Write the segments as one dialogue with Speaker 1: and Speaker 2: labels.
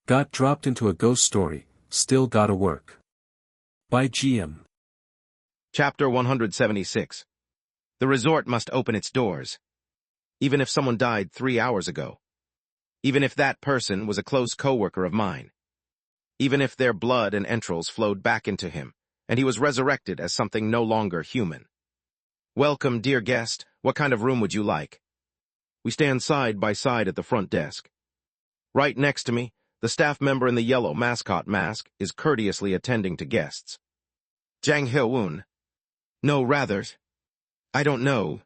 Speaker 1: Got dropped into a ghost story, still gotta work. By GM.
Speaker 2: Chapter 176. The resort must open its doors. Even if someone died 3 hours ago. Even if that person was a close coworker of mine. Even if their blood and entrails flowed back into him, and he was resurrected as something no longer human. Welcome, dear guest. What kind of room would you like? We stand side by side at the front desk. Right next to me, the staff member in the yellow mascot mask is courteously attending to guests. Jang Hyo-woon. No, rather. I don't know.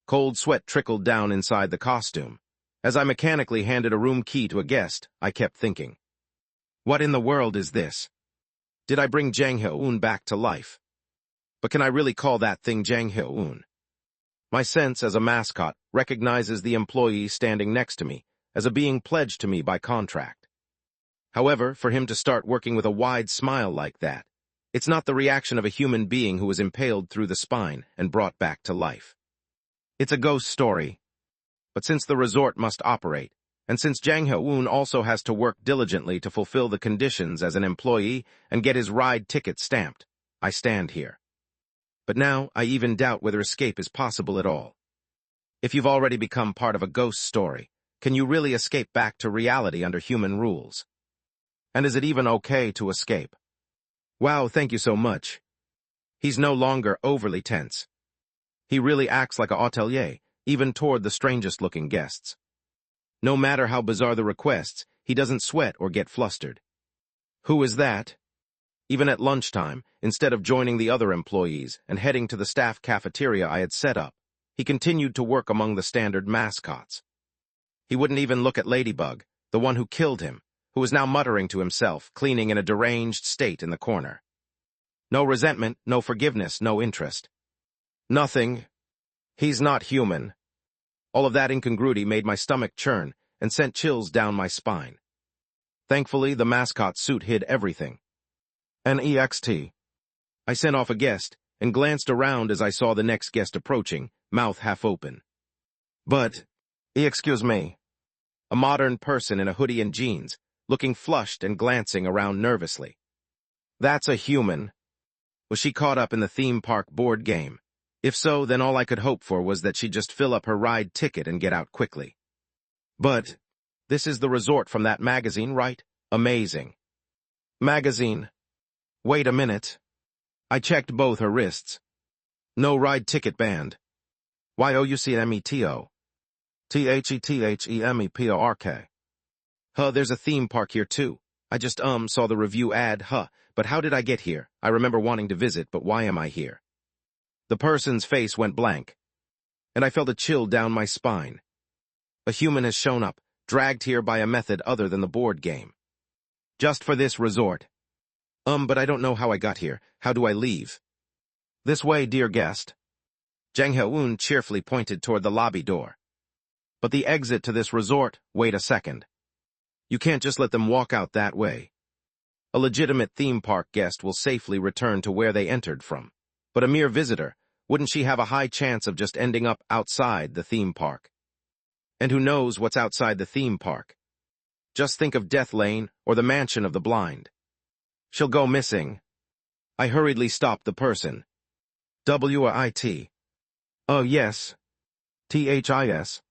Speaker 2: Cold sweat trickled down inside the costume. As I mechanically handed a room key to a guest, I kept thinking. What in the world is this? Did I bring Jang Hyo-woon back to life? But can I really call that thing Jang Hyo-woon? My sense as a mascot recognizes the employee standing next to me as a being pledged to me by contract. However, for him to start working with a wide smile like that, it's not the reaction of a human being who was impaled through the spine and brought back to life. It's a ghost story. But since the resort must operate, and since Jang Hyo-woon also has to work diligently to fulfill the conditions as an employee and get his ride ticket stamped, I stand here. But now I even doubt whether escape is possible at all. If you've already become part of a ghost story, can you really escape back to reality under human rules? And is it even okay to escape? Wow, thank you so much. He's no longer overly tense. He really acts like a hotelier, even toward the strangest-looking guests. No matter how bizarre the requests, he doesn't sweat or get flustered. Who is that? Even at lunchtime, instead of joining the other employees and heading to the staff cafeteria I had set up, he continued to work among the standard mascots. He wouldn't even look at Ladybug, the one who killed him, who was now muttering to himself, cleaning in a deranged state in the corner. No resentment, no forgiveness, no interest. Nothing. He's not human. All of that incongruity made my stomach churn and sent chills down my spine. Thankfully, the mascot suit hid everything. Next. I sent off a guest and glanced around as I saw the next guest approaching, mouth half open. But, excuse me. A modern person in a hoodie and jeans, looking flushed and glancing around nervously. That's a human. Was she caught up in the theme park board game? If so, then all I could hope for was that she'd just fill up her ride ticket and get out quickly. But, this is the resort from that magazine, right? Amazing. Magazine. Wait a minute. I checked both her wrists. No ride ticket banned. YOUCMETO. THETHEMEPORK. There's a theme park here too. I just saw the review ad, but how did I get here? I remember wanting to visit, but why am I here? The person's face went blank, and I felt a chill down my spine. A human has shown up, dragged here by a method other than the board game. Just for this resort. But I don't know how I got here. How do I leave? This way, dear guest. Jang Hyo-woon cheerfully pointed toward the lobby door. But the exit to this resort, wait a second. You can't just let them walk out that way. A legitimate theme park guest will safely return to where they entered from. But a mere visitor, wouldn't she have a high chance of just ending up outside the theme park? And who knows what's outside the theme park? Just think of Death Lane or the Mansion of the Blind. She'll go missing. I hurriedly stopped the person. WIT. Oh, yes. THIS.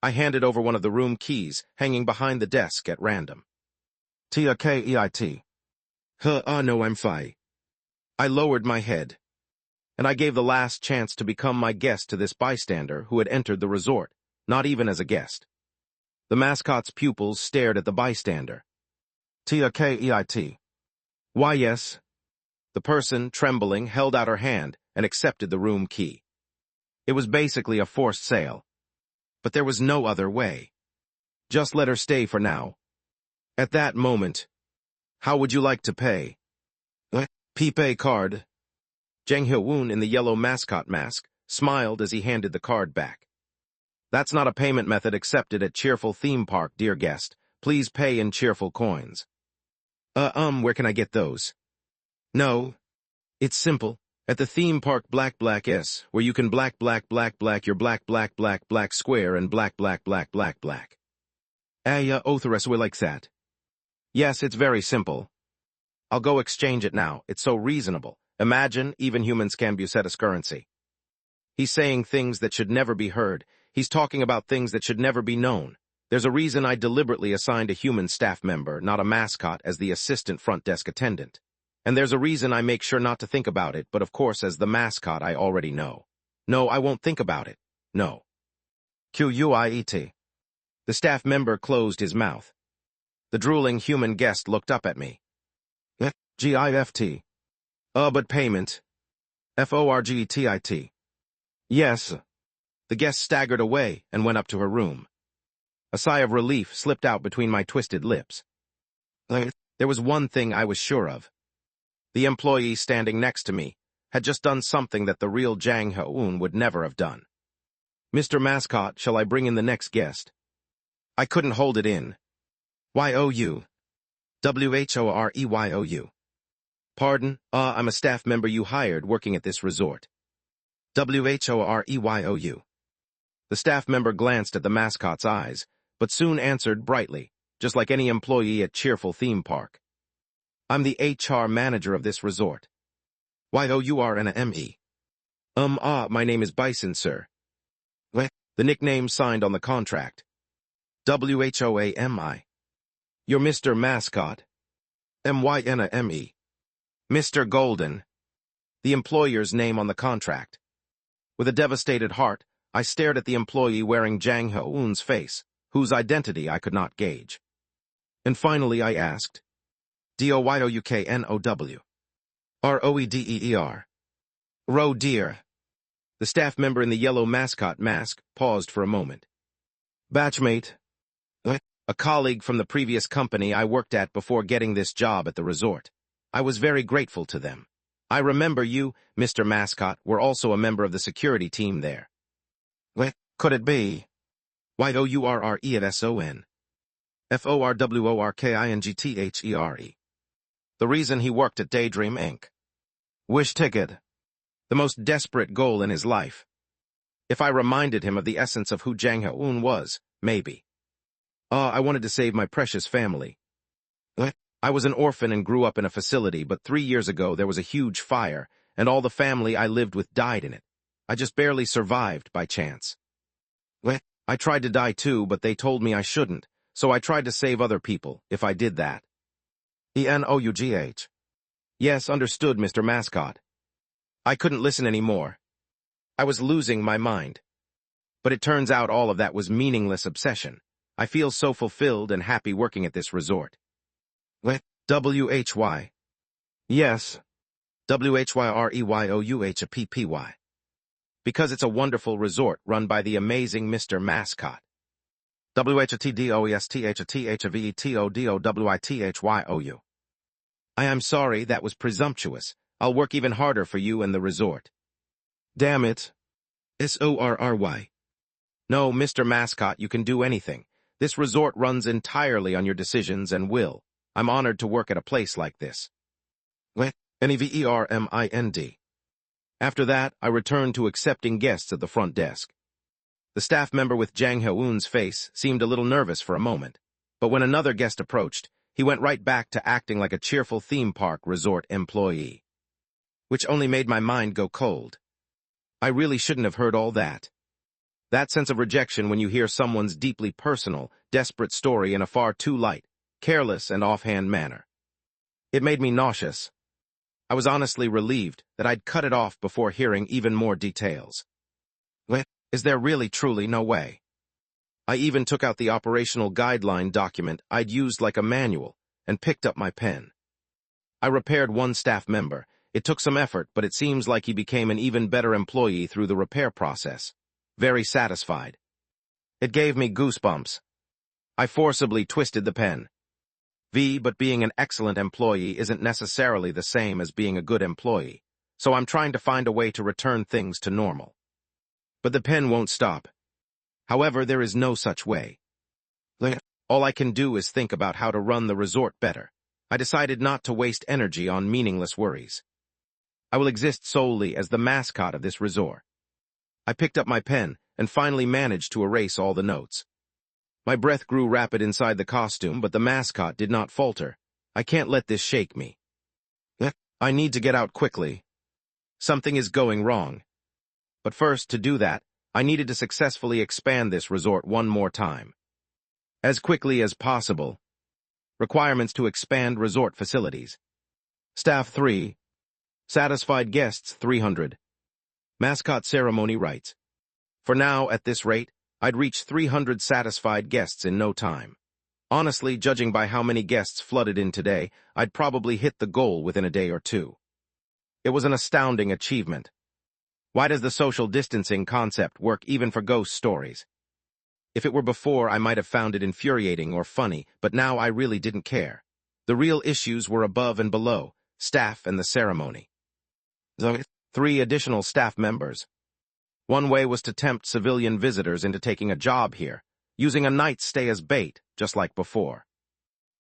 Speaker 2: I handed over one of the room keys, hanging behind the desk at random. TAKEIT. No, I'm fine. I lowered my head, and I gave the last chance to become my guest to this bystander who had entered the resort, not even as a guest. The mascot's pupils stared at the bystander. TAKEIT. Why, yes. The person, trembling, held out her hand and accepted the room key. It was basically a forced sale. But there was no other way. Just let her stay for now. At that moment, how would you like to pay? P-Pay card. Jang Hyo-woon in the yellow mascot mask smiled as he handed the card back. That's not a payment method accepted at Cheerful Theme Park, dear guest. Please pay in cheerful coins. Where can I get those? No. It's simple. At the theme park black where you can black your black square and black. Others will like that. Yes, it's very simple. I'll go exchange it now. It's so reasonable. Imagine, even humans can be set as currency. He's saying things that should never be heard. He's talking about things that should never be known. There's a reason I deliberately assigned a human staff member, not a mascot, as the assistant front desk attendant. And there's a reason I make sure not to think about it, but of course as the mascot I already know. No, I won't think about it. No. Quiet. The staff member closed his mouth. The drooling human guest looked up at me. Gift. But payment. Forgtit. Yes. The guest staggered away and went up to her room. A sigh of relief slipped out between my twisted lips. There was one thing I was sure of. The employee standing next to me had just done something that the real Jang Ho-eun would never have done. Mr. Mascot, shall I bring in the next guest? I couldn't hold it in. Y-O-U. W-H-O-R-E-Y-O-U. Pardon? I'm a staff member you hired working at this resort. W-H-O-R-E-Y-O-U. The staff member glanced at the mascot's eyes, but soon answered brightly, just like any employee at cheerful theme park. I'm the HR manager of this resort. Y-O-U-R-N-M-E. My name is Bison, sir. What? The nickname signed on the contract. W-H-O-A-M-I. You're Mr. Mascot. M-Y-N-A-M-E. Mr. Golden. The employer's name on the contract. With a devastated heart, I stared at the employee wearing Jang Ho-eun's face, whose identity I could not gauge. And finally I asked, D-O-Y-O-U-K-N-O-W. R-O-E-D-E-E-R. Ro dear. The staff member in the yellow mascot mask paused for a moment. Batchmate. A colleague from the previous company I worked at before getting this job at the resort. I was very grateful to them. I remember you, Mr. Mascot, were also a member of the security team there. Could it be? Y-O-U-R-R-E-S-O-N. F-O-R-W-O-R-K-I-N-G-T-H-E-R-E. The reason he worked at Daydream Inc. Wish ticket. The most desperate goal in his life. If I reminded him of the essence of who Jang Ho-eun was, maybe. I wanted to save my precious family. I was an orphan and grew up in a facility, but 3 years ago there was a huge fire, and all the family I lived with died in it. I just barely survived by chance. I tried to die too, but they told me I shouldn't, so I tried to save other people, if I did that. E-N-O-U-G-H. Yes, understood, Mr. Mascot. I couldn't listen anymore. I was losing my mind. But it turns out all of that was meaningless obsession. I feel so fulfilled and happy working at this resort. W-H-Y. Yes. W-H-Y-R-E-Y-O-U-H-A-P-P-Y. Because it's a wonderful resort run by the amazing Mr. Mascot. W-H-A-T-D-O-E-S-T-H-A-T-H-A-V-E-T-O-D-O-W-I-T-H-Y-O-U. I am sorry, that was presumptuous. I'll work even harder for you and the resort. Damn it. S-O-R-R-Y. No, Mr. Mascot, you can do anything. This resort runs entirely on your decisions and will. I'm honored to work at a place like this. N-E-V-E-R-M-I-N-D. After that, I returned to accepting guests at the front desk. The staff member with Jang Ho-eun's face seemed a little nervous for a moment, but when another guest approached, he went right back to acting like a cheerful theme park resort employee, which only made my mind go cold. I really shouldn't have heard all that. That sense of rejection when you hear someone's deeply personal, desperate story in a far too light, careless, and offhand manner. It made me nauseous. I was honestly relieved that I'd cut it off before hearing even more details. Is there really truly no way? I even took out the operational guideline document I'd used like a manual and picked up my pen. I repaired one staff member. It took some effort, but it seems like he became an even better employee through the repair process. Very satisfied. It gave me goosebumps. I forcibly twisted the pen. But being an excellent employee isn't necessarily the same as being a good employee, so I'm trying to find a way to return things to normal. But the pen won't stop. However, there is no such way. All I can do is think about how to run the resort better. I decided not to waste energy on meaningless worries. I will exist solely as the mascot of this resort. I picked up my pen and finally managed to erase all the notes. My breath grew rapid inside the costume, but the mascot did not falter. I can't let this shake me. I need to get out quickly. Something is going wrong. But first, to do that, I needed to successfully expand this resort one more time. As quickly as possible. Requirements to expand resort facilities. Staff 3. Satisfied guests 300. Mascot ceremony rights. For now, at this rate, I'd reach 300 satisfied guests in no time. Honestly, judging by how many guests flooded in today, I'd probably hit the goal within a day or two. It was an astounding achievement. Why does the social distancing concept work even for ghost stories? If it were before, I might have found it infuriating or funny, but now I really didn't care. The real issues were above and below, staff and the ceremony. 3 additional staff members. One way was to tempt civilian visitors into taking a job here, using a night stay as bait, just like before.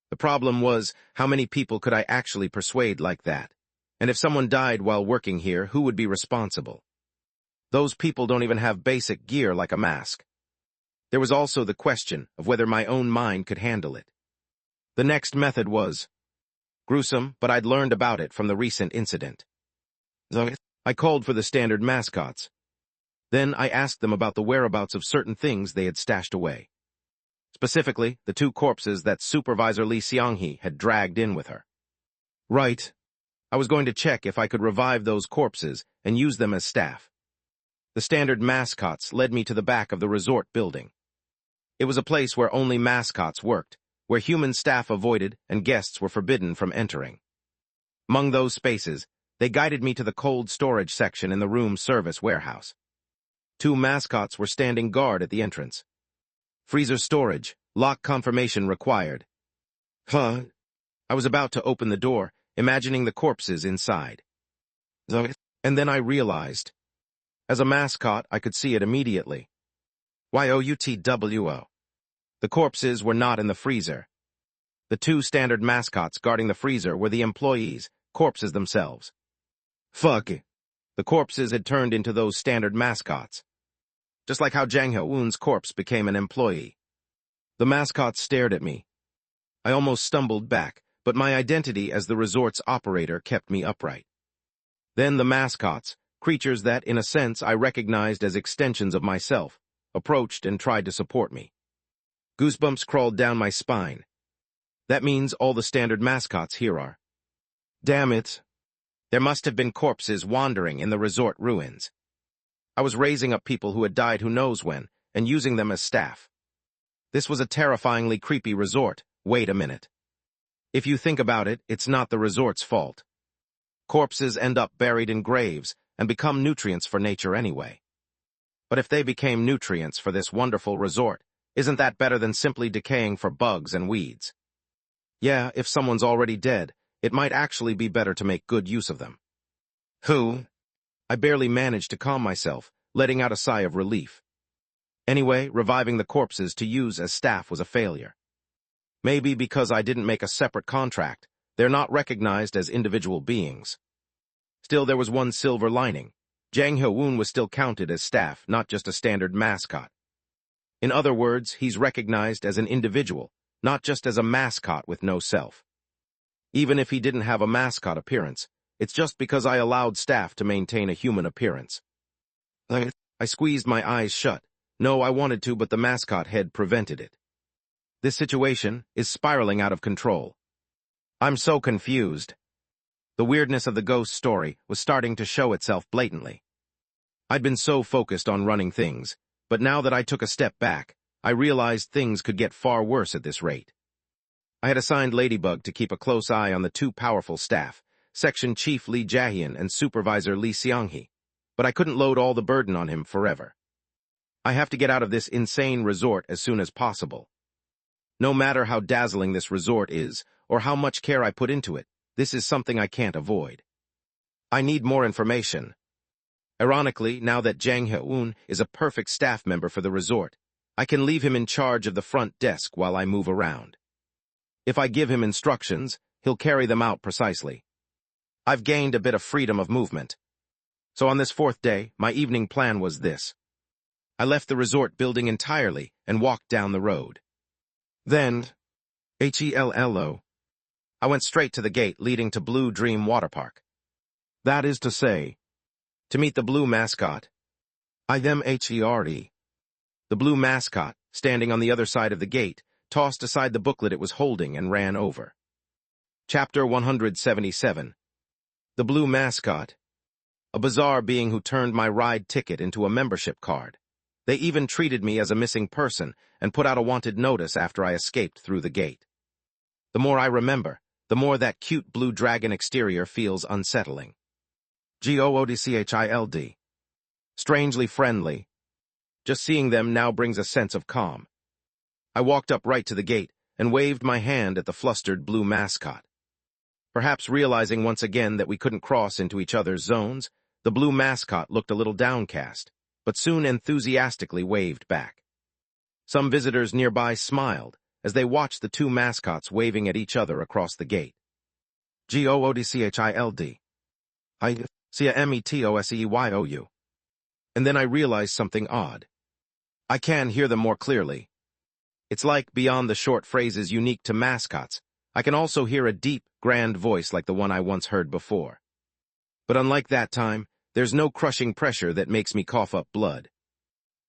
Speaker 2: The problem was, how many people could I actually persuade like that? And if someone died while working here, who would be responsible? Those people don't even have basic gear like a mask. There was also the question of whether my own mind could handle it. The next method was gruesome, but I'd learned about it from the recent incident. I called for the standard mascots. Then I asked them about the whereabouts of certain things they had stashed away. Specifically, the 2 corpses that Supervisor Lee Seong-hee had dragged in with her. Right. I was going to check if I could revive those corpses and use them as staff. The standard mascots led me to the back of the resort building. It was a place where only mascots worked, where human staff avoided and guests were forbidden from entering. Among those spaces, they guided me to the cold storage section in the room service warehouse. 2 mascots were standing guard at the entrance. Freezer storage, lock confirmation required. I was about to open the door, imagining the corpses inside. And then I realized. As a mascot, I could see it immediately. YOUTWO. The corpses were not in the freezer. The 2 standard mascots guarding the freezer were the employees, corpses themselves. Fuck. The corpses had turned into those standard mascots. Just like how Jang Hyo-eun's corpse became an employee. The mascots stared at me. I almost stumbled back, but my identity as the resort's operator kept me upright. Then the mascots, creatures that, in a sense, I recognized as extensions of myself, approached and tried to support me. Goosebumps crawled down my spine. That means all the standard mascots here are. Damn it. There must have been corpses wandering in the resort ruins. I was raising up people who had died who knows when, and using them as staff. This was a terrifyingly creepy resort. Wait a minute. If you think about it, it's not the resort's fault. Corpses end up buried in graves and become nutrients for nature anyway. But if they became nutrients for this wonderful resort, isn't that better than simply decaying for bugs and weeds? Yeah, if someone's already dead, it might actually be better to make good use of them. Who? I barely managed to calm myself, letting out a sigh of relief. Anyway, reviving the corpses to use as staff was a failure. Maybe because I didn't make a separate contract, they're not recognized as individual beings. Still, there was one silver lining. Jang Hyo-eun was still counted as staff, not just a standard mascot. In other words, he's recognized as an individual, not just as a mascot with no self. Even if he didn't have a mascot appearance, it's just because I allowed staff to maintain a human appearance. I squeezed my eyes shut. No, I wanted to, but the mascot head prevented it. This situation is spiraling out of control. I'm so confused. The weirdness of the ghost story was starting to show itself blatantly. I'd been so focused on running things, but now that I took a step back, I realized things could get far worse at this rate. I had assigned Ladybug to keep a close eye on the 2 powerful staff, Section Chief Lee Jae-hyun and Supervisor Lee Seong-hee, but I couldn't load all the burden on him forever. I have to get out of this insane resort as soon as possible. No matter how dazzling this resort is, or how much care I put into it, this is something I can't avoid. I need more information. Ironically, now that Jang Hyo-eun is a perfect staff member for the resort, I can leave him in charge of the front desk while I move around. If I give him instructions, he'll carry them out precisely. I've gained a bit of freedom of movement. So on this 4th day, my evening plan was this. I left the resort building entirely and walked down the road. Then, HELLO, I went straight to the gate leading to Blue Dream Water Park. That is to say, to meet the blue mascot. HERE. The blue mascot, standing on the other side of the gate, tossed aside the booklet it was holding and ran over. Chapter 177. The Blue Mascot. A bizarre being who turned my ride ticket into a membership card. They even treated me as a missing person and put out a wanted notice after I escaped through the gate. The more I remember, the more that cute blue dragon exterior feels unsettling. GOODCHILD. Strangely friendly. Just seeing them now brings a sense of calm. I walked up right to the gate and waved my hand at the flustered blue mascot. Perhaps realizing once again that we couldn't cross into each other's zones, the blue mascot looked a little downcast, but soon enthusiastically waved back. Some visitors nearby smiled as they watched the two mascots waving at each other across the gate. GOODCHILD. I see a METOSEYOU. And then I realized something odd. I can hear them more clearly. It's like, beyond the short phrases unique to mascots, I can also hear a deep, grand voice like the one I once heard before. But unlike that time, there's no crushing pressure that makes me cough up blood.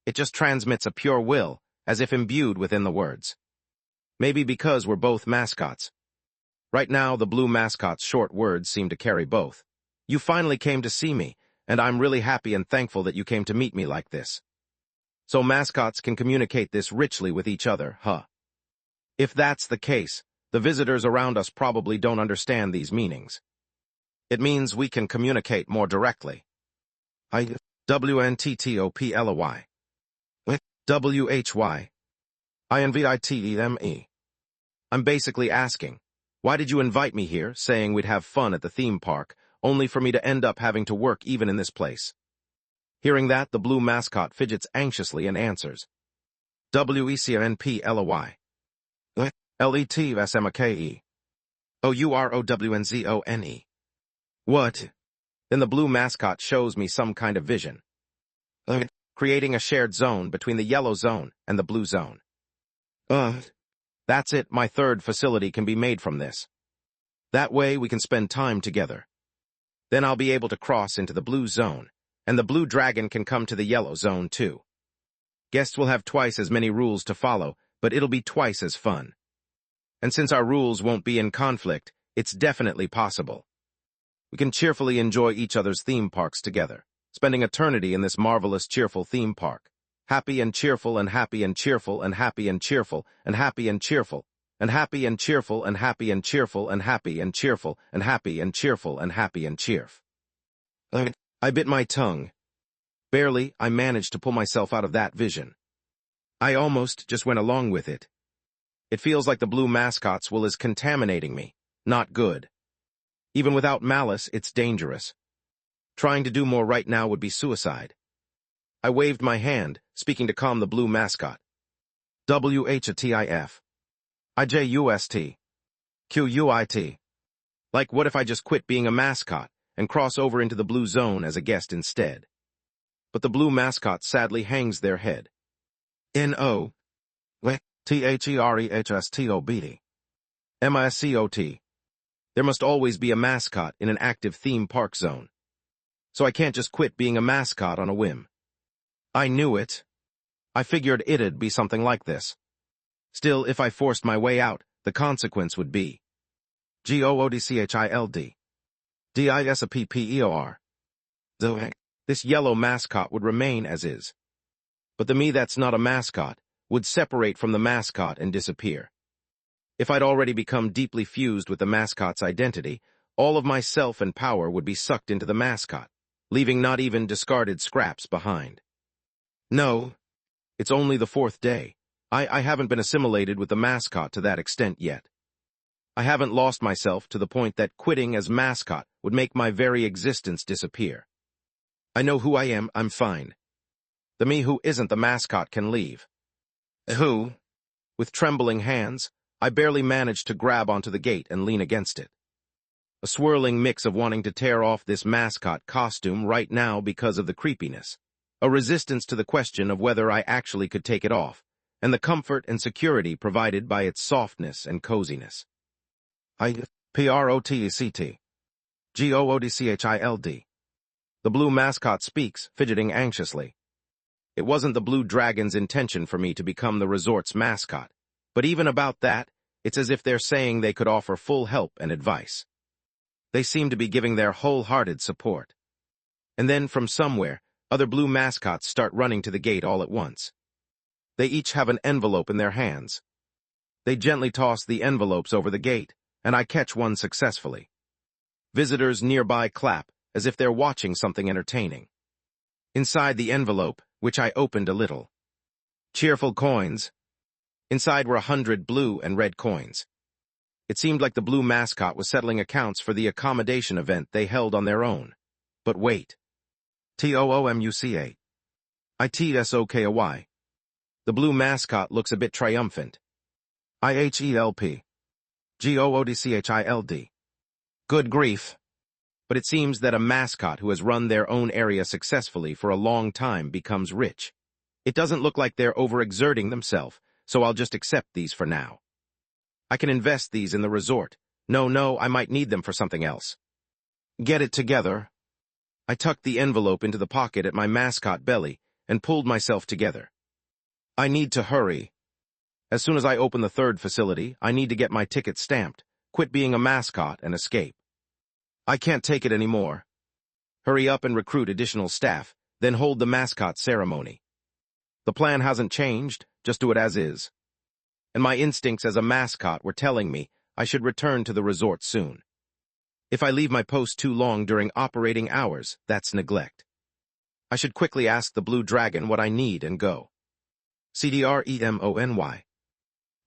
Speaker 2: It just transmits a pure will, as if imbued within the words. Maybe because we're both mascots. Right now, the blue mascot's short words seem to carry both. You finally came to see me, and I'm really happy and thankful that you came to meet me like this. So mascots can communicate this richly with each other, huh? If that's the case, the visitors around us probably don't understand these meanings. It means we can communicate more directly. WNTTOPLOY. WHY. INVITEME. I'm basically asking, why did you invite me here, saying we'd have fun at the theme park, only for me to end up having to work even in this place? Hearing that, the blue mascot fidgets anxiously and answers. WECNPLOY. LETSMAKE. OUROWNZONE. What? Then the blue mascot shows me some kind of vision. Creating a shared zone between the yellow zone and the blue zone. That's it, my third facility can be made from this. That way we can spend time together. Then I'll be able to cross into the blue zone, and the blue dragon can come to the yellow zone too. Guests will have twice as many rules to follow, but it'll be twice as fun. And since our rules won't be in conflict, it's definitely possible. We can cheerfully enjoy each other's theme parks together, spending eternity in this marvelous cheerful theme park. Happy and cheerful and happy and cheerful and happy and cheerful and happy and cheerful and happy and cheerful and happy and cheerful and happy and cheerful and happy and cheerful and happy and cheerful. I bit my tongue. Barely, I managed to pull myself out of that vision. I almost just went along with it. It feels like the blue mascot's will is contaminating me. Not good. Even without malice, it's dangerous. Trying to do more right now would be suicide. I waved my hand, speaking to calm the blue mascot. WHATIF. IJUST. QUIT. Like, what if I just quit being a mascot and cross over into the blue zone as a guest instead? But the blue mascot sadly hangs their head. NO. THEREHSTOBD. MISCOT. There must always be a mascot in an active theme park zone. So I can't just quit being a mascot on a whim. I knew it. I figured it'd be something like this. Still, if I forced my way out, the consequence would be GOODCHILD. DISAPPEOR. This yellow mascot would remain as is. But the me that's not a mascot would separate from the mascot and disappear. If I'd already become deeply fused with the mascot's identity, all of my self and power would be sucked into the mascot, leaving not even discarded scraps behind. No, it's only the fourth day. I haven't been assimilated with the mascot to that extent yet. I haven't lost myself to the point that quitting as mascot would make my very existence disappear. I know who I am, I'm fine. The me who isn't the mascot can leave. Who? With trembling hands, I barely managed to grab onto the gate and lean against it. A swirling mix of wanting to tear off this mascot costume right now because of the creepiness, a resistance to the question of whether I actually could take it off, and the comfort and security provided by its softness and coziness. PROTECT. GOODCHILD. The blue mascot speaks, fidgeting anxiously. It wasn't the Blue Dragon's intention for me to become the resort's mascot, but even about that, it's as if they're saying they could offer full help and advice. They seem to be giving their wholehearted support. And then, from somewhere, other blue mascots start running to the gate all at once. They each have an envelope in their hands. They gently toss the envelopes over the gate, and I catch one successfully. Visitors nearby clap, as if they're watching something entertaining. Inside the envelope, which I opened a little. Cheerful coins. Inside were 100 blue and red coins. It seemed like the blue mascot was settling accounts for the accommodation event they held on their own. But wait. TOOMUCA. ITSOKY. The blue mascot looks a bit triumphant. IHELP. GOODCHILD. Good grief. But it seems that a mascot who has run their own area successfully for a long time becomes rich. It doesn't look like they're overexerting themselves, so I'll just accept these for now. I can invest these in the resort. No, I might need them for something else. Get it together. I tucked the envelope into the pocket at my mascot belly and pulled myself together. I need to hurry. As soon as I open the third facility, I need to get my ticket stamped, quit being a mascot, and escape. I can't take it anymore. Hurry up and recruit additional staff, then hold the mascot ceremony. The plan hasn't changed, just do it as is. And my instincts as a mascot were telling me I should return to the resort soon. If I leave my post too long during operating hours, that's neglect. I should quickly ask the Blue Dragon what I need and go. CDREMONY.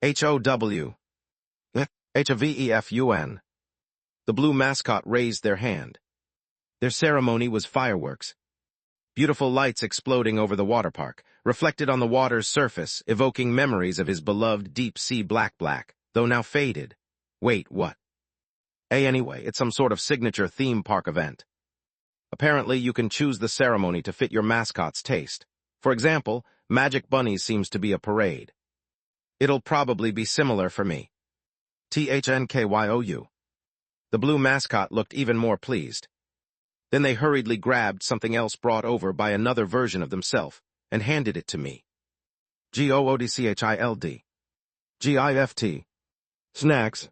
Speaker 2: HOW. HAVEFUN. The blue mascot raised their hand. Their ceremony was fireworks. Beautiful lights exploding over the water park, reflected on the water's surface, evoking memories of his beloved deep-sea black, though now faded. Wait, what? Anyway, it's some sort of signature theme park event. Apparently, you can choose the ceremony to fit your mascot's taste. For example, Magic Bunnies seems to be a parade. It'll probably be similar for me. THNKYOU. The blue mascot looked even more pleased. Then they hurriedly grabbed something else brought over by another version of themselves and handed it to me. GOODCHILD. GIFT. Snacks.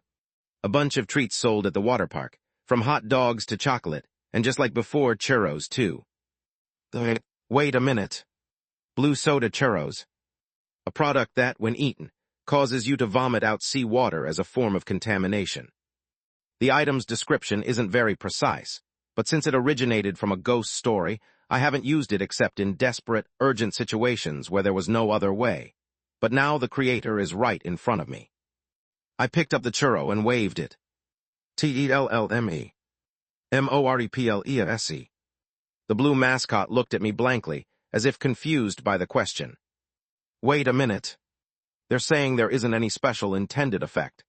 Speaker 2: A bunch of treats sold at the water park, from hot dogs to chocolate, and just like before, churros too. Wait a minute. Blue soda churros. A product that, when eaten, causes you to vomit out seawater as a form of contamination. The item's description isn't very precise, but since it originated from a ghost story, I haven't used it except in desperate, urgent situations where there was no other way. But now the creator is right in front of me. I picked up the churro and waved it. TELLME. MOREPLESE. The blue mascot looked at me blankly, as if confused by the question. Wait a minute. They're saying there isn't any special intended effect.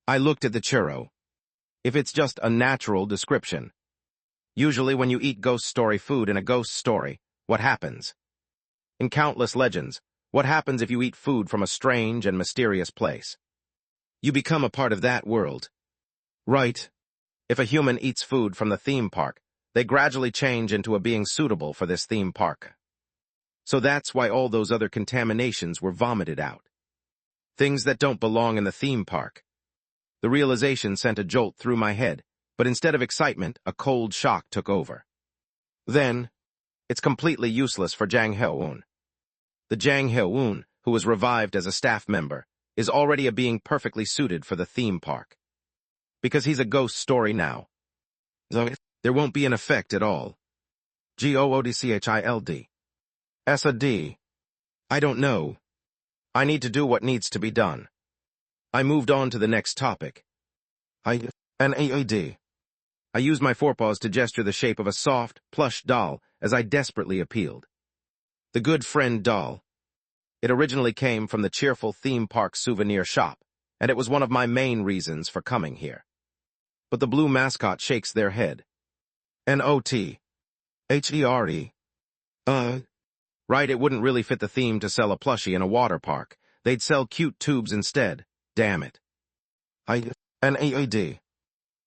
Speaker 2: I looked at the churro. If it's just a natural description. Usually when you eat ghost story food in a ghost story, what happens? In countless legends, what happens if you eat food from a strange and mysterious place? You become a part of that world. Right. If a human eats food from the theme park, they gradually change into a being suitable for this theme park. So that's why all those other contaminations were vomited out. Things that don't belong in the theme park. The realization sent a jolt through my head, but instead of excitement, a cold shock took over. Then, it's completely useless for Jang Hyo-un. The Jang Hyo-un, who was revived as a staff member, is already a being perfectly suited for the theme park. Because he's a ghost story now. There won't be an effect at all. GOODCHILD. SAD. I don't know. I need to do what needs to be done. I moved on to the next topic. NAAD. I used my forepaws to gesture the shape of a soft, plush doll as I desperately appealed. The Good Friend doll. It originally came from the cheerful theme park souvenir shop, and it was one of my main reasons for coming here. But the blue mascot shakes their head. NOT. HERE. Right, it wouldn't really fit the theme to sell a plushie in a water park. They'd sell cute tubes instead. Damn it. An AAD.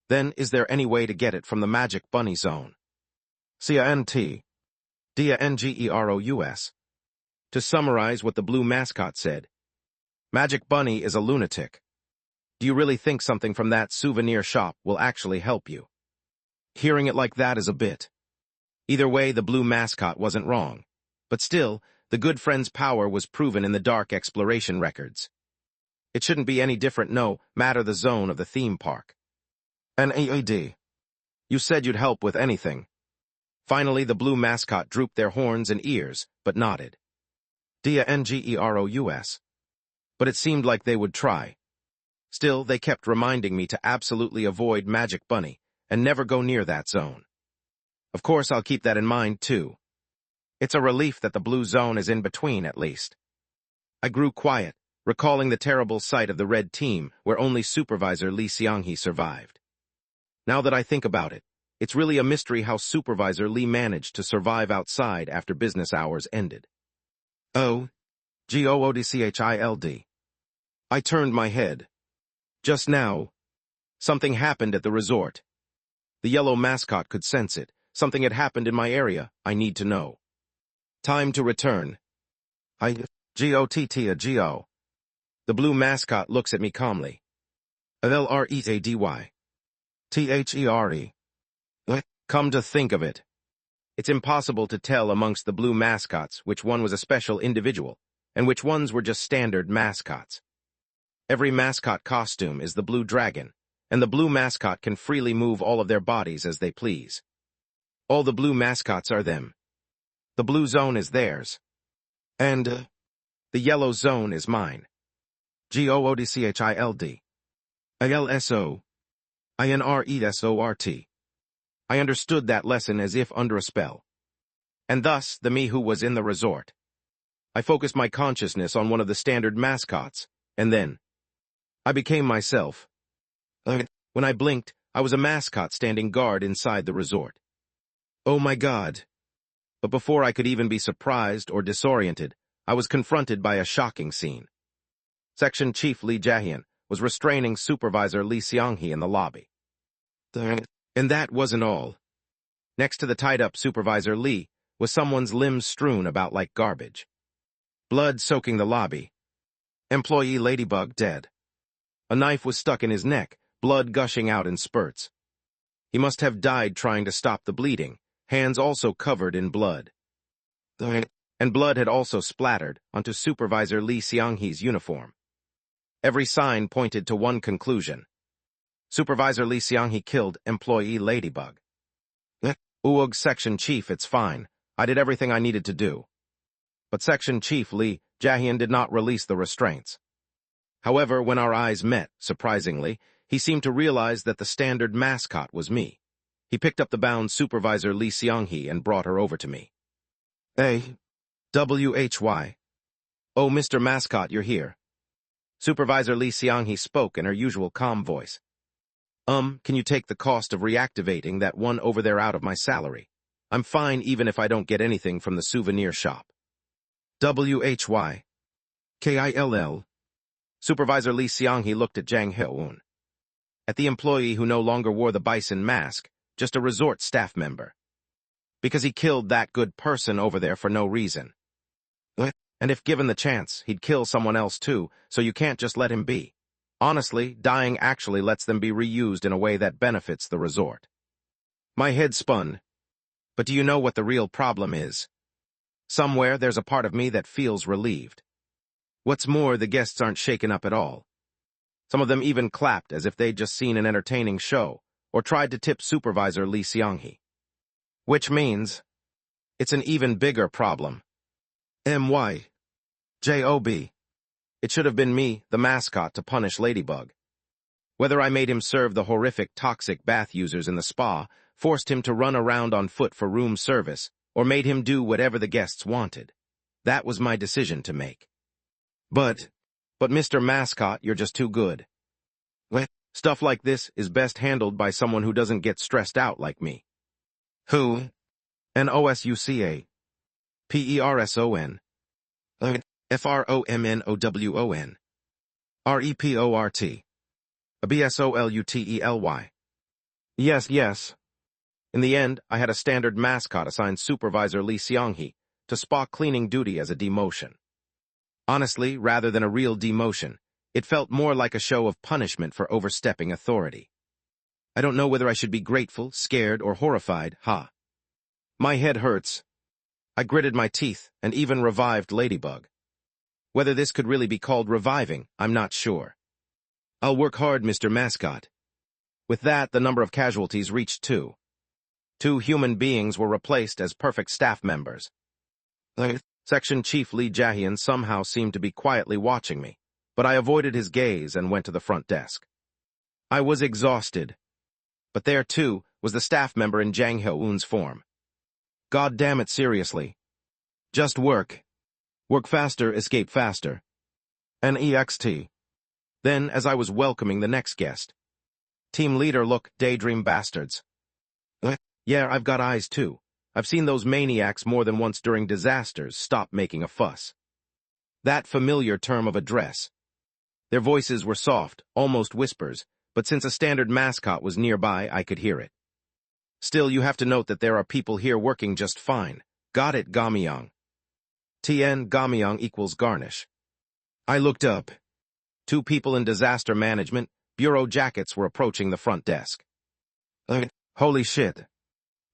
Speaker 2: Then, is there any way to get it from the Magic Bunny Zone? CNT. DNGEROUS. To summarize what the blue mascot said, Magic Bunny is a lunatic. Do you really think something from that souvenir shop will actually help you? Hearing it like that is a bit. Either way, the blue mascot wasn't wrong. But still, the good friend's power was proven in the dark exploration records. It shouldn't be any different no matter the zone of the theme park. An AAD. You said you'd help with anything. Finally, the blue mascot drooped their horns and ears, but nodded. DNGEROUS. But it seemed like they would try. Still, they kept reminding me to absolutely avoid Magic Bunny and never go near that zone. Of course, I'll keep that in mind, too. It's a relief that the blue zone is in between, at least. I grew quiet, recalling the terrible sight of the red team where only Supervisor Lee Seong-hee survived. Now that I think about it, it's really a mystery how Supervisor Lee managed to survive outside after business hours ended. GOODCHILD. I turned my head. Just now, something happened at the resort. The yellow mascot could sense it. Something had happened in my area. I need to know. Time to return. GOTTAGO. The blue mascot looks at me calmly. LREADY. THERE. Come to think of it. It's impossible to tell amongst the blue mascots which one was a special individual and which ones were just standard mascots. Every mascot costume is the blue dragon, and the blue mascot can freely move all of their bodies as they please. All the blue mascots are them. The blue zone is theirs. And, the yellow zone is mine. GOODCHILD. ALSO. INRESORT. I understood that lesson as if under a spell. And thus, the me who was in the resort. I focused my consciousness on one of the standard mascots, and then I became myself. When I blinked, I was a mascot standing guard inside the resort. Oh my God. But before I could even be surprised or disoriented, I was confronted by a shocking scene. Section Chief Lee Jae-hyun was restraining Supervisor Lee Seong-hee in the lobby. And that wasn't all. Next to the tied-up Supervisor Lee was someone's limbs strewn about like garbage. Blood soaking the lobby. Employee Ladybug dead. A knife was stuck in his neck, blood gushing out in spurts. He must have died trying to stop the bleeding, hands also covered in blood. And blood had also splattered onto Supervisor Lee Seong-hee's uniform. Every sign pointed to one conclusion. Supervisor Lee Seong-hee killed Employee Ladybug. Uog Section Chief, it's fine. I did everything I needed to do. But Section Chief Lee Jae-hyun did not release the restraints. However, when our eyes met, surprisingly, he seemed to realize that the standard mascot was me. He picked up the bound Supervisor Lee Seong-hee and brought her over to me. WHY. Oh, Mr. Mascot, you're here. Supervisor Lee Seong-hee spoke in her usual calm voice. Can you take the cost of reactivating that one over there out of my salary? I'm fine even if I don't get anything from the souvenir shop. WHY. KILL. Supervisor Lee Seong-hee looked at Jang Hyo-eun. At the employee who no longer wore the bison mask, just a resort staff member. Because he killed that good person over there for no reason. And if given the chance, he'd kill someone else too, so you can't just let him be. Honestly, dying actually lets them be reused in a way that benefits the resort. My head spun. But do you know what the real problem is? Somewhere there's a part of me that feels relieved. What's more, the guests aren't shaken up at all. Some of them even clapped as if they'd just seen an entertaining show, or tried to tip Supervisor Lee Seong-hee. Which means, it's an even bigger problem. MYJOB. It should have been me, the mascot, to punish Ladybug. Whether I made him serve the horrific toxic bath users in the spa, forced him to run around on foot for room service, or made him do whatever the guests wanted. That was my decision to make. But Mr. Mascot, you're just too good. Stuff like this is best handled by someone who doesn't get stressed out like me. Who? An OSUCA. person. fromnowon. report. bsolutely. Yes, yes. In the end, I had a standard mascot assigned Supervisor Lee Seong-hee to spa cleaning duty as a demotion. Honestly, rather than a real demotion, it felt more like a show of punishment for overstepping authority. I don't know whether I should be grateful, scared, or horrified, My head hurts. I gritted my teeth and even revived Ladybug. Whether this could really be called reviving, I'm not sure. I'll work hard, Mr. Mascot. With that, the number of casualties reached 2. 2 human beings were replaced as perfect staff members. Section Chief Lee Jae-hyun somehow seemed to be quietly watching me, but I avoided his gaze and went to the front desk. I was exhausted. But there, too, was the staff member in Jang Hyo-eun's form. God damn it, seriously. Just work. Work faster, escape faster. NEXT. Then, as I was welcoming the next guest. Team leader, look, daydream bastards. Yeah, I've got eyes, too. I've seen those maniacs more than once during disasters stop making a fuss. That familiar term of address. Their voices were soft, almost whispers, but since a standard mascot was nearby, I could hear it. Still, you have to note that there are people here working just fine. Got it, Gamyong. TN Gamyong equals garnish. I looked up. 2 people in disaster management, bureau jackets were approaching the front desk. Holy shit.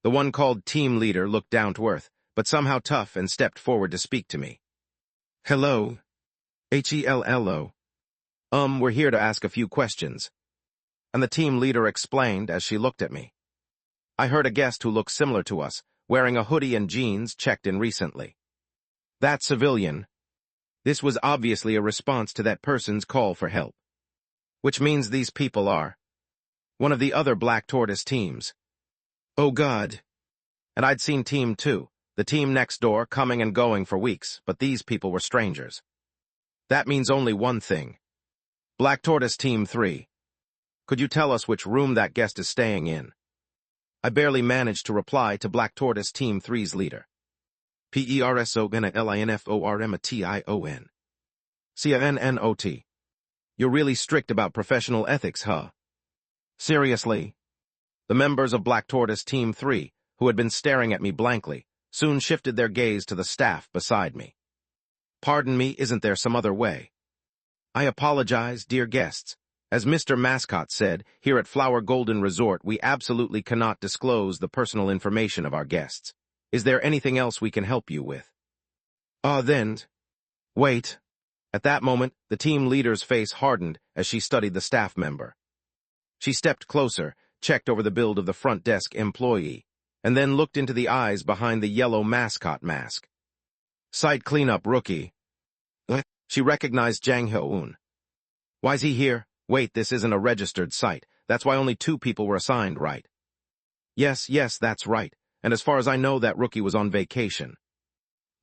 Speaker 2: The one called team leader looked down to earth, but somehow tough and stepped forward to speak to me. Hello. HELLO. We're here to ask a few questions. And the team leader explained as she looked at me. I heard a guest who looked similar to us, wearing a hoodie and jeans, checked in recently. That civilian. This was obviously a response to that person's call for help. Which means these people are one of the other Black Tortoise teams. Oh God. And I'd seen Team 2, the team next door, coming and going for weeks, but these people were strangers. That means only one thing. Black Tortoise Team 3. Could you tell us which room that guest is staying in? I barely managed to reply to Black Tortoise Team 3's leader. PERSONLINFORMATION. CNNOT. You're really strict about professional ethics, huh? Seriously? The members of Black Tortoise Team 3, who had been staring at me blankly, soon shifted their gaze to the staff beside me. Pardon me, isn't there some other way? I apologize, dear guests. As Mr. Mascot said, here at Flower Golden Resort, we absolutely cannot disclose the personal information of our guests. Is there anything else we can help you with? Then. Wait. At that moment, the team leader's face hardened as she studied the staff member. She stepped closer, checked over the build of the front desk employee, and then looked into the eyes behind the yellow mascot mask. Site cleanup rookie. She recognized Jang Hyo-eun. Why's he here? Wait, this isn't a registered site. That's why only 2 people were assigned, right? Yes, that's right. And as far as I know, that rookie was on vacation.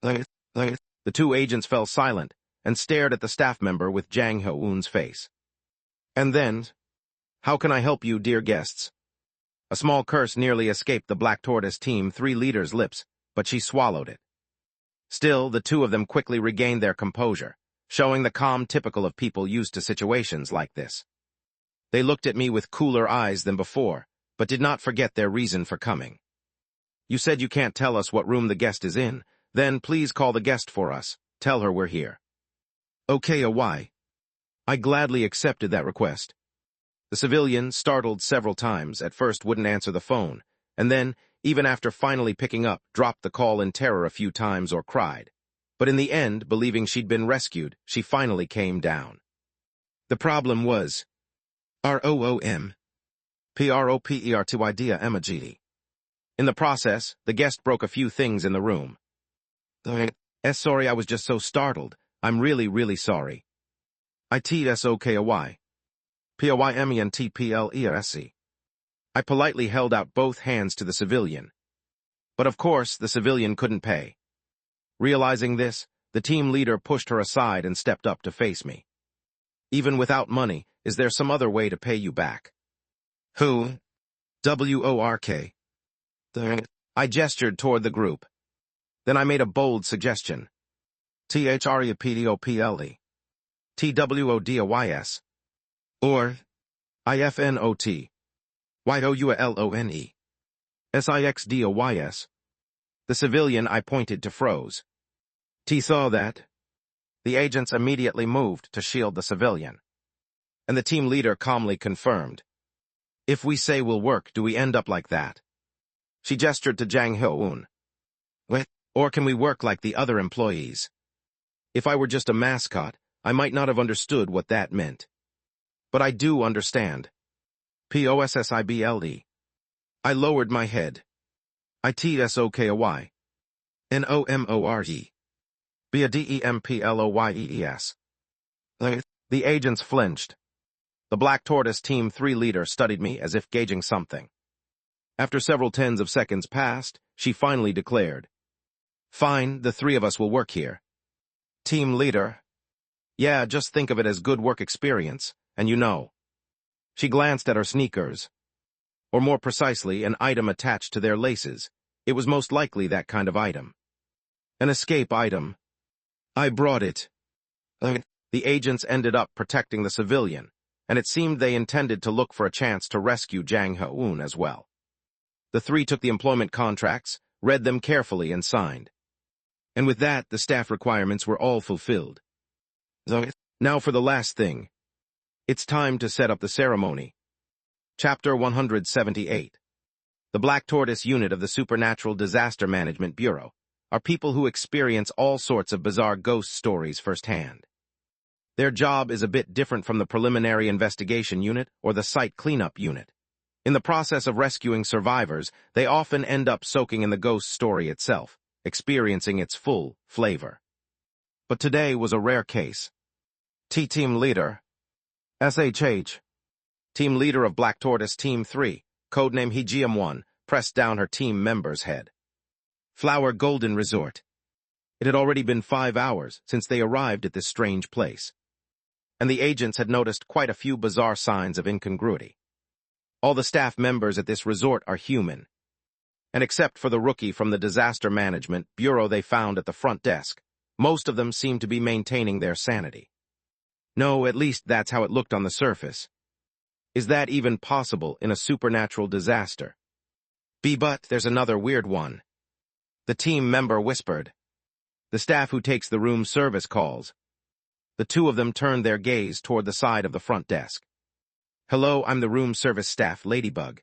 Speaker 2: The 2 agents fell silent and stared at the staff member with Jang Hyo-eun's face. And then, how can I help you, dear guests? A small curse nearly escaped the Black Tortoise Team 3 leader's lips, but she swallowed it. Still, the 2 of them quickly regained their composure, showing the calm typical of people used to situations like this. They looked at me with cooler eyes than before, but did not forget their reason for coming. You said you can't tell us what room the guest is in, then please call the guest for us. Tell her we're here. Okay, why? I gladly accepted that request. The civilian, startled several times, at first wouldn't answer the phone, and then, even after finally picking up, dropped the call in terror a few times or cried. But in the end, believing she'd been rescued, she finally came down. The problem was ROOM. PROPERTYDIA emojiti. In the process, the guest broke a few things in the room. Sorry, I was just so startled. I'm really sorry. ITSOKY. POYMENTPLERSC. I politely held out both hands to the civilian. But of course, the civilian couldn't pay. Realizing this, the team leader pushed her aside and stepped up to face me. Even without money, is there some other way to pay you back? Who? WORK. I gestured toward the group. Then I made a bold suggestion. THREAPDOPLE. TWODOYS. Or IFNOT. YOULONE. SIXDOYS. The civilian I pointed to froze. T saw that. The agents immediately moved to shield the civilian. And the team leader calmly confirmed. If we say we'll work, do we end up like that? She gestured to Jang Ho-un. What? Or can we work like the other employees? If I were just a mascot, I might not have understood what that meant. But I do understand. POSSIBLE. I lowered my head. ITSOKOY. NOMORE. BADEMPLOYEES. The agents flinched. The Black Tortoise Team 3 leader studied me as if gauging something. After several tens of seconds passed, she finally declared, Fine, the three of us will work here. Team leader. Yeah, just think of it as good work experience, and you know. She glanced at her sneakers. Or more precisely, an item attached to their laces. It was most likely that kind of item. An escape item. I brought it. The agents ended up protecting the civilian, and it seemed they intended to look for a chance to rescue Jang Ho-un as well. The three took the employment contracts, read them carefully, and signed. And with that, the staff requirements were all fulfilled. Now for the last thing. It's time to set up the ceremony. Chapter 178. The Black Tortoise Unit of the Supernatural Disaster Management Bureau are people who experience all sorts of bizarre ghost stories firsthand. Their job is a bit different from the Preliminary Investigation Unit or the Site Cleanup Unit. In the process of rescuing survivors, they often end up soaking in the ghost story itself, experiencing its full flavor. But today was a rare case. Team Leader. SHH. Team Leader of Black Tortoise Team 3, codename Hejium-1, pressed down her team member's head. Flower Golden Resort. It had already been 5 hours since they arrived at this strange place. And the agents had noticed quite a few bizarre signs of incongruity. All the staff members at this resort are human. And except for the rookie from the Disaster Management Bureau they found at the front desk, most of them seemed to be maintaining their sanity. No, at least that's how it looked on the surface. Is that even possible in a supernatural disaster? But there's another weird one. The team member whispered. The staff who takes the room service calls. The two of them turned their gaze toward the side of the front desk. Hello, I'm the room service staff, Ladybug.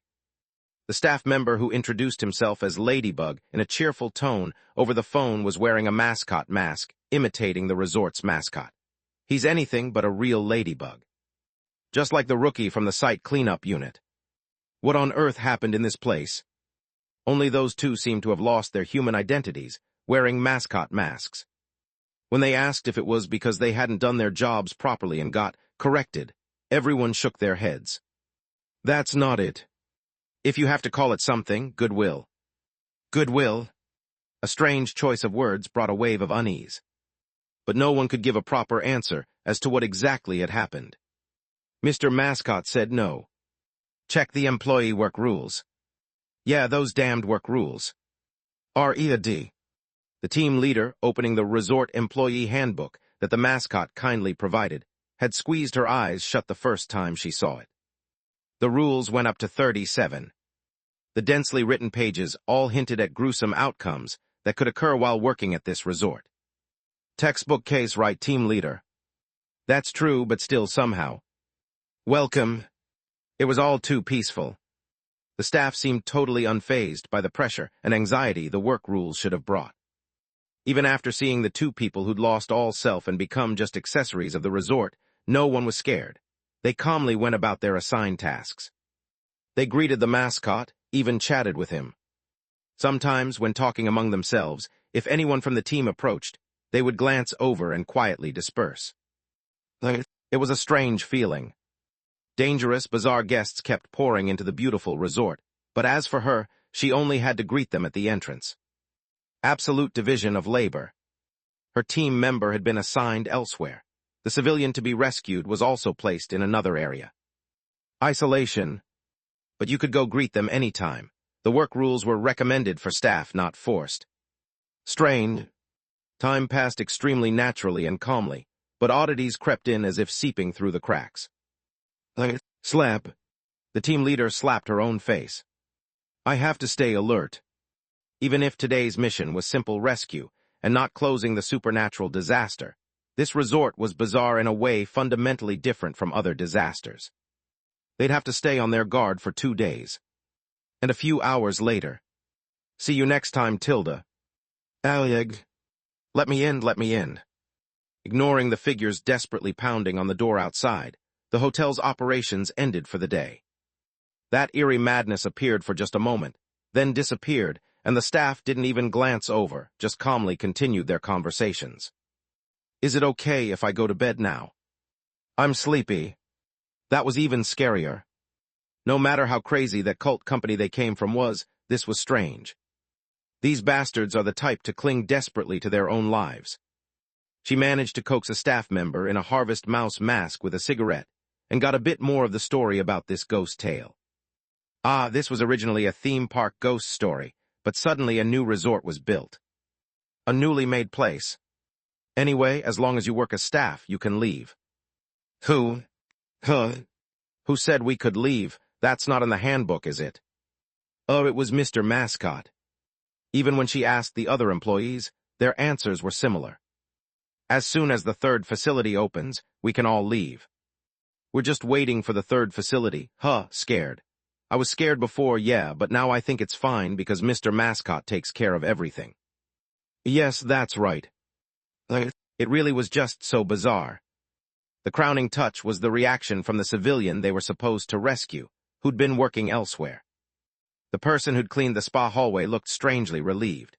Speaker 2: The staff member who introduced himself as Ladybug in a cheerful tone over the phone was wearing a mascot mask, imitating the resort's mascot. He's anything but a real ladybug. Just like the rookie from the Site Cleanup Unit. What on earth happened in this place? Only those two seemed to have lost their human identities, wearing mascot masks. When they asked if it was because they hadn't done their jobs properly and got corrected, everyone shook their heads. That's not it. If you have to call it something, goodwill. Goodwill? A strange choice of words brought a wave of unease. But no one could give a proper answer as to what exactly had happened. Mr. Mascot said no. Check the employee work rules. Yeah, those damned work rules. READ. The team leader, opening the resort employee handbook that the mascot kindly provided, had squeezed her eyes shut the first time she saw it. The rules went up to 37. The densely written pages all hinted at gruesome outcomes that could occur while working at this resort. Textbook case, right, team leader? That's true, but still somehow. Welcome. It was all too peaceful. The staff seemed totally unfazed by the pressure and anxiety the work rules should have brought. Even after seeing the two people who'd lost all self and become just accessories of the resort, no one was scared. They calmly went about their assigned tasks. They greeted the mascot, even chatted with him. Sometimes, when talking among themselves, if anyone from the team approached, they would glance over and quietly disperse. It was a strange feeling. Dangerous, bizarre guests kept pouring into the beautiful resort, but as for her, she only had to greet them at the entrance. Absolute division of labor. Her team member had been assigned elsewhere. The civilian to be rescued was also placed in another area. Isolation. But you could go greet them anytime. The work rules were recommended for staff, not forced. Strained. Time passed extremely naturally and calmly, but oddities crept in as if seeping through the cracks. Slap. The team leader slapped her own face. I have to stay alert. Even if today's mission was simple rescue and not closing the supernatural disaster, this resort was bizarre in a way fundamentally different from other disasters. They'd have to stay on their guard for 2 days. And a few hours later. See you next time, Tilda. Alyeg. Let me in, let me in. Ignoring the figures desperately pounding on the door outside, the hotel's operations ended for the day. That eerie madness appeared for just a moment, then disappeared, and the staff didn't even glance over, just calmly continued their conversations. Is it okay if I go to bed now? I'm sleepy. That was even scarier. No matter how crazy that cult company they came from was, this was strange. These bastards are the type to cling desperately to their own lives. She managed to coax a staff member in a Harvest Mouse mask with a cigarette, and got a bit more of the story about this ghost tale. This was originally a theme park ghost story, but suddenly a new resort was built. A newly made place. Anyway, as long as you work as staff, you can leave. Who? Who said we could leave? That's not in the handbook, is it? Oh, it was Mr. Mascot. Even when she asked the other employees, their answers were similar. As soon as the third facility opens, we can all leave. We're just waiting for the third facility. Scared. I was scared before, yeah, but now I think it's fine because Mr. Mascot takes care of everything. Yes, that's right. It really was just so bizarre. The crowning touch was the reaction from the civilian they were supposed to rescue, who'd been working elsewhere. The person who'd cleaned the spa hallway looked strangely relieved.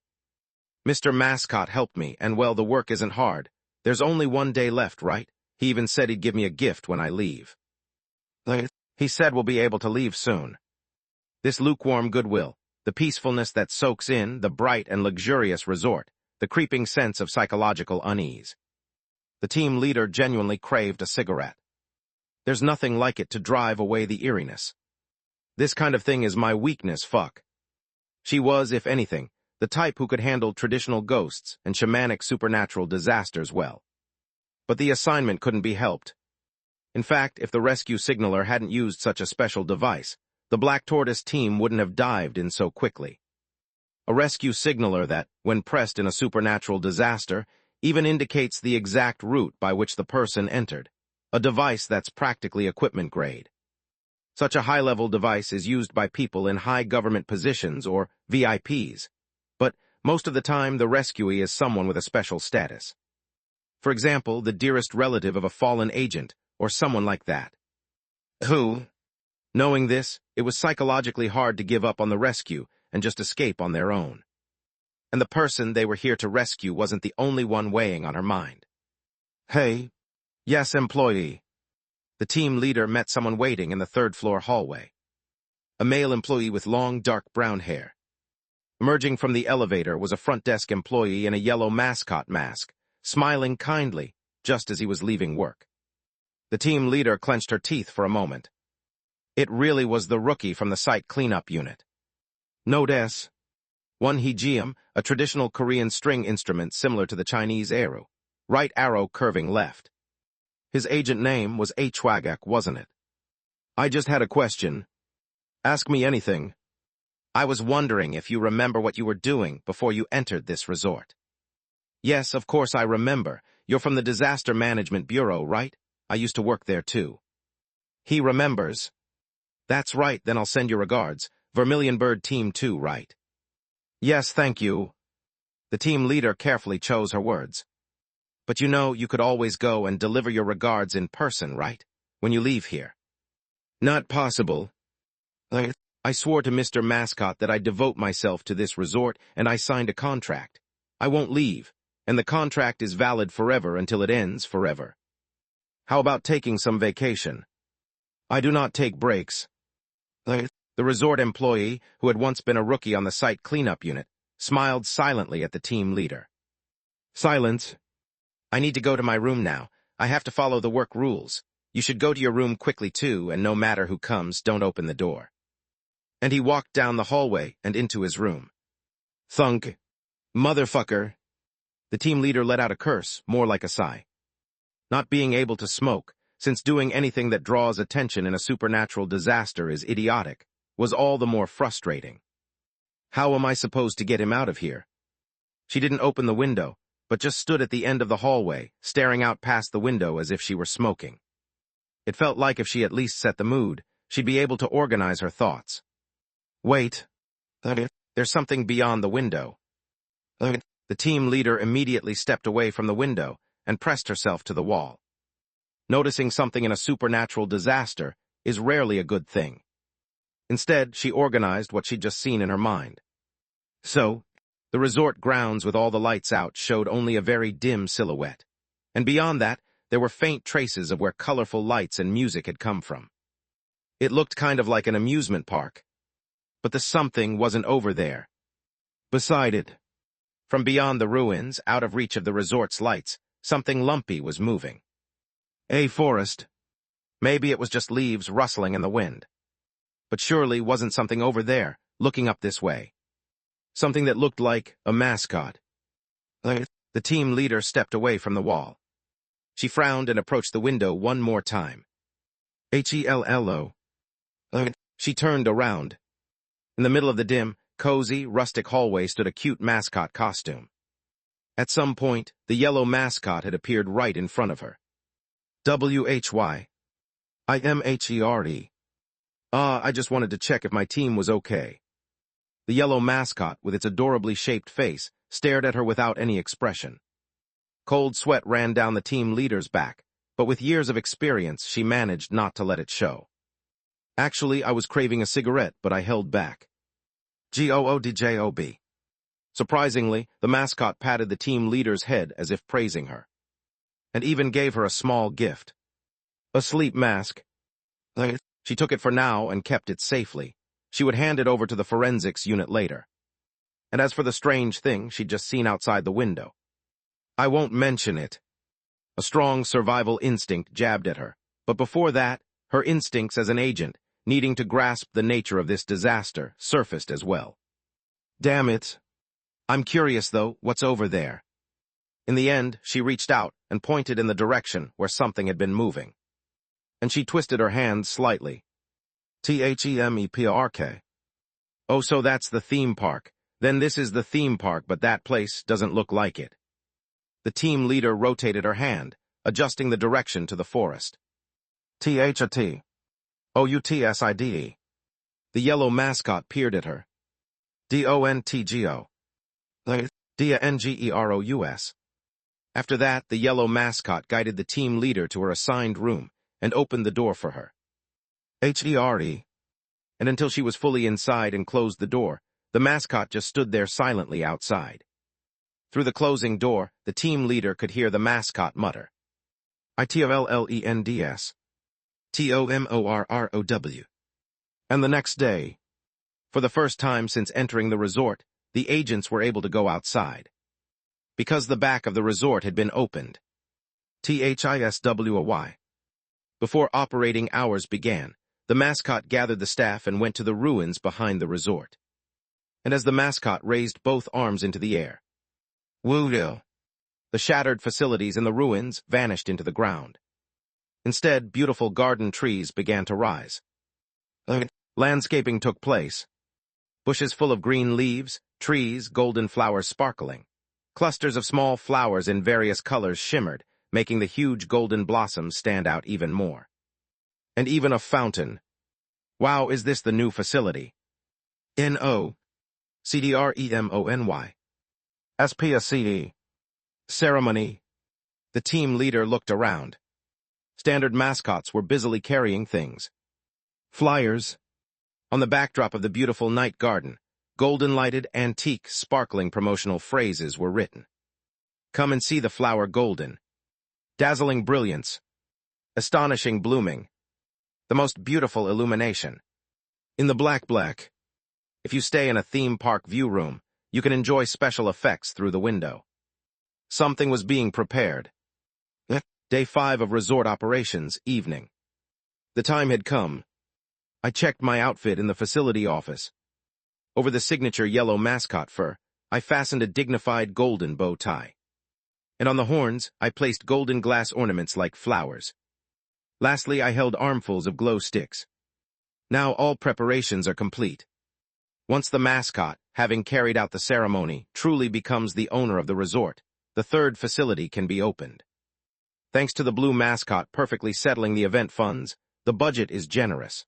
Speaker 2: Mr. Mascot helped me, and well, the work isn't hard. There's only 1 day left, right? He even said he'd give me a gift when I leave. He said we'll be able to leave soon. This lukewarm goodwill, the peacefulness that soaks in the bright and luxurious resort, the creeping sense of psychological unease. The team leader genuinely craved a cigarette. There's nothing like it to drive away the eeriness. This kind of thing is my weakness, fuck. She was, if anything, the type who could handle traditional ghosts and shamanic supernatural disasters well. But the assignment couldn't be helped. In fact, if the rescue signaler hadn't used such a special device, the Black Tortoise team wouldn't have dived in so quickly. A rescue signaler that, when pressed in a supernatural disaster, even indicates the exact route by which the person entered, a device that's practically equipment grade. Such a high-level device is used by people in high government positions or VIPs, but most of the time the rescuee is someone with a special status. For example, the dearest relative of a fallen agent, or someone like that. Knowing this, it was psychologically hard to give up on the rescue and just escape on their own. And the person they were here to rescue wasn't the only one weighing on her mind. Hey. Yes, employee. The team leader met someone waiting in the third-floor hallway. A male employee with long, dark brown hair. Emerging from the elevator was a front desk employee in a yellow mascot mask, smiling kindly just as he was leaving work. The team leader clenched her teeth for a moment. It really was the rookie from the site cleanup unit. Note S. One Heegeum, a traditional Korean string instrument similar to the Chinese eru. Right arrow curving left. His agent name was Hwagak, wasn't it? I just had a question. Ask me anything. I was wondering if you remember what you were doing before you entered this resort. Yes, of course I remember. You're from the Disaster Management Bureau, right? I used to work there too. He remembers. That's right, then I'll send your regards. Vermilion Bird Team 2, right? Yes, thank you. The team leader carefully chose her words. But you know, you could always go and deliver your regards in person, right? When you leave here. Not possible. I swore to Mr. Mascot that I'd devote myself to this resort, and I signed a contract. I won't leave, and the contract is valid forever until it ends forever. How about taking some vacation? I do not take breaks. The resort employee, who had once been a rookie on the site cleanup unit, smiled silently at the team leader. Silence. I need to go to my room now. I have to follow the work rules. You should go to your room quickly too, and no matter who comes, don't open the door. And he walked down the hallway and into his room. Thunk. Motherfucker! The team leader let out a curse, more like a sigh. Not being able to smoke, since doing anything that draws attention in a supernatural disaster is idiotic, was all the more frustrating. How am I supposed to get him out of here? She didn't open the window, but just stood at the end of the hallway, staring out past the window as if she were smoking. It felt like if she at least set the mood, she'd be able to organize her thoughts. Wait. There's something beyond the window. The team leader immediately stepped away from the window and pressed herself to the wall. Noticing something in a supernatural disaster is rarely a good thing. Instead, she organized what she'd just seen in her mind. So, the resort grounds with all the lights out showed only a very dim silhouette, and beyond that, there were faint traces of where colorful lights and music had come from. It looked kind of like an amusement park, but the something wasn't over there. Beside it, from beyond the ruins, out of reach of the resort's lights, something lumpy was moving. A forest. Maybe it was just leaves rustling in the wind. But surely wasn't something over there, looking up this way. Something that looked like a mascot. The team leader stepped away from the wall. She frowned and approached the window one more time. Hello. She turned around. In the middle of the dim, cozy, rustic hallway stood a cute mascot costume. At some point, the yellow mascot had appeared right in front of her. WHY. IMHERE. I just wanted to check if my team was okay. The yellow mascot, with its adorably shaped face, stared at her without any expression. Cold sweat ran down the team leader's back, but with years of experience, she managed not to let it show. Actually, I was craving a cigarette, but I held back. GOODJOB. Surprisingly, the mascot patted the team leader's head as if praising her, and even gave her a small gift. A sleep mask. She took it for now and kept it safely. She would hand it over to the forensics unit later. And as for the strange thing she'd just seen outside the window, I won't mention it. A strong survival instinct jabbed at her, but before that, her instincts as an agent, needing to grasp the nature of this disaster, surfaced as well. Damn it. I'm curious, though, what's over there. In the end, she reached out and pointed in the direction where something had been moving. And she twisted her hand slightly. THEMEPARK. Oh, so that's the theme park. Then this is the theme park, but that place doesn't look like it. The team leader rotated her hand, adjusting the direction to the forest. THAT. OUTSIDE. The yellow mascot peered at her. DONTGO. DANGEROUS. After that, the yellow mascot guided the team leader to her assigned room and opened the door for her. HERE. And until she was fully inside and closed the door, the mascot just stood there silently outside. Through the closing door, the team leader could hear the mascot mutter. ITLLENDS. TOMORROW. And the next day, for the first time since entering the resort, the agents were able to go outside. Because the back of the resort had been opened. THISWY. Before operating hours began, the mascot gathered the staff and went to the ruins behind the resort. And as the mascot raised both arms into the air, woo-dill, the shattered facilities in the ruins vanished into the ground. Instead, beautiful garden trees began to rise. Landscaping took place. Bushes full of green leaves, trees, golden flowers sparkling. Clusters of small flowers in various colors shimmered, making the huge golden blossoms stand out even more. And even a fountain. Wow, is this the new facility? NO. CDREMONY. Ceremony. The team leader looked around. Standard mascots were busily carrying things. Flyers. On the backdrop of the beautiful night garden, golden-lighted, antique, sparkling promotional phrases were written. Come and see the flower golden. Dazzling brilliance. Astonishing blooming. The most beautiful illumination. In the black. If you stay in a theme park view room, you can enjoy special effects through the window. Something was being prepared. Day 5 of resort operations, evening. The time had come. I checked my outfit in the facility office. Over the signature yellow mascot fur, I fastened a dignified golden bow tie. And on the horns, I placed golden glass ornaments like flowers. Lastly, I held armfuls of glow sticks. Now all preparations are complete. Once the mascot, having carried out the ceremony, truly becomes the owner of the resort, the third facility can be opened. Thanks to the blue mascot perfectly settling the event funds, the budget is generous.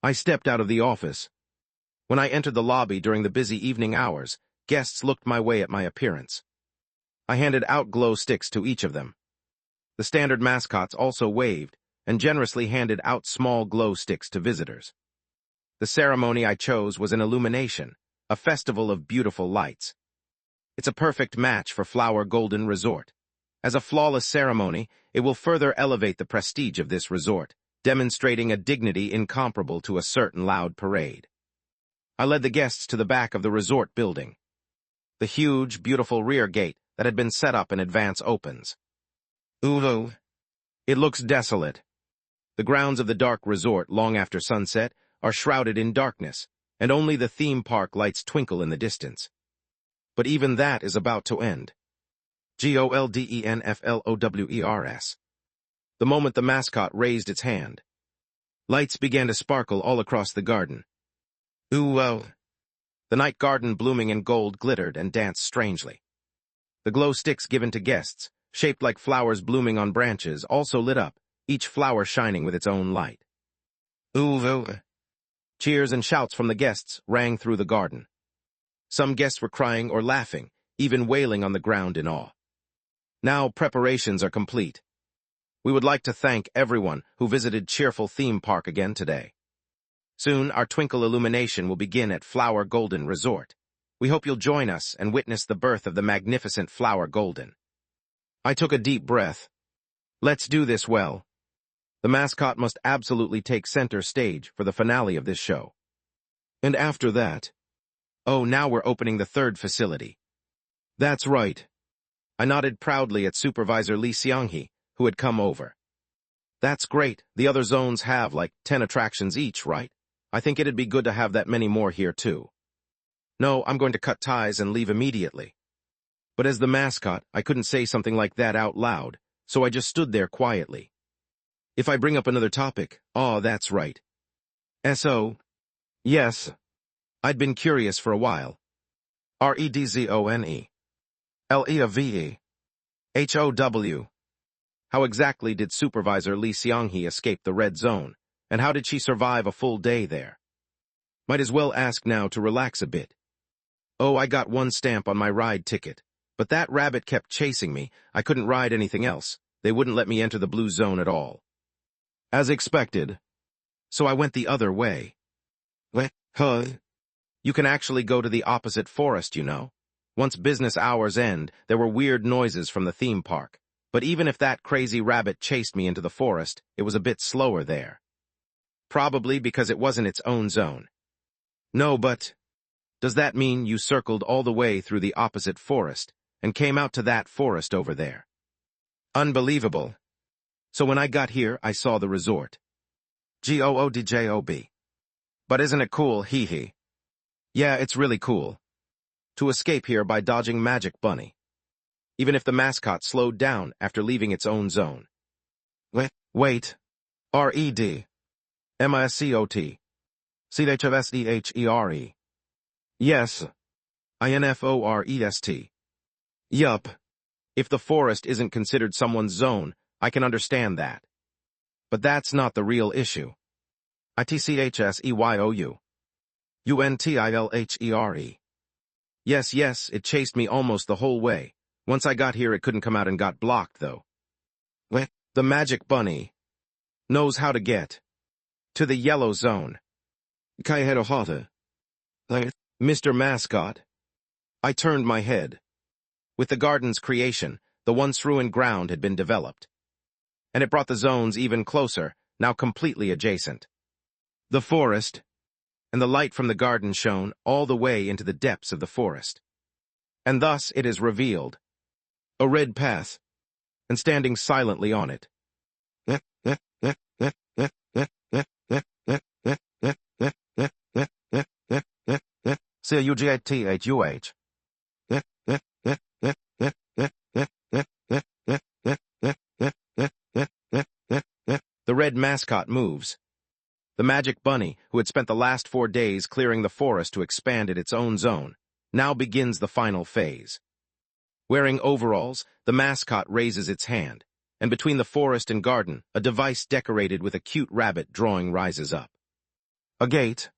Speaker 2: I stepped out of the office. When I entered the lobby during the busy evening hours, guests looked my way at my appearance. I handed out glow sticks to each of them. The standard mascots also waved and generously handed out small glow sticks to visitors. The ceremony I chose was an illumination, a festival of beautiful lights. It's a perfect match for Flower Golden Resort. As a flawless ceremony, it will further elevate the prestige of this resort, demonstrating a dignity incomparable to a certain loud parade. I led the guests to the back of the resort building. The huge, beautiful rear gate that had been set up in advance opens. Ooh, it looks desolate. The grounds of the dark resort, long after sunset, are shrouded in darkness, and only the theme park lights twinkle in the distance. But even that is about to end. Goldenflowers. The moment the mascot raised its hand, lights began to sparkle all across the garden. Ooh, the night garden blooming in gold glittered and danced strangely. The glow sticks given to guests, shaped like flowers blooming on branches, also lit up, each flower shining with its own light. Ooh! Cheers and shouts from the guests rang through the garden. Some guests were crying or laughing, even wailing on the ground in awe. Now preparations are complete. We would like to thank everyone who visited Cheerful Theme Park again today. Soon, our twinkle illumination will begin at Flower Golden Resort. We hope you'll join us and witness the birth of the magnificent Flower Golden. I took a deep breath. Let's do this well. The mascot must absolutely take center stage for the finale of this show. And after that... Oh, now we're opening the third facility. That's right. I nodded proudly at Supervisor Lee Seong-hee, who had come over. That's great. The other zones have like 10 attractions each, right? I think it'd be good to have that many more here too. No, I'm going to cut ties and leave immediately. But as the mascot, I couldn't say something like that out loud, so I just stood there quietly. If I bring up another topic, that's right. S.O. Yes. I'd been curious for a while. REDZONE. LEAVE. HOW. How exactly did Supervisor Lee Seong-hee escape the red zone, and how did she survive a full day there? Might as well ask now to relax a bit. Oh, I got one stamp on my ride ticket, but that rabbit kept chasing me. I couldn't ride anything else. They wouldn't let me enter the blue zone at all. As expected. So I went the other way. What? Huh? You can actually go to the opposite forest, you know. Once business hours end, there were weird noises from the theme park. But even if that crazy rabbit chased me into the forest, it was a bit slower there. Probably because it wasn't its own zone. No, but... Does that mean you circled all the way through the opposite forest and came out to that forest over there? Unbelievable. So when I got here, I saw the resort. GOODJOB. But isn't it cool, hee hee? Yeah, it's really cool. To escape here by dodging Magic Bunny. Even if the mascot slowed down after leaving its own zone. Wait. RED. MISCOT. CHFSDHERE. Yes. INFOREST. Yup. If the forest isn't considered someone's zone, I can understand that. But that's not the real issue. ITCHSEYOU. UNTILHERE. Yes, it chased me almost the whole way. Once I got here, it couldn't come out and got blocked, though. The Magic Bunny knows how to get to the yellow zone. Mr. Mascot. I turned my head. With the garden's creation, the once ruined ground had been developed. And it brought the zones even closer, now completely adjacent. The forest, and the light from the garden shone all the way into the depths of the forest. And thus it is revealed. A red path, and standing silently on it. CUGATHUH. The red mascot moves. The magic bunny, who had spent the last 4 days clearing the forest to expand its own zone, now begins the final phase. Wearing overalls, the mascot raises its hand, and between the forest and garden, a device decorated with a cute rabbit drawing rises up. A gate,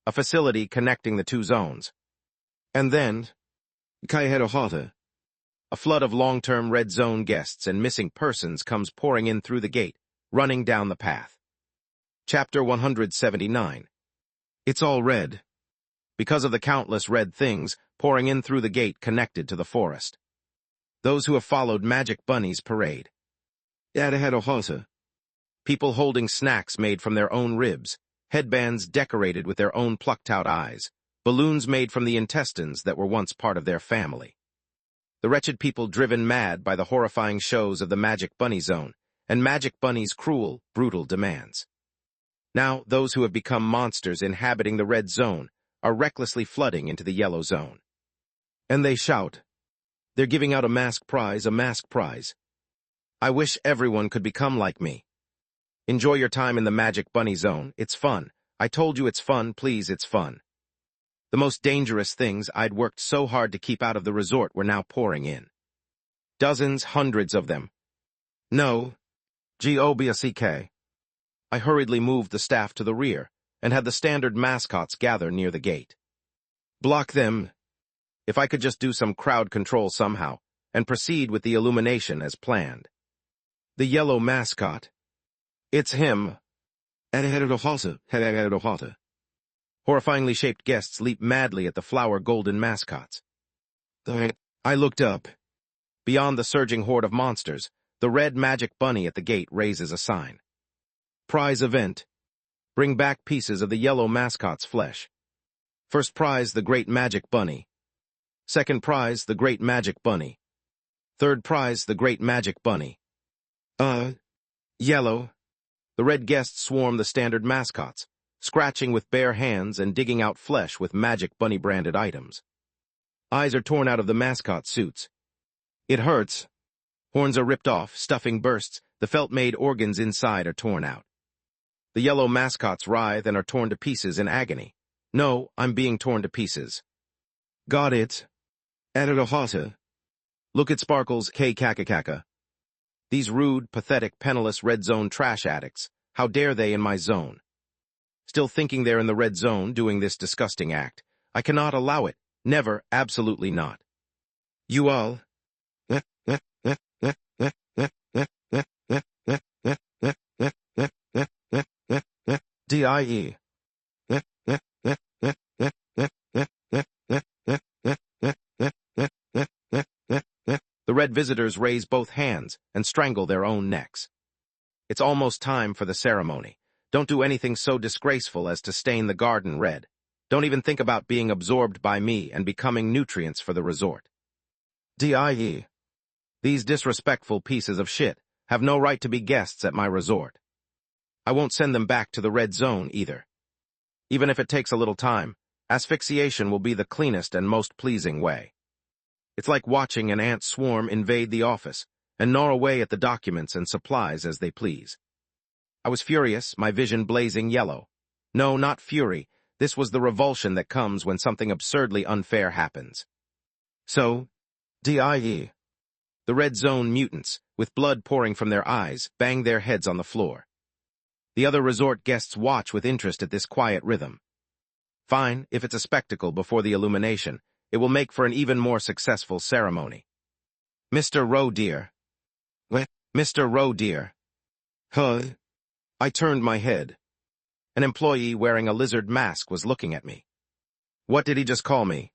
Speaker 2: a facility connecting the 2 zones. And then, a flood of long-term red zone guests and missing persons comes pouring in through the gate, running down the path. Chapter 179. It's all red. Because of the countless red things pouring in through the gate connected to the forest. Those who have followed Magic Bunny's parade. People holding snacks made from their own ribs, headbands decorated with their own plucked-out eyes, balloons made from the intestines that were once part of their family. The wretched people driven mad by the horrifying shows of the Magic Bunny Zone, and Magic Bunny's cruel, brutal demands. Now, those who have become monsters inhabiting the red zone are recklessly flooding into the yellow zone. And they shout. They're giving out a mask prize, a mask prize. I wish everyone could become like me. Enjoy your time in the Magic Bunny Zone. It's fun. I told you it's fun, please, it's fun. The most dangerous things I'd worked so hard to keep out of the resort were now pouring in. Dozens, hundreds of them. No. G-O-B-A-C-K. I hurriedly moved the staff to the rear and had the standard mascots gather near the gate. Block them. If I could just do some crowd control somehow and proceed with the illumination as planned. The yellow mascot. It's him. Horrifyingly shaped guests leap madly at the flower golden mascots. I looked up. Beyond the surging horde of monsters, the red magic bunny at the gate raises a sign. Prize event. Bring back pieces of the yellow mascot's flesh. First prize, the Great Magic Bunny. Second prize, the Great Magic Bunny. Third prize, the Great Magic Bunny. Yellow. The red guests swarm the standard mascots, scratching with bare hands and digging out flesh with Magic Bunny-branded items. Eyes are torn out of the mascot suits. It hurts. Horns are ripped off, stuffing bursts, the felt-made organs inside are torn out. The yellow mascots writhe and are torn to pieces in agony. No, I'm being torn to pieces. Got it. Look at Sparkles, K-Kaka-Kaka. These rude, pathetic, penniless red zone trash addicts. How dare they in my zone? Still thinking they're in the red zone doing this disgusting act. I cannot allow it. Never, absolutely not. You all. D-I-E. The red visitors raise both hands and strangle their own necks. It's almost time for the ceremony. Don't do anything so disgraceful as to stain the garden red. Don't even think about being absorbed by me and becoming nutrients for the resort. D-I-E. These disrespectful pieces of shit have no right to be guests at my resort. I won't send them back to the red zone either. Even if it takes a little time, asphyxiation will be the cleanest and most pleasing way. It's like watching an ant swarm invade the office and gnaw away at the documents and supplies as they please. I was furious, my vision blazing yellow. No, not fury. This was the revulsion that comes when something absurdly unfair happens. So, D-I-E. The red zone mutants, with blood pouring from their eyes, bang their heads on the floor. The other resort guests watch with interest at this quiet rhythm. Fine, if it's a spectacle before the illumination, it will make for an even more successful ceremony. Mr. Roe dear. What? Mr. Roe dear. Huh? I turned my head. An employee wearing a lizard mask was looking at me. What did he just call me?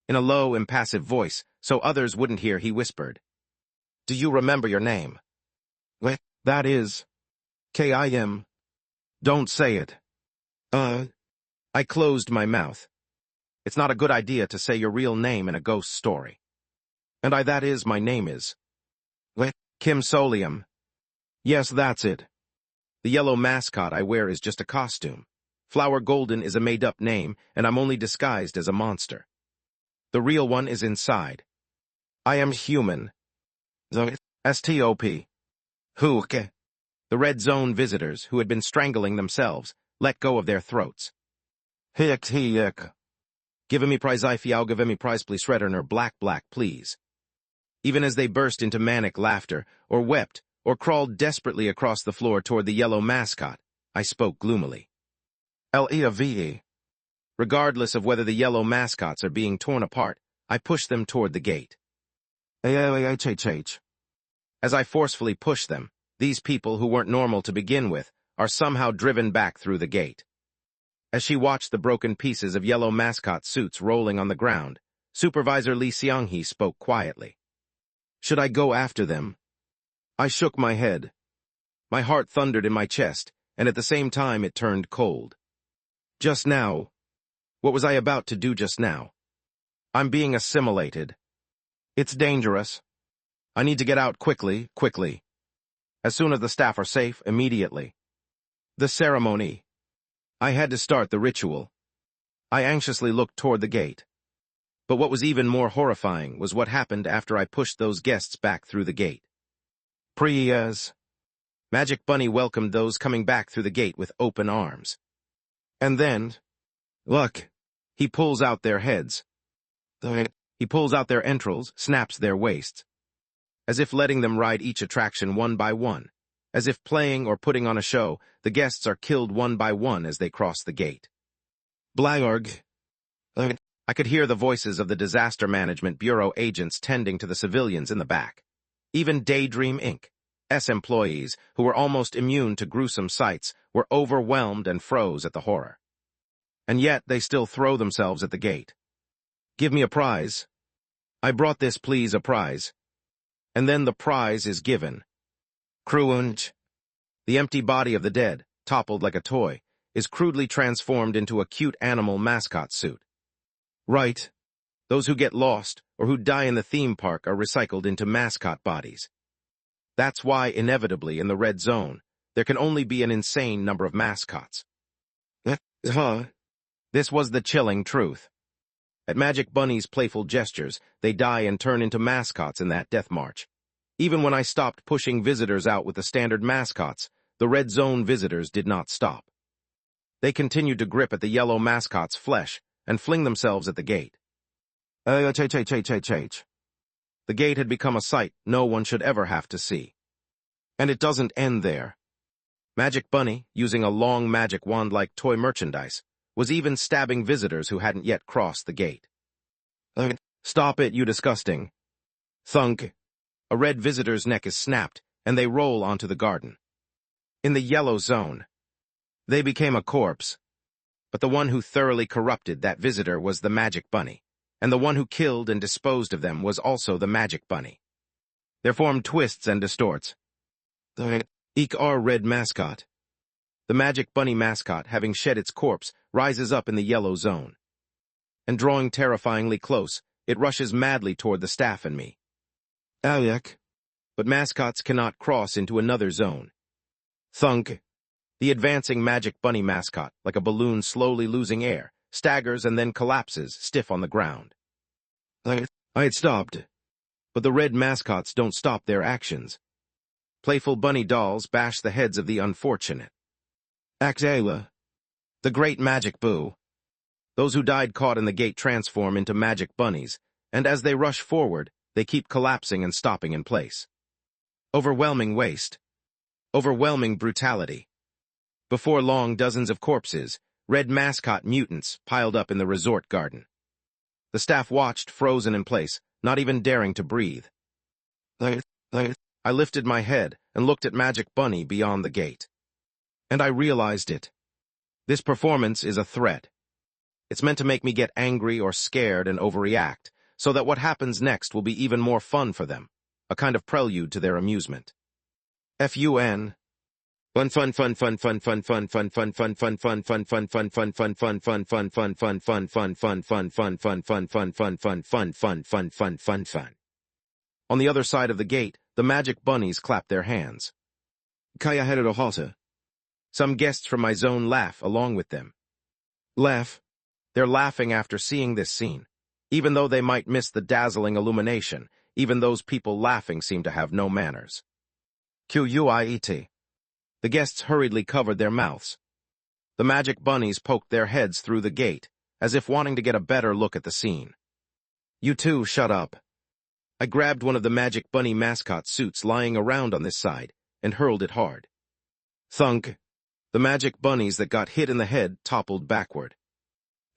Speaker 2: In a low, impassive voice, so others wouldn't hear, he whispered. Do you remember your name? What? That is... K-I-M. Don't say it. I closed my mouth. It's not a good idea to say your real name in a ghost story. And that is, my name is. What? Kim Solium. Yes, that's it. The yellow mascot I wear is just a costume. Flower Golden is a made-up name, and I'm only disguised as a monster. The real one is inside. I am human. Stop. Hook. The red zone visitors, who had been strangling themselves, let go of their throats. Hick. Give me prize give me prize please Shredderner black please. Even as they burst into manic laughter, or wept, or crawled desperately across the floor toward the yellow mascot, I spoke gloomily. Leave. Regardless of whether the yellow mascots are being torn apart, I push them toward the gate. As I forcefully push them, these people who weren't normal to begin with are somehow driven back through the gate. As she watched the broken pieces of yellow mascot suits rolling on the ground, Supervisor Lee Seong-hee spoke quietly. Should I go after them? I shook my head. My heart thundered in my chest, and at the same time it turned cold. Just now. What was I about to do just now? I'm being assimilated. It's dangerous. I need to get out quickly. As soon as the staff are safe, immediately. The ceremony. I had to start the ritual. I anxiously looked toward the gate. But what was even more horrifying was what happened after I pushed those guests back through the gate. Priyas. Magic Bunny welcomed those coming back through the gate with open arms. And then, look, he pulls out their heads. He pulls out their entrails, snaps their waists. As if letting them ride each attraction one by one. As if playing or putting on a show, the guests are killed one by one as they cross the gate. Blarg. I could hear the voices of the Disaster Management Bureau agents tending to the civilians in the back. Even Daydream Inc.'s employees, who were almost immune to gruesome sights, were overwhelmed and froze at the horror. And yet they still throw themselves at the gate. Give me a prize. I brought this, please, a prize. And then the prize is given. Kruunj. The empty body of the dead, toppled like a toy, is crudely transformed into a cute animal mascot suit. Right. Those who get lost or who die in the theme park are recycled into mascot bodies. That's why, inevitably, in the red zone, there can only be an insane number of mascots. This was the chilling truth. At Magic Bunny's playful gestures, they die and turn into mascots in that death march. Even when I stopped pushing visitors out with the standard mascots, the red zone visitors did not stop. They continued to grip at the yellow mascot's flesh and fling themselves at the gate. The gate had become a sight no one should ever have to see. And it doesn't end there. Magic Bunny, using a long magic wand-like toy merchandise, was even stabbing visitors who hadn't yet crossed the gate. Stop it, you disgusting. Thunk. A red visitor's neck is snapped, and they roll onto the garden. In the yellow zone. They became a corpse. But the one who thoroughly corrupted that visitor was the Magic Bunny, and the one who killed and disposed of them was also the Magic Bunny. Their form twists and distorts. Our red mascot. The Magic Bunny mascot, having shed its corpse, rises up in the yellow zone. And drawing terrifyingly close, it rushes madly toward the staff and me. But mascots cannot cross into another zone. Thunk. The advancing Magic Bunny mascot, like a balloon slowly losing air, staggers and then collapses, stiff on the ground. I had stopped. But the red mascots don't stop their actions. Playful bunny dolls bash the heads of the unfortunate. Axela. The Great Magic Boo. Those who died caught in the gate transform into magic bunnies, and as they rush forward, they keep collapsing and stopping in place. Overwhelming waste. Overwhelming brutality. Before long, dozens of corpses, red mascot mutants, piled up in the resort garden. The staff watched, frozen in place, not even daring to breathe. I lifted my head and looked at Magic Bunny beyond the gate. And I realized it. This performance is a threat. It's meant to make me get angry or scared and overreact, so that what happens next will be even more fun for them, a kind of prelude to their amusement. Fun. Fun. On the other side of the gate, the Magic Bunnies clap their hands. Kaya Hererohata. Some guests from my zone laugh along with them. Laugh. They're laughing after seeing this scene. Even though they might miss the dazzling illumination, Even those people laughing seemed to have no manners. Quiet. The guests hurriedly covered their mouths. The magic bunnies poked their heads through the gate, as if wanting to get a better look at the scene. You two, shut up. I grabbed one of the magic bunny mascot suits lying around on this side and hurled it hard. Thunk. The magic bunnies that got hit in the head toppled backward.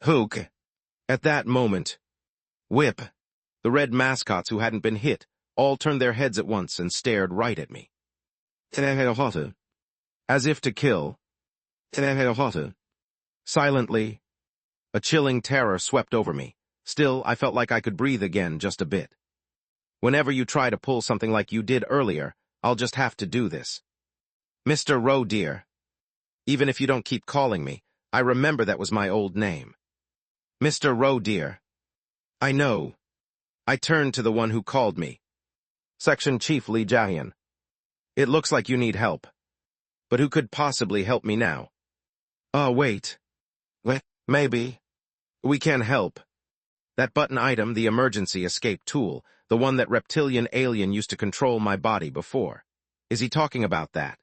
Speaker 2: Hook. At that moment, whip. The red mascots who hadn't been hit all turned their heads at once and stared right at me. As if to kill. Silently, a chilling terror swept over me. Still, I felt like I could breathe again just a bit. Whenever you try to pull something like you did earlier, I'll just have to do this. Mr. Roe, dear. Even if you don't keep calling me, I remember that was my old name. Mr. Roe, dear. I know. I turned to the one who called me. Section Chief Lee Jae-hyun. It looks like you need help. But who could possibly help me now? Wait. Maybe. We can help. That button item, the emergency escape tool, the one that reptilian alien used to control my body before. Is he talking about that?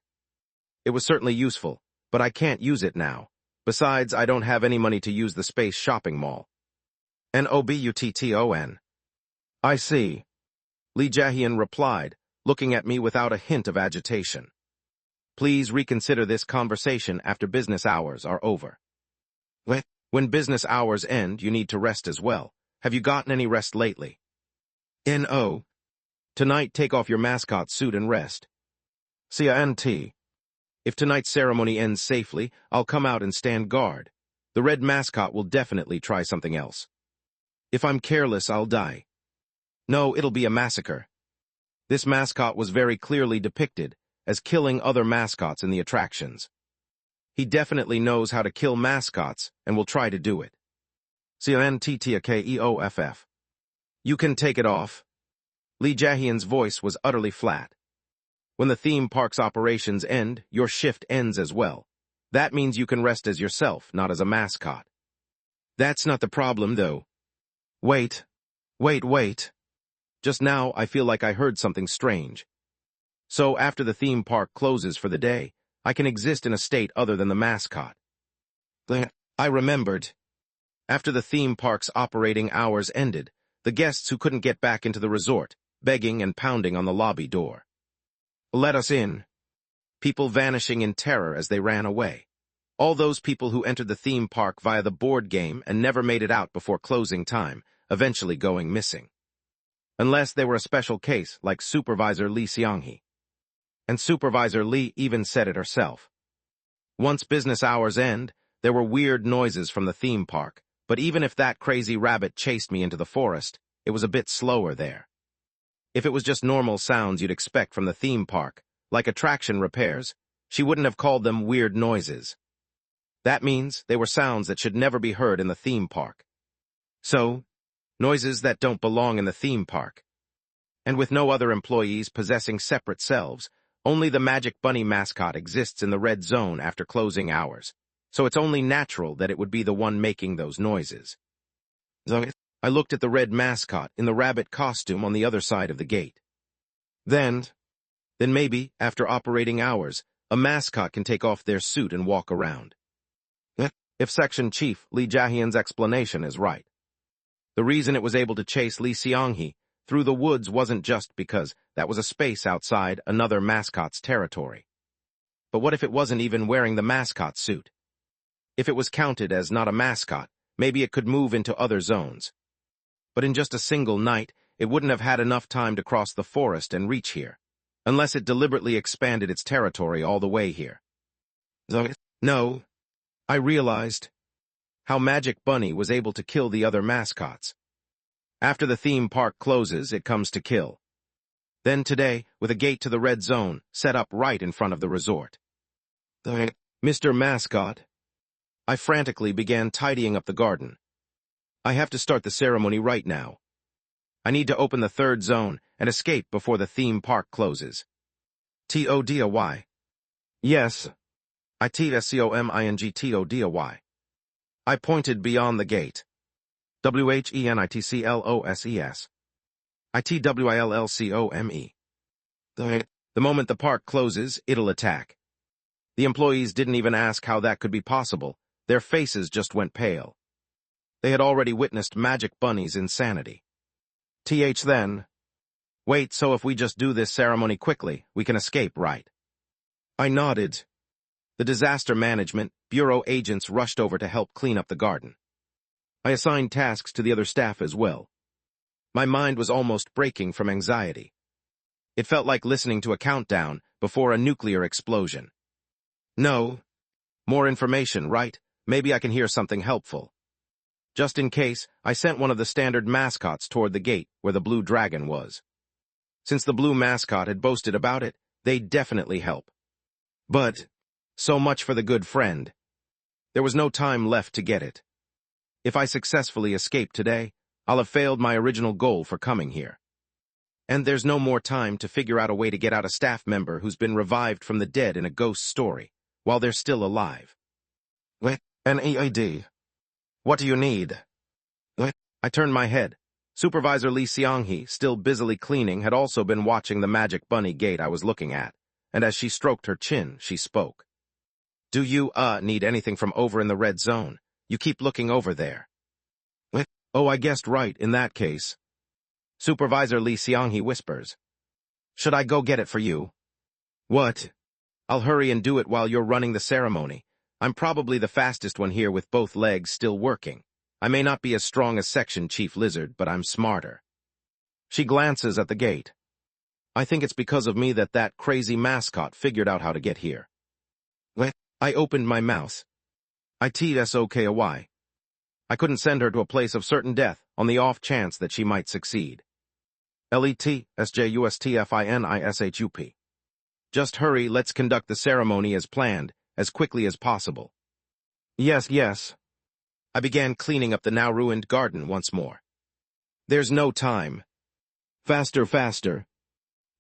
Speaker 2: It was certainly useful, but I can't use it now. Besides, I don't have any money to use the space shopping mall. Nobutton. I see. Lee Jae-hyun replied, looking at me without a hint of agitation. Please reconsider this conversation after business hours are over. When business hours end, you need to rest as well. Have you gotten any rest lately? No. Tonight, take off your mascot suit and rest. CNT. If tonight's ceremony ends safely, I'll come out and stand guard. The red mascot will definitely try something else. If I'm careless, I'll die. No, it'll be a massacre. This mascot was very clearly depicted as killing other mascots in the attractions. He definitely knows how to kill mascots and will try to do it. CNTTAKEOFF. You can take it off. Lee Jae-hyun's voice was utterly flat. When the theme park's operations end, your shift ends as well. That means you can rest as yourself, not as a mascot. That's not the problem, though. Wait. Just now, I feel like I heard something strange. So after the theme park closes for the day, I can exist in a state other than the mascot. I remembered. After the theme park's operating hours ended, the guests who couldn't get back into the resort, begging and pounding on the lobby door. Let us in. People vanishing in terror as they ran away. All those people who entered the theme park via the board game and never made it out before closing time, eventually going missing. Unless they were a special case like Supervisor Lee Seong-hee. And Supervisor Lee even said it herself. Once business hours end, there were weird noises from the theme park, but even if that crazy rabbit chased me into the forest, it was a bit slower there. If it was just normal sounds you'd expect from the theme park, like attraction repairs, she wouldn't have called them weird noises. That means they were sounds that should never be heard in the theme park. So, noises that don't belong in the theme park. And with no other employees possessing separate selves, only the Magic Bunny mascot exists in the red zone after closing hours, so it's only natural that it would be the one making those noises. I looked at the red mascot in the rabbit costume on the other side of the gate. Then maybe, after operating hours, a mascot can take off their suit and walk around. If Section Chief Lee Jae-hyun's explanation is right. The reason it was able to chase Lee Seong-hee through the woods wasn't just because that was a space outside another mascot's territory. But what if it wasn't even wearing the mascot suit? If it was counted as not a mascot, maybe it could move into other zones. But in just a single night, it wouldn't have had enough time to cross the forest and reach here, unless it deliberately expanded its territory all the way here. No, I realized how Magic Bunny was able to kill the other mascots. After the theme park closes, it comes to kill. Then today, with a gate to the red zone set up right in front of the resort. Mr. Mascot. I frantically began tidying up the garden. I have to start the ceremony right now. I need to open the third zone and escape before the theme park closes. Tody. Yes. ITSCOMINGTODY. I pointed beyond the gate. WHENITCLOSES. ITWILLCOME. The moment the park closes, it'll attack. The employees didn't even ask how that could be possible. Their faces just went pale. They had already witnessed Magic Bunny's insanity. Then. Wait, so if we just do this ceremony quickly, we can escape, right? I nodded. The disaster management bureau agents rushed over to help clean up the garden. I assigned tasks to the other staff as well. My mind was almost breaking from anxiety. It felt like listening to a countdown before a nuclear explosion. No. More information, right? Maybe I can hear something helpful. Just in case, I sent one of the standard mascots toward the gate where the blue dragon was. Since the blue mascot had boasted about it, they'd definitely help. But, so much for the good friend. There was no time left to get it. If I successfully escape today, I'll have failed my original goal for coming here. And there's no more time to figure out a way to get out a staff member who's been revived from the dead in a ghost story, while they're still alive. NEAD. What do you need? I turned my head. Supervisor Lee Seong-hee, still busily cleaning, had also been watching the Magic Bunny gate I was looking at, and as she stroked her chin, she spoke. Do you, need anything from over in the red zone? You keep looking over there. Oh, I guessed right, in that case. Supervisor Lee Seong-hee whispers. Should I go get it for you? What? I'll hurry and do it while you're running the ceremony. I'm probably the fastest one here with both legs still working. I may not be as strong as Section Chief Lizard, but I'm smarter. She glances at the gate. I think it's because of me that crazy mascot figured out how to get here. I opened my mouth. ITSOKOY. I couldn't send her to a place of certain death on the off chance that she might succeed. LETSJUSTFINISHUP. Just hurry, let's conduct the ceremony as planned, as quickly as possible. Yes. I began cleaning up the now ruined garden once more. There's no time. Faster.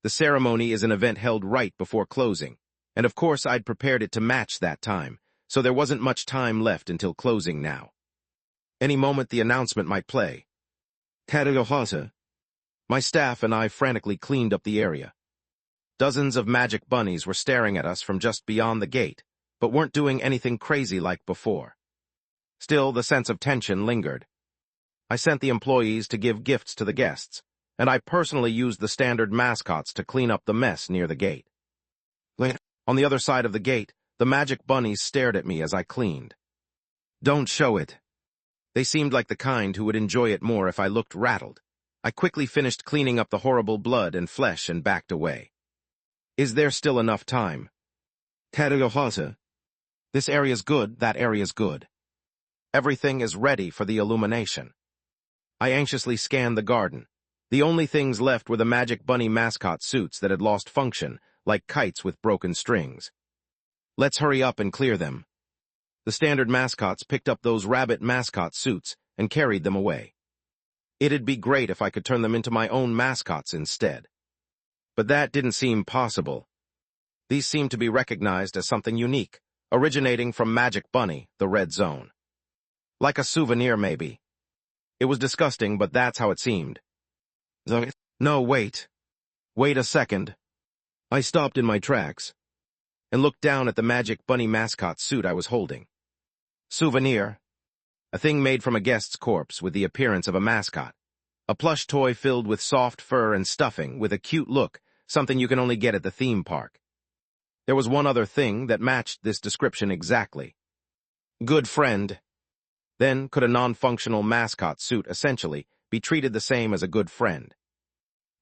Speaker 2: The ceremony is an event held right before closing, and of course I'd prepared it to match that time, so there wasn't much time left until closing now. Any moment the announcement might play. Tadayohata. My staff and I frantically cleaned up the area. Dozens of magic bunnies were staring at us from just beyond the gate, but weren't doing anything crazy like before. Still, the sense of tension lingered. I sent the employees to give gifts to the guests, and I personally used the standard mascots to clean up the mess near the gate. On the other side of the gate, the magic bunnies stared at me as I cleaned. Don't show it. They seemed like the kind who would enjoy it more if I looked rattled. I quickly finished cleaning up the horrible blood and flesh and backed away. Is there still enough time? Tadayohata. This area's good, that area's good. Everything is ready for the illumination. I anxiously scanned the garden. The only things left were the Magic Bunny mascot suits that had lost function, like kites with broken strings. Let's hurry up and clear them. The standard mascots picked up those rabbit mascot suits and carried them away. It'd be great if I could turn them into my own mascots instead. But that didn't seem possible. These seemed to be recognized as something unique, originating from Magic Bunny, the Red Zone. Like a souvenir, maybe. It was disgusting, but that's how it seemed. No, wait. Wait a second. I stopped in my tracks and looked down at the Magic Bunny mascot suit I was holding. Souvenir. A thing made from a guest's corpse with the appearance of a mascot. A plush toy filled with soft fur and stuffing with a cute look, something you can only get at the theme park. There was one other thing that matched this description exactly. Good friend. Then could a non-functional mascot suit essentially be treated the same as a good friend?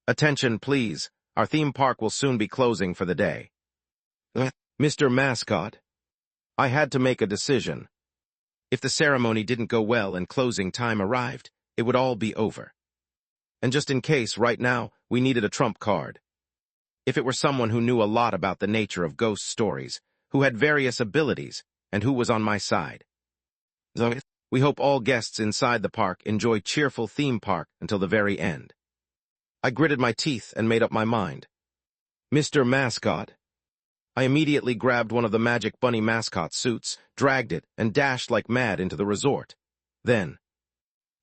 Speaker 2: Attention, please. Our theme park will soon be closing for the day. Mr. Mascot. I had to make a decision. If the ceremony didn't go well and closing time arrived, it would all be over. And just in case, right now, we needed a trump card. If it were someone who knew a lot about the nature of ghost stories, who had various abilities, and who was on my side. We hope all guests inside the park enjoy cheerful theme park until the very end. I gritted my teeth and made up my mind. Mr. Mascot. I immediately grabbed one of the Magic Bunny mascot suits, dragged it, and dashed like mad into the resort. Then,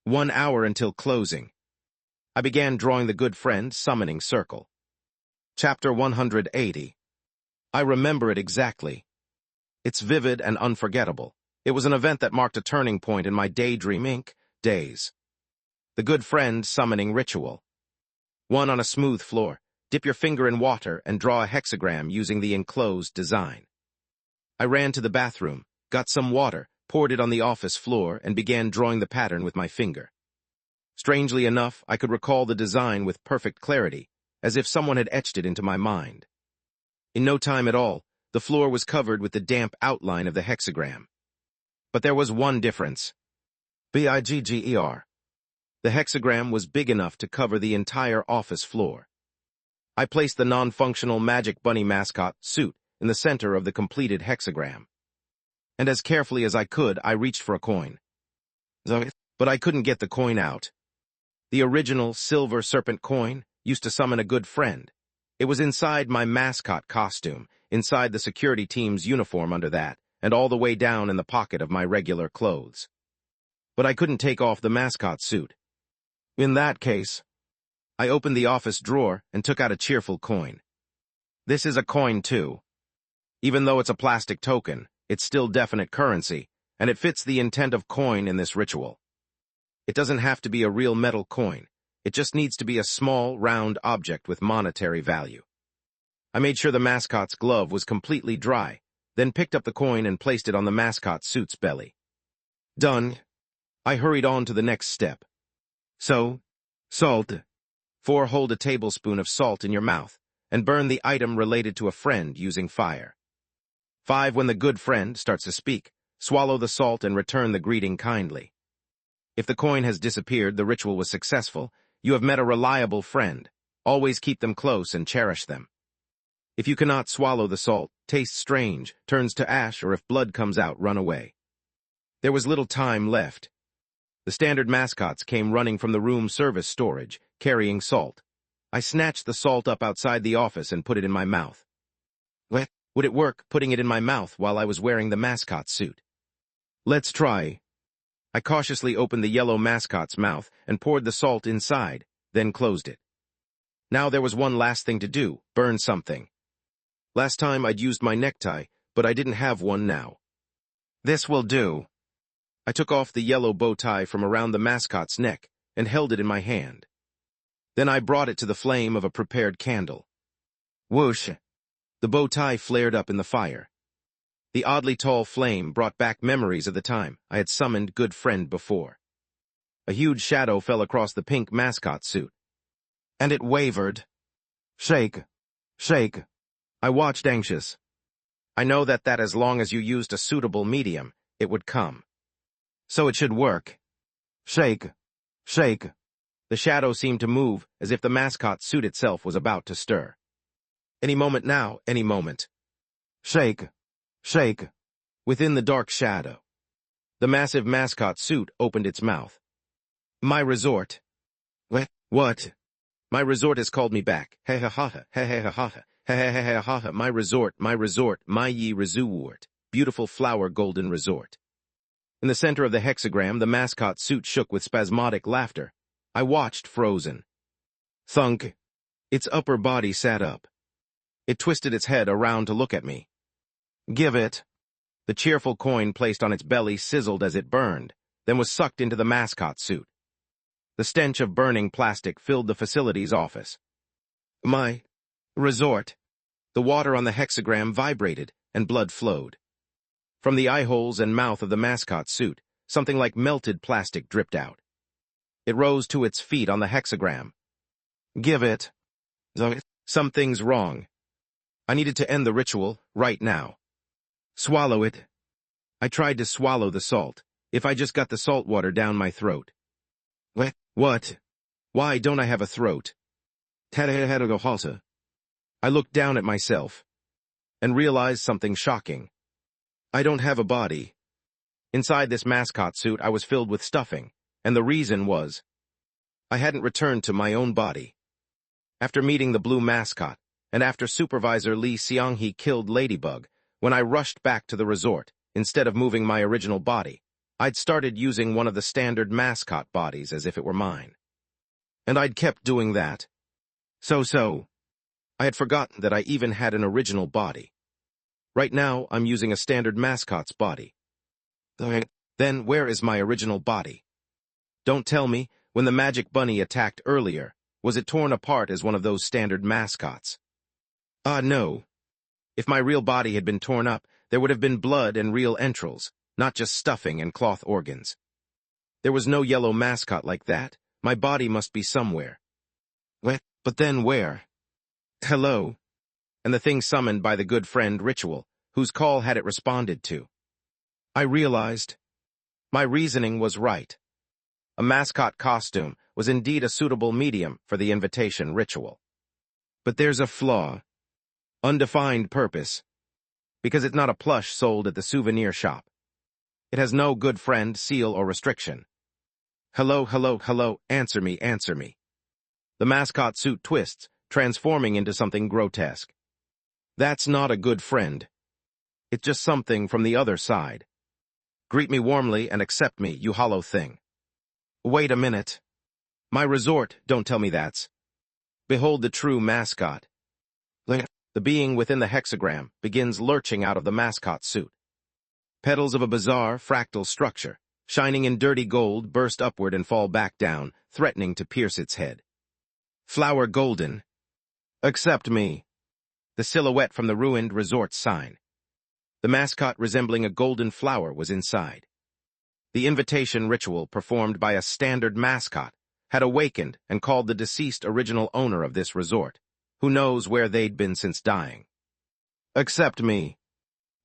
Speaker 2: 1 hour until closing. I began drawing the good friend summoning circle. Chapter 180. I remember it exactly. It's vivid and unforgettable. It was an event that marked a turning point in my Daydream Inc. days. The good friend summoning ritual. 1. On a smooth floor, dip your finger in water and draw a hexagram using the enclosed design. I ran to the bathroom, got some water, poured it on the office floor, and began drawing the pattern with my finger. Strangely enough, I could recall the design with perfect clarity, as if someone had etched it into my mind. In no time at all, the floor was covered with the damp outline of the hexagram. But there was one difference. Bigger. The hexagram was big enough to cover the entire office floor. I placed the non-functional Magic Bunny mascot suit in the center of the completed hexagram. And as carefully as I could, I reached for a coin. But I couldn't get the coin out. The original silver serpent coin used to summon a good friend. It was inside my mascot costume, inside the security team's uniform under that, and all the way down in the pocket of my regular clothes. But I couldn't take off the mascot suit. In that case, I opened the office drawer and took out a cheerful coin. This is a coin too. Even though it's a plastic token, it's still definite currency, and it fits the intent of coin in this ritual. It doesn't have to be a real metal coin. It just needs to be a small, round object with monetary value. I made sure the mascot's glove was completely dry, then picked up the coin and placed it on the mascot suit's belly. Done. I hurried on to the next step. So, salt. 4. Hold a tablespoon of salt in your mouth and burn the item related to a friend using fire. 5. When the good friend starts to speak, swallow the salt and return the greeting kindly. If the coin has disappeared, the ritual was successful. You have met a reliable friend. Always keep them close and cherish them. If you cannot swallow the salt, tastes strange, turns to ash, or if blood comes out, run away. There was little time left. The standard mascots came running from the room service storage, carrying salt. I snatched the salt up outside the office and put it in my mouth. Would it work, putting it in my mouth while I was wearing the mascot suit? Let's try. I cautiously opened the yellow mascot's mouth and poured the salt inside, then closed it. Now there was one last thing to do, burn something. Last time I'd used my necktie, but I didn't have one now. This will do. I took off the yellow bow tie from around the mascot's neck and held it in my hand. Then I brought it to the flame of a prepared candle. Whoosh! The bow tie flared up in the fire. The oddly tall flame brought back memories of the time I had summoned good friend before. A huge shadow fell across the pink mascot suit. And it wavered. Shake. Shake. I watched anxious. I know that as long as you used a suitable medium, it would come. So it should work. Shake. Shake. The shadow seemed to move as if the mascot suit itself was about to stir. Any moment now, any moment. Shake. Shake. Within the dark shadow, the massive mascot suit opened its mouth. My resort. What? My resort has called me back. He ha ha ha, he ha ha ha, he ha ha ha, my resort, my ye resort, beautiful flower golden resort. In the center of the hexagram, the mascot suit shook with spasmodic laughter. I watched, frozen. Thunk. Its upper body sat up. It twisted its head around to look at me. Give it. The cheerful coin placed on its belly sizzled as it burned, then was sucked into the mascot suit. The stench of burning plastic filled the facility's office. My resort. The water on the hexagram vibrated, and blood flowed. From the eye holes and mouth of the mascot suit, something like melted plastic dripped out. It rose to its feet on the hexagram. Give it. Something's wrong. I needed to end the ritual, right now. Swallow it. I tried to swallow the salt, if I just got the salt water down my throat. What? Why don't I have a throat? I looked down at myself and realized something shocking. I don't have a body. Inside this mascot suit, I was filled with stuffing, and the reason was I hadn't returned to my own body. After meeting the blue mascot, and after Supervisor Lee Seong-hee killed Ladybug, when I rushed back to the resort, instead of moving my original body, I'd started using one of the standard mascot bodies as if it were mine. And I'd kept doing that. So. I had forgotten that I even had an original body. Right now, I'm using a standard mascot's body. Then where is my original body? Don't tell me, when the magic bunny attacked earlier, was it torn apart as one of those standard mascots? No. If my real body had been torn up, there would have been blood and real entrails, not just stuffing and cloth organs. There was no yellow mascot like that. My body must be somewhere. But then where? Hello? And the thing summoned by the good friend Ritual, whose call had it responded to. I realized my reasoning was right. A mascot costume was indeed a suitable medium for the invitation ritual. But there's a flaw. Undefined purpose. Because it's not a plush sold at the souvenir shop. It has no good friend, seal, or restriction. Hello, answer me. The mascot suit twists, transforming into something grotesque. That's not a good friend. It's just something from the other side. Greet me warmly and accept me, you hollow thing. Wait a minute. My resort, don't tell me that's. Behold the true mascot. The being within the hexagram begins lurching out of the mascot suit. Petals of a bizarre, fractal structure, shining in dirty gold, burst upward and fall back down, threatening to pierce its head. Flower golden. Accept me. The silhouette from the ruined resort sign. The mascot resembling a golden flower was inside. The invitation ritual performed by a standard mascot had awakened and called the deceased original owner of this resort, who knows where they'd been since dying. Accept me.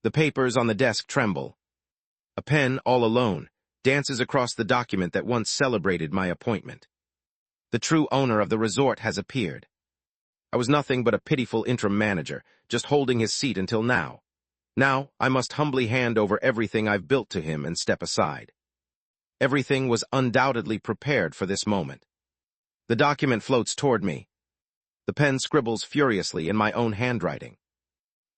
Speaker 2: The papers on the desk tremble. A pen, all alone, dances across the document that once celebrated my appointment. The true owner of the resort has appeared. I was nothing but a pitiful interim manager, just holding his seat until now. Now, I must humbly hand over everything I've built to him and step aside. Everything was undoubtedly prepared for this moment. The document floats toward me. The pen scribbles furiously in my own handwriting.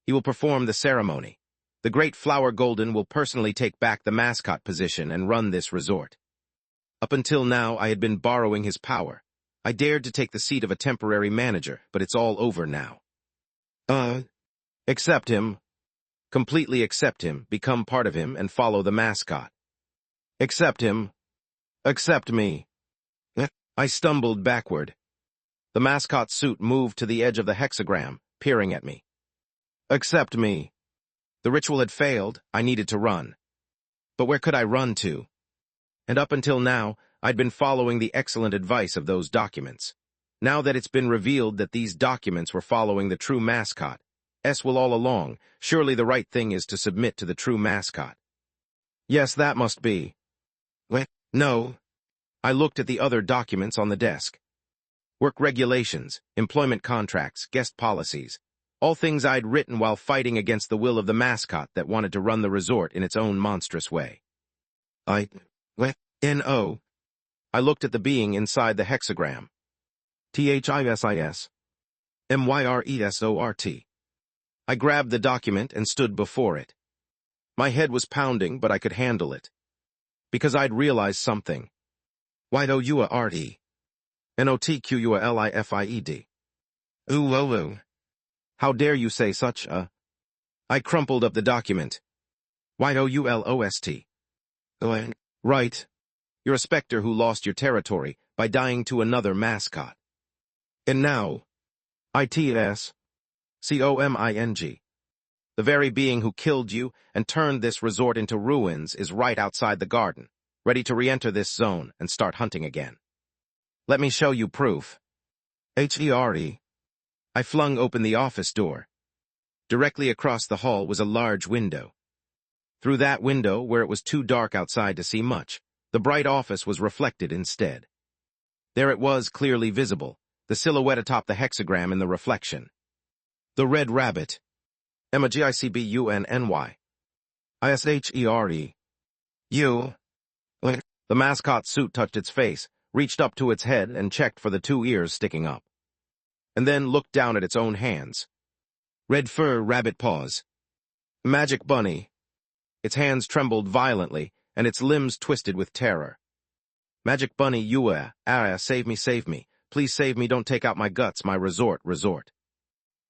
Speaker 2: He will perform the ceremony. The great Flower Golden will personally take back the mascot position and run this resort. Up until now, I had been borrowing his power. I dared to take the seat of a temporary manager, but it's all over now. Accept him. Completely accept him, become part of him, and follow the mascot. Accept him. Accept me. I stumbled backward. The mascot suit moved to the edge of the hexagram, peering at me. Accept me. The ritual had failed, I needed to run. But where could I run to? And up until now, I'd been following the excellent advice of those documents. Now that it's been revealed that these documents were following the true mascot, will all along, surely the right thing is to submit to the true mascot. Yes, that must be. No. I looked at the other documents on the desk. Work regulations, employment contracts, guest policies, all things I'd written while fighting against the will of the mascot that wanted to run the resort in its own monstrous way. N-O. I looked at the being inside the hexagram. T-H-I-S-I-S. M-Y-R-E-S-O-R-T. I grabbed the document and stood before it. My head was pounding, but I could handle it. Because I'd realized something. Y-O-U-A-R-E. N-O-T-Q-U-A-L-I-F-I-E-D. Ooh. How dare you say such a... I crumpled up the document. Y-O-U-L-O-S-T. Right. You're a specter who lost your territory by dying to another mascot. And now, I-T-S-C-O-M-I-N-G. The very being who killed you and turned this resort into ruins is right outside the garden, ready to re-enter this zone and start hunting again. Let me show you proof. H-E-R-E. I flung open the office door. Directly across the hall was a large window. Through that window, where it was too dark outside to see much, the bright office was reflected instead. There it was, clearly visible, the silhouette atop the hexagram in the reflection. The Red Rabbit. M-A-G-I-C-B-U-N-N-Y. I-S-H-E-R-E. You. The mascot suit touched its face, reached up to its head, and checked for the two ears sticking up. And then looked down at its own hands. Red fur, rabbit paws. Magic bunny. Its hands trembled violently, and its limbs twisted with terror. Magic bunny, Yua, Ara, save me, Please save me, don't take out my guts, my resort.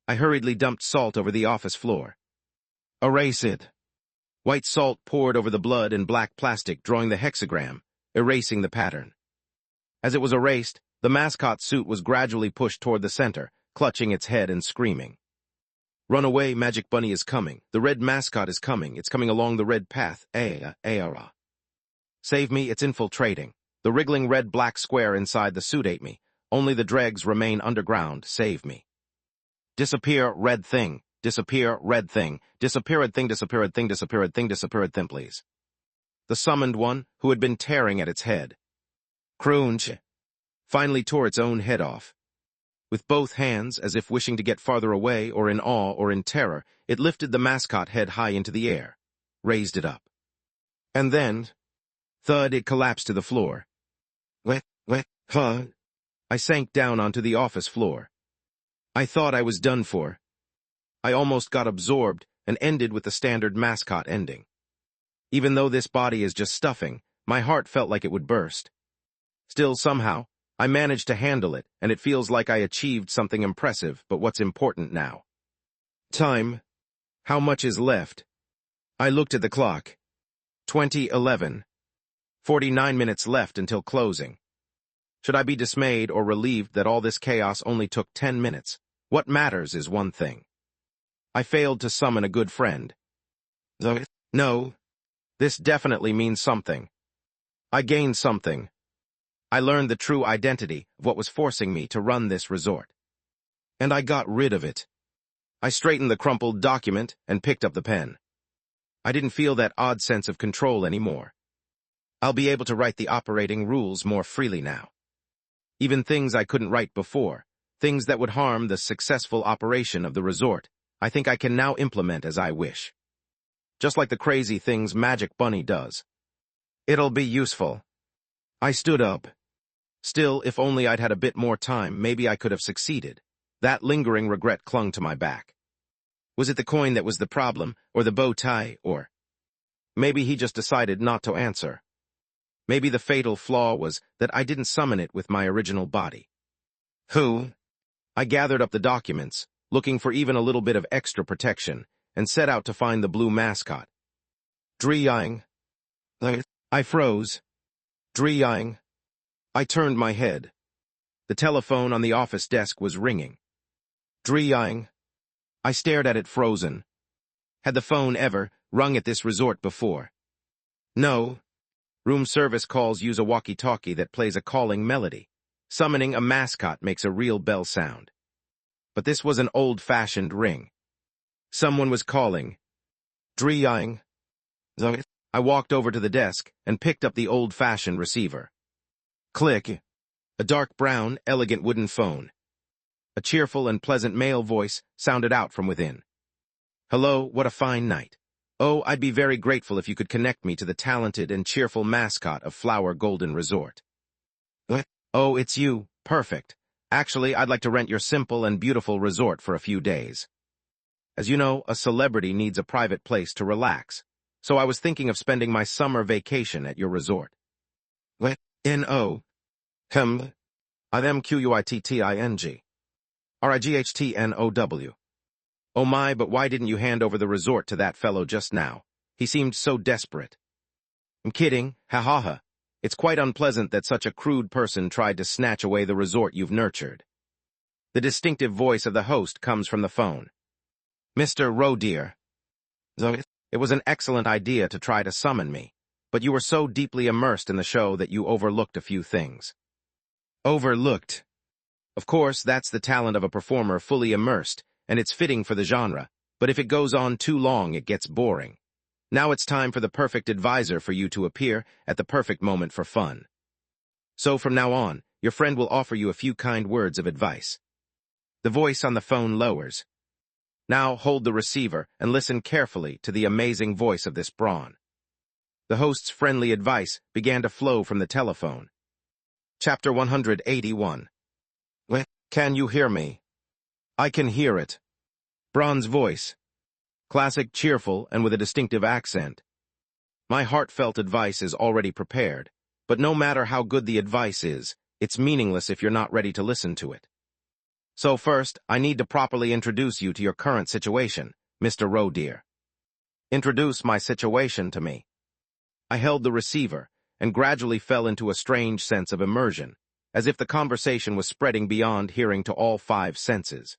Speaker 2: I hurriedly dumped salt over the office floor. Erase it. White salt poured over the blood in black plastic, drawing the hexagram, erasing the pattern. As it was erased, the mascot suit was gradually pushed toward the center, clutching its head and screaming. Run away, Magic Bunny is coming. The red mascot is coming. It's coming along the red path. Aara. Save me, it's infiltrating. The wriggling red-black square inside the suit ate me. Only the dregs remain underground. Save me. Disappear, red thing. Disappear, red thing. Disappeared thing, disappeared thing, disappeared thing, disappeared thing, please. The summoned one, who had been tearing at its head. Crunch. Finally tore its own head off. With both hands, as if wishing to get farther away, or in awe, or in terror, it lifted the mascot head high into the air, raised it up. And then, thud, it collapsed to the floor. Huh? I sank down onto the office floor. I thought I was done for. I almost got absorbed and ended with the standard mascot ending. Even though this body is just stuffing, my heart felt like it would burst. Still, somehow, I managed to handle it, and it feels like I achieved something impressive, but what's important now? Time. How much is left? I looked at the clock. 20:11. 49 minutes left until closing. Should I be dismayed or relieved that all this chaos only took 10 minutes? What matters is one thing. I failed to summon a good friend. No. This definitely means something. I gained something. I learned the true identity of what was forcing me to run this resort. And I got rid of it. I straightened the crumpled document and picked up the pen. I didn't feel that odd sense of control anymore. I'll be able to write the operating rules more freely now. Even things I couldn't write before, things that would harm the successful operation of the resort, I think I can now implement as I wish. Just like the crazy things Magic Bunny does. It'll be useful. I stood up. Still, if only I'd had a bit more time, maybe I could have succeeded. That lingering regret clung to my back. Was it the coin that was the problem, or the bow tie, or... Maybe he just decided not to answer. Maybe the fatal flaw was that I didn't summon it with my original body. Who? I gathered up the documents, looking for even a little bit of extra protection, and set out to find the blue mascot. Driyang. I froze. Driyang. I turned my head. The telephone on the office desk was ringing. Driyang. I stared at it frozen. Had the phone ever rung at this resort before? No. Room service calls use a walkie-talkie that plays a calling melody. Summoning a mascot makes a real bell sound. But this was an old-fashioned ring. Someone was calling. Driyang. I walked over to the desk and picked up the old-fashioned receiver. Click. A dark brown, elegant wooden phone. A cheerful and pleasant male voice sounded out from within. Hello, what a fine night. Oh, I'd be very grateful if you could connect me to the talented and cheerful mascot of Flower Golden Resort. Oh, it's you. Perfect. Actually, I'd like to rent your simple and beautiful resort for a few days. As you know, a celebrity needs a private place to relax, so I was thinking of spending my summer vacation at your resort. N-O. I-M-Q-U-I-T-T-I-N-G. R-I-G-H-T-N-O-W. Oh my, but why didn't you hand over the resort to that fellow just now? He seemed so desperate. I'm kidding, ha-ha-ha. It's quite unpleasant that such a crude person tried to snatch away the resort you've nurtured. The distinctive voice of the host comes from the phone. Mr. Roe, dear. It was an excellent idea to try to summon me, but you were so deeply immersed in the show that you overlooked a few things. Overlooked. Of course, that's the talent of a performer fully immersed, and it's fitting for the genre, but if it goes on too long, it gets boring. Now it's time for the perfect advisor for you to appear at the perfect moment for fun. So from now on, your friend will offer you a few kind words of advice. The voice on the phone lowers. Now hold the receiver and listen carefully to the amazing voice of this brawn. The host's friendly advice began to flow from the telephone. Chapter 181. Can you hear me? I can hear it. Brawn's voice. Classic, cheerful, and with a distinctive accent. My heartfelt advice is already prepared, but no matter how good the advice is, it's meaningless if you're not ready to listen to it. So first, I need to properly introduce you to your current situation, Mr. Roe dear. Introduce my situation to me. I held the receiver and gradually fell into a strange sense of immersion, as if the conversation was spreading beyond hearing to all 5 senses.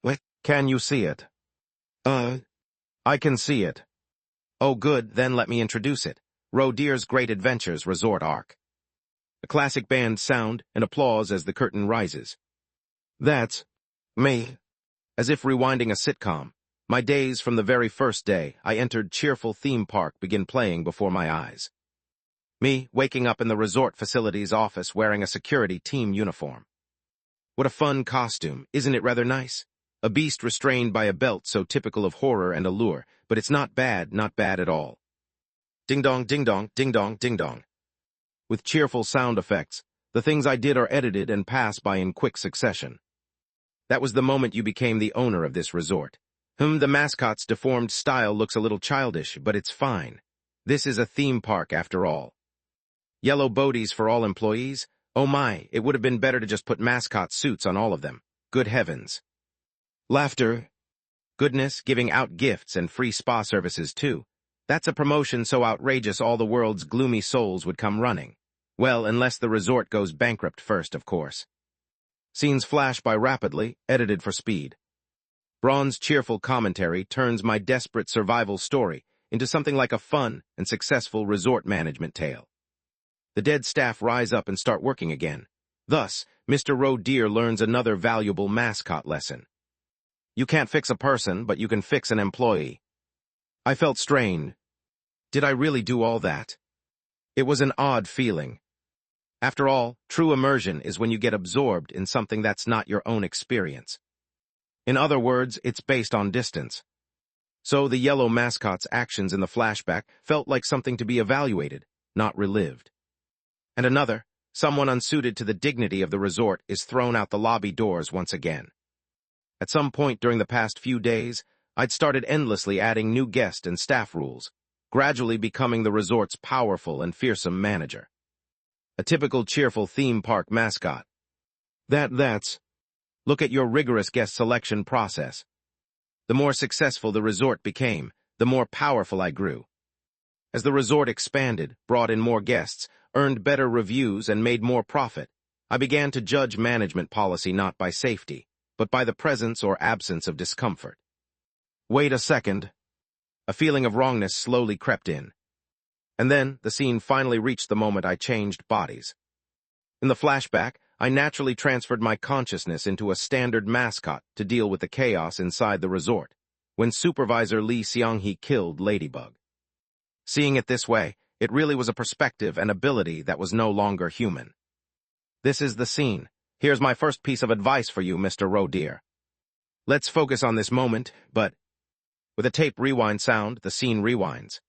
Speaker 2: What? Can you see it? I can see it. Oh good, then let me introduce it. Roe dear's Great Adventures Resort Arc. A classic band sound and applause as the curtain rises. That's me. As if rewinding a sitcom, my days from the very first day I entered cheerful theme park begin playing before my eyes. Me, waking up in the resort facility's office wearing a security team uniform. What a fun costume, isn't it rather nice? A beast restrained by a belt so typical of horror and allure, but it's not bad at all. Ding-dong, ding-dong, ding-dong, ding-dong. With cheerful sound effects, the things I did are edited and pass by in quick succession. That was the moment you became the owner of this resort. The mascot's deformed style looks a little childish, but it's fine. This is a theme park after all. Yellow boaties for all employees? Oh my, it would have been better to just put mascot suits on all of them. Good heavens. Laughter. Goodness, giving out gifts and free spa services too. That's a promotion so outrageous all the world's gloomy souls would come running. Well, unless the resort goes bankrupt first, of course. Scenes flash by rapidly, edited for speed. Braun's cheerful commentary turns my desperate survival story into something like a fun and successful resort management tale. The dead staff rise up and start working again. Thus, Mr. Roe dear learns another valuable mascot lesson. You can't fix a person, but you can fix an employee. I felt strained. Did I really do all that? It was an odd feeling. After all, true immersion is when you get absorbed in something that's not your own experience. In other words, it's based on distance. So the yellow mascot's actions in the flashback felt like something to be evaluated, not relived. And another, someone unsuited to the dignity of the resort, is thrown out the lobby doors once again. At some point during the past few days, I'd started endlessly adding new guest and staff rules, gradually becoming the resort's powerful and fearsome manager. A typical cheerful theme park mascot. That's. Look at your rigorous guest selection process. The more successful the resort became, the more powerful I grew. As the resort expanded, brought in more guests, earned better reviews, and made more profit, I began to judge management policy not by safety, but by the presence or absence of discomfort. Wait a second. A feeling of wrongness slowly crept in. And then, the scene finally reached the moment I changed bodies. In the flashback, I naturally transferred my consciousness into a standard mascot to deal with the chaos inside the resort, when Supervisor Lee Seong-hee killed Ladybug. Seeing it this way, it really was a perspective and ability that was no longer human. This is the scene. Here's my first piece of advice for you, Mr. Roe dear. Let's focus on this moment, but with a tape rewind sound, the scene rewinds.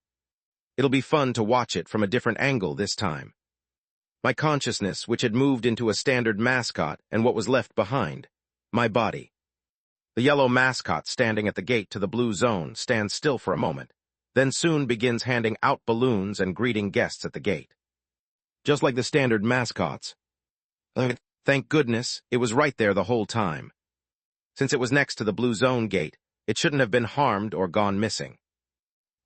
Speaker 2: It'll be fun to watch it from a different angle this time. My consciousness, which had moved into a standard mascot, and what was left behind, my body. The yellow mascot standing at the gate to the blue zone stands still for a moment, then soon begins handing out balloons and greeting guests at the gate. Just like the standard mascots. Thank goodness, it was right there the whole time. Since it was next to the blue zone gate, it shouldn't have been harmed or gone missing.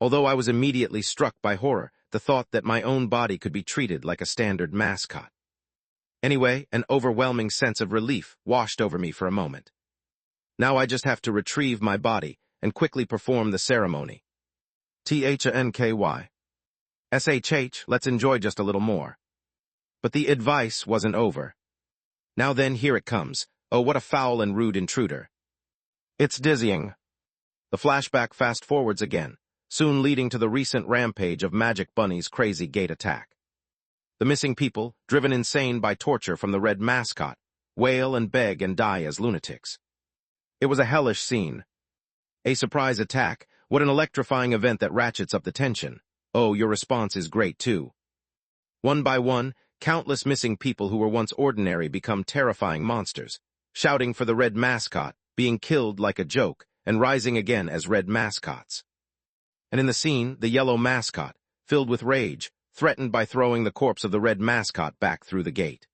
Speaker 2: Although I was immediately struck by horror, the thought that my own body could be treated like a standard mascot. Anyway, an overwhelming sense of relief washed over me for a moment. Now I just have to retrieve my body and quickly perform the ceremony. THANKY. SHH, let's enjoy just a little more. But the advice wasn't over. Now then, here it comes. Oh, what a foul and rude intruder. It's dizzying. The flashback fast-forwards again, soon leading to the recent rampage of Magic Bunny's crazy gate attack. The missing people, driven insane by torture from the red mascot, wail and beg and die as lunatics. It was a hellish scene. A surprise attack, what an electrifying event that ratchets up the tension. Oh, your response is great too. One by one, countless missing people who were once ordinary become terrifying monsters, shouting for the red mascot, being killed like a joke, and rising again as red mascots. And in the scene, the yellow mascot, filled with rage, threatened by throwing the corpse of the red mascot back through the gate.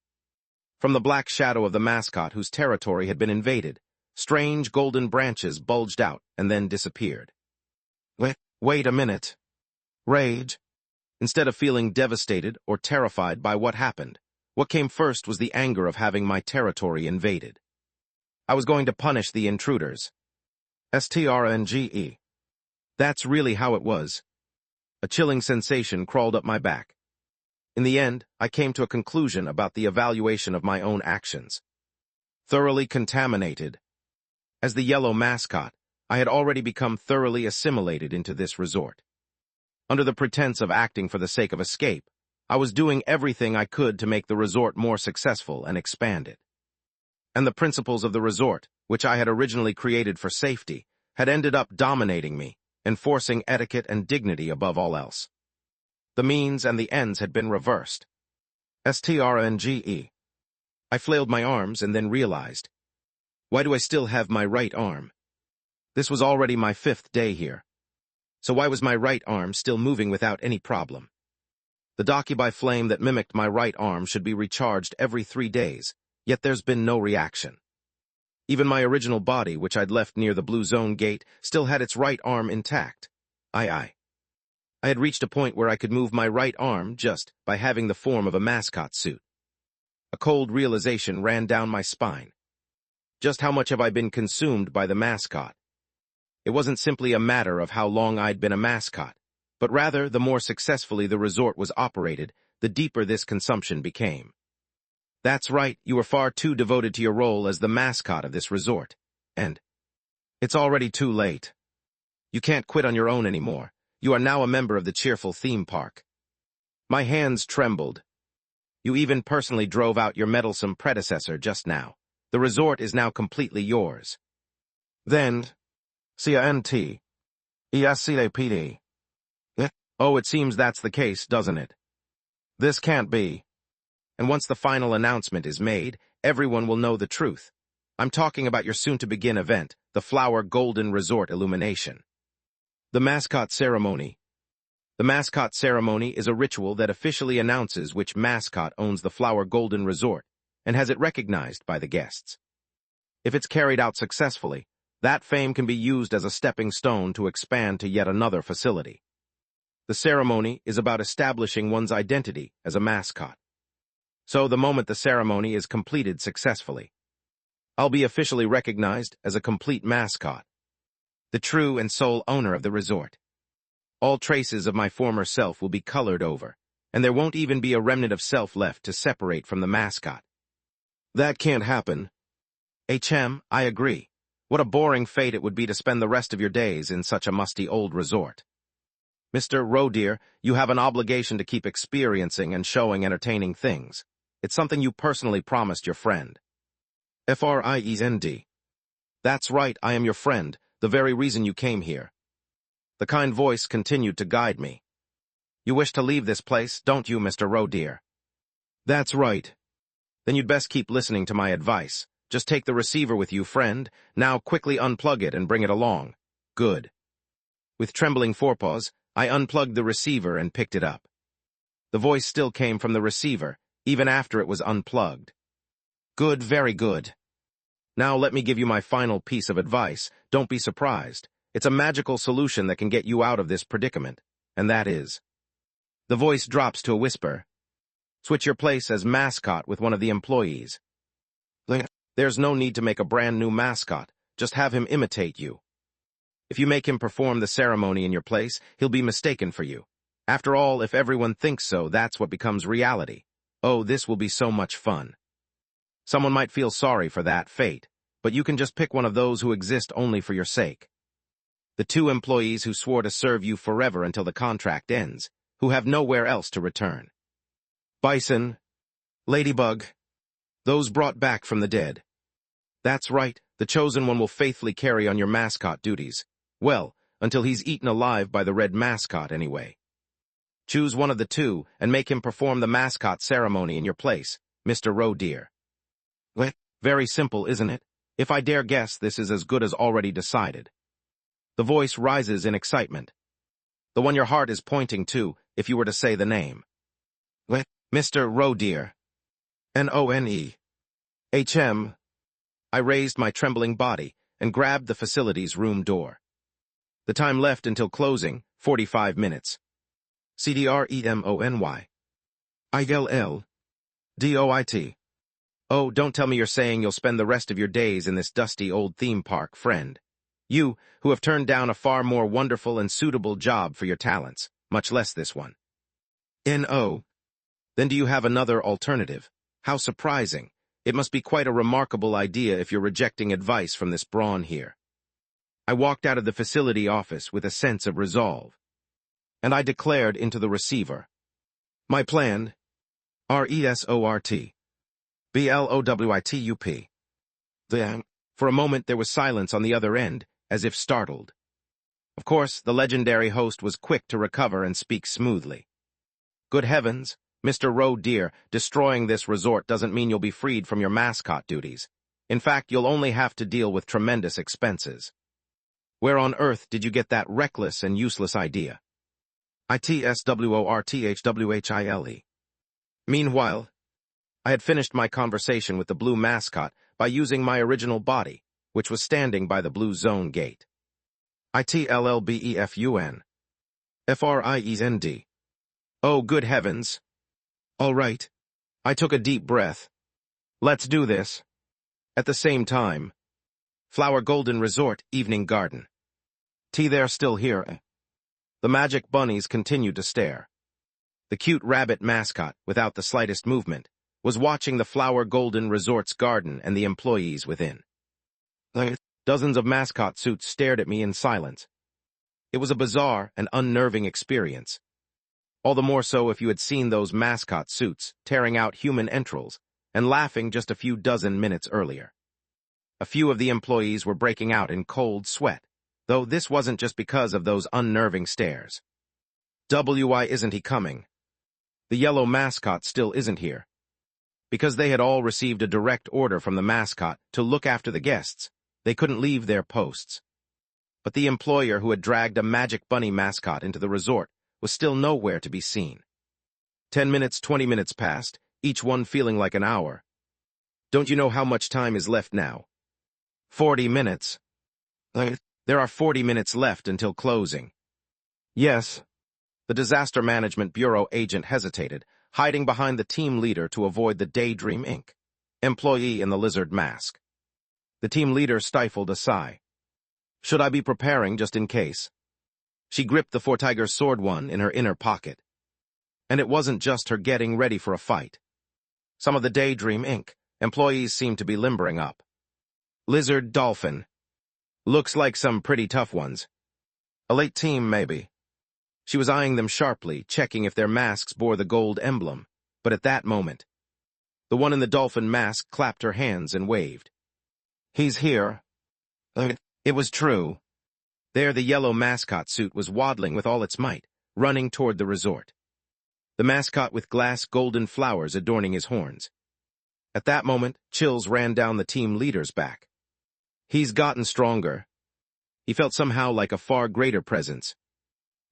Speaker 2: From the black shadow of the mascot whose territory had been invaded, strange golden branches bulged out and then disappeared. Wait a minute. Rage. Instead of feeling devastated or terrified by what happened, what came first was the anger of having my territory invaded. I was going to punish the intruders. Strnge. That's really how it was. A chilling sensation crawled up my back. In the end, I came to a conclusion about the evaluation of my own actions. Thoroughly contaminated. As the yellow mascot, I had already become thoroughly assimilated into this resort. Under the pretense of acting for the sake of escape, I was doing everything I could to make the resort more successful and expand it. And the principles of the resort, which I had originally created for safety, had ended up dominating me, enforcing etiquette and dignity above all else. The means and the ends had been reversed. Strnge. I flailed my arms and then realized, why do I still have my right arm? This was already my 5th day here. So why was my right arm still moving without any problem? The Dokubai flame that mimicked my right arm should be recharged every 3 days, yet there's been no reaction. Even my original body, which I'd left near the blue zone gate, still had its right arm intact. I had reached a point where I could move my right arm just by having the form of a mascot suit. A cold realization ran down my spine. Just how much have I been consumed by the mascot? It wasn't simply a matter of how long I'd been a mascot, but rather the more successfully the resort was operated, the deeper this consumption became. That's right, you were far too devoted to your role as the mascot of this resort. And it's already too late. You can't quit on your own anymore. You are now a member of the cheerful theme park. My hands trembled. You even personally drove out your meddlesome predecessor just now. The resort is now completely yours. Then, CNT. ESCAPD. Oh, it seems that's the case, doesn't it? This can't be. And once the final announcement is made, everyone will know the truth. I'm talking about your soon-to-begin event, the Flower Golden Resort Illumination. The Mascot Ceremony. The Mascot Ceremony is a ritual that officially announces which mascot owns the Flower Golden Resort and has it recognized by the guests. If it's carried out successfully, that fame can be used as a stepping stone to expand to yet another facility. The ceremony is about establishing one's identity as a mascot. So the moment the ceremony is completed successfully, I'll be officially recognized as a complete mascot, the true and sole owner of the resort. All traces of my former self will be colored over, and there won't even be a remnant of self left to separate from the mascot. That can't happen. I agree. What a boring fate it would be to spend the rest of your days in such a musty old resort. Mr. Rodeer, you have an obligation to keep experiencing and showing entertaining things. It's something you personally promised your friend. Friend. That's right, I am your friend, the very reason you came here. The kind voice continued to guide me. You wish to leave this place, don't you, Mr. Rodeer? That's right. Then you'd best keep listening to my advice. Just take the receiver with you, friend. Now quickly unplug it and bring it along. Good. With trembling forepaws, I unplugged the receiver and picked it up. The voice still came from the receiver, even after it was unplugged. Good, very good. Now let me give you my final piece of advice. Don't be surprised. It's a magical solution that can get you out of this predicament, and that is. The voice drops to a whisper. Switch your place as mascot with one of the employees. There's no need to make a brand new mascot. Just have him imitate you. If you make him perform the ceremony in your place, he'll be mistaken for you. After all, if everyone thinks so, that's what becomes reality. Oh, this will be so much fun. Someone might feel sorry for that fate, but you can just pick one of those who exist only for your sake. The 2 employees who swore to serve you forever until the contract ends, who have nowhere else to return. Bison, Ladybug, those brought back from the dead. That's right, the chosen one will faithfully carry on your mascot duties. Well, until he's eaten alive by the red mascot anyway. Choose one of the 2 and make him perform the mascot ceremony in your place, Mr. Rodeer. Very simple, isn't it? If I dare guess, this is as good as already decided. The voice rises in excitement. The one your heart is pointing to, if you were to say the name. Mr. Rodeer. None. I raised my trembling body and grabbed the facility's room door. The time left until closing, 45 minutes. CDREMONY. ILLDOIT. Oh, don't tell me you're saying you'll spend the rest of your days in this dusty old theme park, friend. You, who have turned down a far more wonderful and suitable job for your talents, much less this one. No. Then do you have another alternative? How surprising. It must be quite a remarkable idea if you're rejecting advice from this brawn here. I walked out of the facility office with a sense of resolve. And I declared into the receiver. My plan, RESORT. BLOWITUP. For a moment there was silence on the other end, as if startled. Of course, the legendary host was quick to recover and speak smoothly. Good heavens, Mr. Roe dear, destroying this resort doesn't mean you'll be freed from your mascot duties. In fact, you'll only have to deal with tremendous expenses. Where on earth did you get that reckless and useless idea? ITSWORTHWHILE. Meanwhile, I had finished my conversation with the blue mascot by using my original body, which was standing by the blue zone gate. ITLLBEFUN. FRIEND. Oh, good heavens. All right. I took a deep breath. Let's do this. At the same time. Flower Golden Resort, Evening Garden. They're still here. The magic bunnies continued to stare. The cute rabbit mascot, without the slightest movement, was watching the Flower Golden Resort's garden and the employees within. Dozens of mascot suits stared at me in silence. It was a bizarre and unnerving experience. All the more so if you had seen those mascot suits tearing out human entrails and laughing just a few dozen minutes earlier. A few of the employees were breaking out in cold sweat, though this wasn't just because of those unnerving stares. Why isn't he coming? The yellow mascot still isn't here. Because they had all received a direct order from the mascot to look after the guests, they couldn't leave their posts. But the employer who had dragged a magic bunny mascot into the resort was still nowhere to be seen. 10 minutes, 20 minutes passed, each one feeling like an hour. Don't you know how much time is left now? 40 minutes. There are 40 minutes left until closing. Yes. The Disaster Management Bureau agent hesitated, hiding behind the team leader to avoid the Daydream Inc. employee in the lizard mask. The team leader stifled a sigh. Should I be preparing just in case? She gripped the Fortiger's sword one in her inner pocket. And it wasn't just her getting ready for a fight. Some of the Daydream Inc. employees seemed to be limbering up. Lizard Dolphin. Looks like some pretty tough ones. A late team, maybe. She was eyeing them sharply, checking if their masks bore the gold emblem, but at that moment, the one in the dolphin mask clapped her hands and waved. He's here. It was true. There the yellow mascot suit was waddling with all its might, running toward the resort. The mascot with glass golden flowers adorning his horns. At that moment, chills ran down the team leader's back. He's gotten stronger. He felt somehow like a far greater presence.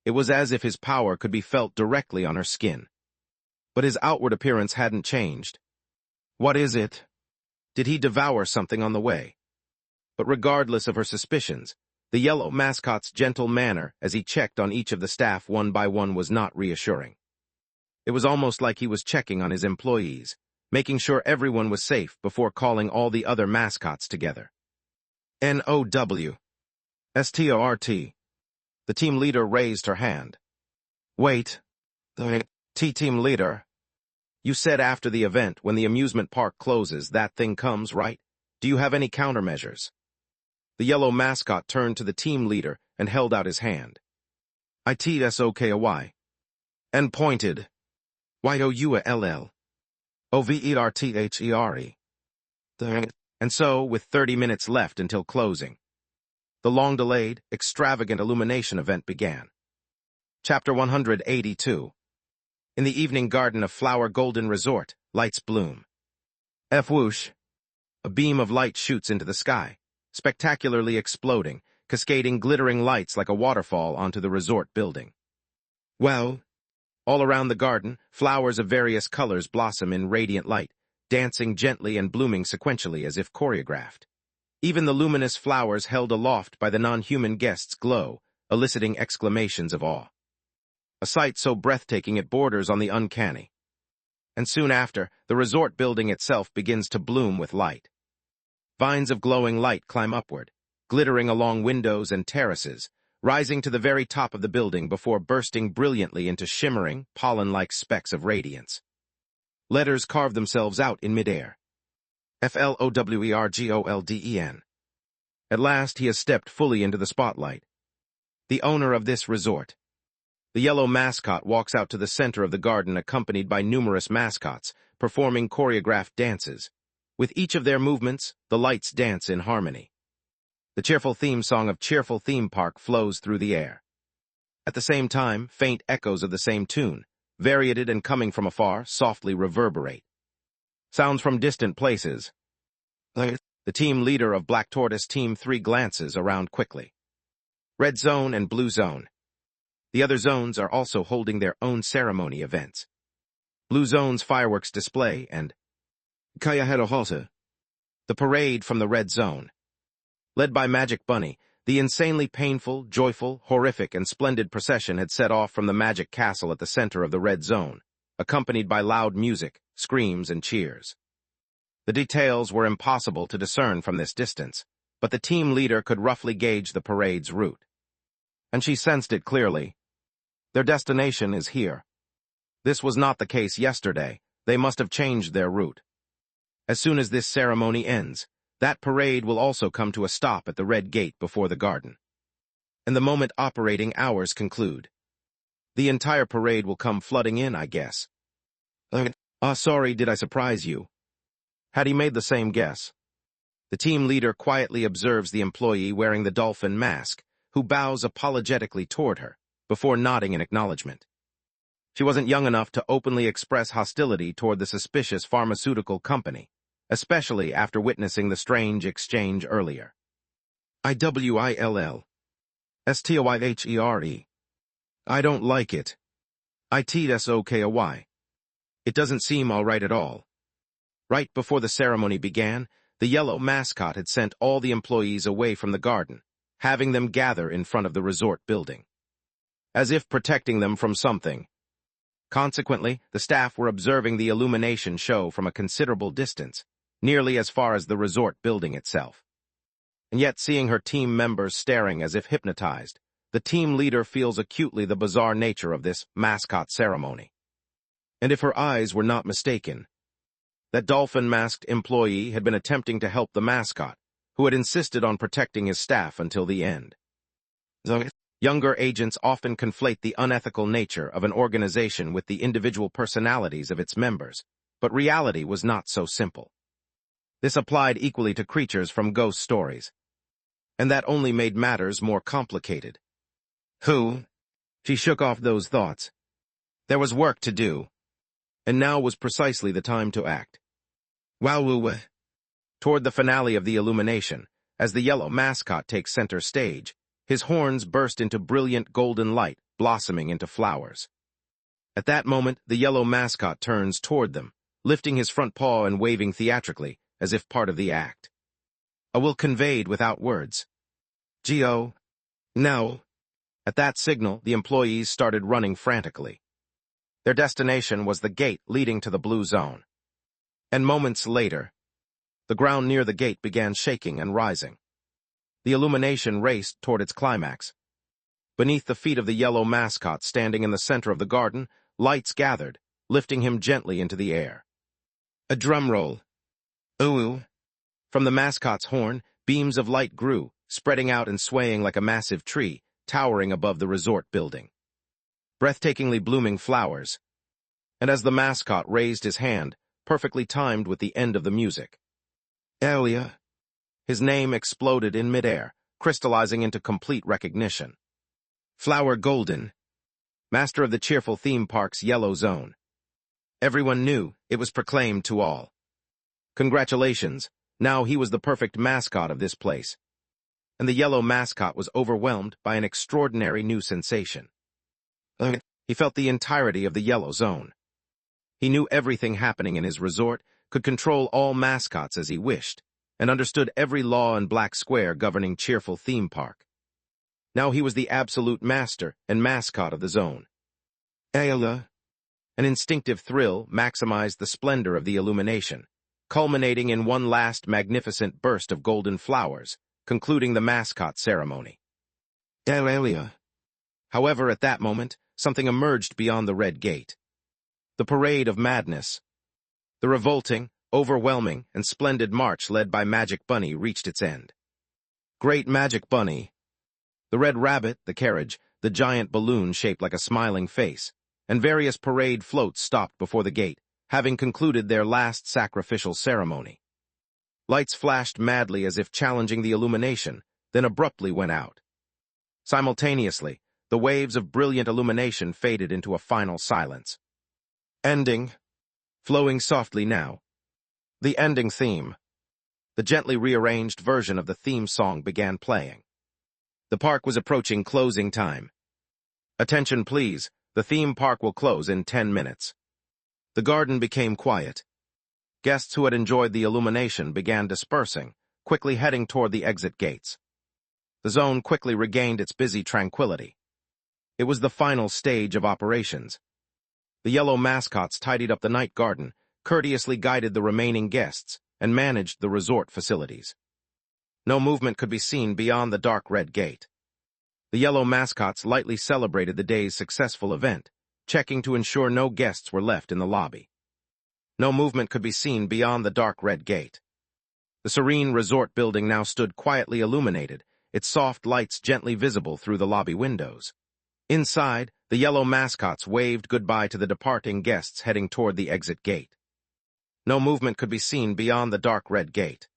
Speaker 2: It was as if his power could be felt directly on her skin. But his outward appearance hadn't changed. What is it? Did he devour something on the way? But regardless of her suspicions, the yellow mascot's gentle manner as he checked on each of the staff one by one was not reassuring. It was almost like he was checking on his employees, making sure everyone was safe before calling all the other mascots together. NOW. STORT. The team leader raised her hand. Wait. The team leader. You said after the event, when the amusement park closes, that thing comes, right? Do you have any countermeasures? The yellow mascot turned to the team leader and held out his hand. ITSOKY. And pointed. YOULL. OVERTHERE. And so, with 30 minutes left until closing, the long-delayed, extravagant illumination event began. Chapter 182. In the evening garden of Flower Golden Resort, lights bloom. Whoosh. A beam of light shoots into the sky, spectacularly exploding, cascading glittering lights like a waterfall onto the resort building. Well, all around the garden, flowers of various colors blossom in radiant light, dancing gently and blooming sequentially as if choreographed. Even the luminous flowers held aloft by the non-human guests glow, eliciting exclamations of awe. A sight so breathtaking it borders on the uncanny. And soon after, the resort building itself begins to bloom with light. Vines of glowing light climb upward, glittering along windows and terraces, rising to the very top of the building before bursting brilliantly into shimmering, pollen-like specks of radiance. Letters carve themselves out in midair. FLOWERGOLDEN. At last he has stepped fully into the spotlight. The owner of this resort. The yellow mascot walks out to the center of the garden accompanied by numerous mascots, performing choreographed dances. With each of their movements, the lights dance in harmony. The cheerful theme song of Cheerful Theme Park flows through the air. At the same time, faint echoes of the same tune, variegated and coming from afar, softly reverberate. Sounds from distant places. The team leader of Black Tortoise Team 3 glances around quickly. Red Zone and Blue Zone. The other zones are also holding their own ceremony events. Blue Zone's fireworks display and the parade from the Red Zone. Led by Magic Bunny, the insanely painful, joyful, horrific, and splendid procession had set off from the Magic Castle at the center of the Red Zone, accompanied by loud music, screams, and cheers. The details were impossible to discern from this distance, but the team leader could roughly gauge the parade's route. And she sensed it clearly. Their destination is here. This was not the case yesterday. They must have changed their route. As soon as this ceremony ends, that parade will also come to a stop at the red gate before the garden. And the moment operating hours conclude, the entire parade will come flooding in, I guess. Sorry, did I surprise you? Had he made the same guess? The team leader quietly observes the employee wearing the dolphin mask, who bows apologetically toward her, before nodding in acknowledgement. She wasn't young enough to openly express hostility toward the suspicious pharmaceutical company, especially after witnessing the strange exchange earlier. IWILLSTOYHERE. I don't like it. ITSOKOY. It doesn't seem all right at all. Right before the ceremony began, the yellow mascot had sent all the employees away from the garden, having them gather in front of the resort building. As if protecting them from something. Consequently, the staff were observing the illumination show from a considerable distance, nearly as far as the resort building itself. And yet, seeing her team members staring as if hypnotized, the team leader feels acutely the bizarre nature of this mascot ceremony. And if her eyes were not mistaken, that dolphin-masked employee had been attempting to help the mascot, who had insisted on protecting his staff until the end. Younger agents often conflate the unethical nature of an organization with the individual personalities of its members, but reality was not so simple. This applied equally to creatures from ghost stories. And that only made matters more complicated. Who? She shook off those thoughts. There was work to do. And now was precisely the time to act. Toward the finale of the illumination, as the yellow mascot takes center stage, his horns burst into brilliant golden light, blossoming into flowers. At that moment, the yellow mascot turns toward them, lifting his front paw and waving theatrically, as if part of the act. A will conveyed without words. Geo. Now. At that signal, the employees started running frantically. Their destination was the gate leading to the blue zone. And moments later, the ground near the gate began shaking and rising. The illumination raced toward its climax. Beneath the feet of the yellow mascot standing in the center of the garden, lights gathered, lifting him gently into the air. A drum roll. Ooh. From the mascot's horn, beams of light grew, spreading out and swaying like a massive tree, towering above the resort building. Breathtakingly blooming flowers. And as the mascot raised his hand, perfectly timed with the end of the music. Elia. His name exploded in midair, crystallizing into complete recognition. Flower Golden. Master of the Cheerful Theme Park's Yellow Zone. Everyone knew, it was proclaimed to all. Congratulations, now he was the perfect mascot of this place. And the yellow mascot was overwhelmed by an extraordinary new sensation. He felt the entirety of the Yellow Zone. He knew everything happening in his resort, could control all mascots as he wished, and understood every law and black square governing cheerful theme park. Now he was the absolute master and mascot of the zone. Ayla. An instinctive thrill maximized the splendor of the illumination, culminating in one last magnificent burst of golden flowers, concluding the mascot ceremony. Ayla. However, at that moment, something emerged beyond the red gate. The parade of madness. The revolting, overwhelming, and splendid march led by Magic Bunny reached its end. Great Magic Bunny. The red rabbit, the carriage, the giant balloon shaped like a smiling face, and various parade floats stopped before the gate, having concluded their last sacrificial ceremony. Lights flashed madly as if challenging the illumination, then abruptly went out. Simultaneously, the waves of brilliant illumination faded into a final silence. Ending. Flowing softly now. The ending theme. The gently rearranged version of the theme song began playing. The park was approaching closing time. Attention please, the theme park will close in 10 minutes. The garden became quiet. Guests who had enjoyed the illumination began dispersing, quickly heading toward the exit gates. The zone quickly regained its busy tranquility. It was the final stage of operations. The yellow mascots tidied up the night garden, courteously guided the remaining guests, and managed the resort facilities. No movement could be seen beyond the dark red gate. The yellow mascots lightly celebrated the day's successful event, checking to ensure no guests were left in the lobby. No movement could be seen beyond the dark red gate. The serene resort building now stood quietly illuminated, its soft lights gently visible through the lobby windows. Inside, the yellow mascots waved goodbye to the departing guests heading toward the exit gate. No movement could be seen beyond the dark red gate.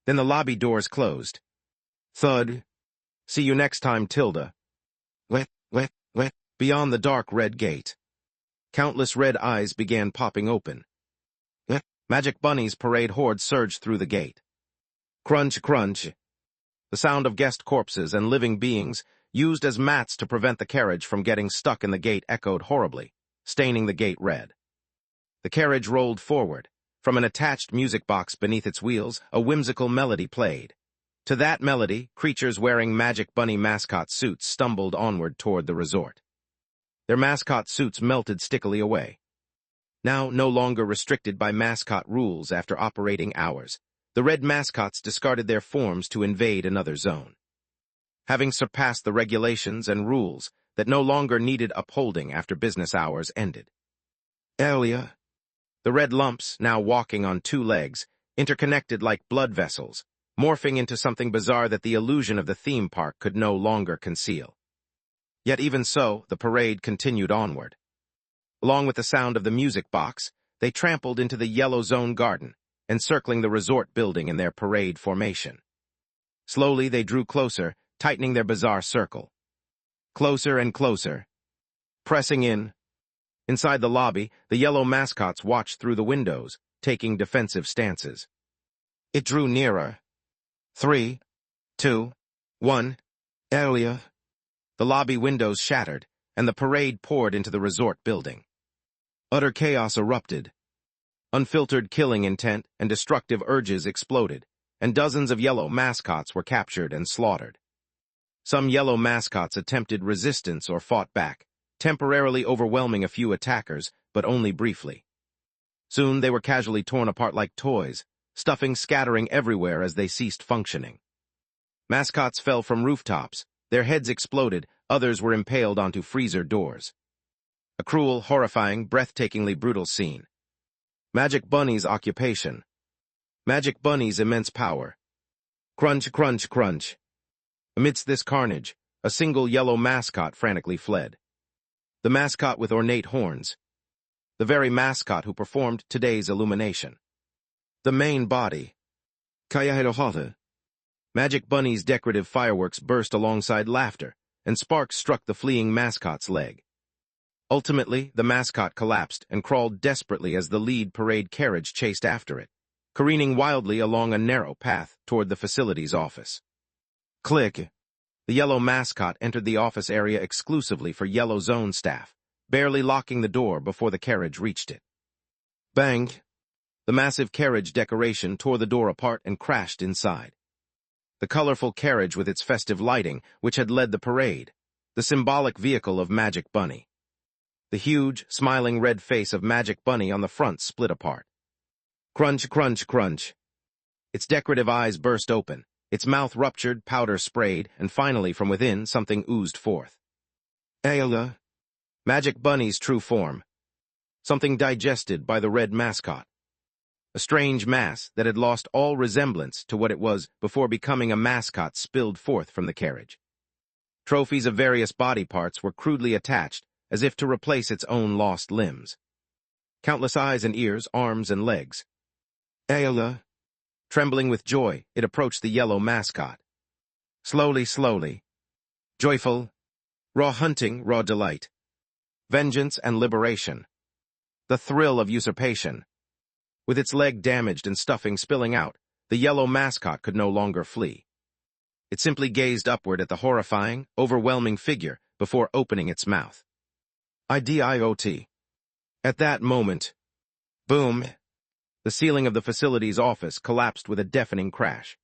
Speaker 2: Then the lobby doors closed. Thud. See you next time, Tilda. Wet. Beyond the dark red gate. Countless red eyes began popping open. Magic Bunny's parade horde surged through the gate. Crunch, crunch. The sound of guest corpses and living beings, used as mats to prevent the carriage from getting stuck in the gate, echoed horribly, staining the gate red. The carriage rolled forward. From an attached music box beneath its wheels, a whimsical melody played. To that melody, creatures wearing Magic Bunny mascot suits stumbled onward toward the resort. Their mascot suits melted stickily away. Now no longer restricted by mascot rules after operating hours, the red mascots discarded their forms to invade another zone. Having surpassed the regulations and rules that no longer needed upholding after business hours ended. Elia. The red lumps, now walking on two legs, interconnected like blood vessels, morphing into something bizarre that the illusion of the theme park could no longer conceal. Yet even so, the parade continued onward. Along with the sound of the music box, they trampled into the yellow zone garden, encircling the resort building in their parade formation. Slowly they drew closer, tightening their bizarre circle. Closer and closer. Pressing in. Inside the lobby, the yellow mascots watched through the windows, taking defensive stances. It drew nearer. 3, 2, 1. Elia. The lobby windows shattered, and the parade poured into the resort building. Utter chaos erupted. Unfiltered killing intent and destructive urges exploded, and dozens of yellow mascots were captured and slaughtered. Some yellow mascots attempted resistance or fought back, temporarily overwhelming a few attackers, but only briefly. Soon they were casually torn apart like toys, stuffing scattering everywhere as they ceased functioning. Mascots fell from rooftops, their heads exploded, others were impaled onto freezer doors. A cruel, horrifying, breathtakingly brutal scene. Magic Bunny's occupation. Magic Bunny's immense power. Crunch, crunch, crunch. Amidst this carnage, a single yellow mascot frantically fled. The mascot with ornate horns. The very mascot who performed today's illumination. The main body. Kayahirohata. Magic Bunny's decorative fireworks burst alongside laughter, and sparks struck the fleeing mascot's leg. Ultimately, the mascot collapsed and crawled desperately as the lead parade carriage chased after it, careening wildly along a narrow path toward the facility's office. Click. The yellow mascot entered the office area exclusively for Yellow Zone staff, barely locking the door before the carriage reached it. Bang. The massive carriage decoration tore the door apart and crashed inside. The colorful carriage with its festive lighting, which had led the parade, the symbolic vehicle of Magic Bunny. The huge, smiling red face of Magic Bunny on the front split apart. Crunch, crunch, crunch. Its decorative eyes burst open, its mouth ruptured, powder sprayed, and finally from within something oozed forth. Ayla. Magic Bunny's true form. Something digested by the red mascot. A strange mass that had lost all resemblance to what it was before becoming a mascot spilled forth from the carriage. Trophies of various body parts were crudely attached, as if to replace its own lost limbs. Countless eyes and ears, arms and legs. Ayla. Trembling with joy, it approached the yellow mascot. Slowly, slowly. Joyful. Raw hunting, raw delight. Vengeance and liberation. The thrill of usurpation. With its leg damaged and stuffing spilling out, the yellow mascot could no longer flee. It simply gazed upward at the horrifying, overwhelming figure before opening its mouth. Idiot. At that moment, boom, the ceiling of the facility's office collapsed with a deafening crash.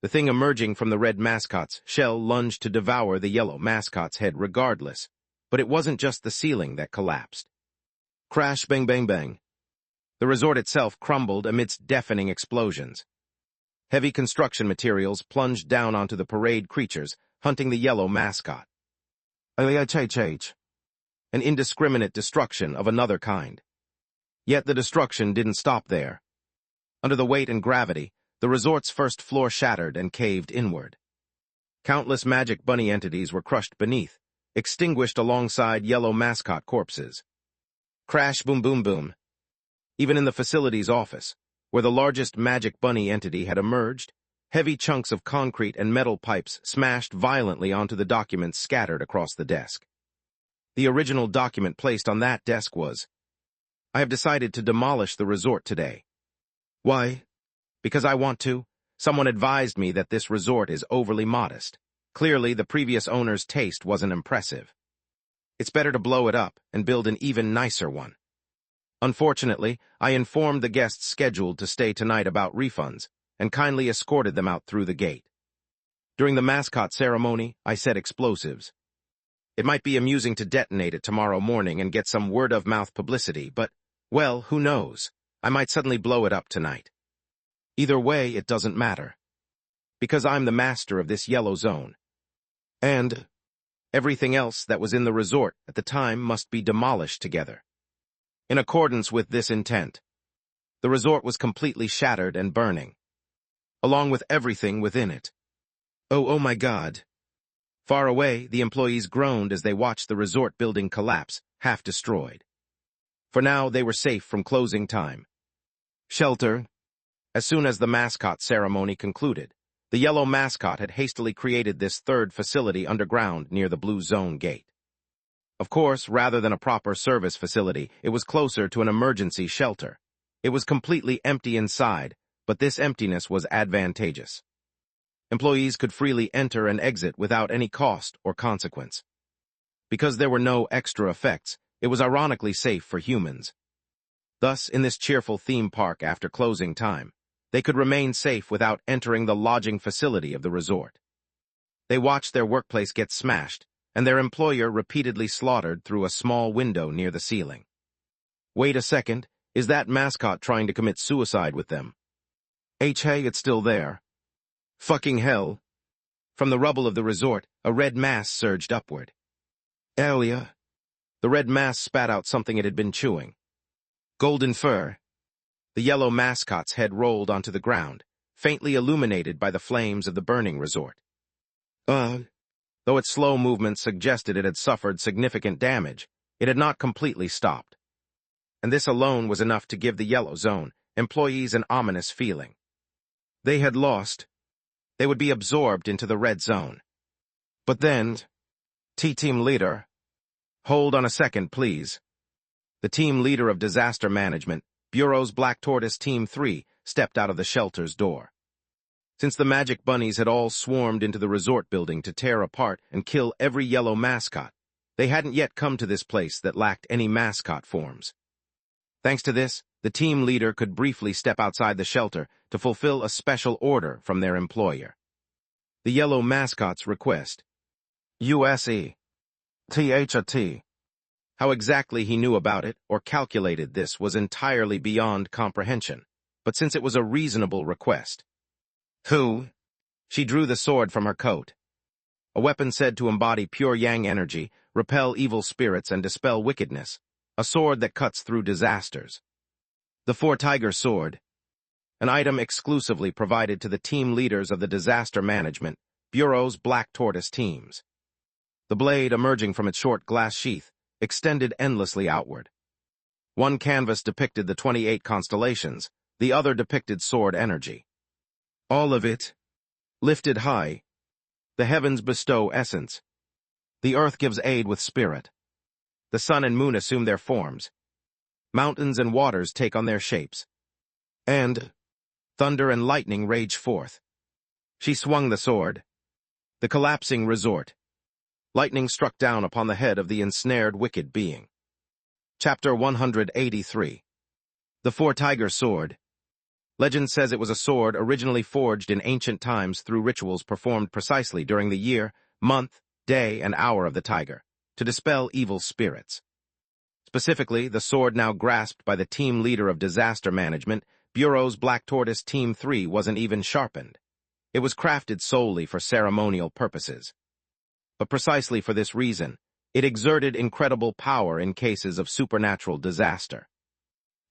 Speaker 2: The thing emerging from the red mascot's shell lunged to devour the yellow mascot's head regardless, but it wasn't just the ceiling that collapsed. Crash, bang, bang, bang. The resort itself crumbled amidst deafening explosions. Heavy construction materials plunged down onto the parade creatures, hunting the yellow mascot. An indiscriminate destruction of another kind. Yet the destruction didn't stop there. Under the weight and gravity, the resort's first floor shattered and caved inward. Countless Magic Bunny entities were crushed beneath, extinguished alongside yellow mascot corpses. Crash, boom, boom, boom. Even in the facility's office, where the largest Magic Bunny entity had emerged, heavy chunks of concrete and metal pipes smashed violently onto the documents scattered across the desk. The original document placed on that desk was, "I have decided to demolish the resort today." Why? Because I want to. Someone advised me that this resort is overly modest. Clearly, the previous owner's taste wasn't impressive. It's better to blow it up and build an even nicer one. Unfortunately, I informed the guests scheduled to stay tonight about refunds and kindly escorted them out through the gate. During the mascot ceremony, I said explosives. It might be amusing to detonate it tomorrow morning and get some word-of-mouth publicity, but, well, who knows? I might suddenly blow it up tonight. Either way, it doesn't matter. Because I'm the master of this yellow zone. And everything else that was in the resort at the time must be demolished together. In accordance with this intent, the resort was completely shattered and burning, along with everything within it. Oh my God. Far away, the employees groaned as they watched the resort building collapse, half destroyed. For now, they were safe from closing time. Shelter. As soon as the mascot ceremony concluded, the yellow mascot had hastily created this third facility underground near the Blue Zone gate. Of course, rather than a proper service facility, it was closer to an emergency shelter. It was completely empty inside, but this emptiness was advantageous. Employees could freely enter and exit without any cost or consequence. Because there were no extra effects, it was ironically safe for humans. Thus, in this cheerful theme park after closing time, they could remain safe without entering the lodging facility of the resort. They watched their workplace get smashed, and their employer repeatedly slaughtered through a small window near the ceiling. Wait a second, is that mascot trying to commit suicide with them? Hey, it's still there. Fucking hell. From the rubble of the resort, a red mass surged upward. Elia. The red mass spat out something it had been chewing. Golden fur. The yellow mascot's head rolled onto the ground, faintly illuminated by the flames of the burning resort. Though its slow movement suggested it had suffered significant damage, it had not completely stopped. And this alone was enough to give the yellow zone employees an ominous feeling. They had lost. They would be absorbed into the red zone. But then, Team Leader. Hold on a second, please. The team leader of disaster management, Bureau's Black Tortoise Team 3, stepped out of the shelter's door. Since the Magic Bunnies had all swarmed into the resort building to tear apart and kill every yellow mascot, they hadn't yet come to this place that lacked any mascot forms. Thanks to this, the team leader could briefly step outside the shelter to fulfill a special order from their employer. The yellow mascot's request. USE. THAT. How exactly he knew about it or calculated this was entirely beyond comprehension, but since it was a reasonable request. Who? She drew the sword from her coat. A weapon said to embody pure yang energy, repel evil spirits, and dispel wickedness. A sword that cuts through disasters. The Four-Tiger Sword. An item exclusively provided to the team leaders of the Disaster Management Bureau's Black Tortoise teams. The blade, emerging from its short glass sheath, extended endlessly outward. One canvas depicted the 28 constellations, the other depicted sword energy. All of it, lifted high. The heavens bestow essence. The earth gives aid with spirit. The sun and moon assume their forms. Mountains and waters take on their shapes. And thunder and lightning rage forth. She swung the sword. The collapsing resort. Lightning struck down upon the head of the ensnared wicked being. Chapter 183. The Four-Tiger Sword. Legend says it was a sword originally forged in ancient times through rituals performed precisely during the year, month, day, and hour of the tiger, to dispel evil spirits. Specifically, the sword now grasped by the team leader of Disaster Management, Bureau's Black Tortoise Team 3, wasn't even sharpened. It was crafted solely for ceremonial purposes. But precisely for this reason, it exerted incredible power in cases of supernatural disaster.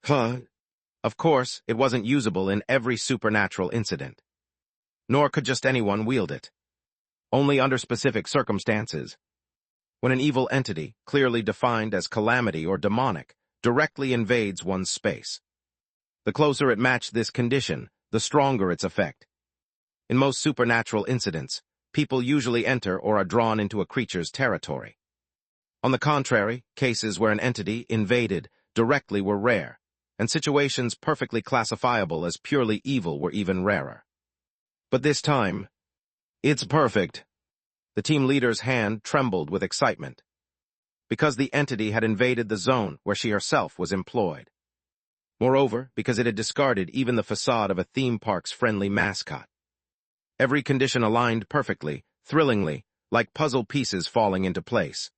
Speaker 2: Of course, it wasn't usable in every supernatural incident. Nor could just anyone wield it. Only under specific circumstances. When an evil entity, clearly defined as calamity or demonic, directly invades one's space. The closer it matched this condition, the stronger its effect. In most supernatural incidents, people usually enter or are drawn into a creature's territory. On the contrary, cases where an entity invaded directly were rare, and situations perfectly classifiable as purely evil were even rarer. But this time, it's perfect. The team leader's hand trembled with excitement, because the entity had invaded the zone where she herself was employed. Moreover, because it had discarded even the facade of a theme park's friendly mascot. Every condition aligned perfectly, thrillingly, like puzzle pieces falling into place.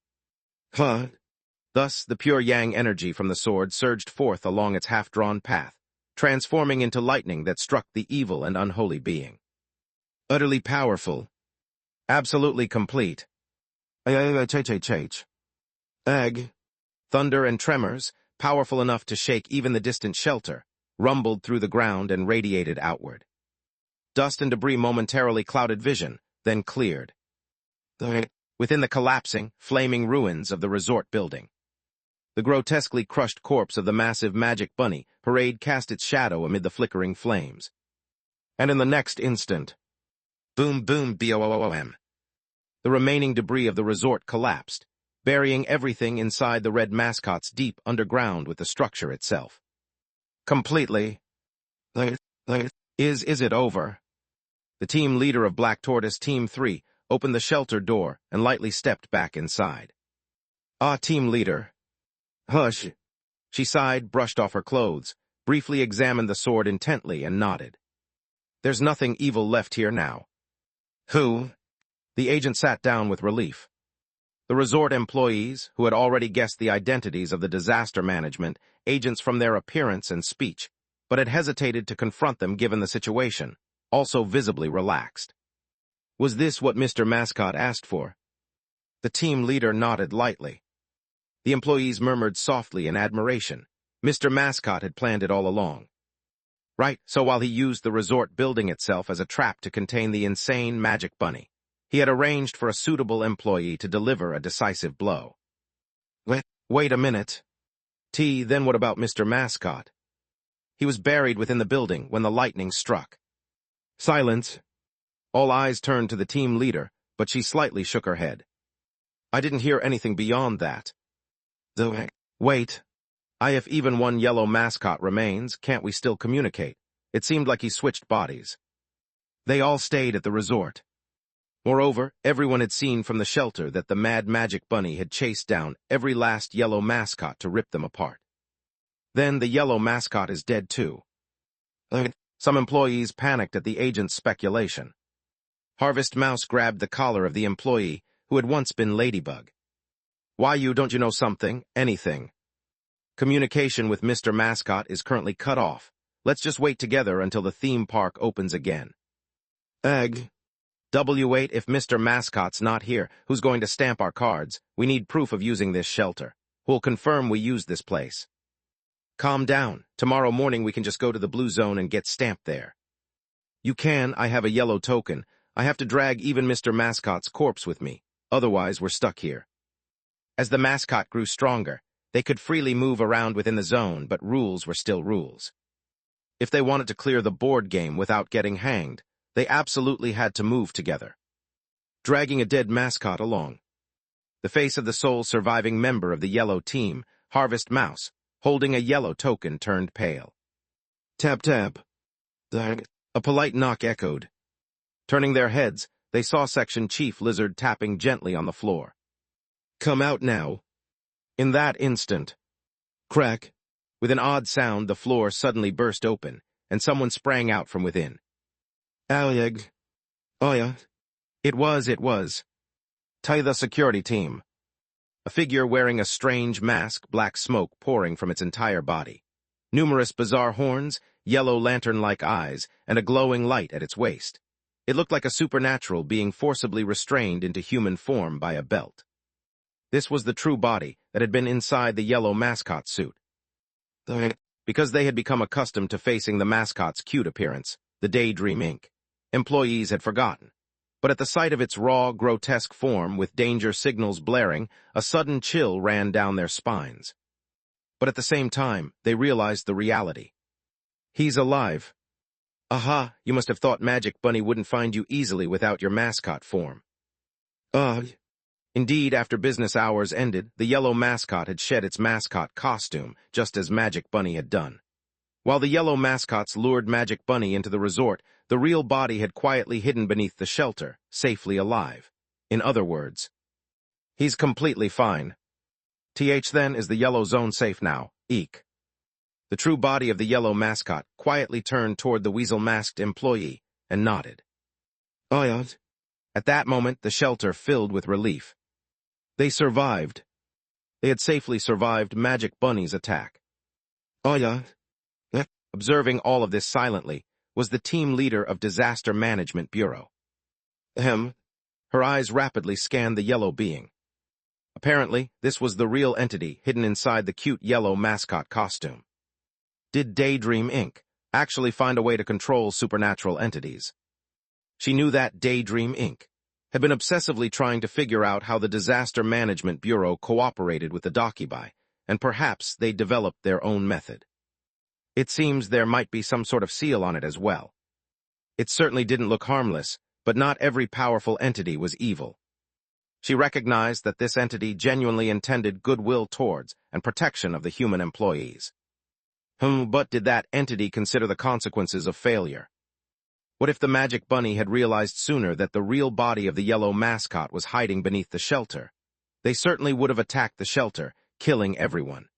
Speaker 2: Thus, the pure yang energy from the sword surged forth along its half-drawn path, transforming into lightning that struck the evil and unholy being. Utterly powerful. Absolutely complete. Egg. Thunder and tremors, powerful enough to shake even the distant shelter, rumbled through the ground and radiated outward. Dust and debris momentarily clouded vision, then cleared. Within the collapsing, flaming ruins of the resort building. The grotesquely crushed corpse of the massive magic bunny parade cast its shadow amid the flickering flames. And in the next instant, boom boom boom, the remaining debris of the resort collapsed, burying everything inside the red mascots deep underground with the structure itself. Completely. Is it over? The team leader of Black Tortoise Team 3 opened the shelter door and lightly stepped back inside. Team leader. Hush. She sighed, brushed off her clothes, briefly examined the sword intently, and nodded. There's nothing evil left here now. Who? The agent sat down with relief. The resort employees, who had already guessed the identities of the Disaster Management agents from their appearance and speech, but had hesitated to confront them given the situation, also visibly relaxed. Was this what Mr. Mascot asked for? The team leader nodded lightly. The employees murmured softly in admiration. Mr. Mascot had planned it all along. Right, so while he used the resort building itself as a trap to contain the insane magic bunny, he had arranged for a suitable employee to deliver a decisive blow. Wait a minute. Then what about Mr. Mascot? He was buried within the building when the lightning struck. Silence. All eyes turned to the team leader, but she slightly shook her head. I didn't hear anything beyond that. Wait. If even one yellow mascot remains, can't we still communicate? It seemed like he switched bodies. They all stayed at the resort. Moreover, everyone had seen from the shelter that the mad magic bunny had chased down every last yellow mascot to rip them apart. Then the yellow mascot is dead too. Some employees panicked at the agent's speculation. Harvest Mouse grabbed the collar of the employee who had once been Ladybug. Why don't you know something? Anything. Communication with Mr. Mascot is currently cut off. Let's just wait together until the theme park opens again. Egg. W8 if Mr. Mascot's not here, who's going to stamp our cards? We need proof of using this shelter. Who'll confirm we use this place? Calm down. Tomorrow morning we can just go to the blue zone and get stamped there. You can. I have a yellow token. I have to drag even Mr. Mascot's corpse with me. Otherwise, we're stuck here. As the mascot grew stronger, they could freely move around within the zone, but rules were still rules. If they wanted to clear the board game without getting hanged, they absolutely had to move together. Dragging a dead mascot along. The face of the sole surviving member of the yellow team, Harvest Mouse, holding a yellow token, turned pale. Tap tap. A polite knock echoed. Turning their heads, they saw Section Chief Lizard tapping gently on the floor. Come out now. In that instant, crack. With an odd sound, the floor suddenly burst open, and someone sprang out from within. Alyeg. Oh yeah. It was. Tie the security team. A figure wearing a strange mask, black smoke pouring from its entire body. Numerous bizarre horns, yellow lantern-like eyes, and a glowing light at its waist. It looked like a supernatural being forcibly restrained into human form by a belt. This was the true body that had been inside the yellow mascot suit. Because they had become accustomed to facing the mascot's cute appearance, the Daydream Inc., employees had forgotten. But at the sight of its raw, grotesque form with danger signals blaring, a sudden chill ran down their spines. But at the same time, they realized the reality. He's alive. Aha, you must have thought Magic Bunny wouldn't find you easily without your mascot form. Indeed, after business hours ended, the yellow mascot had shed its mascot costume, just as Magic Bunny had done. While the yellow mascots lured Magic Bunny into the resort, the real body had quietly hidden beneath the shelter, safely alive. In other words, he's completely fine. Then, is the yellow zone safe now? Eek. The true body of the yellow mascot quietly turned toward the weasel-masked employee and nodded. Oh yeah. At that moment, the shelter filled with relief. They survived. They had safely survived Magic Bunny's attack. Oh yeah. Observing all of this silently was the team leader of Disaster Management Bureau. Her eyes rapidly scanned the yellow being. Apparently, this was the real entity hidden inside the cute yellow mascot costume. Did Daydream Inc. actually find a way to control supernatural entities? She knew that Daydream Inc. had been obsessively trying to figure out how the Disaster Management Bureau cooperated with the Dokibai, and perhaps they developed their own method. It seems there might be some sort of seal on it as well. It certainly didn't look harmless, but not every powerful entity was evil. She recognized that this entity genuinely intended goodwill towards and protection of the human employees. But did that entity consider the consequences of failure? What if the Magic Bunny had realized sooner that the real body of the yellow mascot was hiding beneath the shelter? They certainly would have attacked the shelter, killing everyone.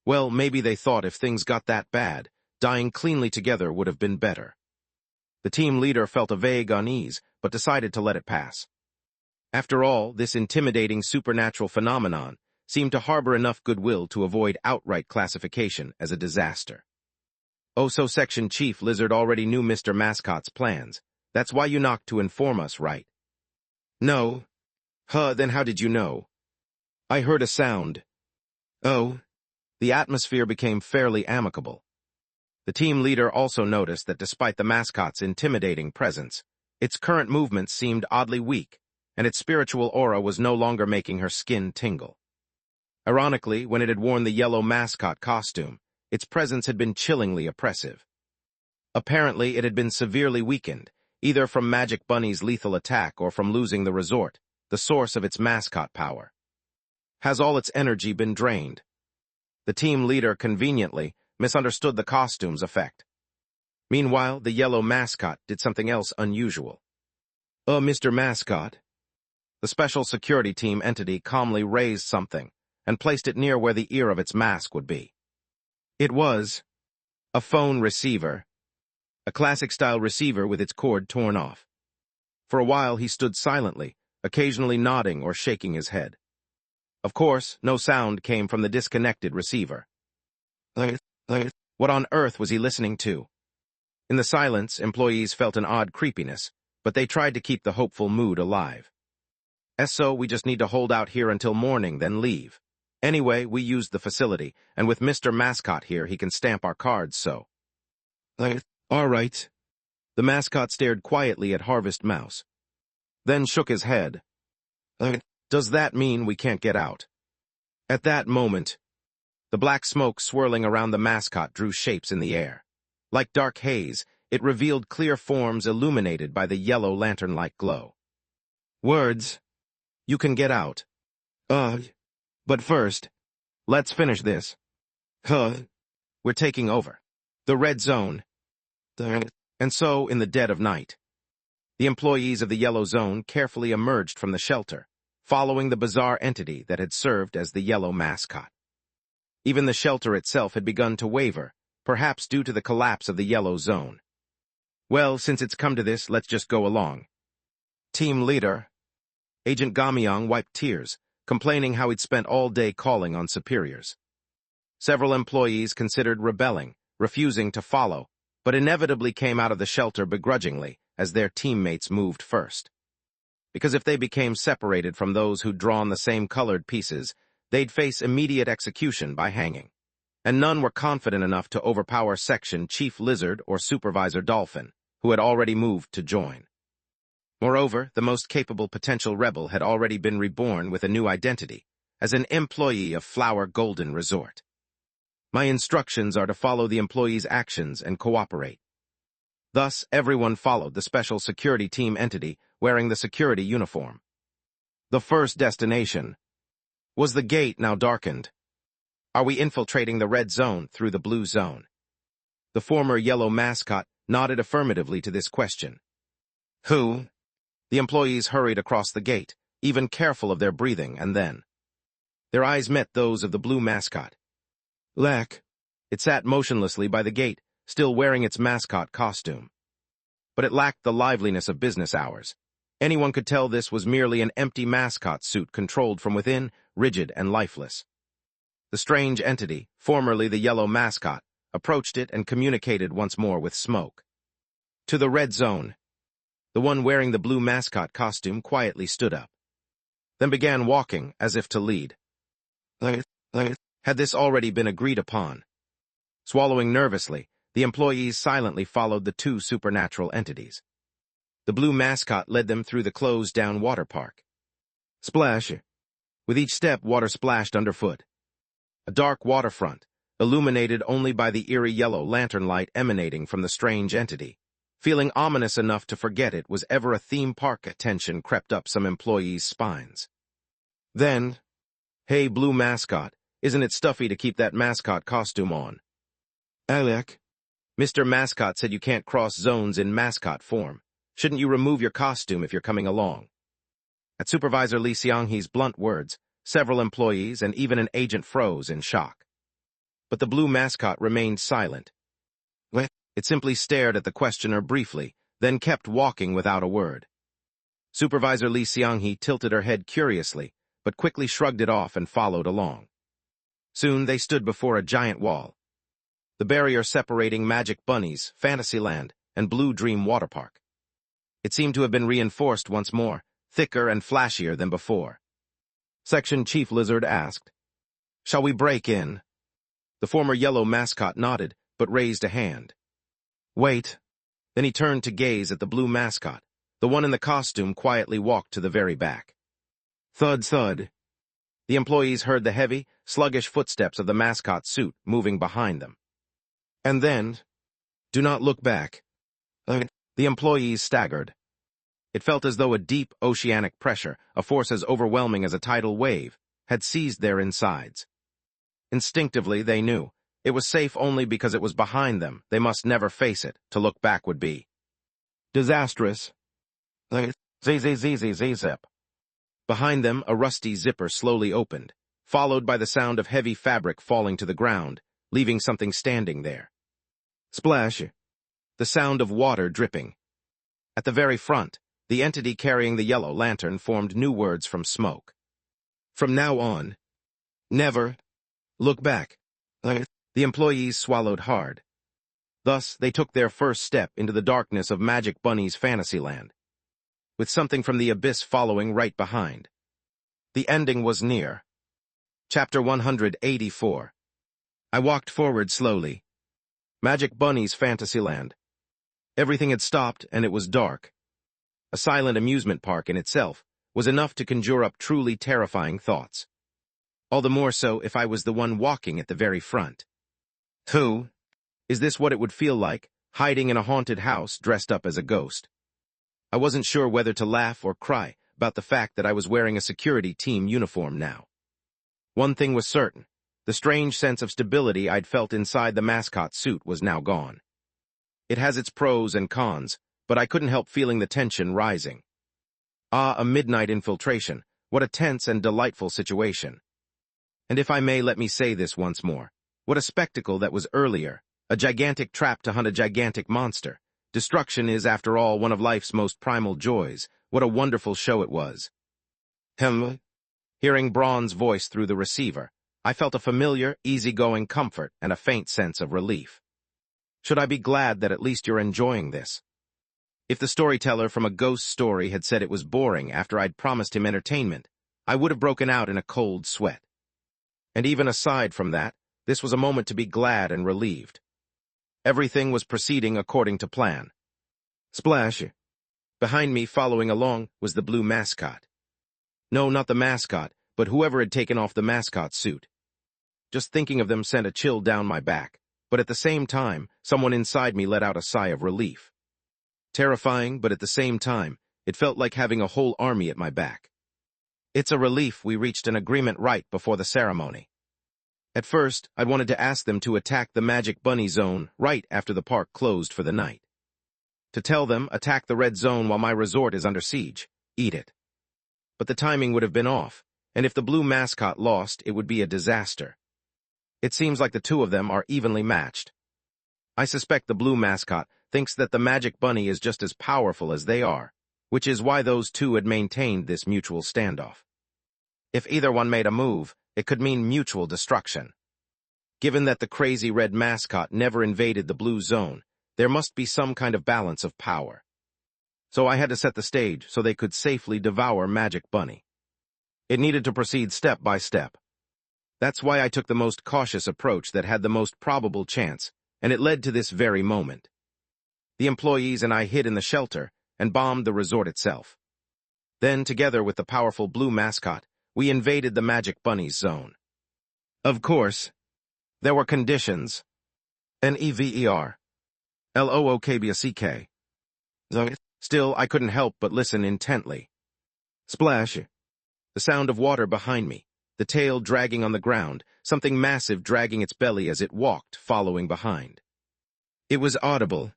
Speaker 2: Well, maybe they thought if things got that bad, dying cleanly together would have been better. The team leader felt a vague unease, but decided to let it pass. After all, this intimidating supernatural phenomenon seemed to harbor enough goodwill to avoid outright classification as a disaster. Oh, so Section Chief Lizard already knew Mr. Mascot's plans. That's why you knocked to inform us, right? No. Then how did you know? I heard a sound. Oh. The atmosphere became fairly amicable. The team leader also noticed that despite the mascot's intimidating presence, its current movements seemed oddly weak, and its spiritual aura was no longer making her skin tingle. Ironically, when it had worn the yellow mascot costume, its presence had been chillingly oppressive. Apparently, it had been severely weakened, either from Magic Bunny's lethal attack or from losing the resort, the source of its mascot power. Has all its energy been drained? The team leader conveniently misunderstood the costume's effect. Meanwhile, the yellow mascot did something else unusual. Mr. Mascot. The special security team entity calmly raised something and placed it near where the ear of its mask would be. It was a phone receiver, a classic-style receiver with its cord torn off. For a while he stood silently, occasionally nodding or shaking his head. Of course, no sound came from the disconnected receiver. What on earth was he listening to? In the silence, employees felt an odd creepiness, but they tried to keep the hopeful mood alive. So we just need to hold out here until morning, then leave. Anyway, we used the facility, and with Mr. Mascot here, he can stamp our cards, so. All right. The mascot stared quietly at Harvest Mouse, then shook his head. Does that mean we can't get out? At that moment, the black smoke swirling around the mascot drew shapes in the air. Like dark haze, it revealed clear forms illuminated by the yellow lantern-like glow. Words. You can get out. But first, let's finish this. We're taking over. The red zone. And so, in the dead of night, the employees of the yellow zone carefully emerged from the shelter, following the bizarre entity that had served as the yellow mascot. Even the shelter itself had begun to waver, perhaps due to the collapse of the yellow zone. Well, since it's come to this, let's just go along. Team leader. Agent Gamyong wiped tears, complaining how he'd spent all day calling on superiors. Several employees considered rebelling, refusing to follow, but inevitably came out of the shelter begrudgingly as their teammates moved first. Because if they became separated from those who'd drawn the same colored pieces, they'd face immediate execution by hanging. And none were confident enough to overpower Section Chief Lizard or Supervisor Dolphin, who had already moved to join. Moreover, the most capable potential rebel had already been reborn with a new identity, as an employee of Flower Golden Resort. My instructions are to follow the employees' actions and cooperate. Thus, everyone followed the special security team entity wearing the security uniform. The first destination was the gate now darkened. Are we infiltrating the red zone through the blue zone? The former yellow mascot nodded affirmatively to this question. Who? The employees hurried across the gate, even careful of their breathing, and then their eyes met those of the blue mascot. Lek. It sat motionlessly by the gate, still wearing its mascot costume. But it lacked the liveliness of business hours. Anyone could tell this was merely an empty mascot suit controlled from within, rigid and lifeless. The strange entity, formerly the yellow mascot, approached it and communicated once more with smoke. To the red zone. The one wearing the blue mascot costume quietly stood up, then began walking as if to lead. Had this already been agreed upon? Swallowing nervously, the employees silently followed the two supernatural entities. The blue mascot led them through the closed-down water park. Splash! With each step, water splashed underfoot. A dark waterfront, illuminated only by the eerie yellow lantern light emanating from the strange entity. Feeling ominous enough to forget it was ever a theme park, tension crept up some employees' spines. Then, hey, blue mascot, isn't it stuffy to keep that mascot costume on? Alec, Mr. Mascot said you can't cross zones in mascot form. Shouldn't you remove your costume if you're coming along? At Supervisor Lee Seong-hee's blunt words, several employees and even an agent froze in shock. But the blue mascot remained silent. It simply stared at the questioner briefly, then kept walking without a word. Supervisor Lee Seong-hee tilted her head curiously, but quickly shrugged it off and followed along. Soon they stood before a giant wall, the barrier separating Magic Bunny's Fantasyland and Blue Dream Water Park. It seemed to have been reinforced once more, thicker and flashier than before. Section Chief Lizard asked, "Shall we break in?" The former yellow mascot nodded, but raised a hand. Wait. Then he turned to gaze at the blue mascot. The one in the costume quietly walked to the very back. Thud, thud. The employees heard the heavy, sluggish footsteps of the mascot suit moving behind them. And then, do not look back. The employees staggered. It felt as though a deep oceanic pressure, a force as overwhelming as a tidal wave, had seized their insides. Instinctively, they knew. It was safe only because it was behind them. They must never face it. To look back would be disastrous. Zip. Behind them, a rusty zipper slowly opened, followed by the sound of heavy fabric falling to the ground, leaving something standing there. Splash! The sound of water dripping. At the very front, the entity carrying the yellow lantern formed new words from smoke. From now on, never look back. The employees swallowed hard. Thus, they took their first step into the darkness of Magic Bunny's Fantasyland, with something from the abyss following right behind. The ending was near. Chapter 184. I walked forward slowly. Magic Bunny's Fantasyland. Everything had stopped, and it was dark. A silent amusement park in itself was enough to conjure up truly terrifying thoughts. All the more so if I was the one walking at the very front. Who? Is this what it would feel like, hiding in a haunted house dressed up as a ghost? I wasn't sure whether to laugh or cry about the fact that I was wearing a security team uniform now. One thing was certain. The strange sense of stability I'd felt inside the mascot suit was now gone. It has its pros and cons, but I couldn't help feeling the tension rising. Ah, a midnight infiltration. What a tense and delightful situation. And if I may let me say this once more, what a spectacle that was earlier, a gigantic trap to hunt a gigantic monster. Destruction is, after all, one of life's most primal joys. What a wonderful show it was. Hearing Braun's voice through the receiver, I felt a familiar, easygoing comfort and a faint sense of relief. Should I be glad that at least you're enjoying this? If the storyteller from a ghost story had said it was boring after I'd promised him entertainment, I would have broken out in a cold sweat. And even aside from that, this was a moment to be glad and relieved. Everything was proceeding according to plan. Splash! Behind me, following along, was the blue mascot. No, not the mascot, but whoever had taken off the mascot suit. Just thinking of them sent a chill down my back, but at the same time, someone inside me let out a sigh of relief. Terrifying, but at the same time, it felt like having a whole army at my back. It's a relief we reached an agreement right before the ceremony. At first, I wanted to ask them to attack the Magic Bunny Zone right after the park closed for the night. To tell them, attack the red zone while my resort is under siege. Eat it. But the timing would have been off, and if the blue mascot lost, it would be a disaster. It seems like the two of them are evenly matched. I suspect the blue mascot thinks that the Magic Bunny is just as powerful as they are, which is why those two had maintained this mutual standoff. If either one made a move, it could mean mutual destruction. Given that the crazy red mascot never invaded the blue zone, there must be some kind of balance of power. So I had to set the stage so they could safely devour Magic Bunny. It needed to proceed step by step. That's why I took the most cautious approach that had the most probable chance, and it led to this very moment. The employees and I hid in the shelter and bombed the resort itself. Then, together with the powerful blue mascot, we invaded the Magic Bunny's zone. Of course, there were conditions. Never. Lookback. Still, I couldn't help but listen intently. Splash! The sound of water behind me, the tail dragging on the ground, something massive dragging its belly as it walked, following behind. It was audible.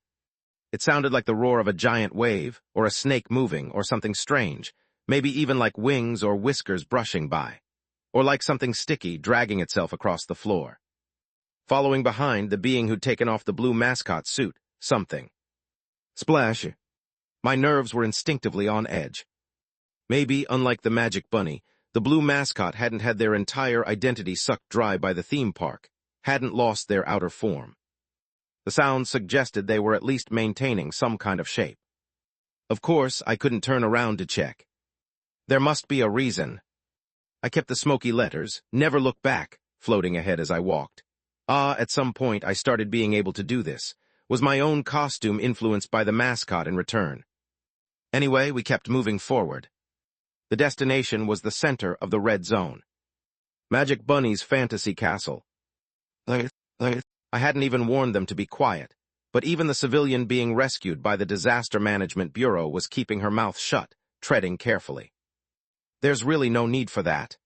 Speaker 2: It sounded like the roar of a giant wave, or a snake moving, or something strange, maybe even like wings or whiskers brushing by, or like something sticky dragging itself across the floor. Following behind, the being who'd taken off the blue mascot suit, something. Splash! My nerves were instinctively on edge. Maybe, unlike the Magic Bunny, the blue mascot hadn't had their entire identity sucked dry by the theme park, hadn't lost their outer form. The sounds suggested they were at least maintaining some kind of shape. Of course, I couldn't turn around to check. There must be a reason. I kept the smoky letters, "Never look back," floating ahead as I walked. At some point I started being able to do this. Was my own costume influenced by the mascot in return? Anyway, we kept moving forward. The destination was the center of the red zone. Magic Bunny's fantasy castle. I hadn't even warned them to be quiet, but even the civilian being rescued by the Disaster Management Bureau was keeping her mouth shut, treading carefully. There's really no need for that.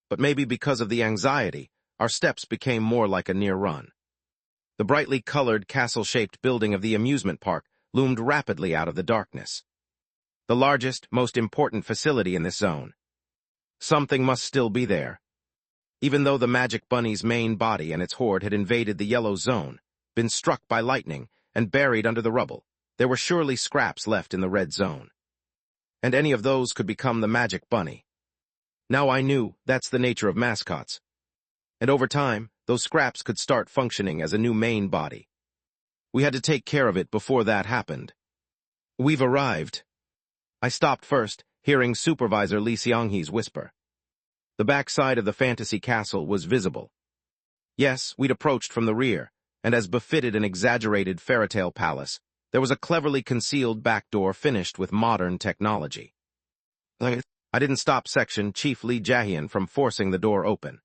Speaker 2: But maybe because of the anxiety, our steps became more like a near run. The brightly colored castle-shaped building of the amusement park loomed rapidly out of the darkness. The largest, most important facility in this zone. Something must still be there. Even though the Magic Bunny's main body and its horde had invaded the yellow zone, been struck by lightning, and buried under the rubble, there were surely scraps left in the red zone. And any of those could become the Magic Bunny. Now I knew that's the nature of mascots. And over time, those scraps could start functioning as a new main body. We had to take care of it before that happened. We've arrived. I stopped first, hearing Supervisor Lee Seong-hee's whisper. The backside of the fantasy castle was visible. Yes, we'd approached from the rear, and as befitted an exaggerated fairytale palace, there was a cleverly concealed back door finished with modern technology. I didn't stop Section Chief Lee Jae-hyun from forcing the door open.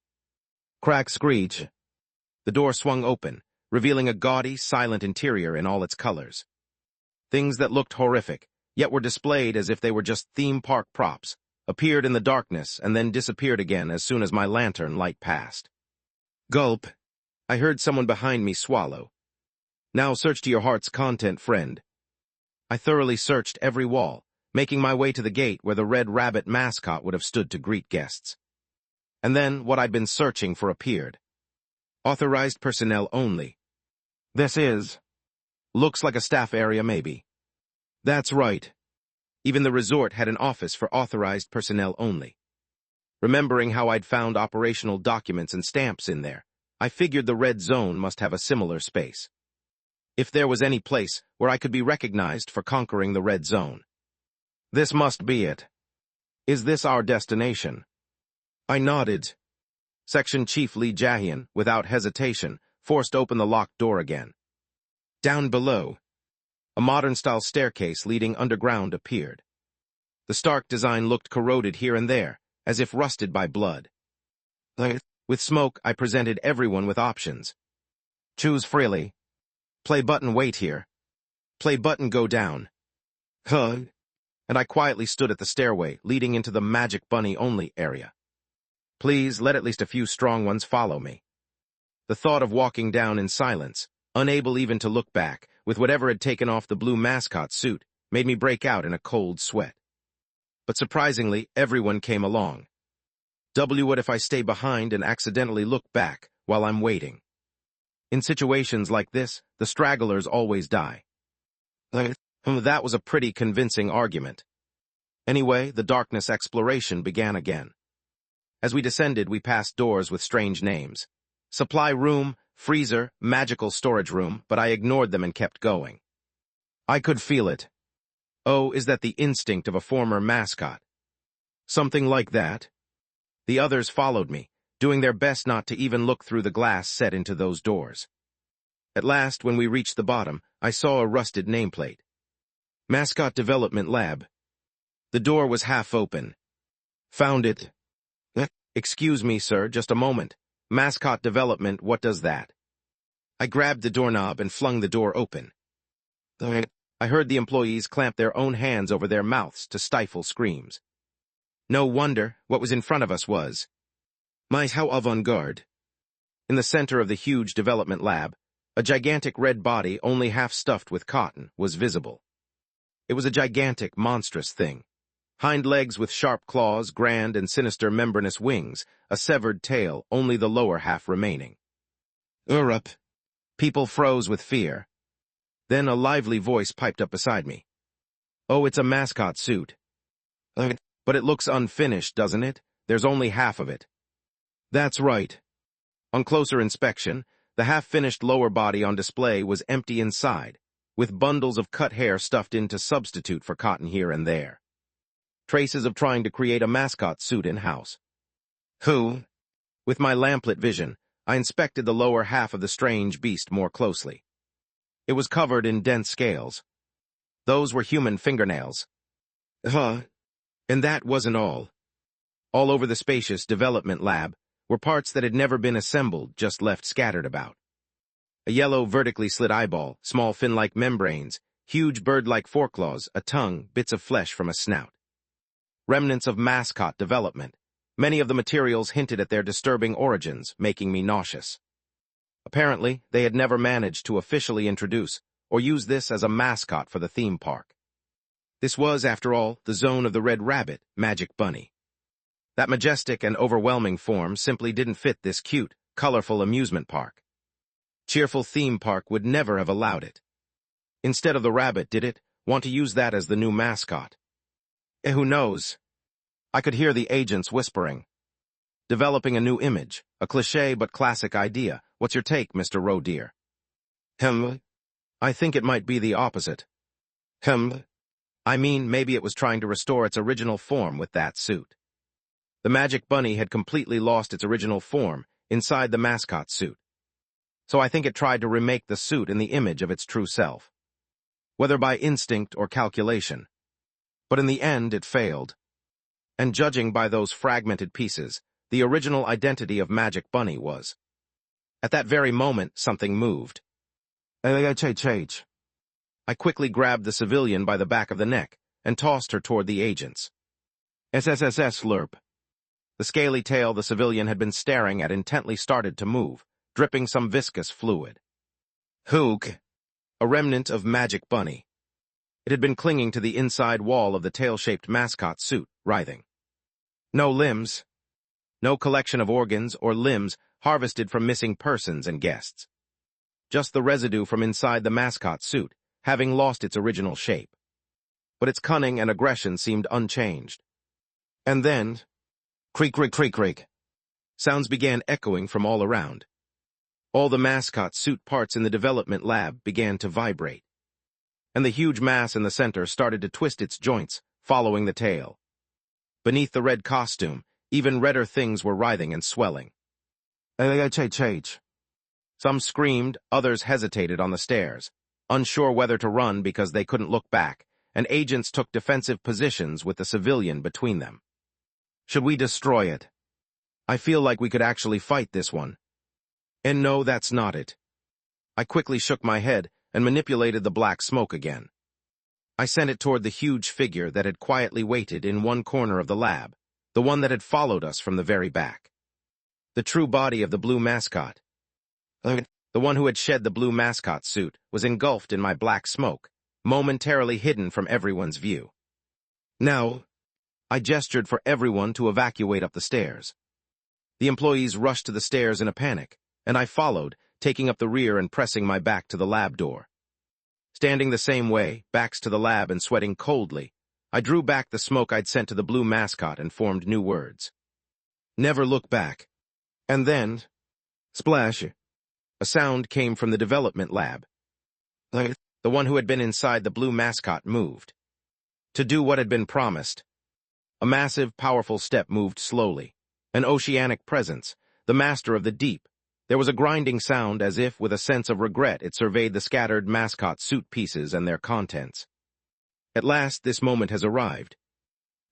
Speaker 2: Crack screech. The door swung open, revealing a gaudy, silent interior in all its colors. Things that looked horrific, yet were displayed as if they were just theme park props, appeared in the darkness and then disappeared again as soon as my lantern light passed. Gulp. I heard someone behind me swallow. Now search to your heart's content, friend. I thoroughly searched every wall, making my way to the gate where the Red Rabbit mascot would have stood to greet guests. And then what I'd been searching for appeared. Authorized personnel only. This is. Looks like a staff area, maybe. That's right. Even the resort had an office for authorized personnel only. Remembering how I'd found operational documents and stamps in there, I figured the red zone must have a similar space. If there was any place where I could be recognized for conquering the red zone. This must be it. Is this our destination? I nodded. Section Chief Lee Jae-hyun, without hesitation, forced open the locked door again. Down below, a modern-style staircase leading underground appeared. The stark design looked corroded here and there, as if rusted by blood. With smoke, I presented everyone with options. Choose freely. Play button wait here. Play button go down. And I quietly stood at the stairway leading into the Magic Bunny only area. Please let at least a few strong ones follow me. The thought of walking down in silence, unable even to look back, with whatever had taken off the blue mascot suit, made me break out in a cold sweat. But surprisingly, everyone came along. What if I stay behind and accidentally look back while I'm waiting? In situations like this, the stragglers always die. That was a pretty convincing argument. Anyway, the darkness exploration began again. As we descended, we passed doors with strange names. Supply room, freezer, magical storage room, but I ignored them and kept going. I could feel it. Oh, is that the instinct of a former mascot? Something like that? The others followed me, doing their best not to even look through the glass set into those doors. At last, when we reached the bottom, I saw a rusted nameplate. Mascot Development Lab. The door was half open. Found it. Excuse me, sir, just a moment. Mascot Development, what does that? I grabbed the doorknob and flung the door open. I heard the employees clamp their own hands over their mouths to stifle screams. No wonder what was in front of us was. My, how avant-garde. In the center of the huge development lab, a gigantic red body only half stuffed with cotton was visible. It was a gigantic, monstrous thing. Hind legs with sharp claws, grand and sinister membranous wings, a severed tail, only the lower half remaining. Up! People froze with fear. Then a lively voice piped up beside me. Oh, it's a mascot suit. But it looks unfinished, doesn't it? There's only half of it. That's right. On closer inspection, the half-finished lower body on display was empty inside, with bundles of cut hair stuffed in to substitute for cotton here and there. Traces of trying to create a mascot suit in-house. With my lamplit vision, I inspected the lower half of the strange beast more closely. It was covered in dense scales. Those were human fingernails. And that wasn't all. All over the spacious development lab were parts that had never been assembled, just left scattered about. A yellow vertically slit eyeball, small fin-like membranes, huge bird-like foreclaws, a tongue, bits of flesh from a snout. Remnants of mascot development. Many of the materials hinted at their disturbing origins, making me nauseous. Apparently, they had never managed to officially introduce or use this as a mascot for the theme park. This was, after all, the zone of the Red Rabbit, Magic Bunny. That majestic and overwhelming form simply didn't fit this cute, colorful amusement park. Cheerful theme park would never have allowed it. Instead of the rabbit, did it want to use that as the new mascot? Who knows? I could hear the agents whispering. Developing a new image, a cliché but classic idea. What's your take, Mr. Roe dear? I think it might be the opposite. I mean, maybe it was trying to restore its original form with that suit. The magic bunny had completely lost its original form inside the mascot suit. So I think it tried to remake the suit in the image of its true self. Whether by instinct or calculation. But in the end, it failed. And judging by those fragmented pieces, the original identity of Magic Bunny was. At that very moment, something moved. I quickly grabbed the civilian by the back of the neck and tossed her toward the agents. SSSS slurp. The scaly tail the civilian had been staring at intently started to move, dripping some viscous fluid. Hook. A remnant of Magic Bunny. It had been clinging to the inside wall of the tail-shaped mascot suit, writhing. No limbs. No collection of organs or limbs harvested from missing persons and guests. Just the residue from inside the mascot suit, having lost its original shape. But its cunning and aggression seemed unchanged. And then, creak, creak, creak, creak. Sounds began echoing from all around. All the mascot suit parts in the development lab began to vibrate. And the huge mass in the center started to twist its joints, following the tail. Beneath the red costume, even redder things were writhing and swelling. Some screamed, others hesitated on the stairs, unsure whether to run because they couldn't look back, and agents took defensive positions with the civilian between them. Should we destroy it? I feel like we could actually fight this one. And no, that's not it. I quickly shook my head and manipulated the black smoke again. I sent it toward the huge figure that had quietly waited in one corner of the lab, the one that had followed us from the very back. The true body of the blue mascot. The one who had shed the blue mascot suit was engulfed in my black smoke, momentarily hidden from everyone's view. Now, I gestured for everyone to evacuate up the stairs. The employees rushed to the stairs in a panic, and I followed, taking up the rear and pressing my back to the lab door. Standing the same way, backs to the lab and sweating coldly, I drew back the smoke I'd sent to the blue mascot and formed new words. Never look back. And then, splash. A sound came from the development lab. The one who had been inside the blue mascot moved. To do what had been promised. A massive, powerful step moved slowly. An oceanic presence, the master of the deep. There was a grinding sound as if, with a sense of regret, it surveyed the scattered mascot suit pieces and their contents. At last, this moment has arrived.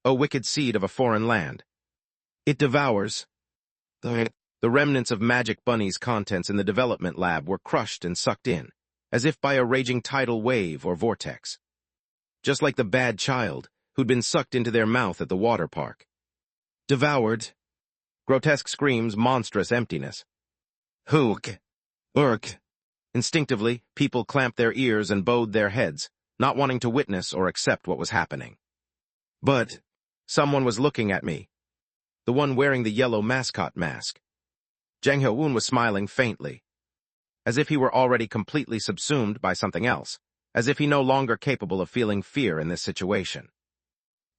Speaker 2: O wicked seed of a foreign land. It devours. The remnants of Magic Bunny's contents in the development lab were crushed and sucked in, as if by a raging tidal wave or vortex. Just like the bad child, who'd been sucked into their mouth at the water park. Devoured. Grotesque screams, monstrous emptiness. Hook. Urk. Instinctively, people clamped their ears and bowed their heads, not wanting to witness or accept what was happening. But someone was looking at me. The one wearing the yellow mascot mask. Jang Hyo-woon was smiling faintly, as if he were already completely subsumed by something else, as if he no longer capable of feeling fear in this situation.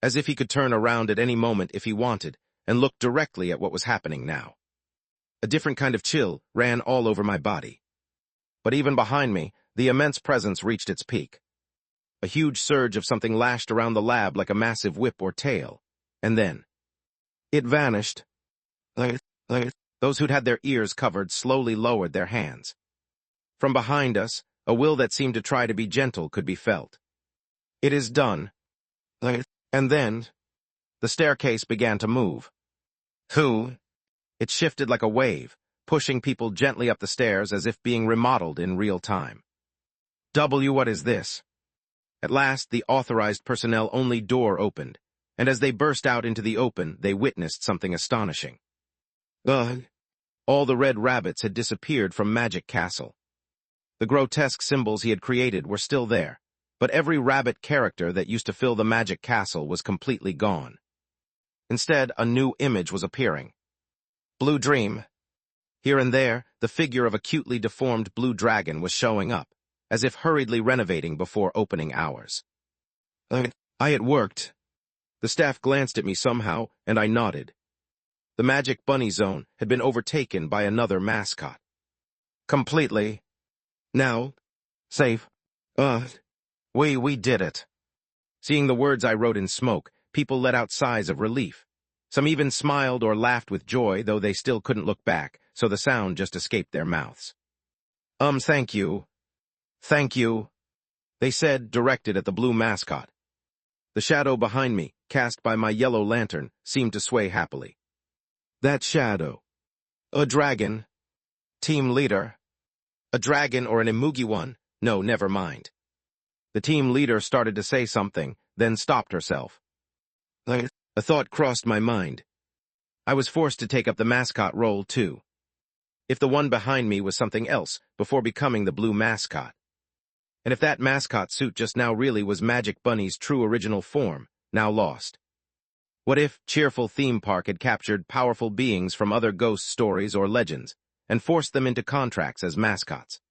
Speaker 2: As if he could turn around at any moment if he wanted and look directly at what was happening now. A different kind of chill ran all over my body. But even behind me, the immense presence reached its peak. A huge surge of something lashed around the lab like a massive whip or tail, and then it vanished. Those who'd had their ears covered slowly lowered their hands. From behind us, a will that seemed to try to be gentle could be felt. It is done. And then, the staircase began to move. It shifted like a wave, pushing people gently up the stairs as if being remodeled in real time. What is this? At last, the authorized personnel-only door opened, and as they burst out into the open, they witnessed something astonishing. All the red rabbits had disappeared from Magic Castle. The grotesque symbols he had created were still there, but every rabbit character that used to fill the Magic Castle was completely gone. Instead, a new image was appearing. Blue Dream. Here and there, the figure of a cutely deformed blue dragon was showing up, as if hurriedly renovating before opening hours. It worked. The staff glanced at me somehow, and I nodded. The Magic Bunny Zone had been overtaken by another mascot. Completely. Now, safe. We did it. Seeing the words I wrote in smoke, people let out sighs of relief. Some even smiled or laughed with joy, though they still couldn't look back, so the sound just escaped their mouths. Thank you. Thank you, they said, directed at the blue mascot. The shadow behind me, cast by my yellow lantern, seemed to sway happily. That shadow. A dragon. Team leader. A dragon or an Imugi one? No, never mind. The team leader started to say something, then stopped herself. A thought crossed my mind. I was forced to take up the mascot role, too. If the one behind me was something else, before becoming the blue mascot. And if that mascot suit just now really was Magic Bunny's true original form, now lost. What if Cheerful Theme Park had captured powerful beings from other ghost stories or legends, and forced them into contracts as mascots?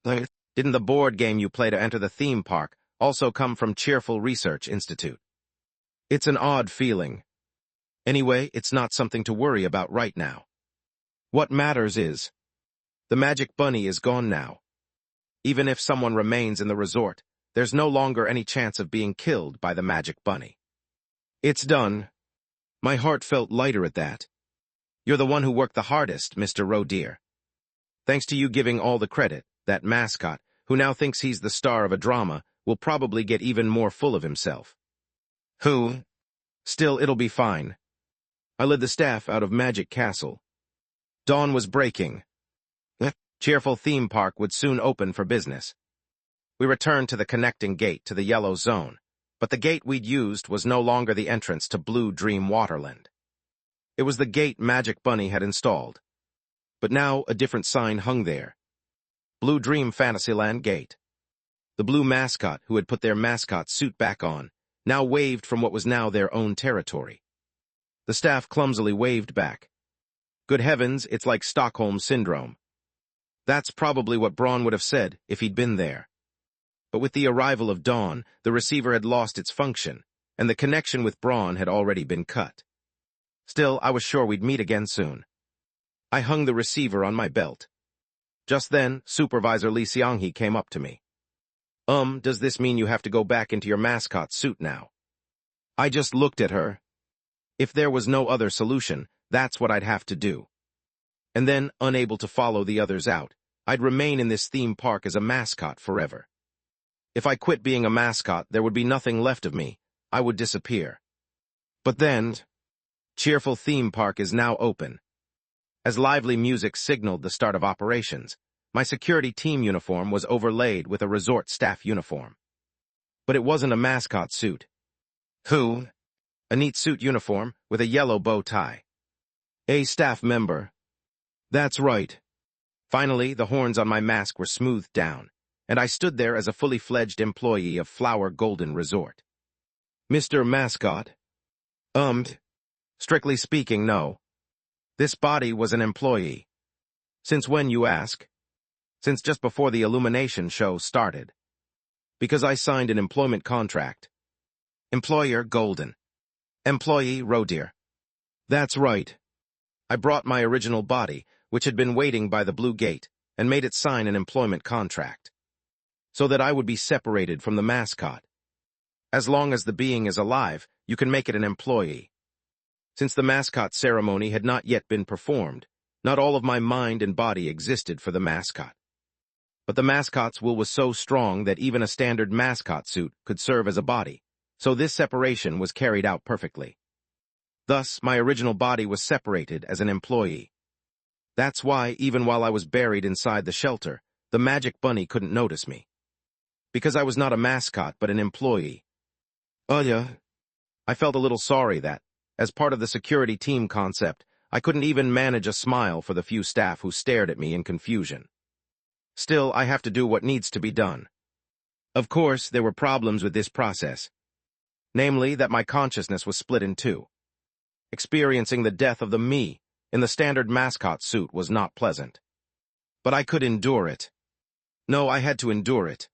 Speaker 2: Didn't the board game you play to enter the theme park also come from Cheerful Research Institute? It's an odd feeling. Anyway, it's not something to worry about right now. What matters is, the Magic Bunny is gone now. Even if someone remains in the resort, there's no longer any chance of being killed by the Magic Bunny. It's done. My heart felt lighter at that. You're the one who worked the hardest, Mr. Rodeer. Thanks to you giving all the credit, that mascot, who now thinks he's the star of a drama, will probably get even more full of himself. Who? Still, it'll be fine. I led the staff out of Magic Castle. Dawn was breaking. Cheerful Theme Park would soon open for business. We returned to the connecting gate to the yellow zone, but the gate we'd used was no longer the entrance to Blue Dream Waterland. It was the gate Magic Bunny had installed. But now a different sign hung there. Blue Dream Fantasyland Gate. The blue mascot, who had put their mascot suit back on, now waved from what was now their own territory. The staff clumsily waved back. Good heavens, it's like Stockholm Syndrome. That's probably what Braun would have said if he'd been there. But with the arrival of Dawn, the receiver had lost its function, and the connection with Braun had already been cut. Still, I was sure we'd meet again soon. I hung the receiver on my belt. Just then, Supervisor Lee Seong-hee came up to me. Does this mean you have to go back into your mascot suit now? I just looked at her. If there was no other solution, that's what I'd have to do. And then, unable to follow the others out, I'd remain in this theme park as a mascot forever. If I quit being a mascot, there would be nothing left of me. I would disappear. But then, Cheerful Theme Park is now open. As lively music signaled the start of operations, my security team uniform was overlaid with a resort staff uniform. But it wasn't a mascot suit. Who? A neat suit uniform with a yellow bow tie. A staff member. That's right. Finally, the horns on my mask were smoothed down, and I stood there as a fully fledged employee of Flower Golden Resort. Mr. Mascot? Strictly speaking, no. This body was an employee. Since when, you ask? Since just before the Illumination show started. Because I signed an employment contract. Employer Golden. Employee Rodeer. That's right. I brought my original body, which had been waiting by the Blue Gate, and made it sign an employment contract. So that I would be separated from the mascot. As long as the being is alive, you can make it an employee. Since the mascot ceremony had not yet been performed, not all of my mind and body existed for the mascot. But the mascot's will was so strong that even a standard mascot suit could serve as a body, so this separation was carried out perfectly. Thus, my original body was separated as an employee. That's why, even while I was buried inside the shelter, the Magic Bunny couldn't notice me. Because I was not a mascot, but an employee. I felt a little sorry that, as part of the security team concept, I couldn't even manage a smile for the few staff who stared at me in confusion. Still, I have to do what needs to be done. Of course, there were problems with this process. Namely, that my consciousness was split in two. Experiencing the death of the me in the standard mascot suit was not pleasant. But I could endure it. No, I had to endure it.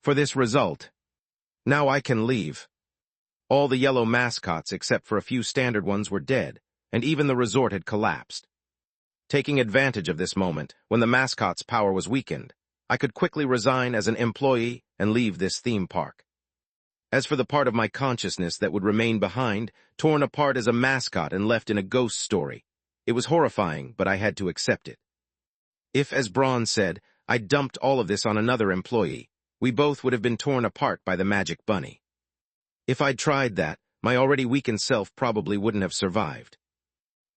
Speaker 2: For this result. Now I can leave. All the yellow mascots except for a few standard ones were dead, and even the resort had collapsed. Taking advantage of this moment, when the mascot's power was weakened, I could quickly resign as an employee and leave this theme park. As for the part of my consciousness that would remain behind, torn apart as a mascot and left in a ghost story, it was horrifying, but I had to accept it. If, as Braun said, I dumped all of this on another employee, we both would have been torn apart by the magic bunny. If I'd tried that, my already weakened self probably wouldn't have survived.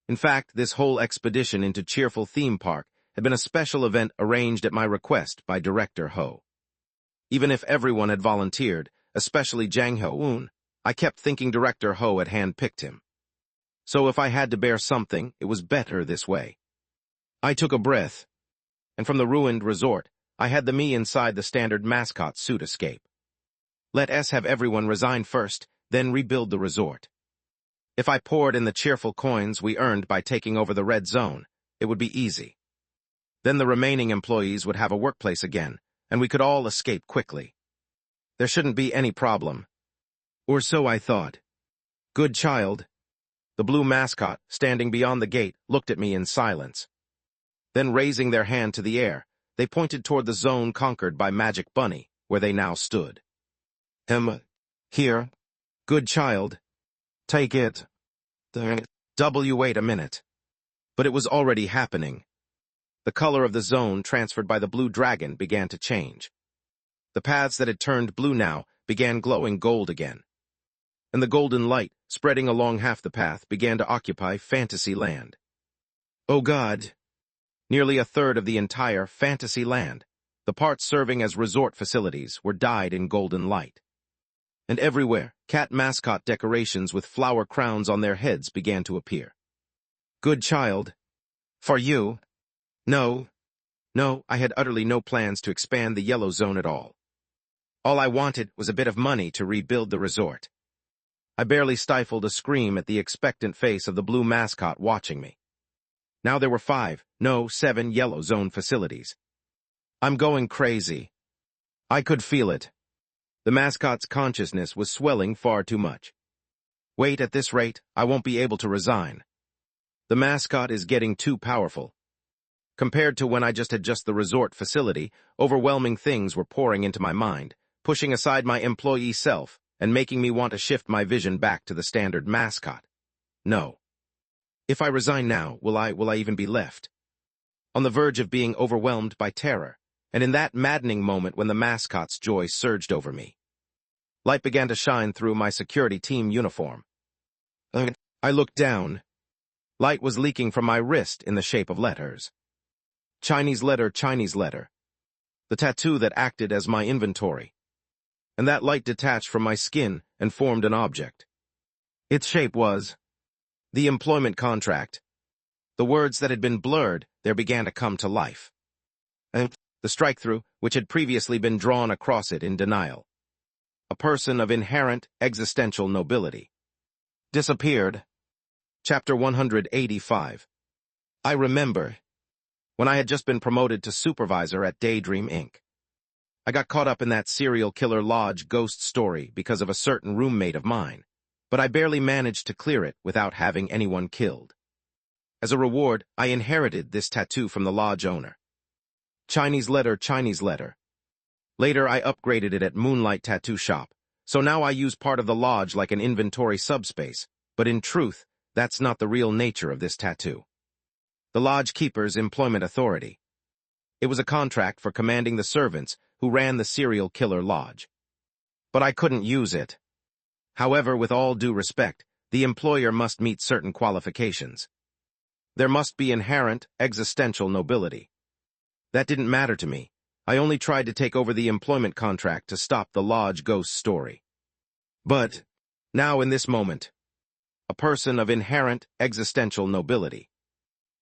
Speaker 2: In fact, this whole expedition into Cheerful Theme Park had been a special event arranged at my request by Director Ho. Even if everyone had volunteered, especially Jang Ho-eun, I kept thinking Director Ho had handpicked him. So if I had to bear something, it was better this way. I took a breath, and from the ruined resort, I had the me inside the standard mascot suit escape. Let us have everyone resign first, then rebuild the resort. If I poured in the cheerful coins we earned by taking over the red zone, it would be easy. Then the remaining employees would have a workplace again, and we could all escape quickly. There shouldn't be any problem. Or so I thought. Good child. The blue mascot, standing beyond the gate, looked at me in silence. Then raising their hand to the air, they pointed toward the zone conquered by Magic Bunny, where they now stood. Here. Good child. Take it. Wait a minute. But it was already happening. The color of the zone transferred by the blue dragon began to change. The paths that had turned blue now began glowing gold again. And the golden light, spreading along half the path, began to occupy Fantasy Land. Oh God! Nearly a third of the entire Fantasy Land, the parts serving as resort facilities, were dyed in golden light. And everywhere, cat mascot decorations with flower crowns on their heads began to appear. Good child. For you. No, I had utterly no plans to expand the yellow zone at all. All I wanted was a bit of money to rebuild the resort. I barely stifled a scream at the expectant face of the blue mascot watching me. Now there were 7 yellow zone facilities. I'm going crazy. I could feel it. The mascot's consciousness was swelling far too much. Wait, at this rate, I won't be able to resign. The mascot is getting too powerful. Compared to when I just had the resort facility, overwhelming things were pouring into my mind, pushing aside my employee self and making me want to shift my vision back to the standard mascot. No. If I resign now, will I even be left? On the verge of being overwhelmed by terror, and in that maddening moment when the mascot's joy surged over me. Light began to shine through my security team uniform. I looked down. Light was leaking from my wrist in the shape of letters. Chinese letter, Chinese letter. The tattoo that acted as my inventory. And that light detached from my skin and formed an object. Its shape was the employment contract. The words that had been blurred, there began to come to life. And the strike-through, which had previously been drawn across it in denial. A person of inherent existential nobility. Disappeared. Chapter 185. I remember. When I had just been promoted to supervisor at Daydream Inc. I got caught up in that serial killer lodge ghost story because of a certain roommate of mine, but I barely managed to clear it without having anyone killed. As a reward, I inherited this tattoo from the lodge owner. Chinese letter, Chinese letter. Later, I upgraded it at Moonlight Tattoo Shop, so now I use part of the lodge like an inventory subspace, but in truth, that's not the real nature of this tattoo. The lodge keeper's employment authority. It was a contract for commanding the servants who ran the serial killer lodge. But I couldn't use it. However, with all due respect, the employer must meet certain qualifications. There must be inherent, existential nobility. That didn't matter to me. I only tried to take over the employment contract to stop the lodge ghost story. But, now in this moment, a person of inherent, existential nobility.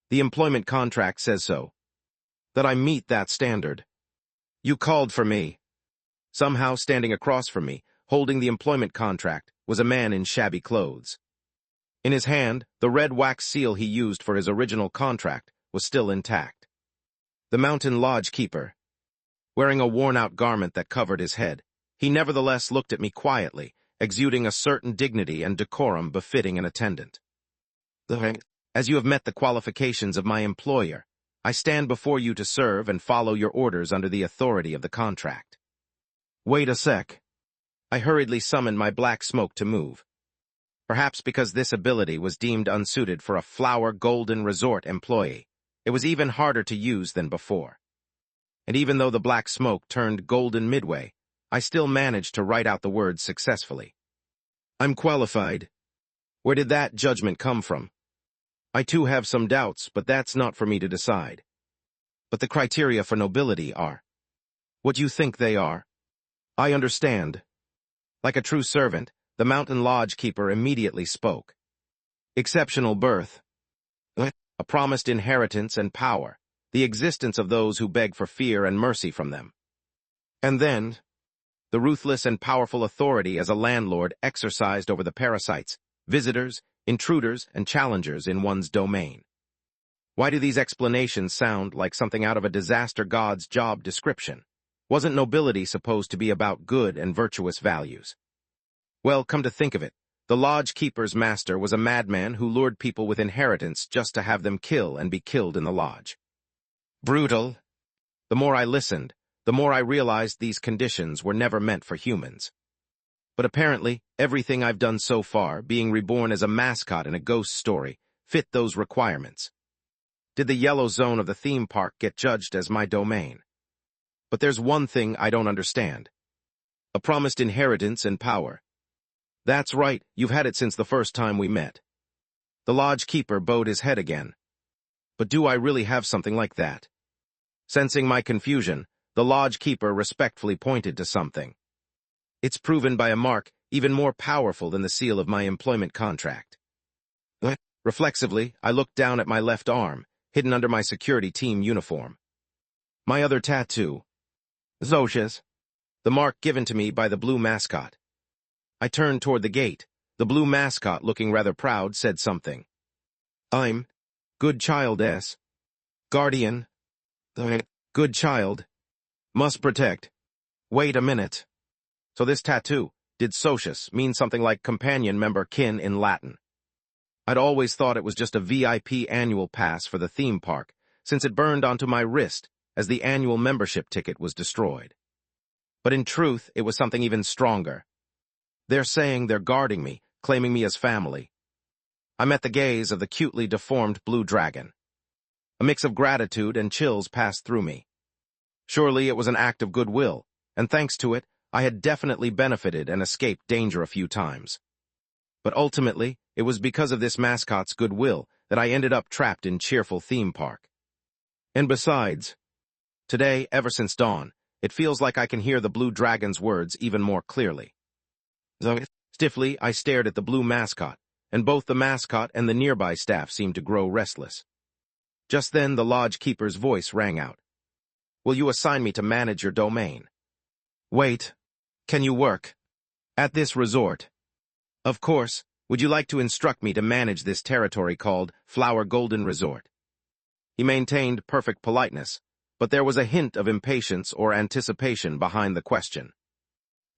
Speaker 2: The employment contract says so. That I meet that standard. You called for me. Somehow standing across from me, holding the employment contract, was a man in shabby clothes. In his hand, the red wax seal he used for his original contract was still intact. The mountain lodge keeper. Wearing a worn-out garment that covered his head, he nevertheless looked at me quietly, exuding a certain dignity and decorum befitting an attendant. As you have met the qualifications of my employer, I stand before you to serve and follow your orders under the authority of the contract. Wait a sec. I hurriedly summoned my black smoke to move. Perhaps because this ability was deemed unsuited for a Flower Golden Resort employee, it was even harder to use than before. And even though the black smoke turned golden midway, I still managed to write out the words successfully. I'm qualified. Where did that judgment come from? I too have some doubts, but that's not for me to decide. But the criteria for nobility are what you think they are. I understand. Like a true servant, the mountain lodge keeper immediately spoke. Exceptional birth. A promised inheritance and power, the existence of those who beg for fear and mercy from them. And then, the ruthless and powerful authority as a landlord exercised over the parasites, visitors, intruders, and challengers in one's domain. Why do these explanations sound like something out of a disaster god's job description? Wasn't nobility supposed to be about good and virtuous values? Well, come to think of it, the lodge keeper's master was a madman who lured people with inheritance just to have them kill and be killed in the lodge. Brutal. The more I listened, the more I realized these conditions were never meant for humans. But apparently, everything I've done so far, being reborn as a mascot in a ghost story, fit those requirements. Did the yellow zone of the theme park get judged as my domain? But there's one thing I don't understand. A promised inheritance and power. That's right, you've had it since the first time we met. The lodge keeper bowed his head again. But do I really have something like that? Sensing my confusion, the lodge keeper respectfully pointed to something. It's proven by a mark even more powerful than the seal of my employment contract. Reflexively, I looked down at my left arm, hidden under my security team uniform. My other tattoo. Zoshes. The mark given to me by the blue mascot. I turned toward the gate. The blue mascot, looking rather proud, said something. I'm good child S. Guardian. Good child. Must protect. Wait a minute. So this tattoo, did socius, mean something like companion member kin in Latin? I'd always thought it was just a VIP annual pass for the theme park, since it burned onto my wrist as the annual membership ticket was destroyed. But in truth, it was something even stronger. They're saying they're guarding me, claiming me as family. I met the gaze of the cutely deformed blue dragon. A mix of gratitude and chills passed through me. Surely it was an act of goodwill, and thanks to it, I had definitely benefited and escaped danger a few times. But ultimately, it was because of this mascot's goodwill that I ended up trapped in cheerful theme park. And besides, today, ever since dawn, it feels like I can hear the blue dragon's words even more clearly. Stiffly, I stared at the blue mascot, and both the mascot and the nearby staff seemed to grow restless. Just then, the lodge keeper's voice rang out. Will you assign me to manage your domain? Wait. Can you work at this resort? Of course. Would you like to instruct me to manage this territory called Flower Golden Resort? He maintained perfect politeness, but there was a hint of impatience or anticipation behind the question.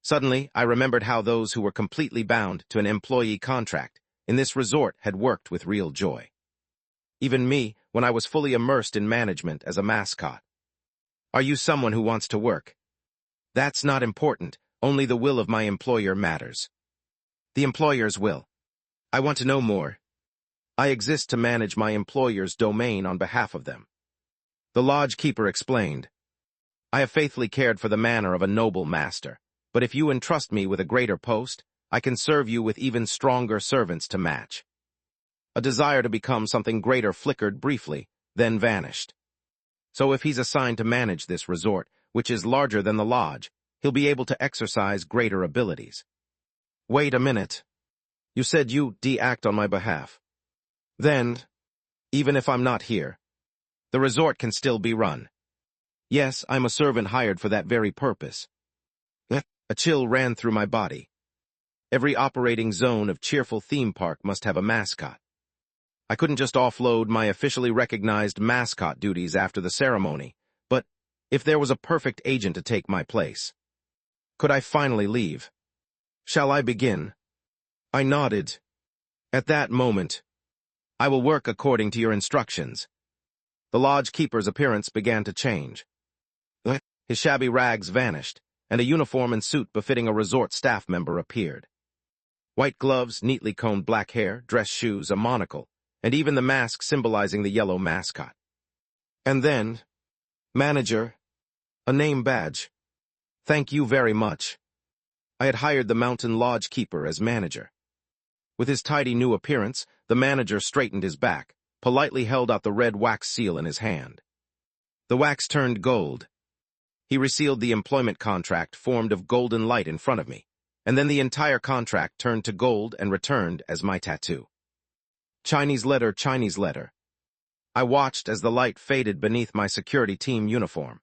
Speaker 2: Suddenly, I remembered how those who were completely bound to an employee contract in this resort had worked with real joy. Even me, when I was fully immersed in management as a mascot. Are you someone who wants to work? That's not important, only the will of my employer matters. The employer's will. I want to know more. I exist to manage my employer's domain on behalf of them. The lodge keeper explained. I have faithfully cared for the manor of a noble master, but if you entrust me with a greater post, I can serve you with even stronger servants to match. A desire to become something greater flickered briefly, then vanished. So if he's assigned to manage this resort, which is larger than the lodge, he'll be able to exercise greater abilities. Wait a minute. You said you'd act on my behalf. Then, even if I'm not here, the resort can still be run. Yes, I'm a servant hired for that very purpose. A chill ran through my body. Every operating zone of cheerful theme park must have a mascot. I couldn't just offload my officially recognized mascot duties after the ceremony, but if there was a perfect agent to take my place, could I finally leave? Shall I begin? I nodded. At that moment, I will work according to your instructions. The lodge keeper's appearance began to change. His shabby rags vanished, and a uniform and suit befitting a resort staff member appeared. White gloves, neatly combed black hair, dress shoes, a monocle, and even the mask symbolizing the yellow mascot. And then, manager, a name badge. Thank you very much. I had hired the mountain lodge keeper as manager. With his tidy new appearance, the manager straightened his back, politely held out the red wax seal in his hand. The wax turned gold. He resealed the employment contract formed of golden light in front of me, and then the entire contract turned to gold and returned as my tattoo. Chinese letter, Chinese letter. I watched as the light faded beneath my security team uniform.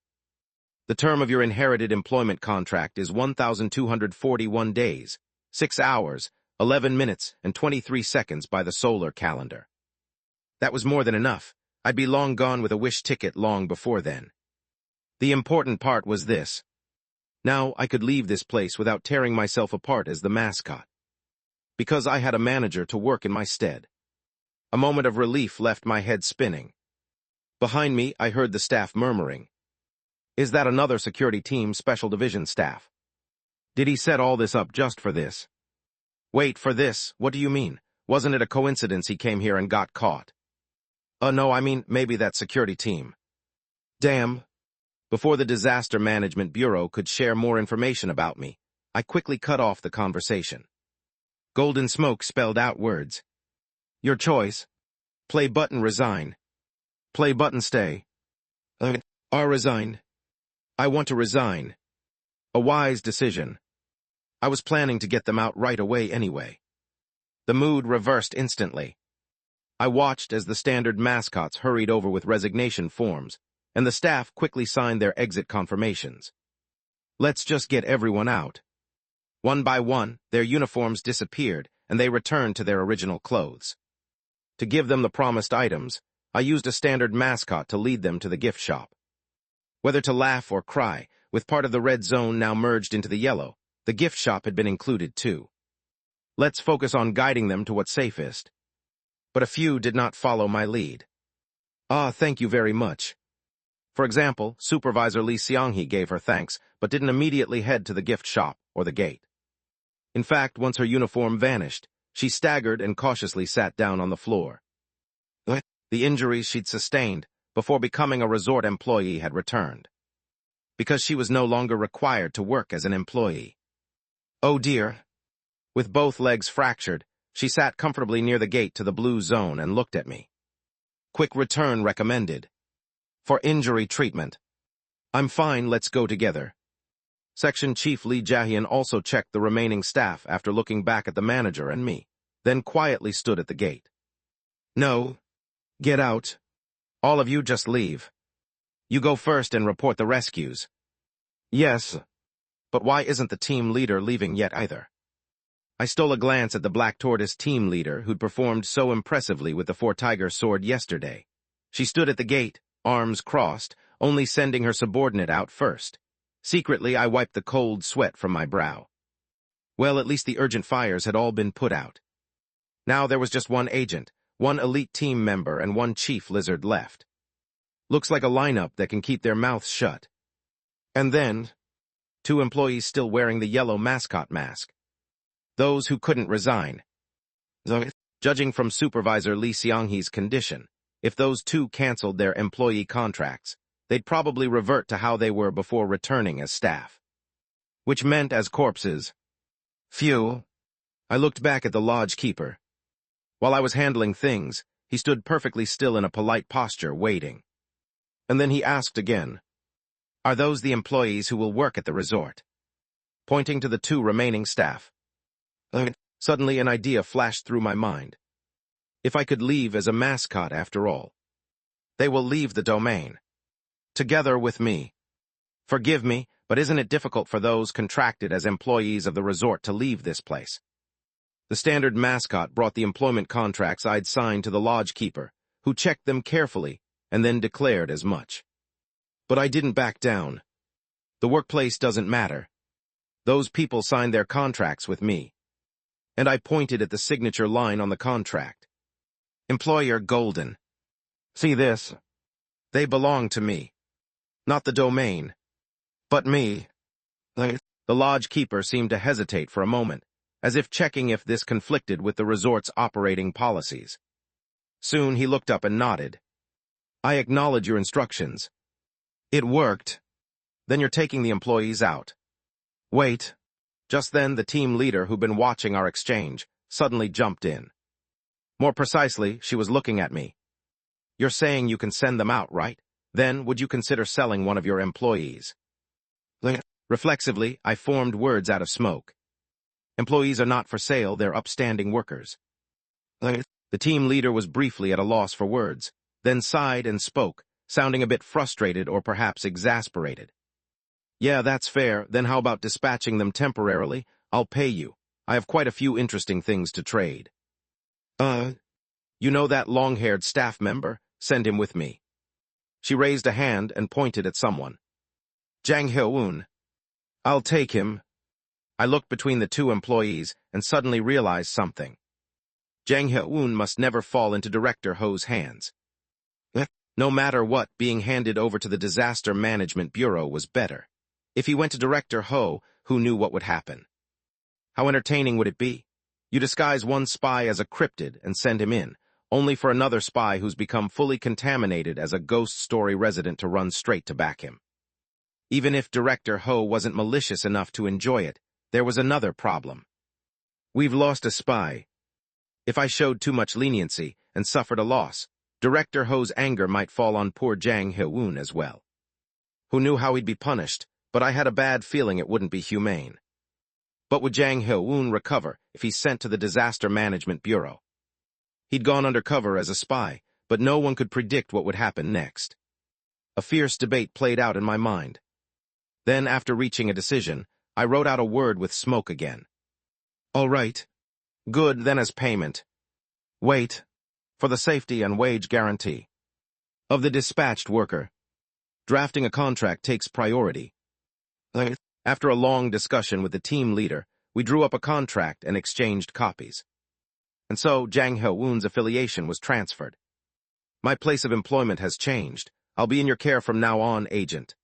Speaker 2: The term of your inherited employment contract is 1,241 days, 6 hours, 11 minutes, and 23 seconds by the solar calendar. That was more than enough. I'd be long gone with a wish ticket long before then. The important part was this. Now I could leave this place without tearing myself apart as the mascot. Because I had a manager to work in my stead. A moment of relief left my head spinning. Behind me, I heard the staff murmuring. Is that another security team special division staff? Did he set all this up just for this? Wait, for this? What do you mean? Wasn't it a coincidence he came here and got caught? No, I mean, maybe that security team. Damn. Before the Disaster Management Bureau could share more information about me, I quickly cut off the conversation. Golden smoke spelled out words. Your choice. Play button resign. Play button stay. Resign. I want to resign. A wise decision. I was planning to get them out right away anyway. The mood reversed instantly. I watched as the standard mascots hurried over with resignation forms, and the staff quickly signed their exit confirmations. Let's just get everyone out. One by one, their uniforms disappeared, and they returned to their original clothes. To give them the promised items, I used a standard mascot to lead them to the gift shop. Whether to laugh or cry, with part of the red zone now merged into the yellow, the gift shop had been included too. Let's focus on guiding them to what's safest. But a few did not follow my lead. Thank you very much. For example, Supervisor Lee Seong-hee gave her thanks, but didn't immediately head to the gift shop or the gate. In fact, once her uniform vanished, she staggered and cautiously sat down on the floor. The injuries she'd sustained before becoming a resort employee had returned. Because she was no longer required to work as an employee. Oh dear. With both legs fractured, she sat comfortably near the gate to the blue zone and looked at me. Quick return recommended. For injury treatment. I'm fine, let's go together. Section Chief Lee Jae-hyun also checked the remaining staff after looking back at the manager and me, then quietly stood at the gate. No. Get out. All of you just leave. You go first and report the rescues. Yes. But why isn't the team leader leaving yet either? I stole a glance at the Black Tortoise team leader who'd performed so impressively with the Four-Tiger sword yesterday. She stood at the gate, arms crossed, only sending her subordinate out first. Secretly, I wiped the cold sweat from my brow. Well, at least the urgent fires had all been put out. Now there was just one agent, one elite team member, and one chief lizard left. Looks like a lineup that can keep their mouths shut. And then, 2 employees still wearing the yellow mascot mask. Those who couldn't resign. Judging from Supervisor Lee Seong-hee's condition, if those 2 canceled their employee contracts, they'd probably revert to how they were before returning as staff. Which meant as corpses. Phew. I looked back at the lodge keeper. While I was handling things, he stood perfectly still in a polite posture, waiting. And then he asked again, Are those the employees who will work at the resort? Pointing to the 2 remaining staff. Suddenly an idea flashed through my mind. If I could leave as a mascot after all. They will leave the domain. Together with me. Forgive me, but isn't it difficult for those contracted as employees of the resort to leave this place? The standard mascot brought the employment contracts I'd signed to the lodge keeper, who checked them carefully and then declared as much. But I didn't back down. The workplace doesn't matter. Those people signed their contracts with me. And I pointed at the signature line on the contract. Employer Golden. See this? They belong to me. Not the domain, but me. The lodge keeper seemed to hesitate for a moment, as if checking if this conflicted with the resort's operating policies. Soon he looked up and nodded. I acknowledge your instructions. It worked. Then you're taking the employees out. Wait. Just then the team leader who'd been watching our exchange suddenly jumped in. More precisely, she was looking at me. You're saying you can send them out, right? Then would you consider selling one of your employees? Reflexively, I formed words out of smoke. Employees are not for sale, they're upstanding workers. The team leader was briefly at a loss for words, then sighed and spoke, sounding a bit frustrated or perhaps exasperated. Yeah, that's fair. Then how about dispatching them temporarily? I'll pay you. I have quite a few interesting things to trade. You know that long-haired staff member? Send him with me. She raised a hand and pointed at someone. Jang Hyo-woon. I'll take him. I looked between the two employees and suddenly realized something. Jang Hyo-woon must never fall into Director Ho's hands. No matter what, being handed over to the Disaster Management Bureau was better. If he went to Director Ho, who knew what would happen? How entertaining would it be? You disguise one spy as a cryptid and send him in, only for another spy who's become fully contaminated as a ghost story resident to run straight to back him. Even if Director Ho wasn't malicious enough to enjoy it, there was another problem. We've lost a spy. If I showed too much leniency and suffered a loss, Director Ho's anger might fall on poor Jang Hyo-woon as well. Who knew how he'd be punished, but I had a bad feeling it wouldn't be humane. But would Jang Hyo-woon recover if he's sent to the Disaster Management Bureau? He'd gone undercover as a spy, but no one could predict what would happen next. A fierce debate played out in my mind. Then, after reaching a decision, I wrote out a word with smoke again. All right. Good, then as payment. Wait. For the safety and wage guarantee of the dispatched worker. Drafting a contract takes priority. After a long discussion with the team leader, we drew up a contract and exchanged copies. And so, Jang Hyo-woon's affiliation was transferred. My place of employment has changed. I'll be in your care from now on, agent.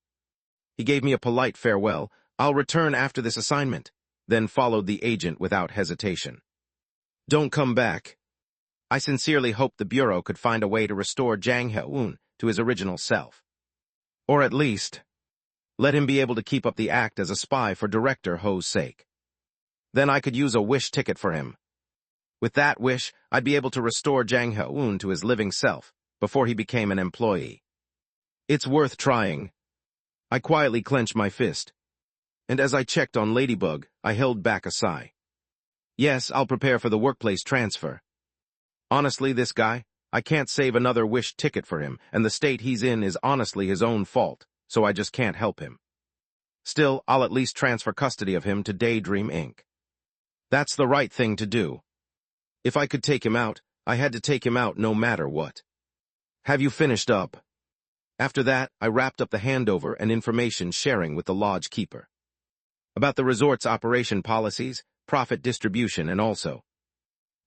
Speaker 2: He gave me a polite farewell. I'll return after this assignment, then followed the agent without hesitation. Don't come back. I sincerely hoped the Bureau could find a way to restore Jang Hyo-woon to his original self. Or at least, let him be able to keep up the act as a spy for Director Ho's sake. Then I could use a wish ticket for him. With that wish, I'd be able to restore Jang Hyo-woon to his living self before he became an employee. It's worth trying. I quietly clenched my fist, and as I checked on Ladybug, I held back a sigh. Yes, I'll prepare for the workplace transfer. Honestly, this guy, I can't save another wish ticket for him, and the state he's in is honestly his own fault, so I just can't help him. Still, I'll at least transfer custody of him to Daydream Inc. That's the right thing to do. If I could take him out, I had to take him out no matter what. Have you finished up? After that, I wrapped up the handover and information sharing with the lodge keeper. About the resort's operation policies, profit distribution, and also,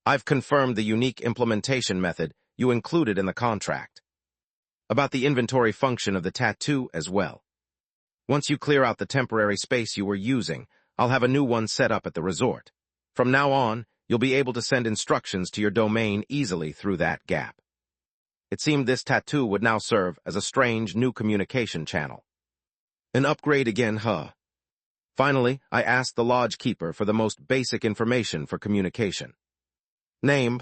Speaker 2: I've confirmed the unique implementation method you included in the contract. About the inventory function of the tattoo as well. Once you clear out the temporary space you were using, I'll have a new one set up at the resort. From now on, you'll be able to send instructions to your domain easily through that gap. It seemed this tattoo would now serve as a strange new communication channel. An upgrade again, huh? Finally, I asked the lodge keeper for the most basic information for communication. Name.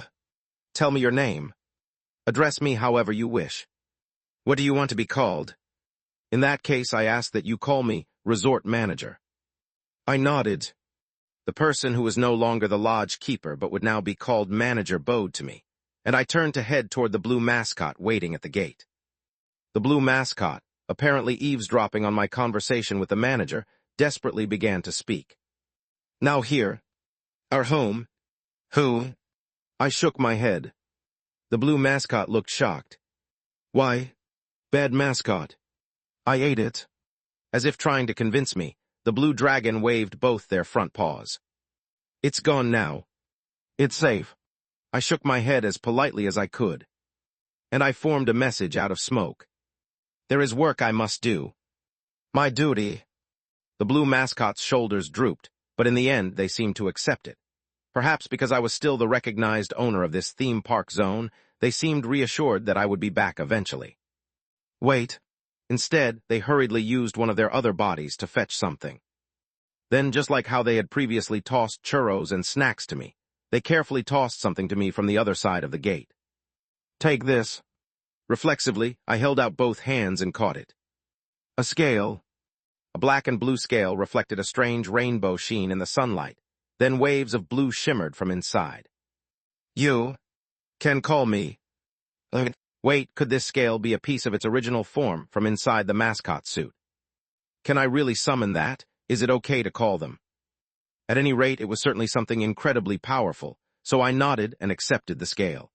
Speaker 2: Tell me your name. Address me however you wish. What do you want to be called? In that case, I ask that you call me Resort Manager. I nodded. The person who was no longer the lodge keeper but would now be called Manager bowed to me, and I turned to head toward the blue mascot waiting at the gate. The blue mascot, apparently eavesdropping on my conversation with the manager, desperately began to speak. Now here, our home, Who? I shook my head. The blue mascot looked shocked. Why? Bad mascot. I ate it. As if trying to convince me, the blue dragon waved both their front paws. It's gone now. It's safe. I shook my head as politely as I could. And I formed a message out of smoke. There is work I must do. My duty. The blue mascot's shoulders drooped, but in the end they seemed to accept it. Perhaps because I was still the recognized owner of this theme park zone, they seemed reassured that I would be back eventually. Wait. Instead, they hurriedly used one of their other bodies to fetch something. Then, just like how they had previously tossed churros and snacks to me, they carefully tossed something to me from the other side of the gate. Take this. Reflexively, I held out both hands and caught it. A scale. A black and blue scale reflected a strange rainbow sheen in the sunlight, then waves of blue shimmered from inside. You can call me. Wait, could this scale be a piece of its original form from inside the mascot suit? Can I really summon that? Is it okay to call them? At any rate, it was certainly something incredibly powerful, so I nodded and accepted the scale.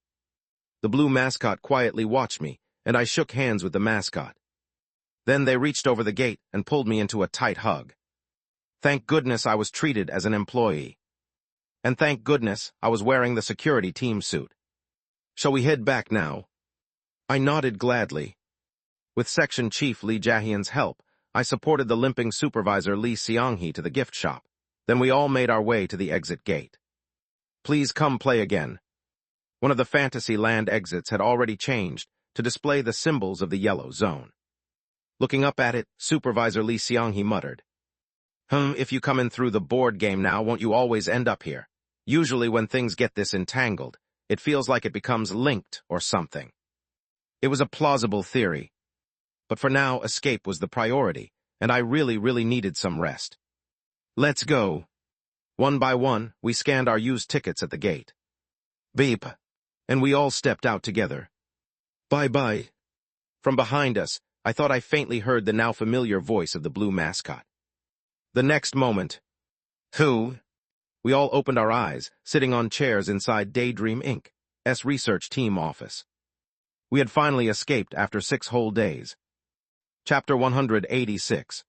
Speaker 2: The blue mascot quietly watched me, and I shook hands with the mascot. Then they reached over the gate and pulled me into a tight hug. Thank goodness I was treated as an employee. And thank goodness I was wearing the security team suit. Shall we head back now? I nodded gladly. With Section Chief Lee Jae-hyun's help, I supported the limping supervisor Lee Seong-hee to the gift shop. Then we all made our way to the exit gate. Please come play again. One of the fantasy land exits had already changed to display the symbols of the yellow zone. Looking up at it, Supervisor Lee Seong-hee muttered, If you come in through the board game now, won't you always end up here? Usually when things get this entangled, it feels like it becomes linked or something. It was a plausible theory. But for now, escape was the priority, and I really needed some rest. Let's go. One by one, we scanned our used tickets at the gate. Beep. And we all stepped out together. Bye-bye. From behind us, I thought I faintly heard the now familiar voice of the blue mascot. The next moment, who? We all opened our eyes, sitting on chairs inside Daydream Inc.'s research team office. We had finally escaped after 6 whole days. Chapter 186.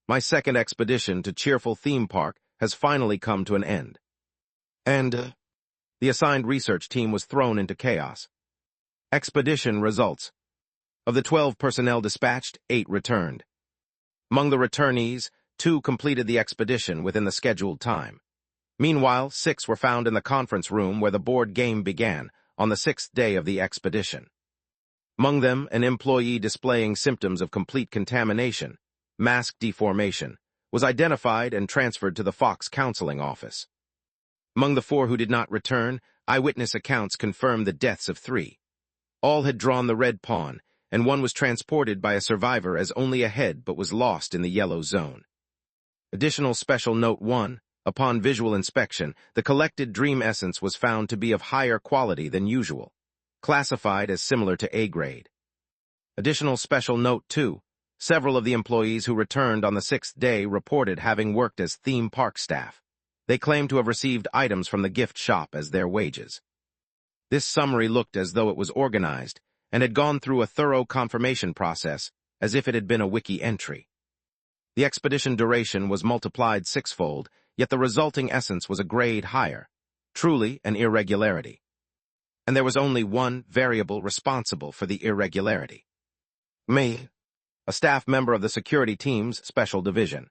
Speaker 2: My second expedition to Cheerful Theme Park has finally come to an end. And the assigned research team was thrown into chaos. Expedition results. Of the 12 personnel dispatched, 8 returned. Among the returnees, 2 completed the expedition within the scheduled time. Meanwhile, 6 were found in the conference room where the board game began on the 6th day of the expedition. Among them, an employee displaying symptoms of complete contamination, mask deformation, was identified and transferred to the Fox Counseling Office. Among the 4 who did not return, eyewitness accounts confirmed the deaths of 3. All had drawn the red pawn, and 1 was transported by a survivor as only a head but was lost in the yellow zone. Additional Special Note 1, upon visual inspection, the collected dream essence was found to be of higher quality than usual, classified as similar to A grade. Additional Special Note 2, several of the employees who returned on the 6th day reported having worked as theme park staff. They claimed to have received items from the gift shop as their wages. This summary looked as though it was organized and had gone through a thorough confirmation process as if it had been a wiki entry. The expedition duration was multiplied 6-fold, yet the resulting essence was a grade higher, truly an irregularity. And there was only one variable responsible for the irregularity. Me, a staff member of the security team's special division.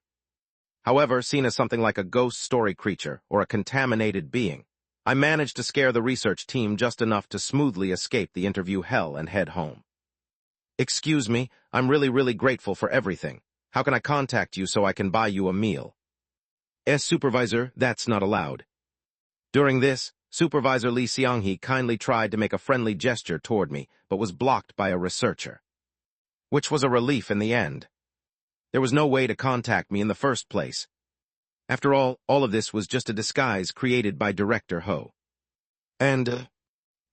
Speaker 2: However, seen as something like a ghost story creature or a contaminated being, I managed to scare the research team just enough to smoothly escape the interview hell and head home. Excuse me, I'm really grateful for everything. How can I contact you so I can buy you a meal? Supervisor, that's not allowed. During this, Supervisor Lee Seong-hee kindly tried to make a friendly gesture toward me, but was blocked by a researcher. Which was a relief in the end. There was no way to contact me in the first place. After all of this was just a disguise created by Director Ho. And,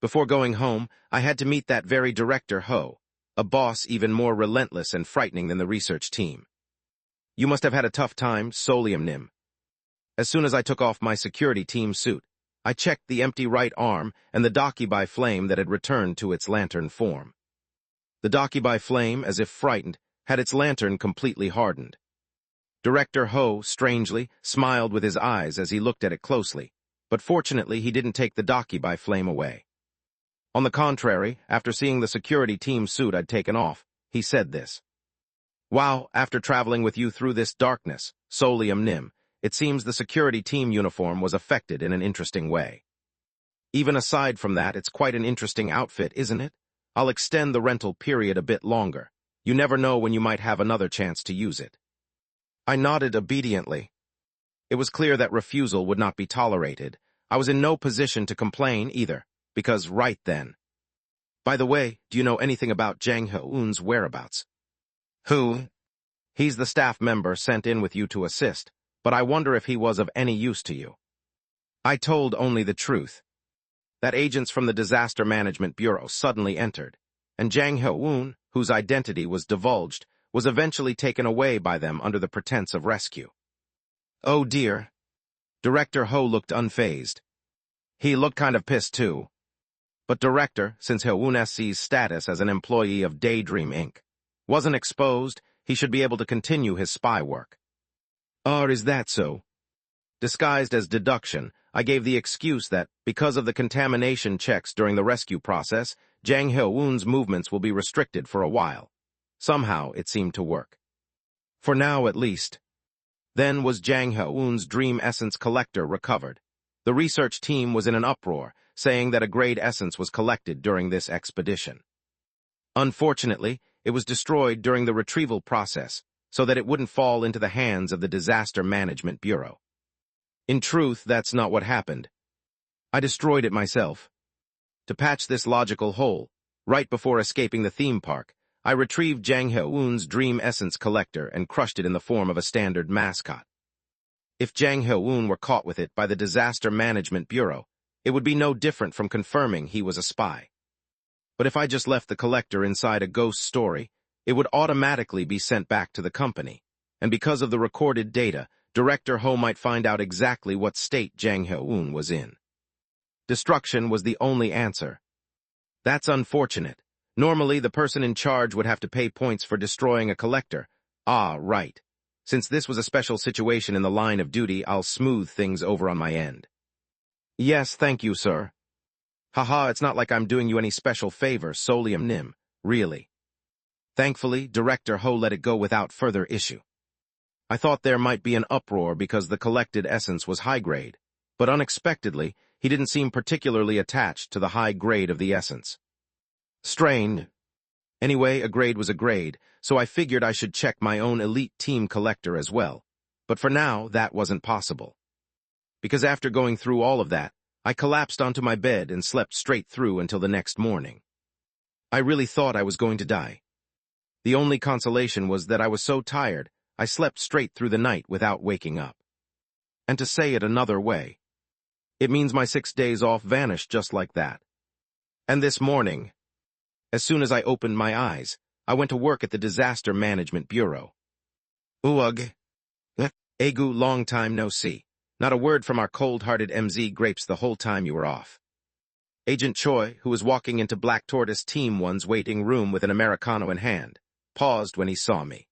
Speaker 2: before going home, I had to meet that very Director Ho, a boss even more relentless and frightening than the research team. You must have had a tough time, Solium Nim. As soon as I took off my security team suit, I checked the empty right arm and the Dakibai flame that had returned to its lantern form. The Dakibai flame, as if frightened, had its lantern completely hardened. Director Ho, strangely, smiled with his eyes as he looked at it closely, but fortunately he didn't take the Dakibai flame away. On the contrary, after seeing the security team suit I'd taken off, he said this. Wow, after traveling with you through this darkness, Solium Nim, it seems the security team uniform was affected in an interesting way. Even aside from that, it's quite an interesting outfit, isn't it? I'll extend the rental period a bit longer. You never know when you might have another chance to use it. I nodded obediently. It was clear that refusal would not be tolerated. I was in no position to complain either, because right then. By the way, do you know anything about Jang Ho-eun's whereabouts? Who? He's the staff member sent in with you to assist, but I wonder if he was of any use to you. I told only the truth. That agents from the Disaster Management Bureau suddenly entered, and Jang Ho-eun, whose identity was divulged, was eventually taken away by them under the pretense of rescue. Oh dear. Director Ho looked unfazed. He looked kind of pissed too. But Director, since Ho-eun's status as an employee of Daydream Inc. wasn't exposed, he should be able to continue his spy work. Is that so? Disguised as deduction, I gave the excuse that, because of the contamination checks during the rescue process, Jang Ho-eun's movements will be restricted for a while. Somehow, it seemed to work. For now, at least. Then was Jang Ho-eun's Dream Essence collector recovered. The research team was in an uproar, saying that a grade essence was collected during this expedition. Unfortunately, it was destroyed during the retrieval process, so that it wouldn't fall into the hands of the Disaster Management Bureau. In truth, that's not what happened. I destroyed it myself. To patch this logical hole, right before escaping the theme park, I retrieved Jang Ho-eun's Dream Essence collector and crushed it in the form of a standard mascot. If Jang Ho-eun were caught with it by the Disaster Management Bureau, it would be no different from confirming he was a spy. But if I just left the collector inside a ghost story, it would automatically be sent back to the company, and because of the recorded data, Director Ho might find out exactly what state Jang Ho-eun was in. Destruction was the only answer. That's unfortunate. Normally, the person in charge would have to pay points for destroying a collector. Ah, right. Since this was a special situation in the line of duty, I'll smooth things over on my end. Yes, thank you, sir. Haha, it's not like I'm doing you any special favor, Solium Nim, really. Thankfully, Director Ho let it go without further issue. I thought there might be an uproar because the collected essence was high grade, but unexpectedly, he didn't seem particularly attached to the high grade of the essence. Strained. Anyway, a grade was a grade, so I figured I should check my own elite team collector as well. But for now, that wasn't possible. Because after going through all of that, I collapsed onto my bed and slept straight through until the next morning. I really thought I was going to die. The only consolation was that I was so tired, I slept straight through the night without waking up. And to say it another way, it means my 6 days off vanished just like that. And this morning, as soon as I opened my eyes, I went to work at the Disaster Management Bureau. Uug. Egu, long time no see. Not a word from our cold-hearted MZ Grapes the whole time you were off. Agent Choi, who was walking into Black Tortoise Team 1's waiting room with an Americano in hand, paused when he saw me.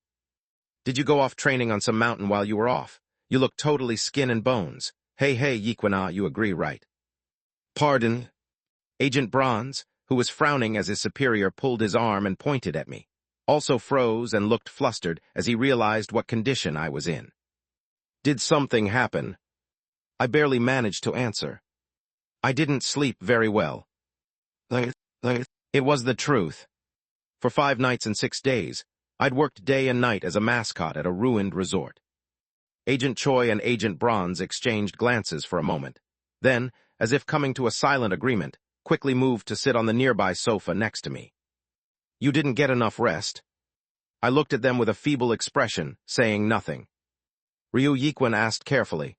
Speaker 2: Did you go off training on some mountain while you were off? You look totally skin and bones. Hey, Yiquina, you agree, right? Pardon? Agent Bronze, who was frowning as his superior pulled his arm and pointed at me, also froze and looked flustered as he realized what condition I was in. Did something happen? I barely managed to answer. I didn't sleep very well. It was the truth. For 5 nights and 6 days, I'd worked day and night as a mascot at a ruined resort. Agent Choi and Agent Bronze exchanged glances for a moment, then, as if coming to a silent agreement, quickly moved to sit on the nearby sofa next to me. You didn't get enough rest? I looked at them with a feeble expression, saying nothing. Ryu Yiquin asked carefully.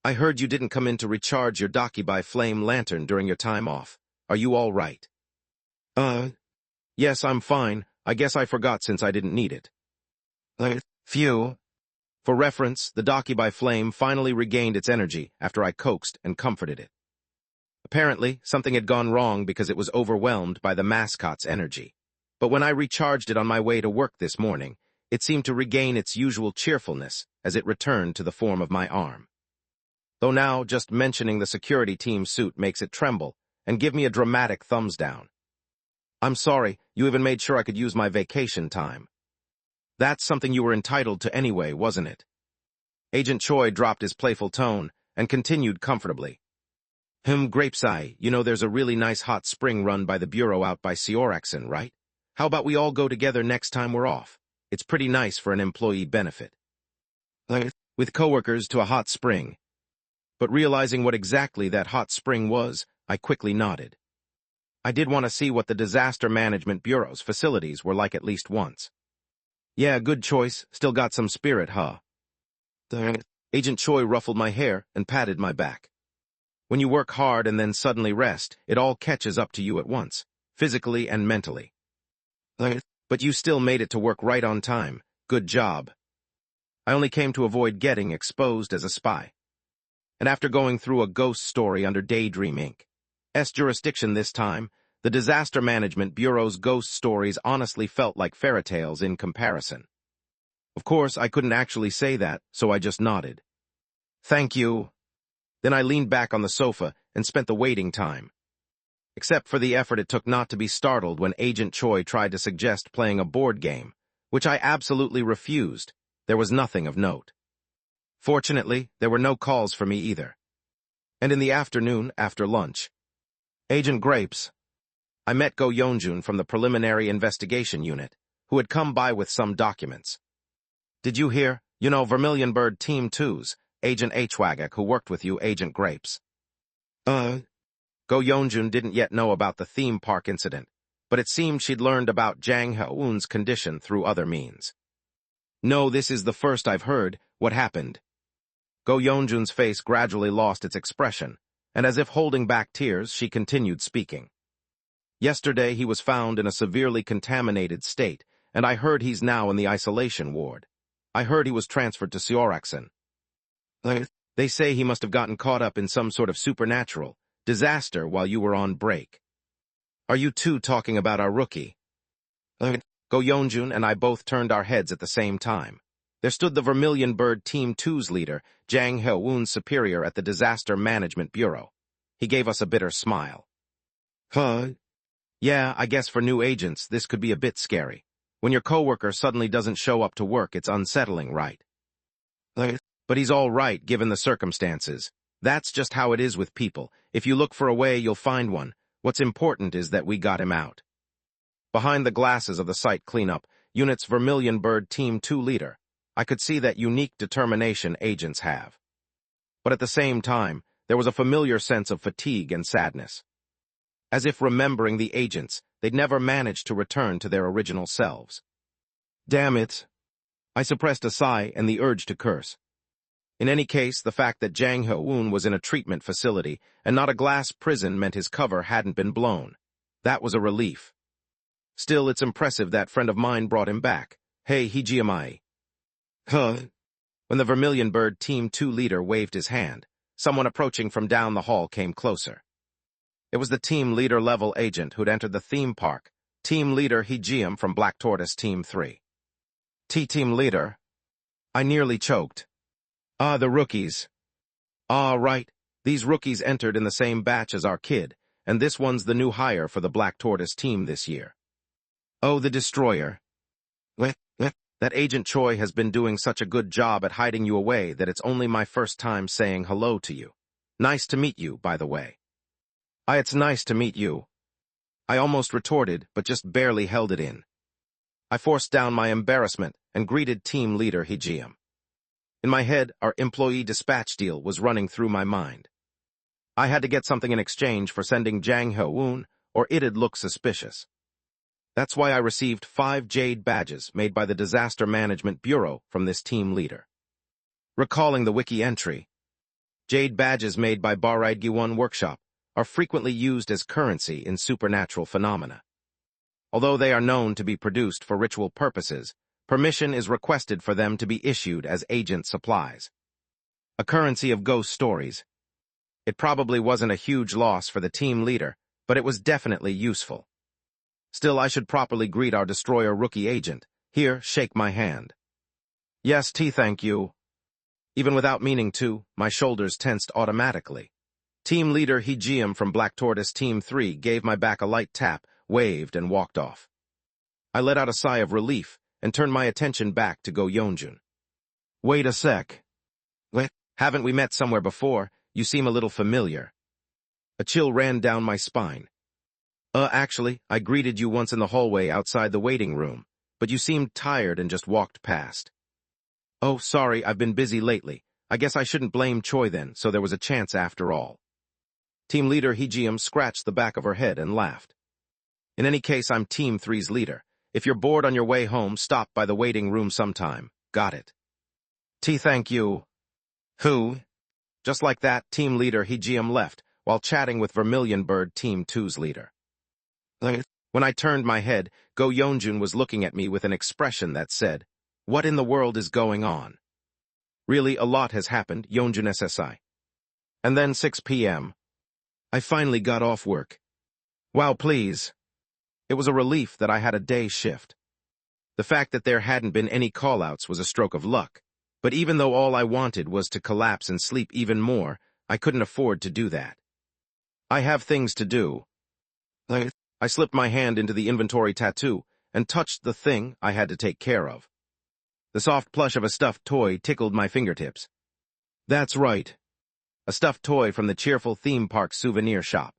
Speaker 2: I heard you didn't come in to recharge your Dakibai flame lantern during your time off. Are you all right? Yes, I'm fine. I guess I forgot since I didn't need it. Phew. For reference, the Dakibai flame finally regained its energy after I coaxed and comforted it. Apparently, something had gone wrong because it was overwhelmed by the mascot's energy. But when I recharged it on my way to work this morning, it seemed to regain its usual cheerfulness as it returned to the form of my arm. Though now, just mentioning the security team suit makes it tremble and give me a dramatic thumbs down. I'm sorry, you even made sure I could use my vacation time. That's something you were entitled to anyway, wasn't it? Agent Choi dropped his playful tone and continued comfortably. Grapesai, you know there's a really nice hot spring run by the Bureau out by Seorakson, right? How about we all go together next time we're off? It's pretty nice for an employee benefit. With coworkers to a hot spring. But realizing what exactly that hot spring was, I quickly nodded. I did want to see what the Disaster Management Bureau's facilities were like at least once. Yeah, good choice. Still got some spirit, huh? Agent Choi ruffled my hair and patted my back. When you work hard and then suddenly rest, it all catches up to you at once, physically and mentally. But you still made it to work right on time. Good job. I only came to avoid getting exposed as a spy. And after going through a ghost story under Daydream Inc.'s jurisdiction this time, the Disaster Management Bureau's ghost stories honestly felt like fairy tales in comparison. Of course, I couldn't actually say that, so I just nodded. Thank you. Then I leaned back on the sofa and spent the waiting time. Except for the effort it took not to be startled when Agent Choi tried to suggest playing a board game, which I absolutely refused. There was nothing of note. Fortunately, there were no calls for me either. And in the afternoon, after lunch, Agent Grapes, I met Go Yeonjun from the Preliminary Investigation Unit, who had come by with some documents. Did you hear? You know, Vermilion Bird Team 2's Agent Hwagak who worked with you, Agent Grapes. Go Yeonjun didn't yet know about the theme park incident, but it seemed she'd learned about Jang Heun's condition through other means. No, this is the first I've heard. What happened? Go Yeonjun's face gradually lost its expression, and as if holding back tears, she continued speaking. Yesterday he was found in a severely contaminated state, and I heard he's now in the isolation ward. I heard he was transferred to Seorakson. They say he must have gotten caught up in some sort of supernatural disaster while you were on break. Are you two talking about our rookie? Go Yeonjun and I both turned our heads at the same time. There stood the Vermilion Bird Team 2's leader, Jang Heun's superior at the Disaster Management Bureau. He gave us a bitter smile. Yeah, I guess for new agents, this could be a bit scary. When your coworker suddenly doesn't show up to work, it's unsettling, right? But he's all right, given the circumstances. That's just how it is with people. If you look for a way, you'll find one. What's important is that we got him out. Behind the glasses of the site cleanup, Unit's Vermilion Bird Team 2 leader, I could see that unique determination agents have. But at the same time, there was a familiar sense of fatigue and sadness. As if remembering the agents, they'd never managed to return to their original selves. Damn it. I suppressed a sigh and the urge to curse. In any case, the fact that Jang Heun was in a treatment facility and not a glass prison meant his cover hadn't been blown. That was a relief. Still, it's impressive that friend of mine brought him back. Hey, Hijimai. When the Vermilion Bird Team 2 leader waved his hand, someone approaching from down the hall came closer. It was the team leader-level agent who'd entered the theme park, team leader Hejiam from Black Tortoise Team 3. Team leader? I nearly choked. The rookies. Right. These rookies entered in the same batch as our kid, and this one's the new hire for the Black Tortoise team this year. Oh, the Destroyer. That Agent Choi has been doing such a good job at hiding you away that it's only my first time saying hello to you. Nice to meet you, by the way. It's nice to meet you. I almost retorted, but just barely held it in. I forced down my embarrassment and greeted team leader Hejiam. In my head, our employee dispatch deal was running through my mind. I had to get something in exchange for sending Jang Heun, or it'd look suspicious. That's why I received 5 jade badges made by the Disaster Management Bureau from this team leader. Recalling the wiki entry, jade badges made by Baraidgi-1 Workshop are frequently used as currency in supernatural phenomena. Although they are known to be produced for ritual purposes, permission is requested for them to be issued as agent supplies. A currency of ghost stories. It probably wasn't a huge loss for the team leader, but it was definitely useful. Still, I should properly greet our destroyer rookie agent. Here, shake my hand. Yes, thank you. Even without meaning to, my shoulders tensed automatically. Team leader Heejim from Black Tortoise Team 3 gave my back a light tap, waved, and walked off. I let out a sigh of relief and turned my attention back to Go Yeonjun. Wait a sec. What? Haven't we met somewhere before? You seem a little familiar. A chill ran down my spine. Actually, I greeted you once in the hallway outside the waiting room, but you seemed tired and just walked past. Oh, sorry, I've been busy lately. I guess I shouldn't blame Choi then, so there was a chance after all. Team leader Heejim scratched the back of her head and laughed. In any case, I'm Team 3's leader. If you're bored on your way home, stop by the waiting room sometime. Got it. Thank you. Who? Just like that, team leader Heejim left, while chatting with Vermilion Bird Team 2's leader. When I turned my head, Go Yeonjun was looking at me with an expression that said, "What in the world is going on?" Really, a lot has happened, Yeonjun SSI. And then 6 p.m. I finally got off work. Wow, please. It was a relief that I had a day shift. The fact that there hadn't been any call-outs was a stroke of luck. But even though all I wanted was to collapse and sleep even more, I couldn't afford to do that. I have things to do. I slipped my hand into the inventory tattoo and touched the thing I had to take care of. The soft plush of a stuffed toy tickled my fingertips. That's right. A stuffed toy from the cheerful theme park souvenir shop.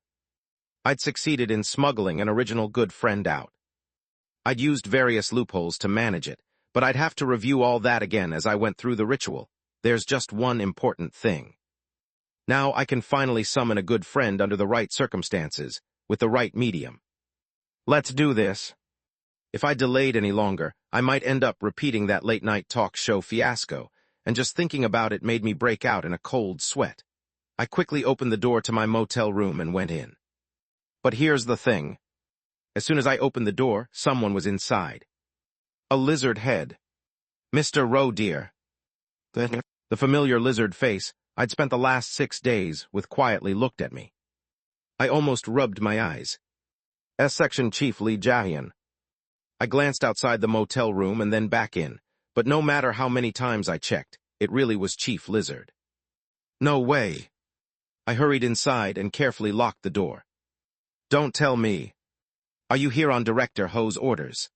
Speaker 2: I'd succeeded in smuggling an original good friend out. I'd used various loopholes to manage it, but I'd have to review all that again as I went through the ritual. There's just one important thing. Now I can finally summon a good friend under the right circumstances, with the right medium. Let's do this. If I delayed any longer, I might end up repeating that late-night talk show fiasco, and just thinking about it made me break out in a cold sweat. I quickly opened the door to my motel room and went in. But here's the thing. As soon as I opened the door, someone was inside. A lizard head. Mr. Roe, dear. The familiar lizard face I'd spent the last 6 days with quietly looked at me. I almost rubbed my eyes. S-Section Chief Lee Jae-hyun. I glanced outside the motel room and then back in, but no matter how many times I checked, it really was Chief Lizard. No way. I hurried inside and carefully locked the door. Don't tell me. Are you here on Director Ho's orders?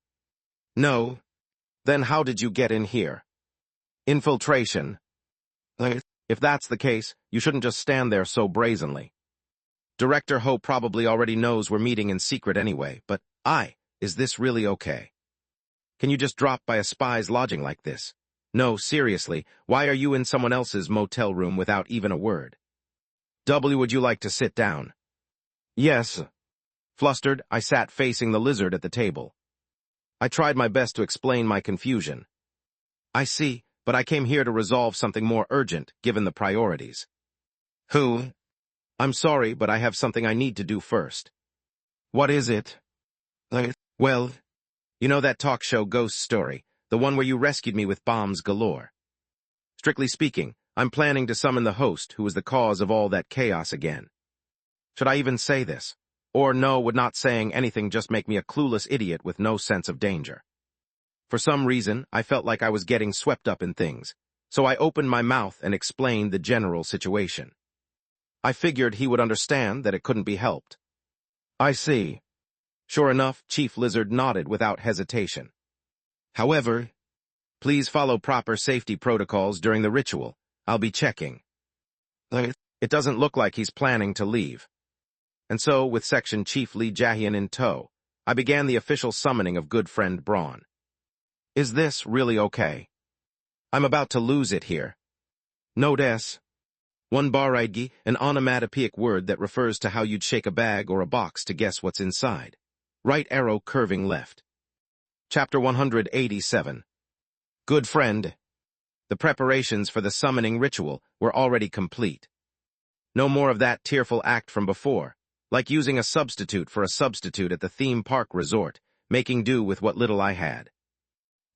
Speaker 2: No. Then how did you get in here? Infiltration. If that's the case, you shouldn't just stand there so brazenly. Director Ho probably already knows we're meeting in secret anyway, but is this really okay? Can you just drop by a spy's lodging like this? No, seriously, why are you in someone else's motel room without even a word? Would you like to sit down? Yes. Flustered, I sat facing the lizard at the table. I tried my best to explain my confusion. I see, but I came here to resolve something more urgent, given the priorities. Who? I'm sorry, but I have something I need to do first. What is it? Well, you know that talk show ghost story, the one where you rescued me with bombs galore. Strictly speaking, I'm planning to summon the host who was the cause of all that chaos again. Should I even say this? Or no, would not saying anything just make me a clueless idiot with no sense of danger? For some reason, I felt like I was getting swept up in things, so I opened my mouth and explained the general situation. I figured he would understand that it couldn't be helped. I see. Sure enough, Chief Lizard nodded without hesitation. However, please follow proper safety protocols during the ritual. I'll be checking. It doesn't look like he's planning to leave. And so, with Section Chief Lee Jae-hyun in tow, I began the official summoning of good friend Braun. Is this really okay? I'm about to lose it here. Note S. One baraidgi, an onomatopoeic word that refers to how you'd shake a bag or a box to guess what's inside. Right arrow curving left. Chapter 187. Good friend. The preparations for the summoning ritual were already complete. No more of that tearful act from before, like using a substitute for a substitute at the theme park resort, making do with what little I had.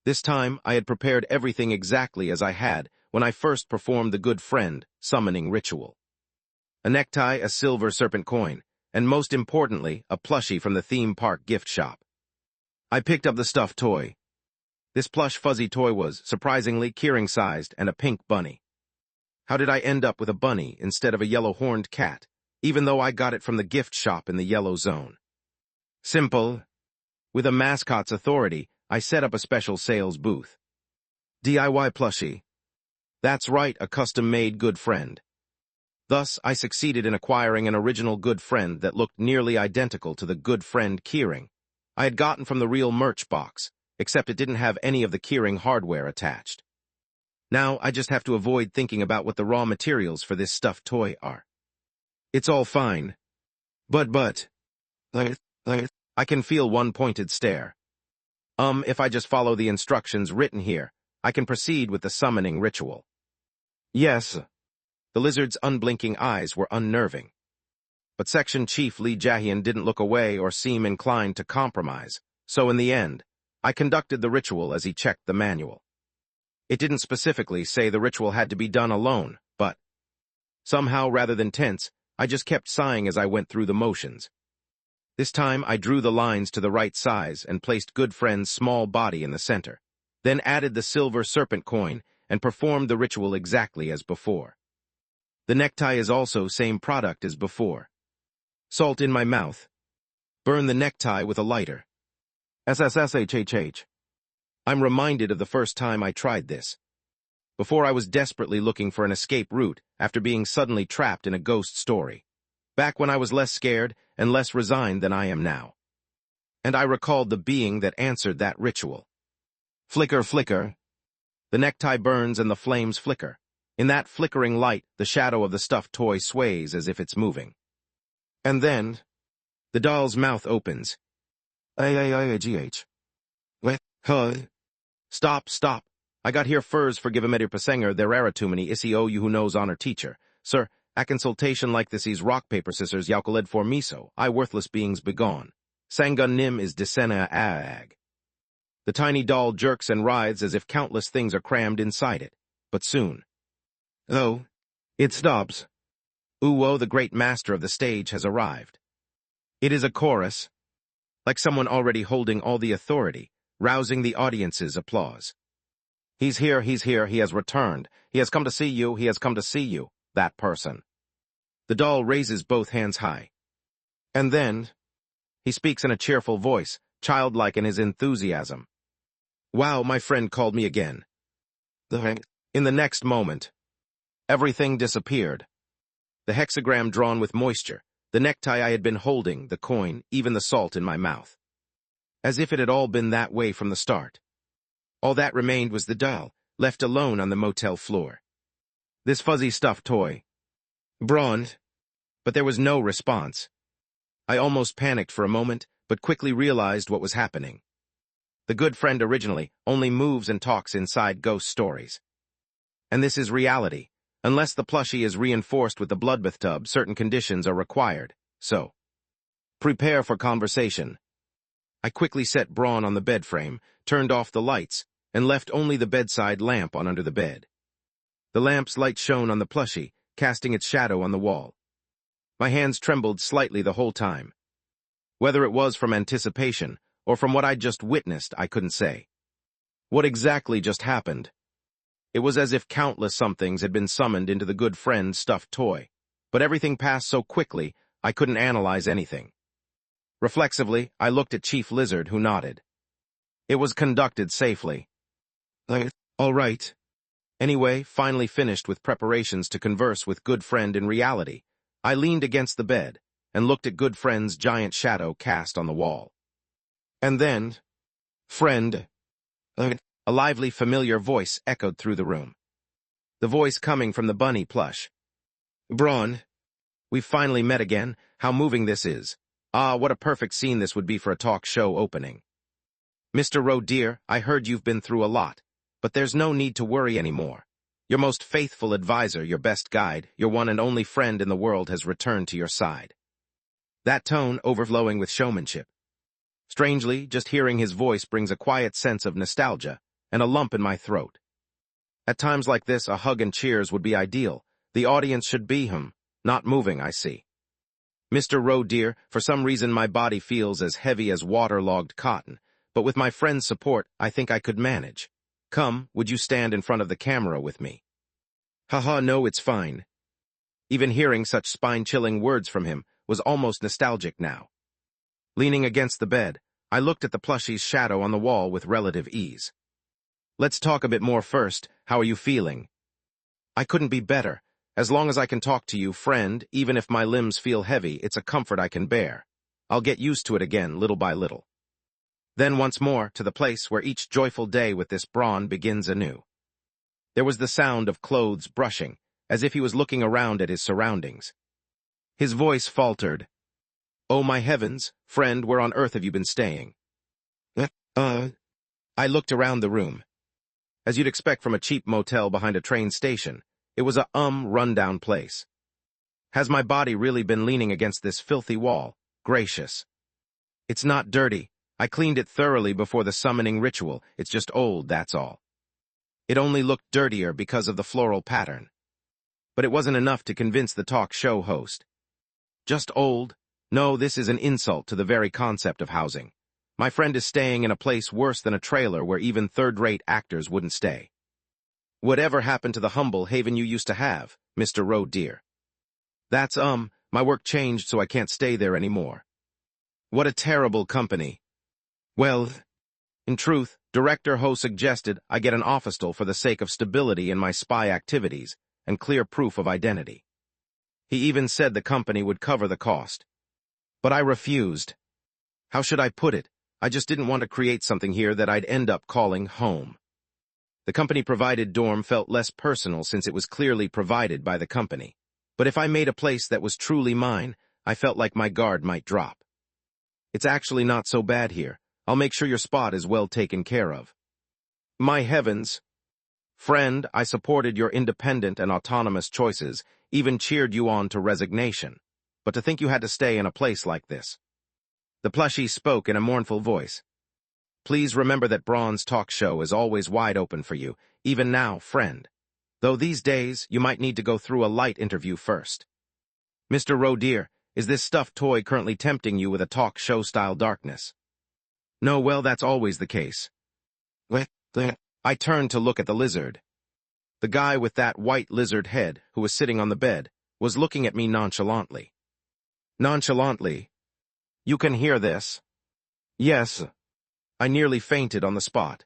Speaker 2: This time, I had prepared everything exactly as I had when I first performed the good friend summoning ritual. a necktie, a silver serpent coin, and most importantly, a plushie from the theme park gift shop. I picked up the stuffed toy. This plush fuzzy toy was, surprisingly, Keyring-sized and a pink bunny. How did I end up with a bunny instead of a yellow-horned cat, even though I got it from the gift shop in the yellow zone? Simple. With a mascot's authority, I set up a special sales booth. DIY plushie. That's right, a custom-made good friend. Thus, I succeeded in acquiring an original good friend that looked nearly identical to the good friend Keyring I had gotten from the real merch box, except it didn't have any of the Keyring hardware attached. Now, I just have to avoid thinking about what the raw materials for this stuffed toy are. It's all fine. But, I can feel one pointed stare. If I just follow the instructions written here, I can proceed with the summoning ritual. Yes. The lizard's unblinking eyes were unnerving. But Section Chief Lee Jae-hyun didn't look away or seem inclined to compromise, so in the end, I conducted the ritual as he checked the manual. It didn't specifically say the ritual had to be done alone, but somehow, rather than tense, I just kept sighing as I went through the motions. This time, I drew the lines to the right size and placed good friend's small body in the center, then added the silver serpent coin and performed the ritual exactly as before. The necktie is also same product as before. Salt in my mouth. Burn the necktie with a lighter. SSSHHH. I'm reminded of the first time I tried this. Before I was desperately looking for an escape route after being suddenly trapped in a ghost story. Back when I was less scared and less resigned than I am now. And I recalled the being that answered that ritual. Flicker, flicker. The necktie burns and the flames flicker. In that flickering light, the shadow of the stuffed toy sways as if it's moving. And then, the doll's mouth opens. AAIAGH. What? Huh? Stop. I got here furs for give a pasenger their eratumini isi o you who knows honor teacher. Sir, a consultation like this is rock paper scissors yaukaled for miso, I worthless beings begone. Sangun nim is desena aag. The tiny doll jerks and writhes as if countless things are crammed inside it. But soon. Oh, it stops. Uwo, the great master of the stage, has arrived. It is a chorus, like someone already holding all the authority, rousing the audience's applause. He's here, he has returned. He has come to see you, that person. The doll raises both hands high. And then, he speaks in a cheerful voice, childlike in his enthusiasm. Wow, my friend called me again. In the next moment, everything disappeared. The hexagram drawn with moisture, the necktie I had been holding, the coin, even the salt in my mouth. As if it had all been that way from the start. All that remained was the doll, left alone on the motel floor. This fuzzy stuffed toy. Brawn. But there was no response. I almost panicked for a moment, but quickly realized what was happening. The good friend originally only moves and talks inside ghost stories. And this is reality. Unless the plushie is reinforced with the bloodbath tub, certain conditions are required. So, prepare for conversation. I quickly set Brawn on the bed frame, turned off the lights, and left only the bedside lamp on under the bed. The lamp's light shone on the plushie, casting its shadow on the wall. My hands trembled slightly the whole time. Whether it was from anticipation or from what I'd just witnessed, I couldn't say. What exactly just happened? It was as if countless somethings had been summoned into the good friend's stuffed toy, but everything passed so quickly I couldn't analyze anything. Reflexively, I looked at Chief Lizard, who nodded. It was conducted safely. All right. Anyway, finally finished with preparations to converse with good friend in reality, I leaned against the bed and looked at good friend's giant shadow cast on the wall. And then, friend, a lively, familiar voice echoed through the room. The voice coming from the bunny plush. Brawn, we've finally met again. How moving this is. Ah, what a perfect scene this would be for a talk show opening. Mr. Rowe, dear, I heard you've been through a lot, but there's no need to worry anymore. Your most faithful advisor, your best guide, your one and only friend in the world has returned to your side. That tone overflowing with showmanship. Strangely, just hearing his voice brings a quiet sense of nostalgia and a lump in my throat. At times like this, a hug and cheers would be ideal. The audience should be him, Not moving, I see. Mr. Roe dear, for some reason my body feels as heavy as waterlogged cotton, but with my friend's support, I think I could manage. Come, would you stand in front of the camera with me? Haha, no, it's fine. Even hearing such spine-chilling words from him was almost nostalgic now. Leaning against the bed, I looked at the plushie's shadow on the wall with relative ease. Let's talk a bit more first. How are you feeling? I couldn't be better. As long as I can talk to you, friend, even if my limbs feel heavy, it's a comfort I can bear. I'll get used to it again, little by little. Then once more, to the place where each joyful day with this brawn begins anew. There was the sound of clothes brushing, as if he was looking around at his surroundings. His voice faltered. Oh my heavens, friend, where on earth have you been staying? I looked around the room. As you'd expect from a cheap motel behind a train station, it was a rundown place. Has my body really been leaning against this filthy wall? Gracious. It's not dirty. I cleaned it thoroughly before the summoning ritual. It's just old, that's all. It only looked dirtier because of the floral pattern. But it wasn't enough to convince the talk show host. Just old? No, this is an insult to the very concept of housing. My friend is staying in a place worse than a trailer where even third-rate actors wouldn't stay. Whatever happened to the humble haven you used to have, Mr. Roe dear? That's, my work changed so I can't stay there anymore. What a terrible company. Well, in truth, Director Ho suggested I get an official for the sake of stability in my spy activities and clear proof of identity. He even said the company would cover the cost. But I refused. How should I put it? I just didn't want to create something here that I'd end up calling home. The company-provided dorm felt less personal since it was clearly provided by the company. But if I made a place that was truly mine, I felt like my guard might drop. It's actually not so bad here. I'll make sure your spot is well taken care of. My heavens! Friend, I supported your independent and autonomous choices, even cheered you on to resignation. But to think you had to stay in a place like this. The plushie spoke in a mournful voice. Please remember that Braun's talk show is always wide open for you, even now, friend. Though these days, you might need to go through a light interview first. Mr. Roe dear, is this stuffed toy currently tempting you with a talk show-style darkness? No, well, that's always the case. I turned to look at the lizard. The guy with that white lizard head, who was sitting on the bed, was looking at me nonchalantly. Nonchalantly? You can hear this? Yes. I nearly fainted on the spot.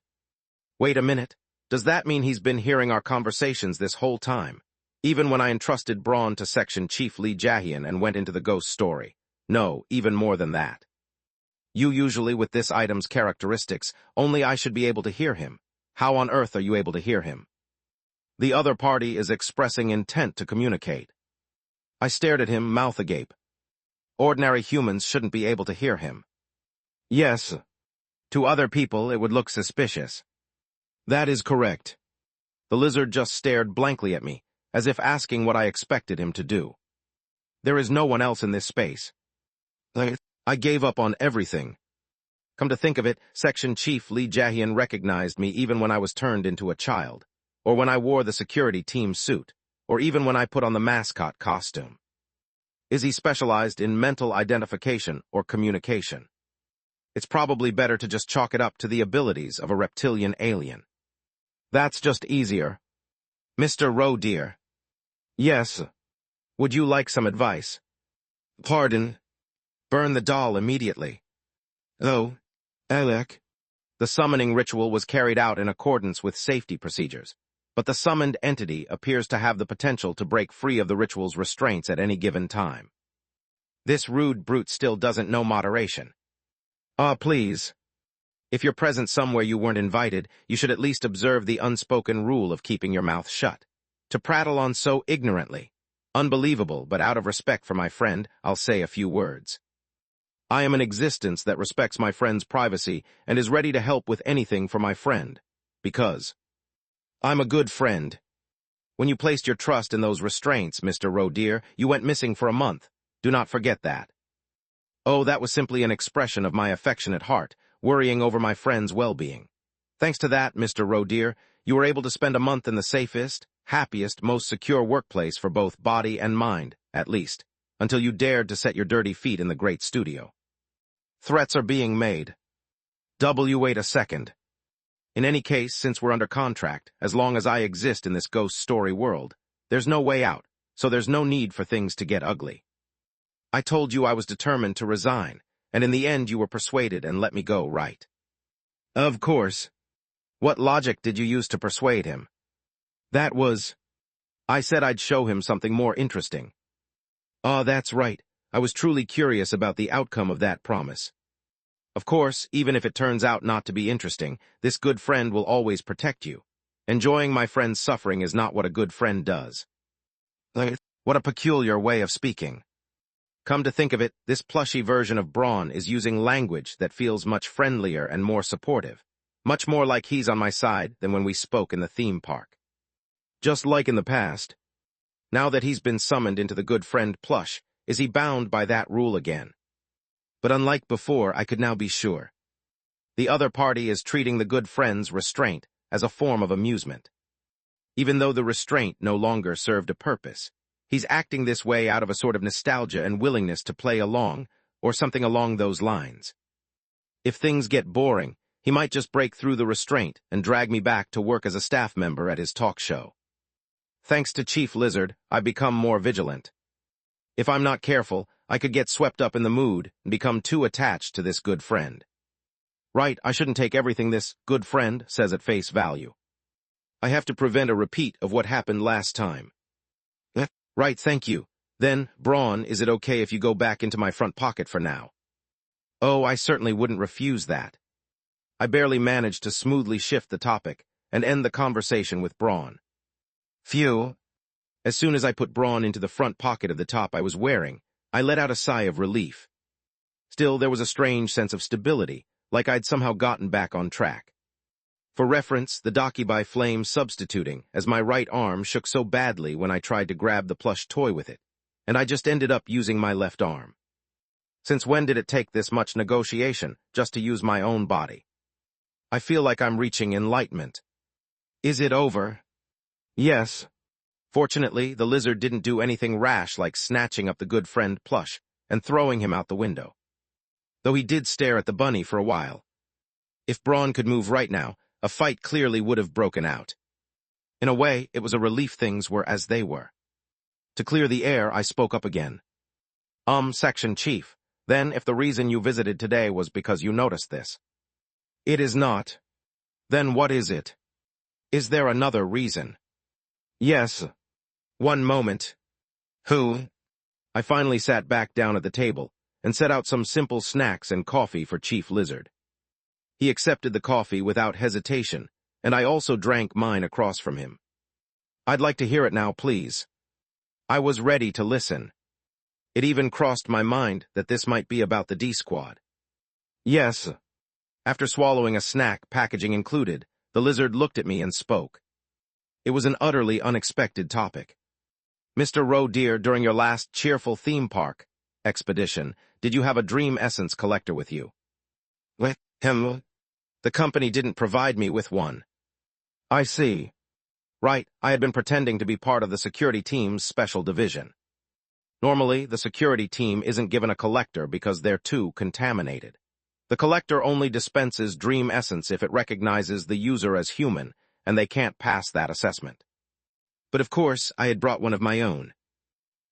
Speaker 2: Wait a minute. Does that mean he's been hearing our conversations this whole time? Even when I entrusted Braun to Section Chief Lee Jae-hyun and went into the ghost story? No, even more than that. You usually, with this item's characteristics, only I should be able to hear him. How on earth are you able to hear him? The other party is expressing intent to communicate. I stared at him, mouth agape. Ordinary humans shouldn't be able to hear him. Yes. To other people, it would look suspicious. That is correct. The lizard just stared blankly at me, as if asking what I expected him to do. There is no one else in this space. I gave up on everything. Come to think of it, Section Chief Lee Jae-hyun recognized me even when I was turned into a child, or when I wore the security team suit, or even when I put on the mascot costume. Is he specialized in mental identification or communication? It's probably better to just chalk it up to the abilities of a reptilian alien. That's just easier. Mr. Roe dear. Yes. Would you like some advice? Pardon. Burn the doll immediately. Oh, Alec. The summoning ritual was carried out in accordance with safety procedures, but the summoned entity appears to have the potential to break free of the ritual's restraints at any given time. This rude brute still doesn't know moderation. Please. If you're present somewhere you weren't invited, you should at least observe the unspoken rule of keeping your mouth shut. To prattle on so ignorantly. Unbelievable, but out of respect for my friend, I'll say a few words. I am an existence that respects my friend's privacy and is ready to help with anything for my friend. Because I'm a good friend. When you placed your trust in those restraints, Mr. Roe dear, you went missing for a month. Do not forget that. Oh, that was simply an expression of my affectionate heart, worrying over my friend's well-being. Thanks to that, Mr. Roe dear, you were able to spend a month in the safest, happiest, most secure workplace for both body and mind, at least, until you dared to set your dirty feet in the great studio. Threats are being made. Wait a second. In any case, since we're under contract, as long as I exist in this ghost story world, there's no way out, so there's no need for things to get ugly. I told you I was determined to resign, and in the end you were persuaded and let me go, right? Of course. What logic did you use to persuade him? That was... I said I'd show him something more interesting. Ah, that's right. I was truly curious about the outcome of that promise. Of course, even if it turns out not to be interesting, this good friend will always protect you. Enjoying my friend's suffering is not what a good friend does. What a peculiar way of speaking. Come to think of it, this plushy version of Braun is using language that feels much friendlier and more supportive, much more like he's on my side than when we spoke in the theme park. Just like in the past. Now that he's been summoned into the good friend plush, is he bound by that rule again? But unlike before, I could now be sure. The other party is treating the good friend's restraint as a form of amusement. Even though the restraint no longer served a purpose, he's acting this way out of a sort of nostalgia and willingness to play along, or something along those lines. If things get boring, he might just break through the restraint and drag me back to work as a staff member at his talk show. Thanks to Chief Lizard, I've become more vigilant. If I'm not careful, I could get swept up in the mood and become too attached to this good friend. Right, I shouldn't take everything this good friend says at face value. I have to prevent a repeat of what happened last time. Right, thank you. Then, Braun, is it okay if you go back into my front pocket for now? Oh, I certainly wouldn't refuse that. I barely managed to smoothly shift the topic and end the conversation with Braun. Phew. As soon as I put Braun into the front pocket of the top I was wearing, I let out a sigh of relief. Still, there was a strange sense of stability, like I'd somehow gotten back on track. For reference, the Dakibai flame substituting, as my right arm shook so badly when I tried to grab the plush toy with it, and I just ended up using my left arm. Since when did it take this much negotiation just to use my own body? I feel like I'm reaching enlightenment. Is it over? Yes. Fortunately, the lizard didn't do anything rash like snatching up the good friend plush and throwing him out the window. Though he did stare at the bunny for a while. If Braun could move right now, a fight clearly would have broken out. In a way, it was a relief things were as they were. To clear the air, I spoke up again. Section Chief, then if the reason you visited today was because you noticed this. It is not. Then what is it? Is there another reason? Yes. One moment. Who? I finally sat back down at the table and set out some simple snacks and coffee for Chief Lizard. He accepted the coffee without hesitation, and I also drank mine across from him. I'd like to hear it now, please. I was ready to listen. It even crossed my mind that this might be about the D-Squad. Yes. After swallowing a snack, packaging included, the lizard looked at me and spoke. It was an utterly unexpected topic. Mr. Roe dear, during your last cheerful theme park expedition, did you have a dream essence collector with you? With him? The company didn't provide me with one. I see. Right, I had been pretending to be part of the security team's special division. Normally, the security team isn't given a collector because they're too contaminated. The collector only dispenses dream essence if it recognizes the user as human, and they can't pass that assessment. But of course, I had brought one of my own.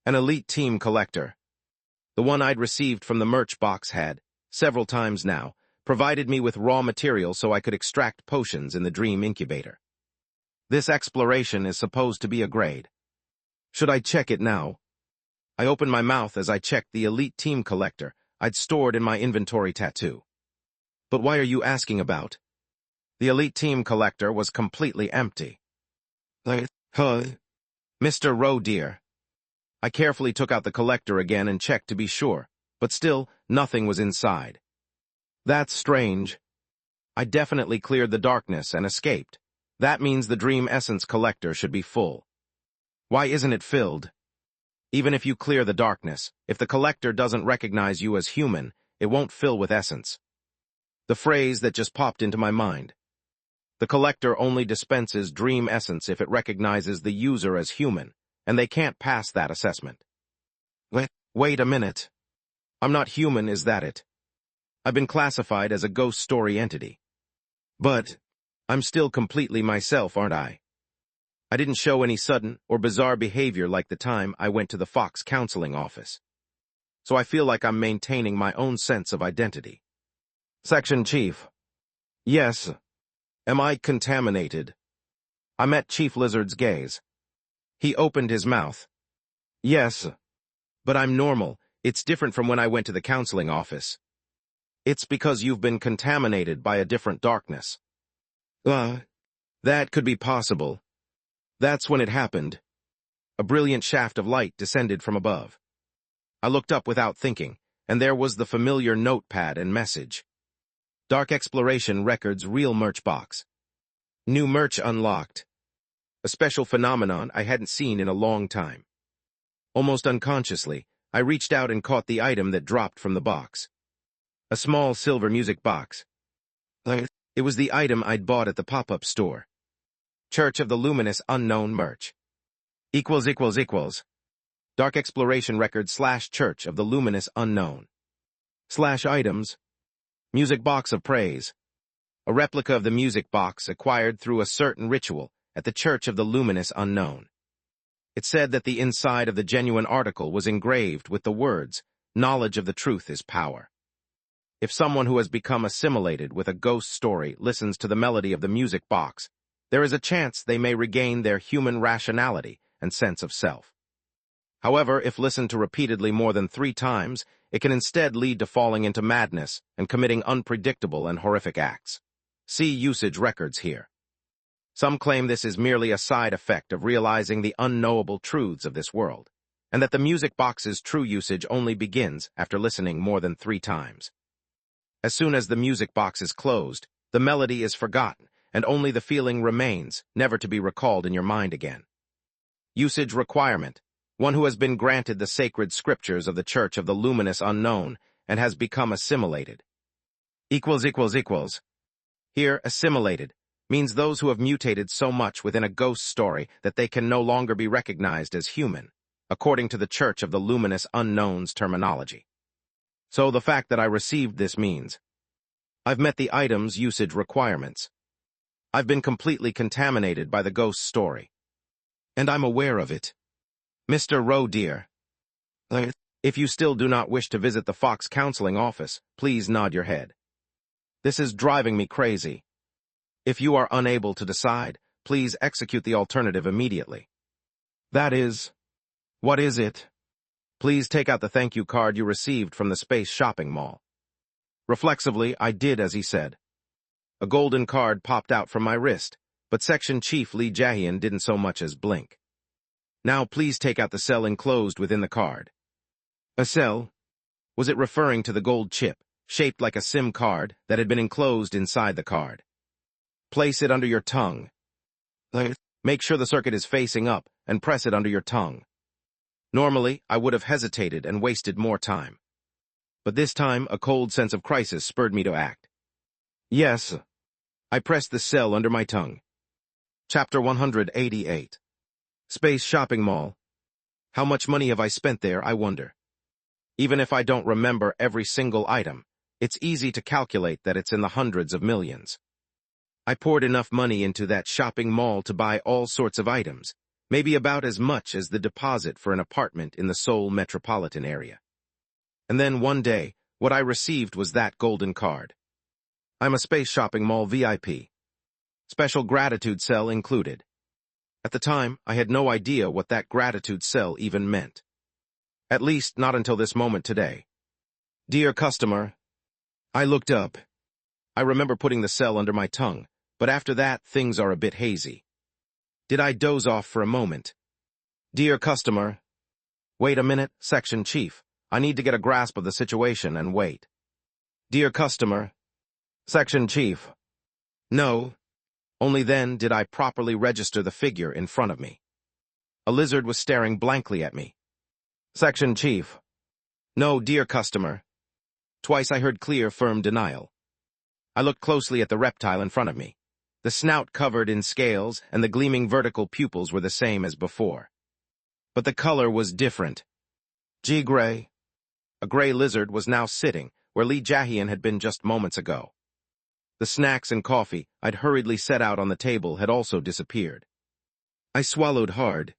Speaker 2: An elite team collector. The one I'd received from the merch box had, several times now, provided me with raw material so I could extract potions in the dream incubator. This exploration is supposed to be a grade. Should I check it now? I opened my mouth as I checked the elite team collector I'd stored in my inventory tattoo. But why are you asking about? The elite team collector was completely empty. Mr. Roe dear. I carefully took out the collector again and checked to be sure, but still, nothing was inside. That's strange. I definitely cleared the darkness and escaped. That means the dream essence collector should be full. Why isn't it filled? Even if you clear the darkness, if the collector doesn't recognize you as human, it won't fill with essence. The phrase that just popped into my mind. The collector only dispenses dream essence if it recognizes the user as human, and they can't pass that assessment. Wait a minute. I'm not human, is that it? I've been classified as a ghost story entity. But I'm still completely myself, aren't I? I didn't show any sudden or bizarre behavior like the time I went to the Fox counseling office. So I feel like I'm maintaining my own sense of identity. Section Chief. Yes. Am I contaminated? I met Chief Lizard's gaze. He opened his mouth. Yes. But I'm normal. It's different from when I went to the counseling office. It's because you've been contaminated by a different darkness. That could be possible. That's when it happened. A brilliant shaft of light descended from above. I looked up without thinking, and there was the familiar notepad and message. Dark Exploration Records Real Merch Box. New merch unlocked. A special phenomenon I hadn't seen in a long time. Almost unconsciously, I reached out and caught the item that dropped from the box. A small silver music box. It was the item I'd bought at the pop-up store. Church of the Luminous Unknown merch. Dark Exploration Records / Church of the Luminous Unknown. /items. Music Box of Praise. A replica of the music box acquired through a certain ritual at the Church of the Luminous Unknown. It said that the inside of the genuine article was engraved with the words, "Knowledge of the truth is power." If someone who has become assimilated with a ghost story listens to the melody of the music box, there is a chance they may regain their human rationality and sense of self. However, if listened to repeatedly more than 3 times, it can instead lead to falling into madness and committing unpredictable and horrific acts. See usage records here. Some claim this is merely a side effect of realizing the unknowable truths of this world, and that the music box's true usage only begins after listening more than 3 times. As soon as the music box is closed, the melody is forgotten, and only the feeling remains, never to be recalled in your mind again. Usage requirement. One who has been granted the sacred scriptures of the Church of the Luminous Unknown and has become assimilated. Here, assimilated means those who have mutated so much within a ghost story that they can no longer be recognized as human, according to the Church of the Luminous Unknown's terminology. So the fact that I received this means I've met the item's usage requirements. I've been completely contaminated by the ghost story. And I'm aware of it. Mr. Rowe, dear. If you still do not wish to visit the Fox counseling office, please nod your head. This is driving me crazy. If you are unable to decide, please execute the alternative immediately. That is... What is it? Please take out the thank you card you received from the Space Shopping Mall. Reflexively, I did as he said. A golden card popped out from my wrist, but Section Chief Lee Jae-hyun didn't so much as blink. Now please take out the cell enclosed within the card. A cell? Was it referring to the gold chip, shaped like a SIM card, that had been enclosed inside the card? Place it under your tongue. Make sure the circuit is facing up, and press it under your tongue. Normally, I would have hesitated and wasted more time. But this time, a cold sense of crisis spurred me to act. Yes. I pressed the cell under my tongue. Chapter 188. Space Shopping Mall. How much money have I spent there, I wonder? Even if I don't remember every single item, it's easy to calculate that it's in the hundreds of millions. I poured enough money into that shopping mall to buy all sorts of items, maybe about as much as the deposit for an apartment in the Seoul metropolitan area. And then one day, what I received was that golden card. I'm a Space Shopping Mall VIP. Special gratitude cell included. At the time, I had no idea what that gratitude cell even meant. At least, not until this moment today. Dear customer. I looked up. I remember putting the cell under my tongue, but after that, things are a bit hazy. Did I doze off for a moment? Dear customer. Wait a minute, Section Chief. I need to get a grasp of the situation and wait. Dear customer. Section Chief. No. Only then did I properly register the figure in front of me. A lizard was staring blankly at me. Section Chief. No, dear customer. Twice I heard clear, firm denial. I looked closely at the reptile in front of me. The snout covered in scales and the gleaming vertical pupils were the same as before. But the color was different. G. Gray. A gray lizard was now sitting where Lee Jae-hyun had been just moments ago. The snacks and coffee I'd hurriedly set out on the table had also disappeared. I swallowed hard.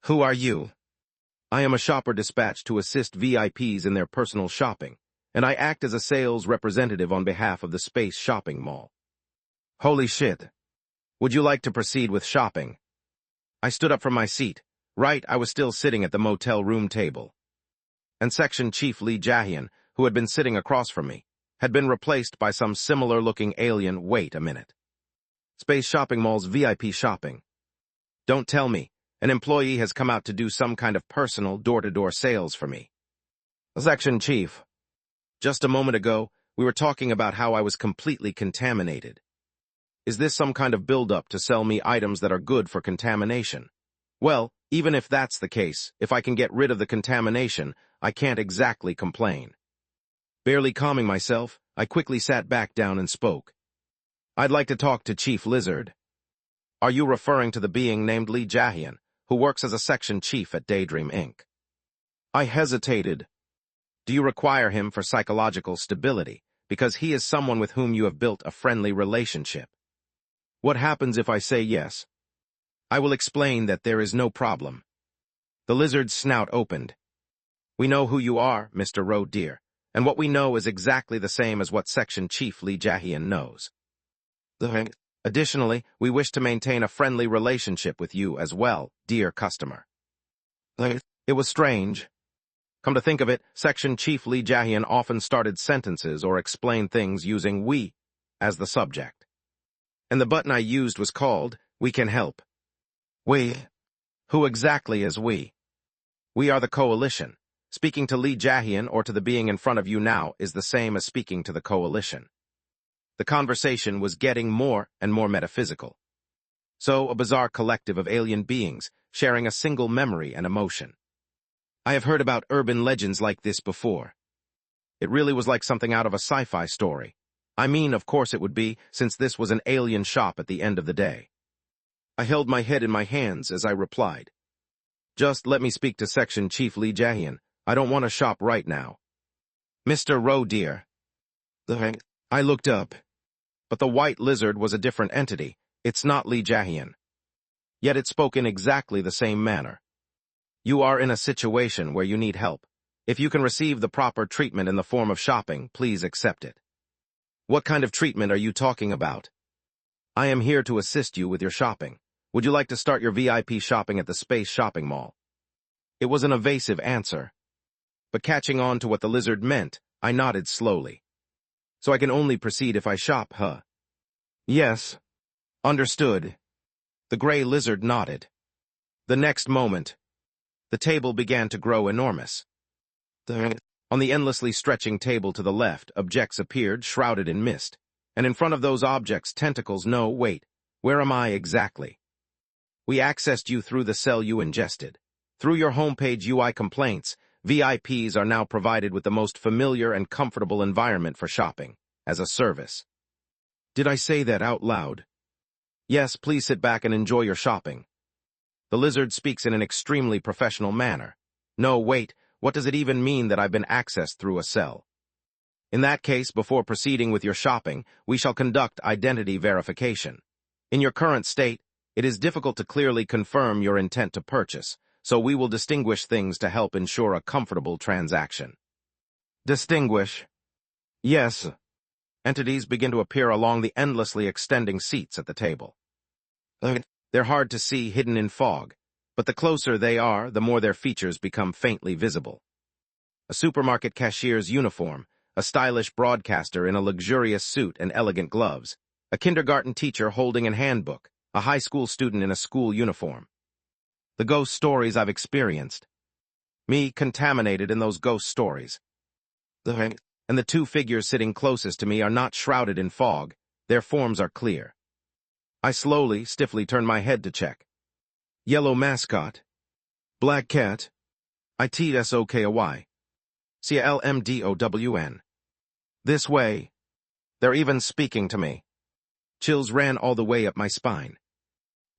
Speaker 2: Who are you? I am a shopper dispatched to assist VIPs in their personal shopping, and I act as a sales representative on behalf of the Space Shopping Mall. Holy shit. Would you like to proceed with shopping? I stood up from my seat. Right, I was still sitting at the motel room table. And Section Chief Lee Jae-hyun, who had been sitting across from me, had been replaced by some similar-looking alien. Wait a minute. Space Shopping Mall's VIP shopping. Don't tell me, an employee has come out to do some kind of personal door-to-door sales for me. Section Chief. Just a moment ago, we were talking about how I was completely contaminated. Is this some kind of build-up to sell me items that are good for contamination? Well, even if that's the case, if I can get rid of the contamination, I can't exactly complain. Barely calming myself, I quickly sat back down and spoke. I'd like to talk to Chief Lizard. Are you referring to the being named Lee Jae-hyun, who works as a section chief at Daydream Inc.? I hesitated. Do you require him for psychological stability, because he is someone with whom you have built a friendly relationship? What happens if I say yes? I will explain that there is no problem. The lizard's snout opened. We know who you are, Mr. Roe dear, and what we know is exactly the same as what Section Chief Lee Jae-hyun knows. Additionally, we wish to maintain a friendly relationship with you as well, dear customer. It was strange. Come to think of it, Section Chief Lee Jae-hyun often started sentences or explained things using we as the subject. And the button I used was called, We Can Help. We? Who exactly is we? We are the coalition. Speaking to Lee Jae-hyun or to the being in front of you now is the same as speaking to the coalition. The conversation was getting more and more metaphysical. So, a bizarre collective of alien beings, sharing a single memory and emotion. I have heard about urban legends like this before. It really was like something out of a sci-fi story. I mean, of course it would be, since this was an alien shop at the end of the day. I held my head in my hands as I replied. Just let me speak to Section Chief Lee Jae-hyun. I don't want to shop right now. Mr. Roe dear. I looked up. But the white lizard was a different entity. It's not Lee Jae-hyun. Yet it spoke in exactly the same manner. You are in a situation where you need help. If you can receive the proper treatment in the form of shopping, please accept it. What kind of treatment are you talking about? I am here to assist you with your shopping. Would you like to start your VIP shopping at the Space Shopping Mall? It was an evasive answer. But catching on to what the lizard meant, I nodded slowly. So I can only proceed if I shop, huh? Yes. Understood. The gray lizard nodded. The next moment, the table began to grow enormous. On the endlessly stretching table to the left, objects appeared shrouded in mist. And in front of those objects, tentacles. No, wait. Where am I exactly? We accessed you through the cell you ingested. Through your homepage UI complaints, VIPs are now provided with the most familiar and comfortable environment for shopping, as a service. Did I say that out loud? Yes, please sit back and enjoy your shopping. The lizard speaks in an extremely professional manner. No, wait, what does it even mean that I've been accessed through a cell? In that case, before proceeding with your shopping, we shall conduct identity verification. In your current state, it is difficult to clearly confirm your intent to purchase, so we will distinguish things to help ensure a comfortable transaction. Distinguish? Yes. Entities begin to appear along the endlessly extending seats at the table. They're hard to see hidden in fog, but the closer they are, the more their features become faintly visible. A supermarket cashier's uniform, a stylish broadcaster in a luxurious suit and elegant gloves, a kindergarten teacher holding a handbook, a high school student in a school uniform. The ghost stories I've experienced. Me contaminated in those ghost stories. And the two figures sitting closest to me are not shrouded in fog, their forms are clear. I slowly, stiffly turn my head to check. Yellow mascot. Black cat. ITSOKY. CLMDOWN. This way. They're even speaking to me. Chills ran all the way up my spine.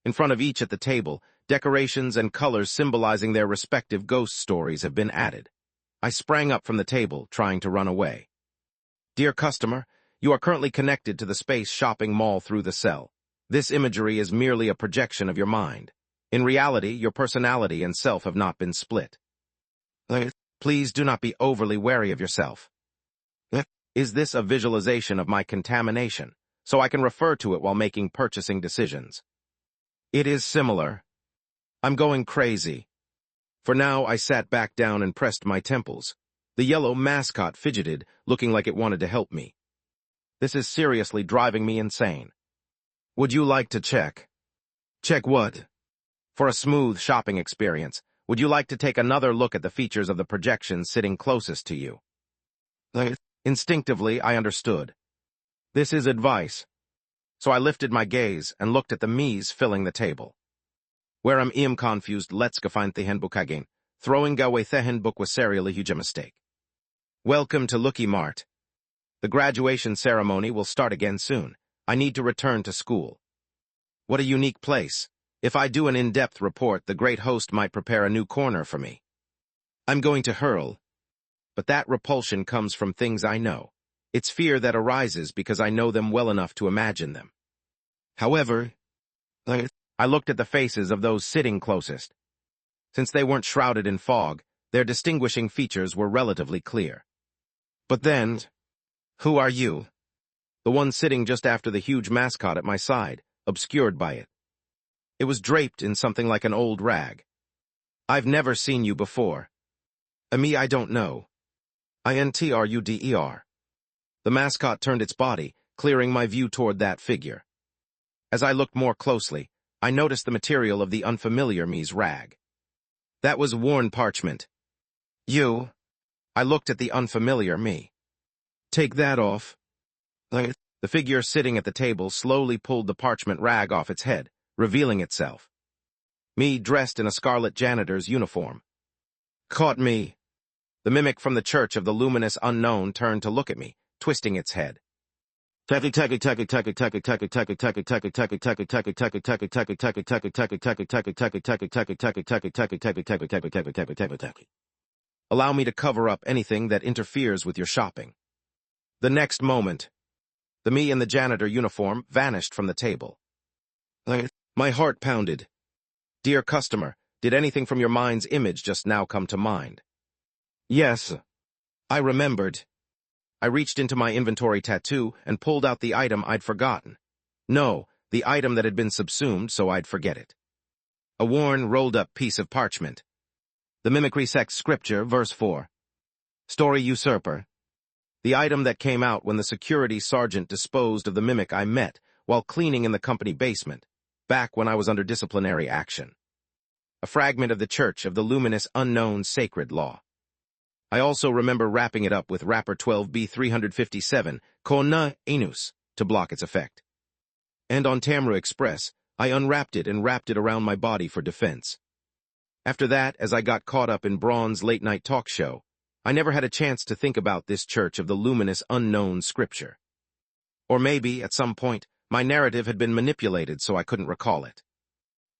Speaker 2: In front of each at the table, decorations and colors symbolizing their respective ghost stories have been added. I sprang up from the table, trying to run away. Dear customer, you are currently connected to the Space Shopping Mall through the cell. This imagery is merely a projection of your mind. In reality, your personality and self have not been split. Please do not be overly wary of yourself. Is this a visualization of my contamination, so I can refer to it while making purchasing decisions? It is similar. I'm going crazy. For now, I sat back down and pressed my temples. The yellow mascot fidgeted, looking like it wanted to help me. This is seriously driving me insane. Would you like to check? Check what? For a smooth shopping experience, would you like to take another look at the features of the projection sitting closest to you? Instinctively, I understood. This is advice. So I lifted my gaze and looked at the me's filling the table. Where am confused, let's go find the handbook throwing away the handbook was serially huge a mistake. Welcome to Looky Mart. The graduation ceremony will start again soon. I need to return to school. What a unique place. If I do an in-depth report, the great host might prepare a new corner for me. I'm going to hurl. But that repulsion comes from things I know. It's fear that arises because I know them well enough to imagine them. However, I looked at the faces of those sitting closest. Since they weren't shrouded in fog, their distinguishing features were relatively clear. But then, who are you? The one sitting just after the huge mascot at my side, obscured by it. It was draped in something like an old rag. I've never seen you before. Me, I don't know. Intruder. The mascot turned its body, clearing my view toward that figure. As I looked more closely, I noticed the material of the unfamiliar me's rag. That was worn parchment. You? I looked at the unfamiliar me. Take that off. The figure sitting at the table slowly pulled the parchment rag off its head, revealing itself. Me dressed in a scarlet janitor's uniform. Caught me. The mimic from the Church of the Luminous Unknown turned to look at me, twisting its head. Allow me to cover up anything that interferes with your shopping. The next moment, the me in the janitor uniform vanished from the table. My heart pounded. Dear customer, did anything from your mind's image just now come to mind? Yes. I remembered. I reached into my inventory tattoo and pulled out the item I'd forgotten. No, the item that had been subsumed so I'd forget it. A worn, rolled-up piece of parchment. The mimicry sect's scripture, verse 4. Story usurper. The item that came out when the security sergeant disposed of the mimic I met while cleaning in the company basement, back when I was under disciplinary action. A fragment of the Church of the Luminous Unknown Sacred Law. I also remember wrapping it up with wrapper 12B357, Kona Enus, to block its effect. And on Tamra Express, I unwrapped it and wrapped it around my body for defense. After that, as I got caught up in Braun's late-night talk show, I never had a chance to think about this Church of the Luminous Unknown scripture. Or maybe, at some point, my narrative had been manipulated so I couldn't recall it.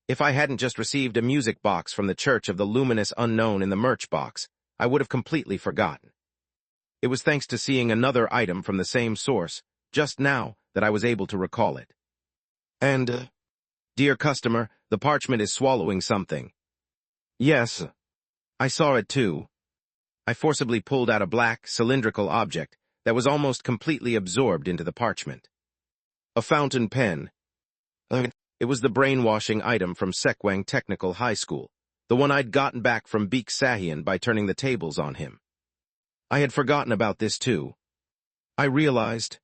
Speaker 2: If I hadn't just received a music box from the Church of the Luminous Unknown in the merch box, I would have completely forgotten. It was thanks to seeing another item from the same source, just now, that I was able to recall it. And, dear customer, the parchment is swallowing something. Yes, I saw it too. I forcibly pulled out a black, cylindrical object that was almost completely absorbed into the parchment. A fountain pen. It was the brainwashing item from Sekwang Technical High School, the one I'd gotten back from Baek Sahian by turning the tables on him. I had forgotten about this too. I realized.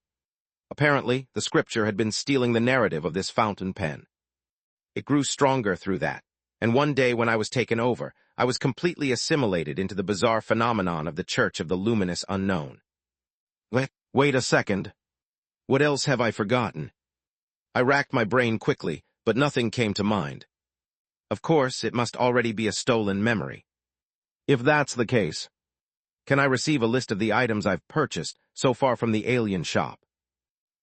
Speaker 2: Apparently, the scripture had been stealing the narrative of this fountain pen. It grew stronger through that, and one day when I was taken over, I was completely assimilated into the bizarre phenomenon of the Church of the Luminous Unknown. Wait a second. What else have I forgotten? I racked my brain quickly, but nothing came to mind. Of course, it must already be a stolen memory. If that's the case, can I receive a list of the items I've purchased so far from the alien shop?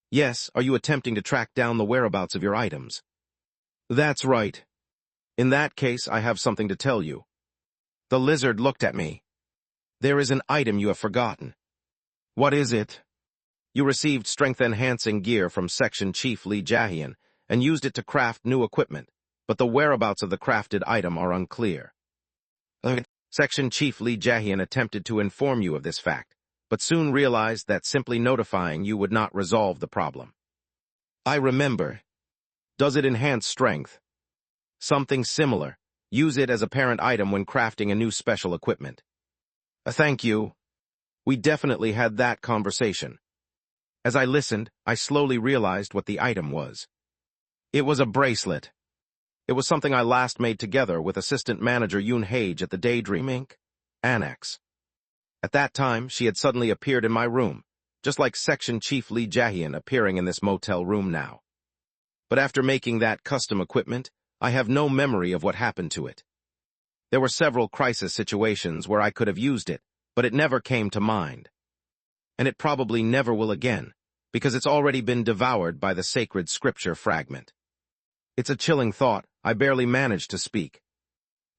Speaker 2: Yes, are you attempting to track down the whereabouts of your items? That's right. In that case, I have something to tell you. The lizard looked at me. There is an item you have forgotten. What is it? You received strength-enhancing gear from Section Chief Lee Jae-hyun and used it to craft new equipment, but the whereabouts of the crafted item are unclear. Section Chief Lee Jae-hyun attempted to inform you of this fact, but soon realized that simply notifying you would not resolve the problem. I remember. Does it enhance strength? Something similar. Use it as a parent item when crafting a new special equipment. Thank you. We definitely had that conversation. As I listened, I slowly realized what the item was. It was a bracelet. It was something I last made together with Assistant Manager Yoon Hage at the Daydream Inc. Annex. At that time, she had suddenly appeared in my room, just like Section Chief Lee Jae-hyun appearing in this motel room now. But after making that custom equipment, I have no memory of what happened to it. There were several crisis situations where I could have used it, but it never came to mind. And it probably never will again, because it's already been devoured by the sacred scripture fragment. It's a chilling thought. I barely managed to speak.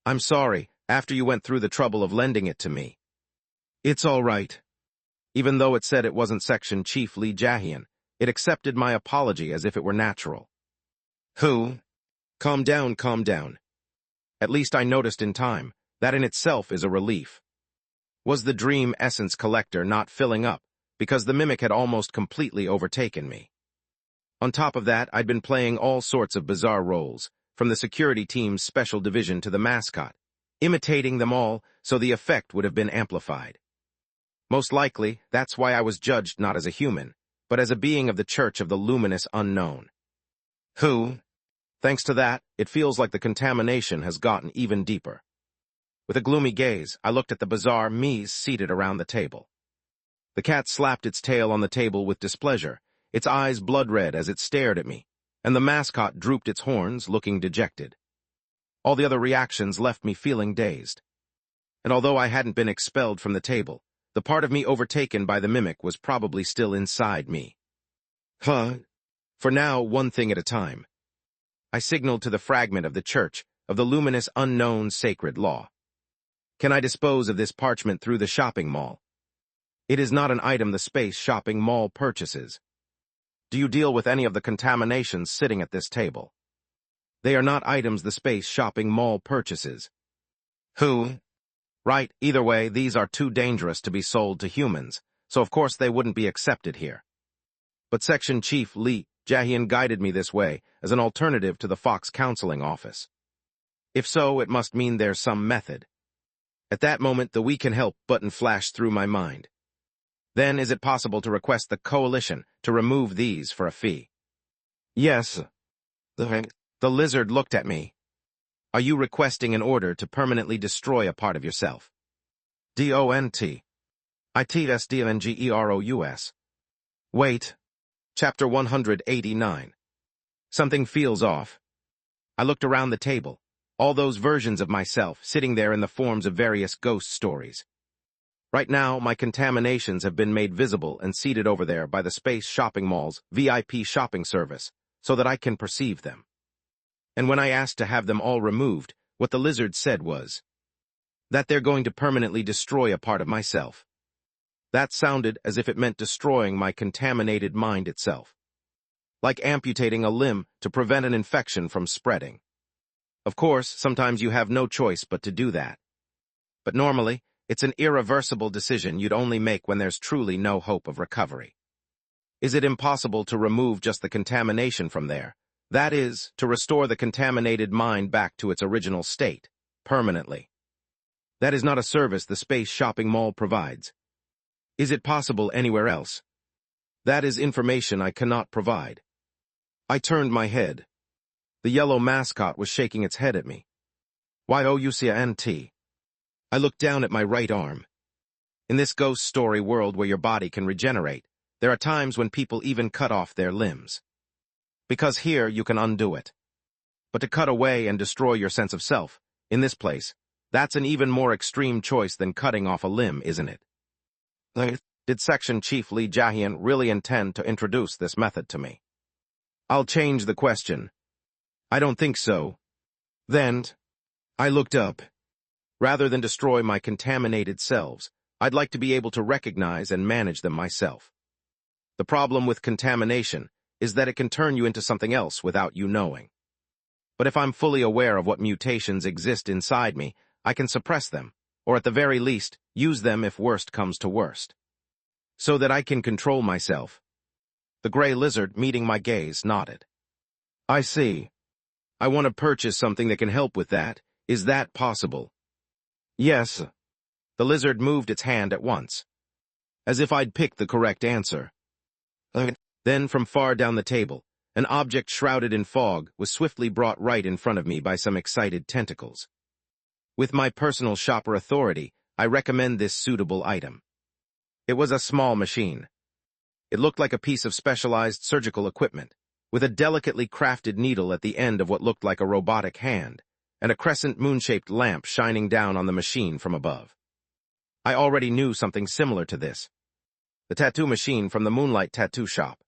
Speaker 2: I'm sorry, after you went through the trouble of lending it to me. It's all right. Even though it said it wasn't Section Chief Lee Jae-hyun, it accepted my apology as if it were natural. Who? Calm down, calm down. At least I noticed in time. That in itself is a relief. Was the dream essence collector not filling up, because the mimic had almost completely overtaken me? On top of that, I'd been playing all sorts of bizarre roles, from the security team's special division to the mascot, imitating them all so the effect would have been amplified. Most likely, that's why I was judged not as a human, but as a being of the Church of the Luminous Unknown. Who? Thanks to that, it feels like the contamination has gotten even deeper. With a gloomy gaze, I looked at the bizarre me's seated around the table. The cat slapped its tail on the table with displeasure, its eyes blood-red as it stared at me, and the mascot drooped its horns, looking dejected. All the other reactions left me feeling dazed. And although I hadn't been expelled from the table, the part of me overtaken by the mimic was probably still inside me. For now, one thing at a time. I signaled to the fragment of the Church of the Luminous Unknown Sacred Law. Can I dispose of this parchment through the shopping mall? It is not an item the space shopping mall purchases. Do you deal with any of the contaminations sitting at this table? They are not items the space shopping mall purchases. Who? Right, either way, these are too dangerous to be sold to humans, so of course they wouldn't be accepted here. But Section Chief Lee Jae-hyun guided me this way as an alternative to the Fox counseling office. If so, it must mean there's some method. At that moment, the "We Can Help" button flashed through my mind. Then, is it possible to request the coalition to remove these for a fee? Yes. The lizard looked at me. Are you requesting an order to permanently destroy a part of yourself? DONT. ITSDNGEROUS. Wait. Chapter 189. Something feels off. I looked around the table. All those versions of myself sitting there in the forms of various ghost stories. Right now, my contaminations have been made visible and seated over there by the Space Shopping Mall's VIP shopping service, so that I can perceive them. And when I asked to have them all removed, what the lizard said was that they're going to permanently destroy a part of myself. That sounded as if it meant destroying my contaminated mind itself. Like amputating a limb to prevent an infection from spreading. Of course, sometimes you have no choice but to do that. But normally, it's an irreversible decision you'd only make when there's truly no hope of recovery. Is it impossible to remove just the contamination from there? That is, to restore the contaminated mind back to its original state, permanently. That is not a service the Space Shopping Mall provides. Is it possible anywhere else? That is information I cannot provide. I turned my head. The yellow mascot was shaking its head at me. YOUCANT. I looked down at my right arm. In this ghost story world where your body can regenerate, there are times when people even cut off their limbs. Because here you can undo it. But to cut away and destroy your sense of self, in this place, that's an even more extreme choice than cutting off a limb, isn't it? Did Section Chief Lee Jae-hyun really intend to introduce this method to me? I'll change the question. I don't think so. Then, I looked up. Rather than destroy my contaminated selves, I'd like to be able to recognize and manage them myself. The problem with contamination is that it can turn you into something else without you knowing. But if I'm fully aware of what mutations exist inside me, I can suppress them, or at the very least, use them if worst comes to worst. So that I can control myself. The gray lizard, meeting my gaze, nodded. I see. I want to purchase something that can help with that. Is that possible? Yes. The lizard moved its hand at once, as if I'd picked the correct answer. Then, from far down the table, an object shrouded in fog was swiftly brought right in front of me by some excited tentacles. With my personal shopper authority, I recommend this suitable item. It was a small machine. It looked like a piece of specialized surgical equipment, with a delicately crafted needle at the end of what looked like a robotic hand, and a crescent moon-shaped lamp shining down on the machine from above. I already knew something similar to this. The tattoo machine from the Moonlight Tattoo Shop.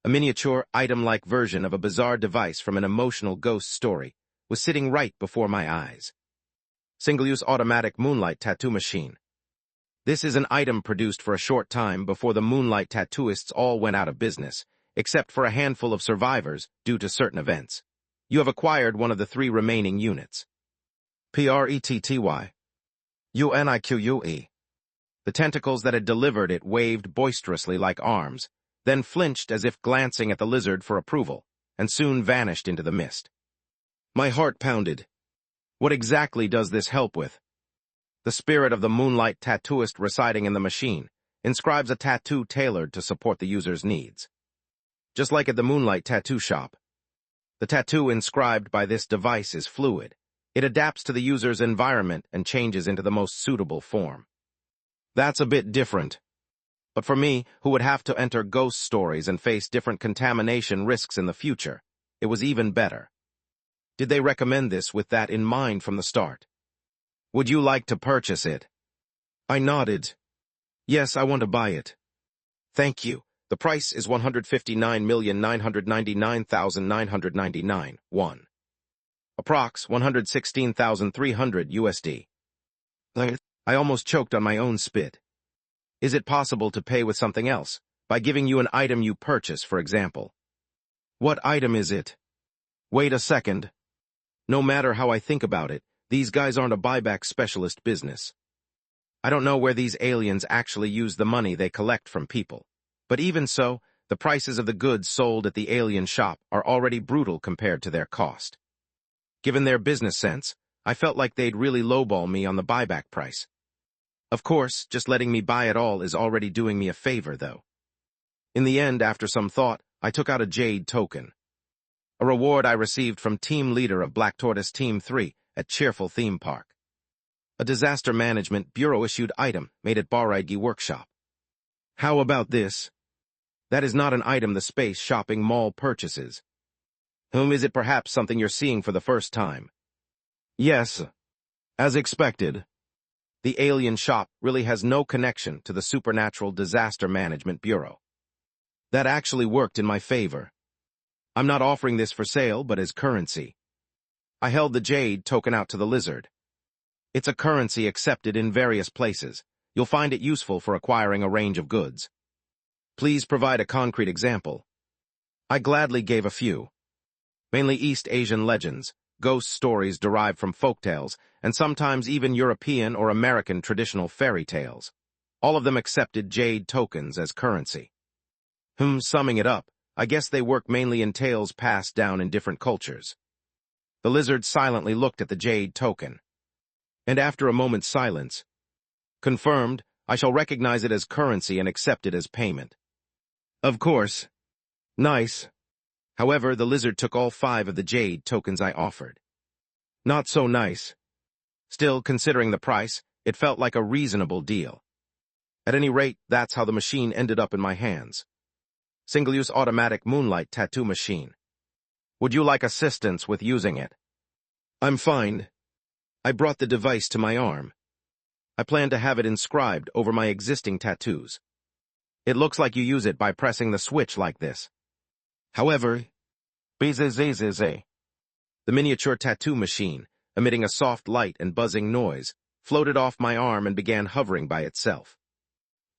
Speaker 2: A miniature, item-like version of a bizarre device from an emotional ghost story was sitting right before my eyes. Single-use automatic Moonlight Tattoo Machine. This is an item produced for a short time before the Moonlight Tattooists all went out of business, except for a handful of survivors due to certain events. You have acquired one of the 3 remaining units. Pretty. Unique. The tentacles that had delivered it waved boisterously like arms, then flinched as if glancing at the lizard for approval, and soon vanished into the mist. My heart pounded. What exactly does this help with? The spirit of the Moonlight Tattooist residing in the machine inscribes a tattoo tailored to support the user's needs. Just like at the Moonlight Tattoo Shop. The tattoo inscribed by this device is fluid. It adapts to the user's environment and changes into the most suitable form. That's a bit different. But for me, who would have to enter ghost stories and face different contamination risks in the future, it was even better. Did they recommend this with that in mind from the start? Would you like to purchase it? I nodded. Yes, I want to buy it. Thank you. The price is 159,999,999 won. Approx. 116,300 USD. I almost choked on my own spit. Is it possible to pay with something else, by giving you an item you purchase, for example? What item is it? Wait a second. No matter how I think about it, these guys aren't a buyback specialist business. I don't know where these aliens actually use the money they collect from people. But even so, the prices of the goods sold at the alien shop are already brutal compared to their cost. Given their business sense, I felt like they'd really lowball me on the buyback price. Of course, just letting me buy it all is already doing me a favor, though. In the end, after some thought, I took out a jade token. A reward I received from team leader of Black Tortoise Team 3 at Cheerful Theme Park. A disaster management bureau-issued item made at Baraigi Workshop. How about this? That is not an item the Space Shopping Mall purchases. Is it perhaps something you're seeing for the first time? Yes. As expected. The alien shop really has no connection to the Supernatural Disaster Management Bureau. That actually worked in my favor. I'm not offering this for sale, but as currency. I held the jade token out to the lizard. It's a currency accepted in various places. You'll find it useful for acquiring a range of goods. Please provide a concrete example. I gladly gave a few. Mainly East Asian legends, ghost stories derived from folktales, and sometimes even European or American traditional fairy tales. All of them accepted jade tokens as currency. Summing it up, I guess they work mainly in tales passed down in different cultures. The lizard silently looked at the jade token. And after a moment's silence, confirmed, I shall recognize it as currency and accept it as payment. Of course. Nice. However, the lizard took all 5 of the jade tokens I offered. Not so nice. Still, considering the price, it felt like a reasonable deal. At any rate, that's how the machine ended up in my hands. Single-use automatic Moonlight Tattoo Machine. Would you like assistance with using it? I'm fine. I brought the device to my arm. I plan to have it inscribed over my existing tattoos. It looks like you use it by pressing the switch like this. However, The miniature tattoo machine, emitting a soft light and buzzing noise, floated off my arm and began hovering by itself.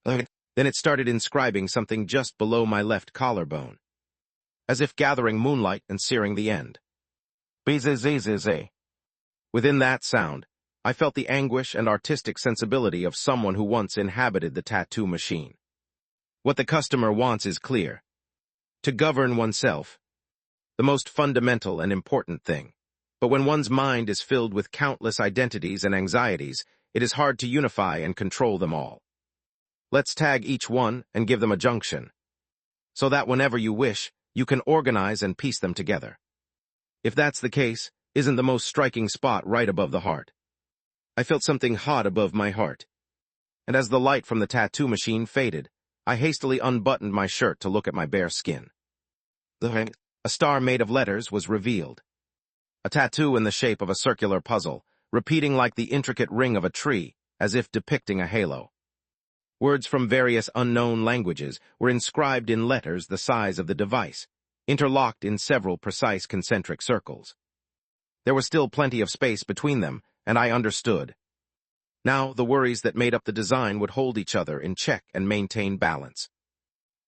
Speaker 2: Then it started inscribing something just below my left collarbone, as if gathering moonlight and searing the end. Bzzz. Within that sound, I felt the anguish and artistic sensibility of someone who once inhabited the tattoo machine. What the customer wants is clear. To govern oneself, the most fundamental and important thing. But when one's mind is filled with countless identities and anxieties, it is hard to unify and control them all. Let's tag each one and give them a junction, so that whenever you wish, you can organize and piece them together. If that's the case, isn't the most striking spot right above the heart? I felt something hot above my heart, and as the light from the tattoo machine faded, I hastily unbuttoned my shirt to look at my bare skin. A star made of letters was revealed. A tattoo in the shape of a circular puzzle, repeating like the intricate ring of a tree, as if depicting a halo. Words from various unknown languages were inscribed in letters the size of the device, interlocked in several precise concentric circles. There was still plenty of space between them, and I understood. Now the worries that made up the design would hold each other in check and maintain balance.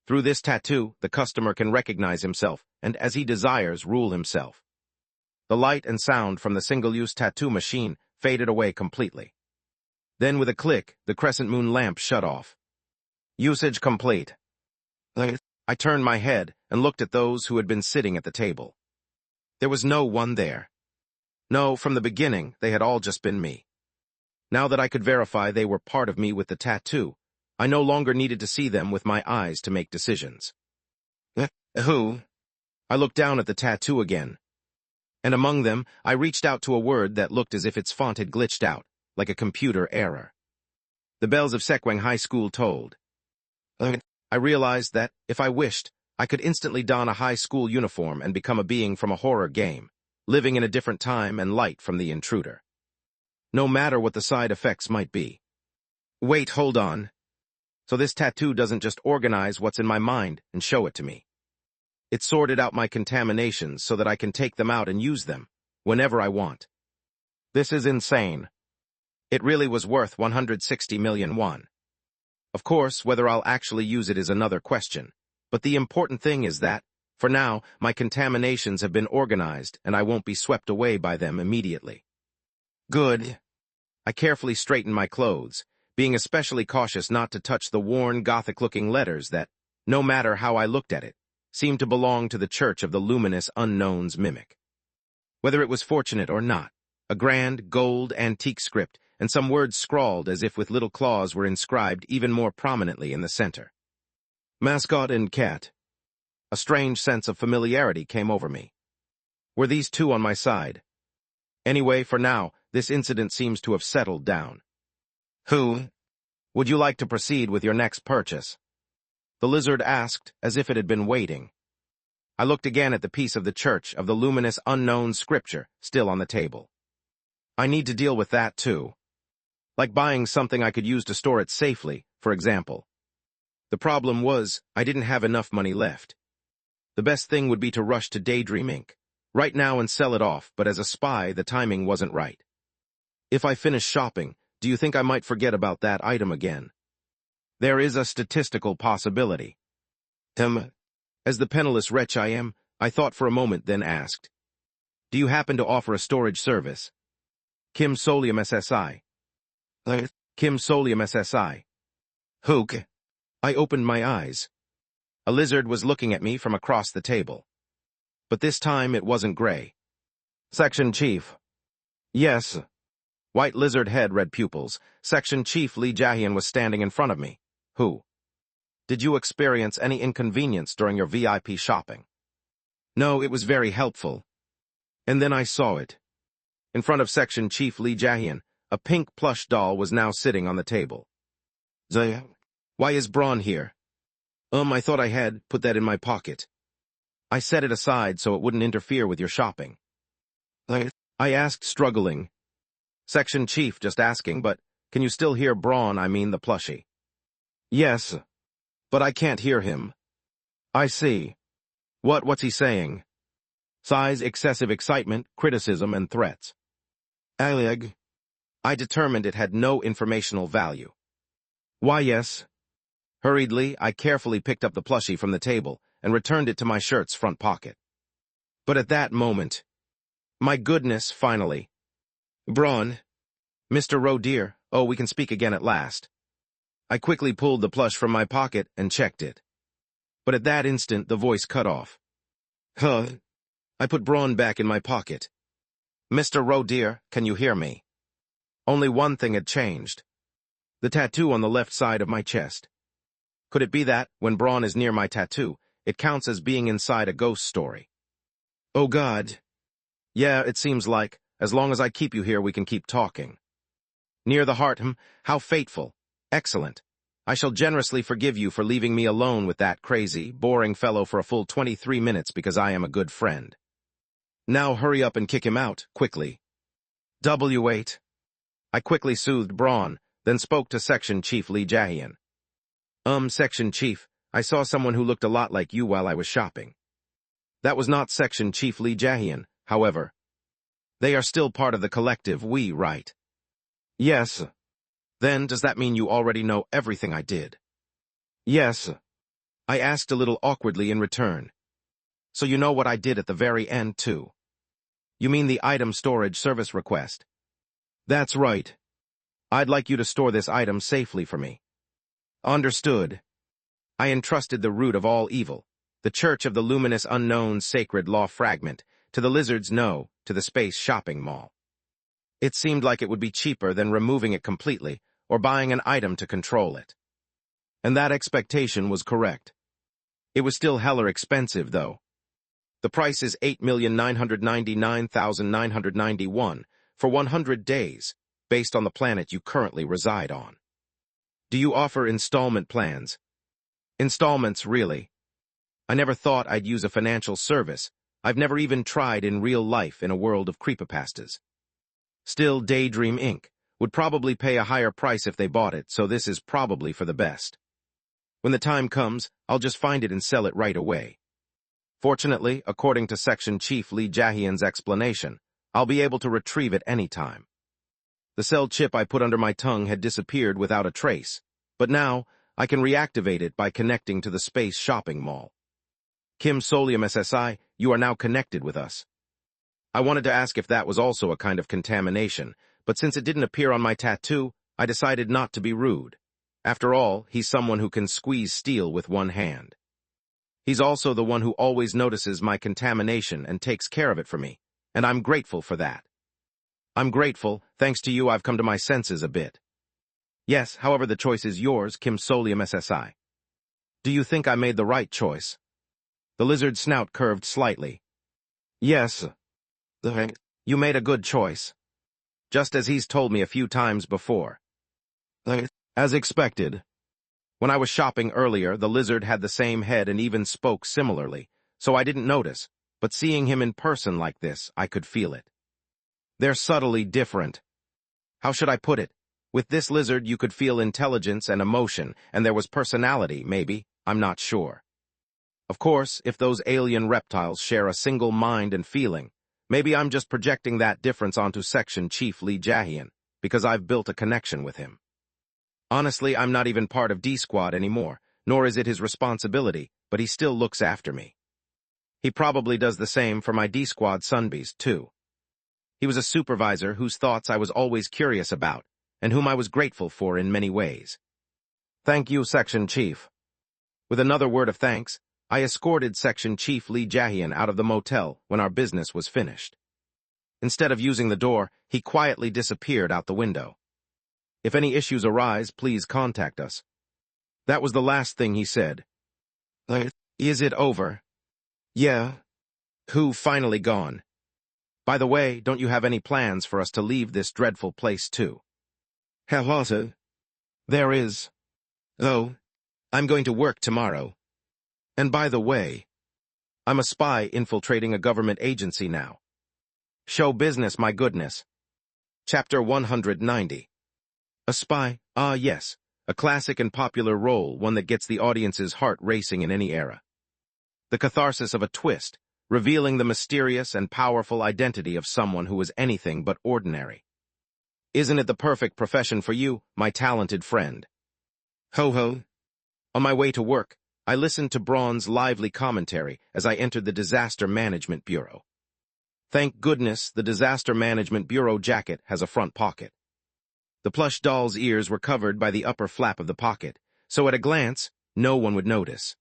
Speaker 2: Through this tattoo, the customer can recognize himself, and as he desires, rule himself. The light and sound from the single-use tattoo machine faded away completely. Then with a click, the crescent moon lamp shut off. Usage complete. I turned my head and looked at those who had been sitting at the table. There was no one there. No, from the beginning, they had all just been me. Now that I could verify they were part of me with the tattoo, I no longer needed to see them with my eyes to make decisions. Who? I looked down at the tattoo again, and among them, I reached out to a word that looked as if its font had glitched out, like a computer error. The bells of Sekwang High School tolled. I realized that, if I wished, I could instantly don a high school uniform and become a being from a horror game, living in a different time and light from the intruder. No matter what the side effects might be. Wait, hold on. So this tattoo doesn't just organize what's in my mind and show it to me. It sorted out my contaminations so that I can take them out and use them, whenever I want. This is insane. It really was worth 160 million won. Of course, whether I'll actually use it is another question, but the important thing is that, for now, my contaminations have been organized and I won't be swept away by them immediately. Good. I carefully straightened my clothes, being especially cautious not to touch the worn, Gothic-looking letters that, no matter how I looked at it, seemed to belong to the Church of the Luminous Unknown's mimic. Whether it was fortunate or not, a grand, gold, antique script and some words scrawled as if with little claws were inscribed even more prominently in the center. Mascot and cat. A strange sense of familiarity came over me. Were these two on my side? Anyway, for now, this incident seems to have settled down. Who? Would you like to proceed with your next purchase? The lizard asked, as if it had been waiting. I looked again at the piece of the Church of the Luminous Unknown scripture still on the table. I need to deal with that too. Like buying something I could use to store it safely, for example. The problem was, I didn't have enough money left. The best thing would be to rush to Daydream Inc. right now and sell it off, but as a spy, the timing wasn't right. If I finish shopping, do you think I might forget about that item again? There is a statistical possibility. As the penniless wretch I am, I thought for a moment, then asked, do you happen to offer a storage service? Kim Solium SSI. Kim Solium SSI. Hook. I opened my eyes. A lizard was looking at me from across the table. But this time it wasn't gray. Section Chief. Yes. White lizard head, red pupils. Section Chief Lee Jae-hyun was standing in front of me. Who? Did you experience any inconvenience during your VIP shopping? No, it was very helpful. And then I saw it. In front of Section Chief Lee Jae-hyun, a pink plush doll was now sitting on the table. Zaya, why is Braun here? I thought I had put that in my pocket. I set it aside so it wouldn't interfere with your shopping. I asked, struggling. Section Chief, just asking, but can you still hear Braun, I mean the plushie? Yes, but I can't hear him. I see. What's he saying? Size, excessive excitement, criticism, and threats. Aleg. I determined it had no informational value. Why, yes. Hurriedly, I carefully picked up the plushie from the table and returned it to my shirt's front pocket. But at that moment, my goodness, finally. Braun. Mr. Roe dear, oh, we can speak again at last. I quickly pulled the plush from my pocket and checked it. But at that instant, the voice cut off. Huh? I put Braun back in my pocket. Mr. Roe dear, can you hear me? Only one thing had changed. The tattoo on the left side of my chest. Could it be that, when Braun is near my tattoo, it counts as being inside a ghost story? Oh God. Yeah, it seems like, as long as I keep you here, we can keep talking. Near the heart, how fateful. Excellent. I shall generously forgive you for leaving me alone with that crazy, boring fellow for a full 23 minutes because I am a good friend. Now hurry up and kick him out, quickly. W8. I quickly soothed Braun, then spoke to Section Chief Lee Jae-hyun. Section Chief, I saw someone who looked a lot like you while I was shopping. That was not Section Chief Lee Jae-hyun, however. They are still part of the collective we, right? Yes. Then, does that mean you already know everything I did? Yes. I asked a little awkwardly in return. So you know what I did at the very end, too? You mean the item storage service request? That's right. I'd like you to store this item safely for me. Understood. I entrusted the root of all evil, the Church of the Luminous Unknown Sacred Law Fragment, to the Lizard's No, to the Space Shopping Mall. It seemed like it would be cheaper than removing it completely or buying an item to control it. And that expectation was correct. It was still hella expensive, though. The price is 8,999,991 for 100 days, based on the planet you currently reside on. Do you offer installment plans? Installments, really? I never thought I'd use a financial service. I've never even tried in real life in a world of creepypastas. Still, Daydream Inc. would probably pay a higher price if they bought it, so this is probably for the best. When the time comes, I'll just find it and sell it right away. Fortunately, according to Section Chief Lee Jae-hyun's explanation, I'll be able to retrieve it any time. The cell chip I put under my tongue had disappeared without a trace, but now I can reactivate it by connecting to the Space Shopping Mall. Kim Solium SSI, you are now connected with us. I wanted to ask if that was also a kind of contamination, but since it didn't appear on my tattoo, I decided not to be rude. After all, he's someone who can squeeze steel with one hand. He's also the one who always notices my contamination and takes care of it for me, and I'm grateful for that. I'm grateful, thanks to you I've come to my senses a bit. Yes, however, the choice is yours, Kim Solium SSI. Do you think I made the right choice? The lizard's snout curved slightly. Yes. You made a good choice. Just as he's told me a few times before. As expected. When I was shopping earlier, the lizard had the same head and even spoke similarly, so I didn't notice, but seeing him in person like this, I could feel it. They're subtly different. How should I put it? With this lizard, you could feel intelligence and emotion, and there was personality, maybe, I'm not sure. Of course, if those alien reptiles share a single mind and feeling, maybe I'm just projecting that difference onto Section Chief Lee Jae-hyun, because I've built a connection with him. Honestly, I'm not even part of D-Squad anymore, nor is it his responsibility, but he still looks after me. He probably does the same for my D-Squad Sunbees, too. He was a supervisor whose thoughts I was always curious about, and whom I was grateful for in many ways. Thank you, Section Chief. With another word of thanks, I escorted Section Chief Lee Jae-hyun out of the motel when our business was finished. Instead of using the door, he quietly disappeared out the window. If any issues arise, please contact us. That was the last thing he said. Is it over? Yeah. Who finally gone? By the way, don't you have any plans for us to leave this dreadful place too? Hello. There is. Oh, I'm going to work tomorrow. And by the way, I'm a spy infiltrating a government agency now. Show business, my goodness. Chapter 190. A spy, yes, a classic and popular role, one that gets the audience's heart racing in any era. The catharsis of a twist, revealing the mysterious and powerful identity of someone who was anything but ordinary. Isn't it the perfect profession for you, my talented friend? Ho ho. On my way to work, I listened to Braun's lively commentary as I entered the Disaster Management Bureau. Thank goodness the Disaster Management Bureau jacket has a front pocket. The plush doll's ears were covered by the upper flap of the pocket, so at a glance, no one would notice.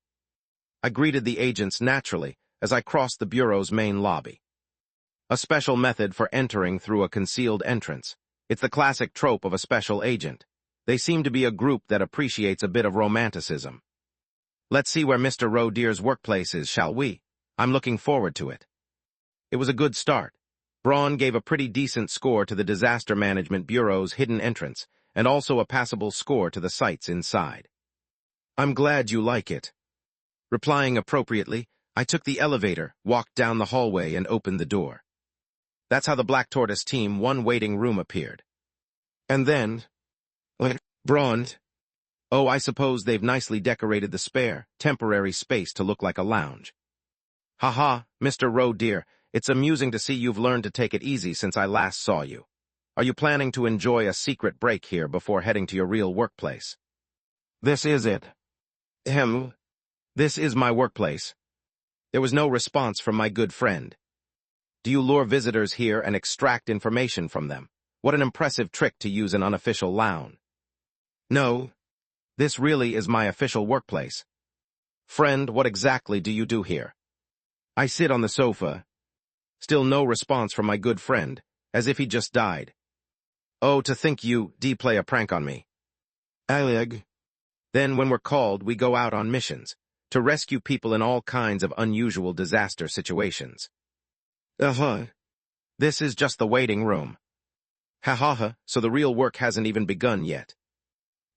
Speaker 2: I greeted the agents naturally as I crossed the Bureau's main lobby. A special method for entering through a concealed entrance. It's the classic trope of a special agent. They seem to be a group that appreciates a bit of romanticism. Let's see where Mr. Rodeer's workplace is, shall we? I'm looking forward to it. It was a good start. Braun gave a pretty decent score to the Disaster Management Bureau's hidden entrance, and also a passable score to the sights inside. I'm glad you like it. Replying appropriately, I took the elevator, walked down the hallway, and opened the door. That's how the Black Tortoise Team 1 waiting room appeared. And then... Braun... Oh, I suppose they've nicely decorated the spare, temporary space to look like a lounge. Haha, Mr. Rodeer, it's amusing to see you've learned to take it easy since I last saw you. Are you planning to enjoy a secret break here before heading to your real workplace? This is it. This is my workplace. There was no response from my good friend. Do you lure visitors here and extract information from them? What an impressive trick to use an unofficial lounge. No. This really is my official workplace. Friend, what exactly do you do here? I sit on the sofa. Still no response from my good friend, as if he just died. Oh, to think you play a prank on me. Alig. Then when we're called, we go out on missions, to rescue people in all kinds of unusual disaster situations. This is just the waiting room. So the real work hasn't even begun yet.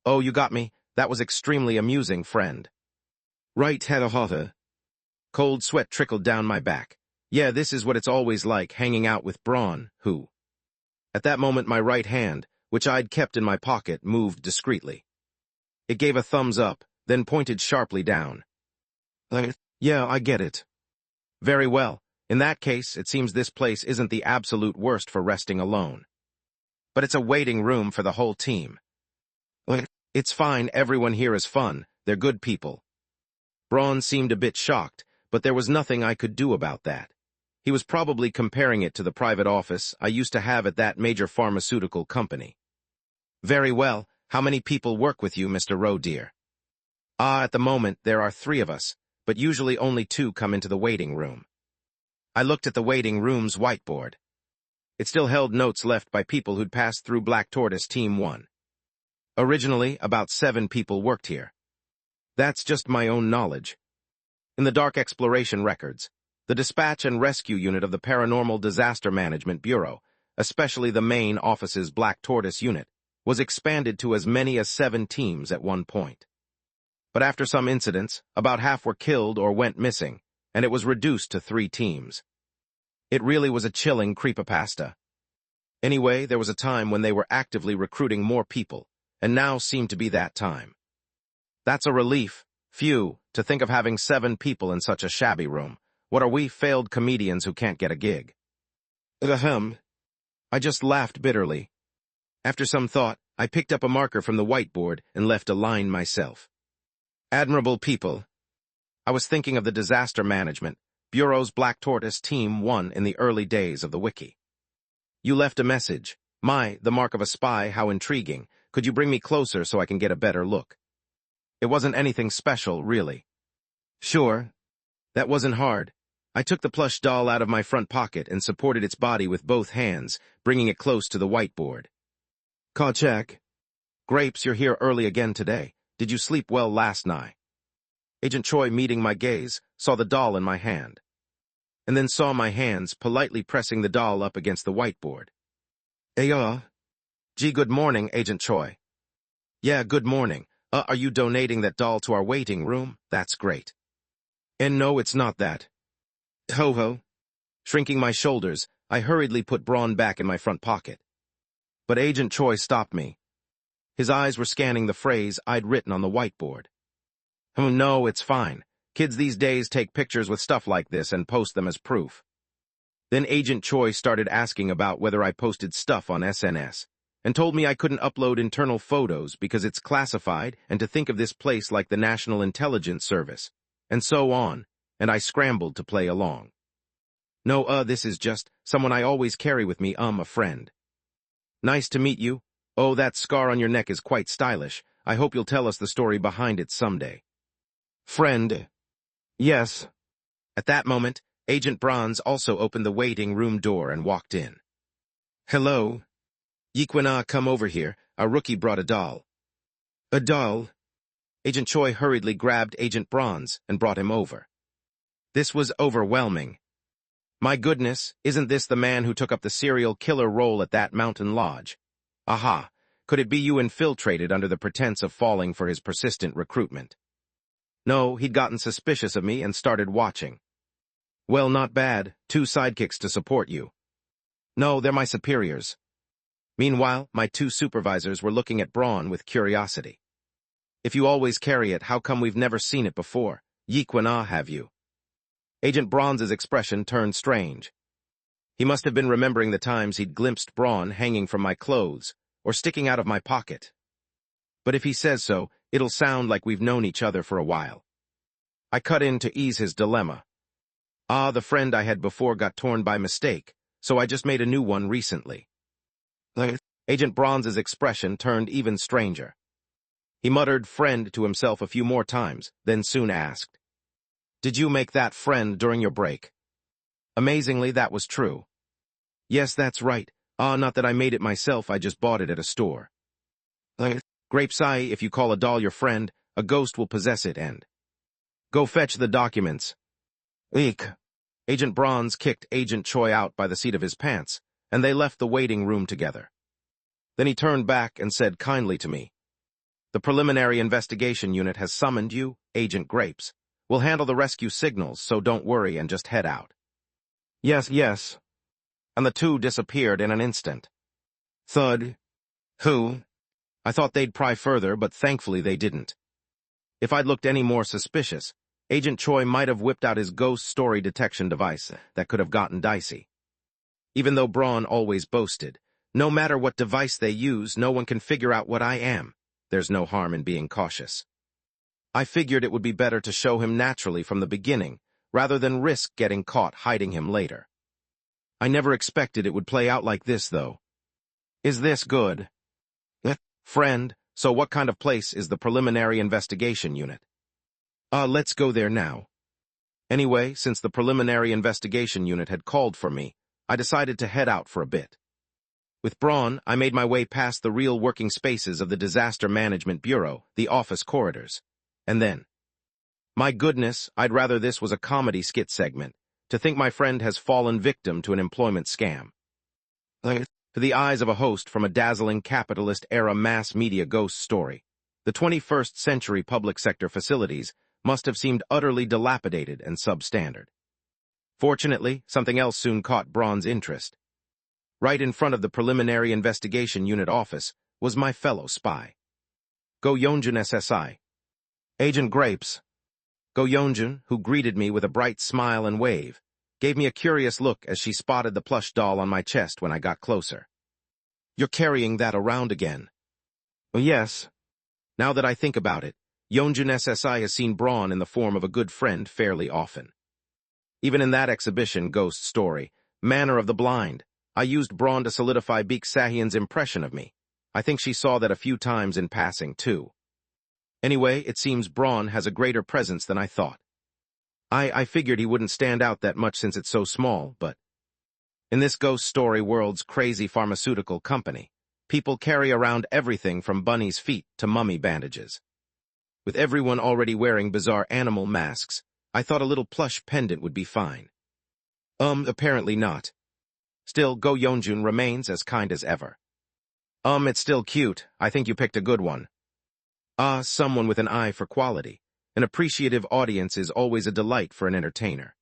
Speaker 2: Oh, you got me. That was extremely amusing, friend. Right, Cold sweat trickled down my back. Yeah, this is what it's always like hanging out with Braun, who... At that moment, my right hand, which I'd kept in my pocket, moved discreetly. It gave a thumbs up, then pointed sharply down. Yeah, I get it. Very well. In that case, it seems this place isn't the absolute worst for resting alone. But it's a waiting room for the whole team. It's fine, everyone here is fun, they're good people. Braun seemed a bit shocked, but there was nothing I could do about that. He was probably comparing it to the private office I used to have at that major pharmaceutical company. Very well, how many people work with you, Mr. Rodeer? At the moment, there are 3 of us, but usually only 2 come into the waiting room. I looked at the waiting room's whiteboard. It still held notes left by people who'd passed through Black Tortoise Team 1. Originally, about 7 people worked here. That's just my own knowledge. In the Dark Exploration records, the Dispatch and Rescue Unit of the Paranormal Disaster Management Bureau, especially the main office's Black Tortoise Unit, was expanded to as many as 7 teams at one point. But after some incidents, about half were killed or went missing, and it was reduced to 3 teams. It really was a chilling creepypasta. Anyway, there was a time when they were actively recruiting more people, and now seemed to be that time. That's a relief. Phew, to think of having 7 people in such a shabby room. What are we, failed comedians who can't get a gig? I just laughed bitterly. After some thought, I picked up a marker from the whiteboard and left a line myself. Admirable people. I was thinking of the Disaster Management Bureau's Black Tortoise Team 1 in the early days of the wiki. You left a message. The mark of a spy, how intriguing. Could you bring me closer so I can get a better look? It wasn't anything special, really. Sure. That wasn't hard. I took the plush doll out of my front pocket and supported its body with both hands, bringing it close to the whiteboard. Check. Grapes, you're here early again today. Did you sleep well last night? Agent Choi, meeting my gaze, saw the doll in my hand. And then saw my hands politely pressing the doll up against the whiteboard. Gee, good morning, Agent Choi. Yeah, good morning. Are you donating that doll to our waiting room? That's great. And no, it's not that. Ho-ho. Shrinking my shoulders, I hurriedly put Braun back in my front pocket. But Agent Choi stopped me. His eyes were scanning the phrase I'd written on the whiteboard. Oh, no, it's fine. Kids these days take pictures with stuff like this and post them as proof. Then Agent Choi started asking about whether I posted stuff on SNS, and told me I couldn't upload internal photos because it's classified and to think of this place like the National Intelligence Service, and so on, and I scrambled to play along. No, this is just someone I always carry with me, a friend. Nice to meet you. Oh, that scar on your neck is quite stylish. I hope you'll tell us the story behind it someday. Friend. Yes. At that moment, Agent Bronze also opened the waiting room door and walked in. Hello. Yikwina, come over here. Our rookie brought a doll. A doll? Agent Choi hurriedly grabbed Agent Bronze and brought him over. This was overwhelming. My goodness, isn't this the man who took up the serial killer role at that mountain lodge? Aha, could it be you infiltrated under the pretense of falling for his persistent recruitment? No, he'd gotten suspicious of me and started watching. Well, not bad, 2 sidekicks to support you. No, they're my superiors. Meanwhile, my 2 supervisors were looking at Braun with curiosity. If you always carry it, how come we've never seen it before? Yikwina, have you? Agent Bronze's expression turned strange. He must have been remembering the times he'd glimpsed Braun hanging from my clothes or sticking out of my pocket. But if he says so, it'll sound like we've known each other for a while. I cut in to ease his dilemma. The friend I had before got torn by mistake, so I just made a new one recently. Agent Bronze's expression turned even stranger. He muttered friend to himself a few more times, then soon asked, Did you make that friend during your break? Amazingly, that was true. Yes, that's right. Not that I made it myself, I just bought it at a store. Grapes eye, if you call a doll your friend, a ghost will possess it and... Go fetch the documents. Eek. Agent Bronze kicked Agent Choi out by the seat of his pants, and they left the waiting room together. Then he turned back and said kindly to me, The preliminary investigation unit has summoned you, Agent Grapes. We'll handle the rescue signals, so don't worry and just head out. Yes. And the 2 disappeared in an instant. Thud. Who? I thought they'd pry further, but thankfully they didn't. If I'd looked any more suspicious, Agent Choi might have whipped out his ghost story detection device that could have gotten dicey. Even though Braun always boasted, no matter what device they use, no one can figure out what I am. There's no harm in being cautious. I figured it would be better to show him naturally from the beginning, rather than risk getting caught hiding him later. I never expected it would play out like this, though. Is this good? Friend, so what kind of place is the preliminary investigation unit? Let's go there now. Anyway, since the preliminary investigation unit had called for me, I decided to head out for a bit. With Braun, I made my way past the real working spaces of the Disaster Management Bureau, the office corridors. And then, my goodness, I'd rather this was a comedy skit segment, to think my friend has fallen victim to an employment scam. To the eyes of a host from a dazzling capitalist-era mass media ghost story, the 21st century public sector facilities must have seemed utterly dilapidated and substandard. Fortunately, something else soon caught Braun's interest. Right in front of the preliminary investigation unit office was my fellow spy. Go Yeonjun SSI. Agent Grapes. Go Yeonjun, who greeted me with a bright smile and wave, gave me a curious look as she spotted the plush doll on my chest when I got closer. You're carrying that around again. Yes. Now that I think about it, Yeonjun SSI has seen Braun in the form of a good friend fairly often. Even in that exhibition ghost story, Manor of the Blind, I used Braun to solidify Baek Sahyun's impression of me. I think she saw that a few times in passing, too. Anyway, it seems Braun has a greater presence than I thought. I figured he wouldn't stand out that much since it's so small, but... In this ghost story world's crazy pharmaceutical company, people carry around everything from bunny's feet to mummy bandages. With everyone already wearing bizarre animal masks, I thought a little plush pendant would be fine. Apparently not. Still, Go Yeonjun remains as kind as ever. It's still cute. I think you picked a good one. Someone with an eye for quality. An appreciative audience is always a delight for an entertainer.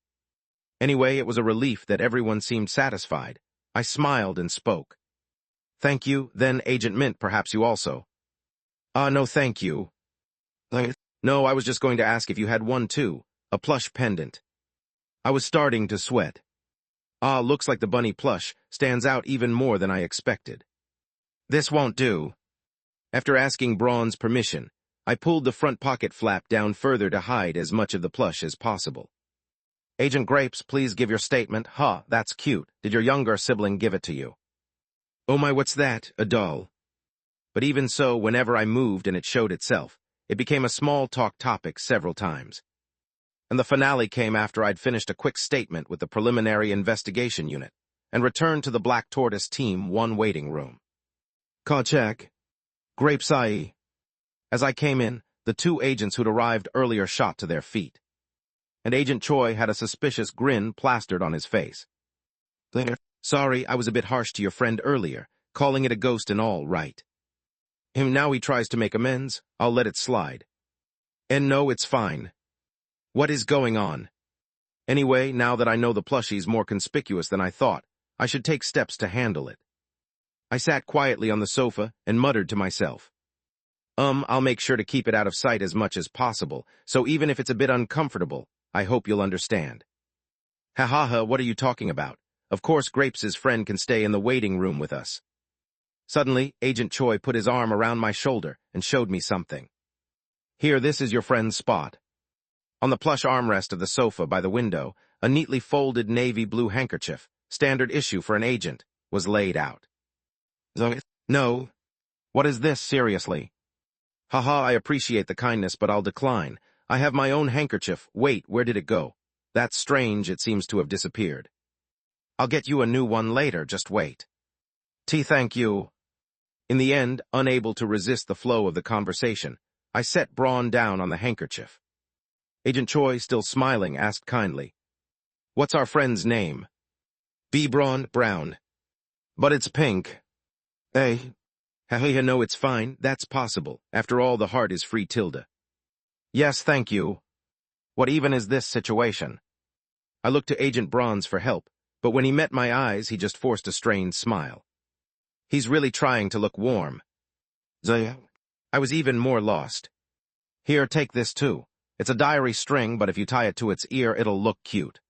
Speaker 2: Anyway, it was a relief that everyone seemed satisfied. I smiled and spoke. Thank you, then Agent Mint, perhaps you also. No thank you. No, I was just going to ask if you had one too. A plush pendant. I was starting to sweat. Ah, looks like the bunny plush stands out even more than I expected. This won't do. After asking Braun's permission, I pulled the front pocket flap down further to hide as much of the plush as possible. Agent Grapes, please give your statement. Huh, that's cute. Did your younger sibling give it to you? Oh my, what's that? A doll. But even so, whenever I moved and it showed itself, it became a small talk topic several times. And the finale came after I'd finished a quick statement with the preliminary investigation unit and returned to the Black Tortoise Team 1 waiting room. Call check. Grapes IE. As I came in, the 2 agents who'd arrived earlier shot to their feet. And Agent Choi had a suspicious grin plastered on his face. Sorry, I was a bit harsh to your friend earlier, calling it a ghost and all, right? Now he tries to make amends, I'll let it slide. And no, it's fine. What is going on? Anyway, now that I know the plushie's more conspicuous than I thought, I should take steps to handle it. I sat quietly on the sofa and muttered to myself. I'll make sure to keep it out of sight as much as possible, so even if it's a bit uncomfortable, I hope you'll understand. Ha ha ha, what are you talking about? Of course Grapes' friend can stay in the waiting room with us. Suddenly, Agent Choi put his arm around my shoulder and showed me something. Here, this is your friend's spot. On the plush armrest of the sofa by the window, a neatly folded navy blue handkerchief, standard issue for an agent, was laid out. No. What is this, seriously? Haha, I appreciate the kindness, but I'll decline. I have my own handkerchief. Wait, where did it go? That's strange, it seems to have disappeared. I'll get you a new one later, just wait. Thank you. In the end, unable to resist the flow of the conversation, I set Braun down on the handkerchief. Agent Choi, still smiling, asked kindly, What's our friend's name? B. Braun, Brown. But it's pink. Hey. No, it's fine, that's possible. After all, the heart is free tilde. Yes, thank you. What even is this situation? I looked to Agent Braun's for help, but when he met my eyes, he just forced a strained smile. He's really trying to look warm. Zaya. I was even more lost. Here, take this too. It's a diary string, but if you tie it to its ear, it'll look cute.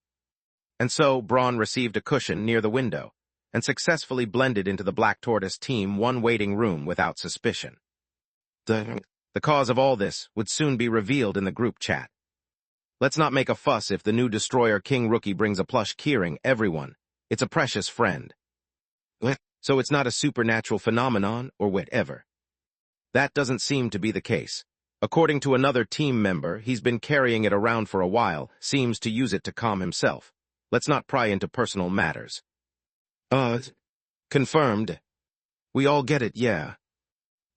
Speaker 2: And so, Braun received a cushion near the window, and successfully blended into the Black Tortoise Team 1 waiting room without suspicion. The cause of all this would soon be revealed in the group chat. Let's not make a fuss if the new Destroyer King rookie brings a plush keyring, everyone. It's a precious friend. So it's not a supernatural phenomenon or whatever. That doesn't seem to be the case. According to another team member, he's been carrying it around for a while, seems to use it to calm himself. Let's not pry into personal matters. Confirmed. We all get it, yeah.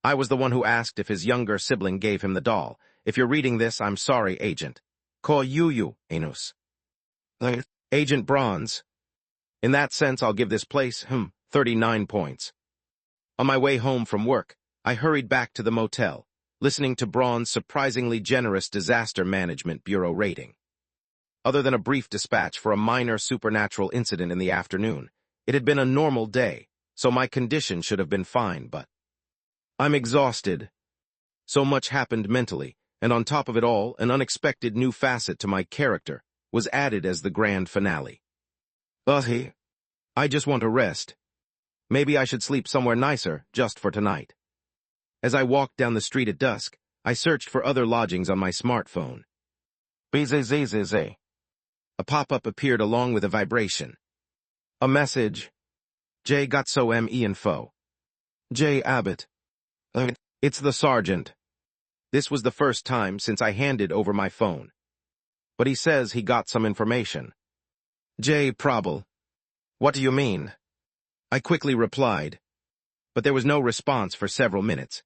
Speaker 2: I was the one who asked if his younger sibling gave him the doll. If you're reading this, I'm sorry, Agent. Call you, Anus. Agent Bronze. In that sense, I'll give this place, 39 points. On my way home from work, I hurried back to the motel, listening to Braun's surprisingly generous Disaster Management Bureau rating. Other than a brief dispatch for a minor supernatural incident in the afternoon, it had been a normal day, so my condition should have been fine, but I'm exhausted. So much happened mentally, and on top of it all, an unexpected new facet to my character was added as the grand finale. I just want to rest. Maybe I should sleep somewhere nicer, just for tonight. As I walked down the street at dusk, I searched for other lodgings on my smartphone. Bzzz. A pop-up appeared along with a vibration. A message. J. Gotso M.E. Info. J. Abbott. It's the sergeant. This was the first time since I handed over my phone. But he says he got some information. J. Probable. What do you mean? I quickly replied. But there was no response for several minutes.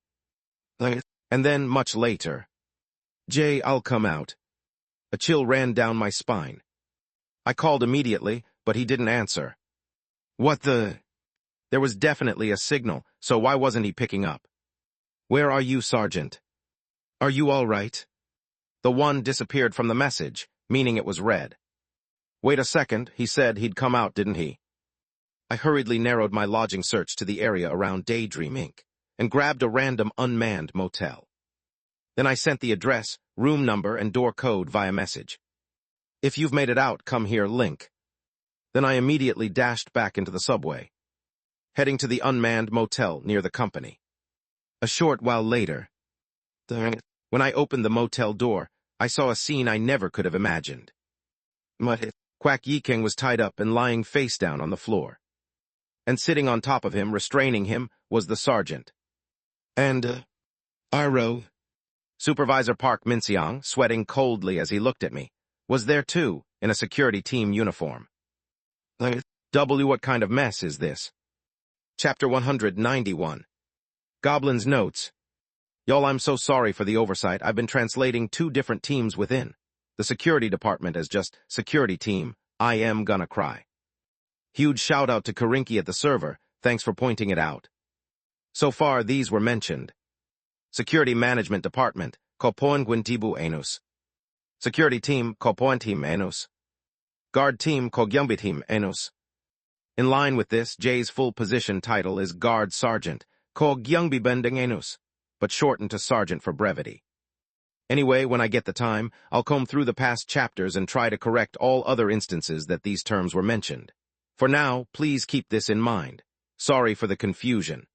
Speaker 2: And then, much later. J. I'll come out. A chill ran down my spine. I called immediately, but he didn't answer. What the? There was definitely a signal, so why wasn't he picking up? Where are you, Sergeant? Are you all right? The one disappeared from the message, meaning it was read. Wait a second, he said he'd come out, didn't he? I hurriedly narrowed my lodging search to the area around Daydream Inc. and grabbed a random unmanned motel. Then I sent the address, room number, and door code via message. If you've made it out, come here, link. Then I immediately dashed back into the subway, heading to the unmanned motel near the company. A short while later, when I opened the motel door, I saw a scene I never could have imagined. Kwak Yiking was tied up and lying face down on the floor. And sitting on top of him, restraining him, was the sergeant. And, Iro, Supervisor Park Min-seong, sweating coldly as he looked at me, was there too, in a security team uniform. What kind of mess is this? Chapter 191. Goblin's Notes. Y'all, I'm so sorry for the oversight. I've been translating 2 different teams within. The security department as just security team. I am gonna cry. Huge shout out to Karinki at the server. Thanks for pointing it out. So far, these were mentioned. Security Management Department, Kopoan Gwintibu Enus. Security Team, Kopoan Team Enus. Guard Team, Kogyumbi Team Enus. In line with this, Jay's full position title is Guard Sergeant, Kogyumbi Bending Enus, but shortened to Sergeant for brevity. Anyway, when I get the time, I'll comb through the past chapters and try to correct all other instances that these terms were mentioned. For now, please keep this in mind. Sorry for the confusion.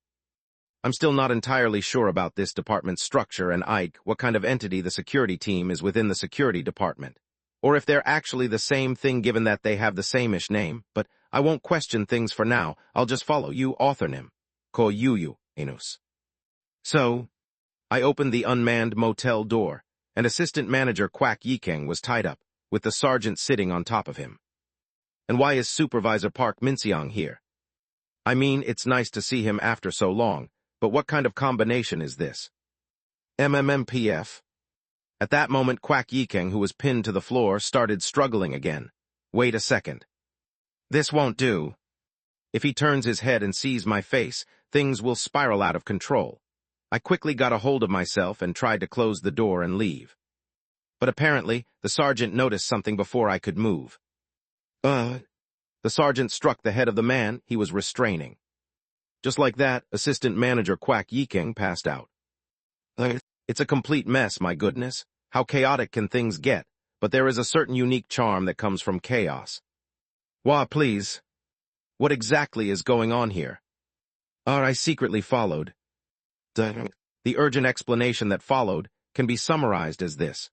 Speaker 2: I'm still not entirely sure about this department's structure and what kind of entity the security team is within the security department, or if they're actually the same thing given that they have the same-ish name, but I won't question things for now. I'll just follow you, authornym. Ko yuyu, enus. So, I opened the unmanned motel door, and Assistant Manager Kwak Yiking was tied up, with the sergeant sitting on top of him. And why is Supervisor Park Min-seong here? I mean, it's nice to see him after so long, but what kind of combination is this? MMMPF? At that moment, Kwak Yiking, who was pinned to the floor, started struggling again. Wait a second. This won't do. If he turns his head and sees my face, things will spiral out of control. I quickly got a hold of myself and tried to close the door and leave. But apparently, the sergeant noticed something before I could move. The sergeant struck the head of the man he was restraining. Just like that, Assistant Manager Kwak Yiking passed out. It's a complete mess, my goodness. How chaotic can things get? But there is a certain unique charm that comes from chaos. Wah, please. What exactly is going on here? I secretly followed. The urgent explanation that followed can be summarized as this.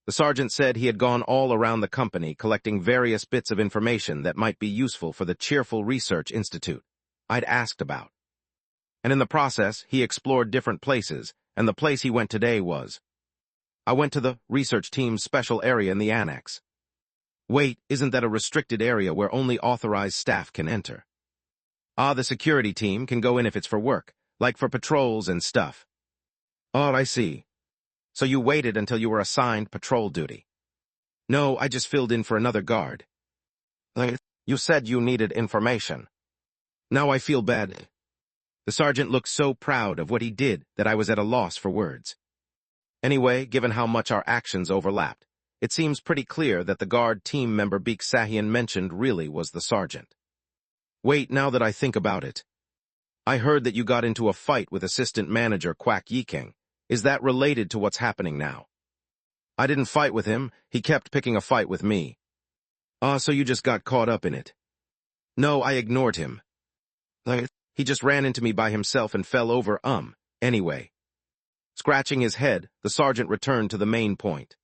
Speaker 2: The sergeant said he had gone all around the company collecting various bits of information that might be useful for the Cheerful Research Institute I'd asked about. And in the process, he explored different places, and the place he went today was. I went to the research team's special area in the annex. Wait, isn't that a restricted area where only authorized staff can enter? The security team can go in if it's for work, like for patrols and stuff. I see. So you waited until you were assigned patrol duty. No, I just filled in for another guard. You said you needed information. Now I feel bad. The sergeant looked so proud of what he did that I was at a loss for words. Anyway, given how much our actions overlapped, it seems pretty clear that the guard team member Baek Sahian mentioned really was the sergeant. Wait, now that I think about it. I heard that you got into a fight with Assistant Manager Kwak Yiking. Is that related to what's happening now? I didn't fight with him. He kept picking a fight with me. So you just got caught up in it. No, I ignored him. He just ran into me by himself and fell over, anyway. Scratching his head, the sergeant returned to the main point.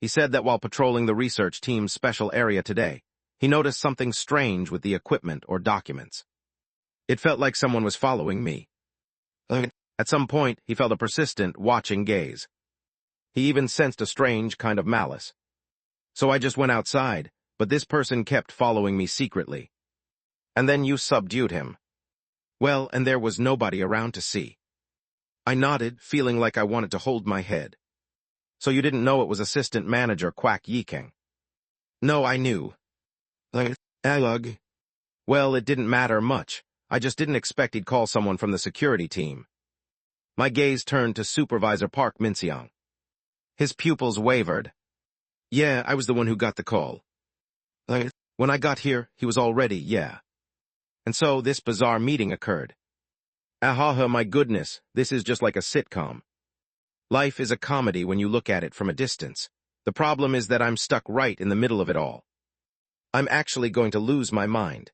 Speaker 2: He said that while patrolling the research team's special area today, he noticed something strange with the equipment or documents. It felt like someone was following me. At some point, he felt a persistent, watching gaze. He even sensed a strange kind of malice. So I just went outside, but this person kept following me secretly. And then you subdued him. Well, and there was nobody around to see. I nodded, feeling like I wanted to hold my head. So you didn't know it was Assistant Manager Kwak Yiking? No, I knew. Alug. Well, it didn't matter much. I just didn't expect he'd call someone from the security team. My gaze turned to Supervisor Park Min-seong. His pupils wavered. Yeah, I was the one who got the call. When I got here, he was already, yeah. And so this bizarre meeting occurred. My goodness, this is just like a sitcom. Life is a comedy when you look at it from a distance. The problem is that I'm stuck right in the middle of it all. I'm actually going to lose my mind.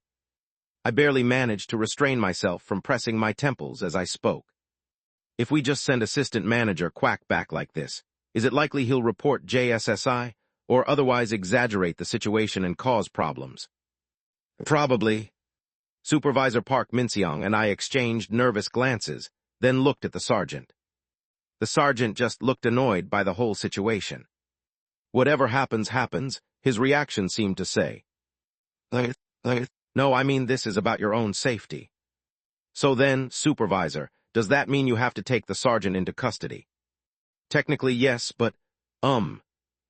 Speaker 2: I barely managed to restrain myself from pressing my temples as I spoke. If we just send Assistant Manager Quack back like this, is it likely he'll report JSSI, or otherwise exaggerate the situation and cause problems? Probably. Supervisor Park Min-seong and I exchanged nervous glances, then looked at the sergeant. The sergeant just looked annoyed by the whole situation. Whatever happens, happens, his reaction seemed to say. No, I mean this is about your own safety. So then, Supervisor, does that mean you have to take the sergeant into custody? Technically, yes, but,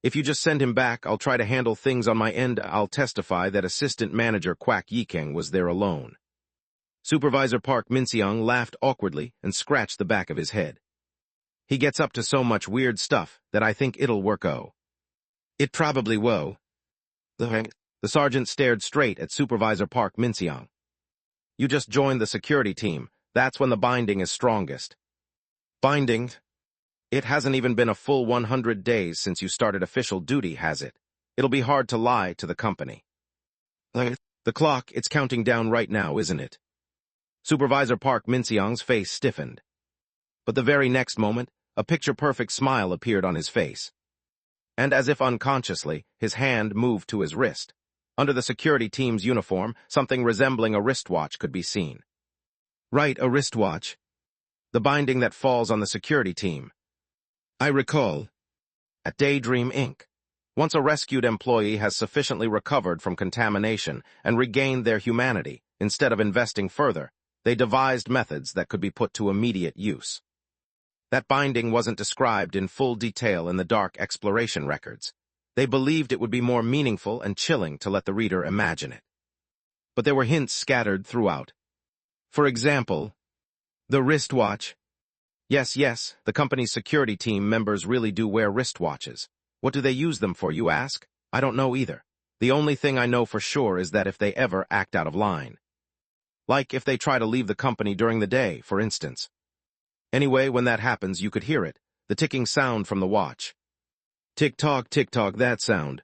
Speaker 2: if you just send him back, I'll try to handle things on my end. I'll testify that Assistant Manager Quack Yikeng was there alone. Supervisor Park Min-seong laughed awkwardly and scratched the back of his head. He gets up to so much weird stuff that I think it'll work. It probably will. The sergeant stared straight at Supervisor Park Min-seong. You just joined the security team. That's when the binding is strongest. Binding? It hasn't even been a full 100 days since you started official duty, has it? It'll be hard to lie to the company. The clock, it's counting down right now, isn't it? Supervisor Park Min-seong's face stiffened. But the very next moment, a picture-perfect smile appeared on his face. And as if unconsciously, his hand moved to his wrist. Under the security team's uniform, something resembling a wristwatch could be seen. Right, a wristwatch. The binding that falls on the security team. I recall. At Daydream Inc., once a rescued employee has sufficiently recovered from contamination and regained their humanity, instead of investing further, they devised methods that could be put to immediate use. That binding wasn't described in full detail in the dark exploration records. They believed it would be more meaningful and chilling to let the reader imagine it. But there were hints scattered throughout. For example, the wristwatch. Yes, the company's security team members really do wear wristwatches. What do they use them for, you ask? I don't know either. The only thing I know for sure is that if they ever act out of line. Like if they try to leave the company during the day, for instance. Anyway, when that happens, you could hear it, the ticking sound from the watch. Tick-tock, that sound.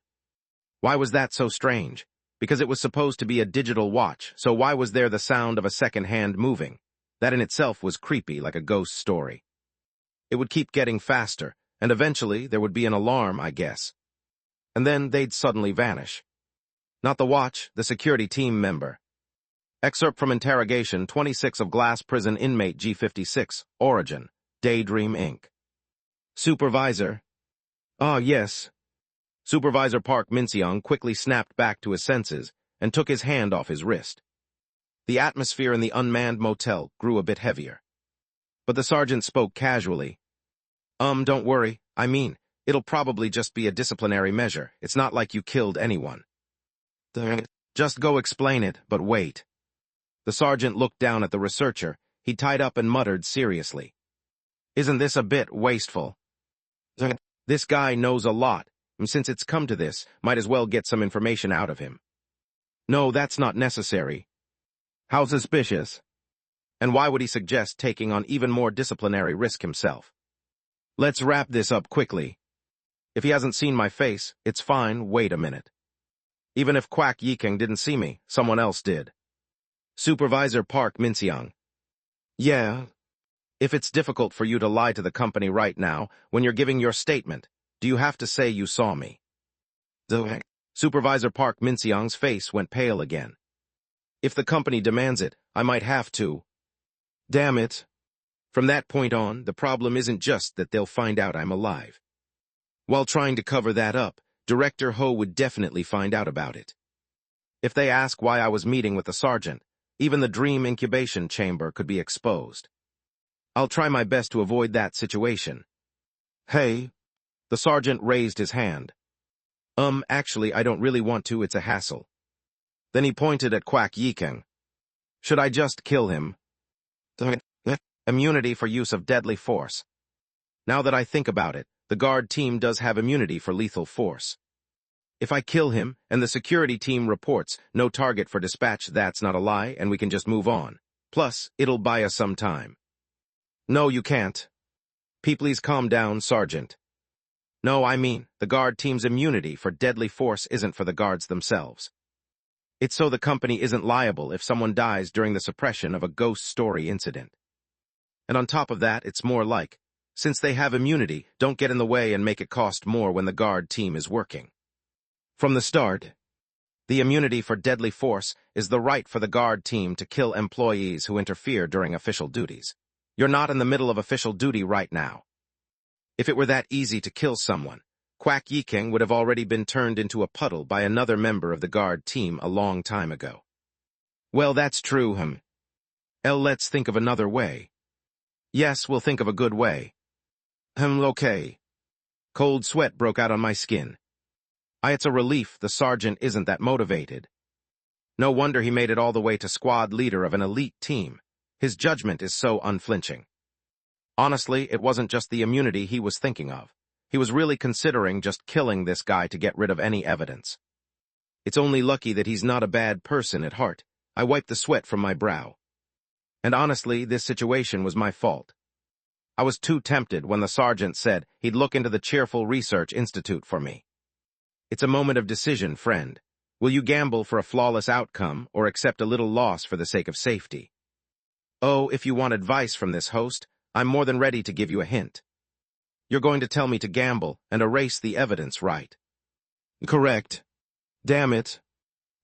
Speaker 2: Why was that so strange? Because it was supposed to be a digital watch, so why was there the sound of a second hand moving? That in itself was creepy, like a ghost story. It would keep getting faster, and eventually there would be an alarm, I guess. And then they'd suddenly vanish. Not the watch, the security team member. Excerpt from interrogation 26 of Glass Prison Inmate G56, Origin, Daydream Inc. Supervisor. Ah, yes. Supervisor Park Min-seong quickly snapped back to his senses and took his hand off his wrist. The atmosphere in the unmanned motel grew a bit heavier. But the sergeant spoke casually. Don't worry. I mean, it'll probably just be a disciplinary measure. It's not like you killed anyone. Just go explain it, but wait. The sergeant looked down at the researcher. He tied up and muttered seriously. Isn't this a bit wasteful? This guy knows a lot, and since it's come to this, might as well get some information out of him. No, that's not necessary. How suspicious. And why would he suggest taking on even more disciplinary risk himself? Let's wrap this up quickly. If he hasn't seen my face, it's fine, wait a minute. Even if Quack Yikeng didn't see me, someone else did. Supervisor Park Min-seong. Yeah. If it's difficult for you to lie to the company right now, when you're giving your statement, do you have to say you saw me? Supervisor Park Min-seong's face went pale again. If the company demands it, I might have to. Damn it. From that point on, the problem isn't just that they'll find out I'm alive. While trying to cover that up, Director Ho would definitely find out about it. If they ask why I was meeting with the sergeant, even the dream incubation chamber could be exposed. I'll try my best to avoid that situation. Hey. The sergeant raised his hand. Actually, I don't really want to, it's a hassle. Then he pointed at Quack Yikeng. Should I just kill him? Immunity for use of deadly force. Now that I think about it, the guard team does have immunity for lethal force. If I kill him, and the security team reports no target for dispatch, that's not a lie, and we can just move on. Plus, it'll buy us some time. No, you can't. Please calm down, Sergeant. No, I mean, the guard team's immunity for deadly force isn't for the guards themselves. It's so the company isn't liable if someone dies during the suppression of a ghost story incident. And on top of that, it's more like, since they have immunity, don't get in the way and make it cost more when the guard team is working. From the start, the immunity for deadly force is the right for the guard team to kill employees who interfere during official duties. You're not in the middle of official duty right now. If it were that easy to kill someone, Kwak Yiking would have already been turned into a puddle by another member of the guard team a long time ago. Well, that's true, Let's think of another way. Yes, we'll think of a good way. Okay. Cold sweat broke out on my skin. It's a relief the sergeant isn't that motivated. No wonder he made it all the way to squad leader of an elite team. His judgment is so unflinching. Honestly, it wasn't just the immunity he was thinking of. He was really considering just killing this guy to get rid of any evidence. It's only lucky that he's not a bad person at heart. I wiped the sweat from my brow. And honestly, this situation was my fault. I was too tempted when the sergeant said he'd look into the Cheerful Research Institute for me. It's a moment of decision, friend. Will you gamble for a flawless outcome or accept a little loss for the sake of safety? Oh, if you want advice from this host, I'm more than ready to give you a hint. You're going to tell me to gamble and erase the evidence, right? Correct. Damn it.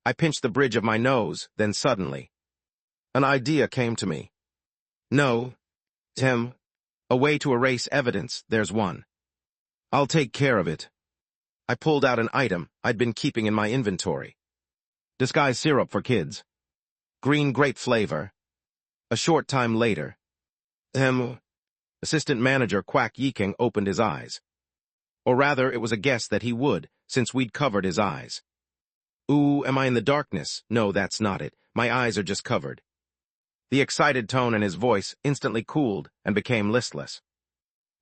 Speaker 2: I pinched the bridge of my nose, then suddenly, an idea came to me. No, Tim, a way to erase evidence, there's one. I'll take care of it. I pulled out an item I'd been keeping in my inventory. Disguise syrup for kids. Green grape flavor. A short time later, Assistant Manager Kwak Yiking opened his eyes. Or rather, it was a guess that he would, since we'd covered his eyes. Ooh, am I in the darkness? No, that's not it. My eyes are just covered. The excited tone in his voice instantly cooled and became listless.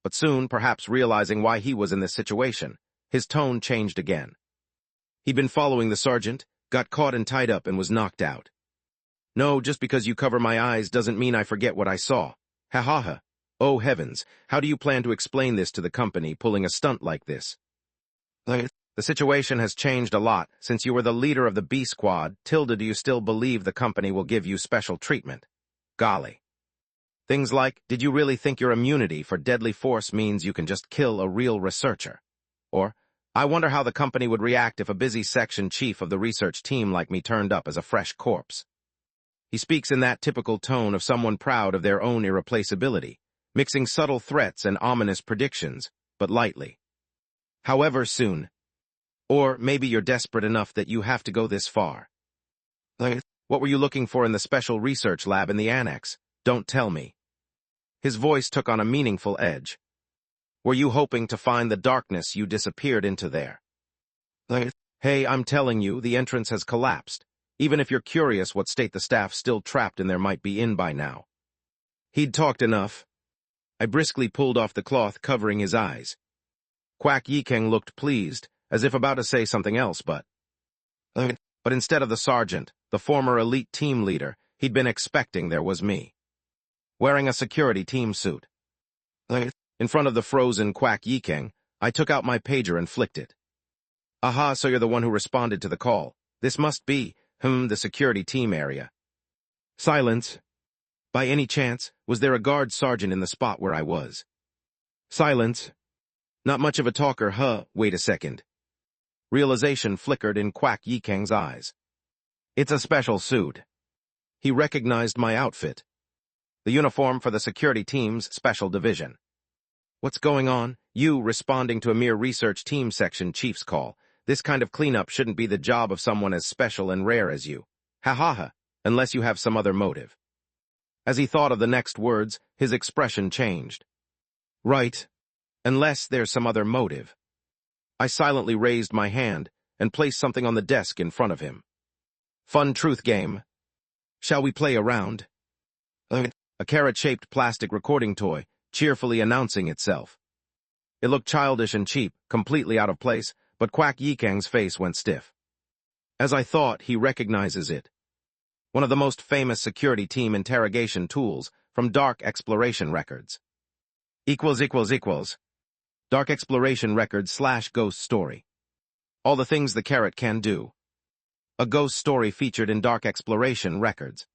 Speaker 2: But soon, perhaps realizing why he was in this situation, his tone changed again. He'd been following the sergeant, got caught and tied up, and was knocked out. No, just because you cover my eyes doesn't mean I forget what I saw. Ha ha ha. Oh heavens, how do you plan to explain this to the company pulling a stunt like this? The situation has changed a lot since you were the leader of the B Squad. Do you still believe the company will give you special treatment? Golly. Things like, did you really think your immunity for deadly force means you can just kill a real researcher? Or, I wonder how the company would react if a busy section chief of the research team like me turned up as a fresh corpse. He speaks in that typical tone of someone proud of their own irreplaceability, mixing subtle threats and ominous predictions, but lightly. However soon. Or maybe you're desperate enough that you have to go this far. What were you looking for in the special research lab in the annex? Don't tell me. His voice took on a meaningful edge. Were you hoping to find the darkness you disappeared into there? Hey, I'm telling you, the entrance has collapsed, even if you're curious what state the staff still trapped in there might be in by now. He'd talked enough. I briskly pulled off the cloth covering his eyes. Kwak Yiking looked pleased, as if about to say something else, but instead of the sergeant, the former elite team leader, he'd been expecting there was me. Wearing a security team suit. In front of the frozen Kwak Yiking, I took out my pager and flicked it. Aha, so you're the one who responded to the call. This must be, the security team area. Silence. By any chance, was there a guard sergeant in the spot where I was? Silence. Not much of a talker, Wait a second. Realization flickered in Kwak Yiking's eyes. It's a special suit. He recognized my outfit. The uniform for the security team's special division. What's going on? You responding to a mere research team section chief's call. This kind of cleanup shouldn't be the job of someone as special and rare as you. Ha ha ha, unless you have some other motive. As he thought of the next words, his expression changed. Right. Unless there's some other motive. I silently raised my hand and placed something on the desk in front of him. Fun truth game. Shall we play a round? A carrot-shaped plastic recording toy, cheerfully announcing itself. It looked childish and cheap, completely out of place, but Kwak Yiking's face went stiff. As I thought, he recognizes it. One of the most famous security team interrogation tools from dark exploration records. Equals. Dark Exploration Record / Ghost Story. All the things the carrot can do. A ghost story featured in Dark Exploration Records.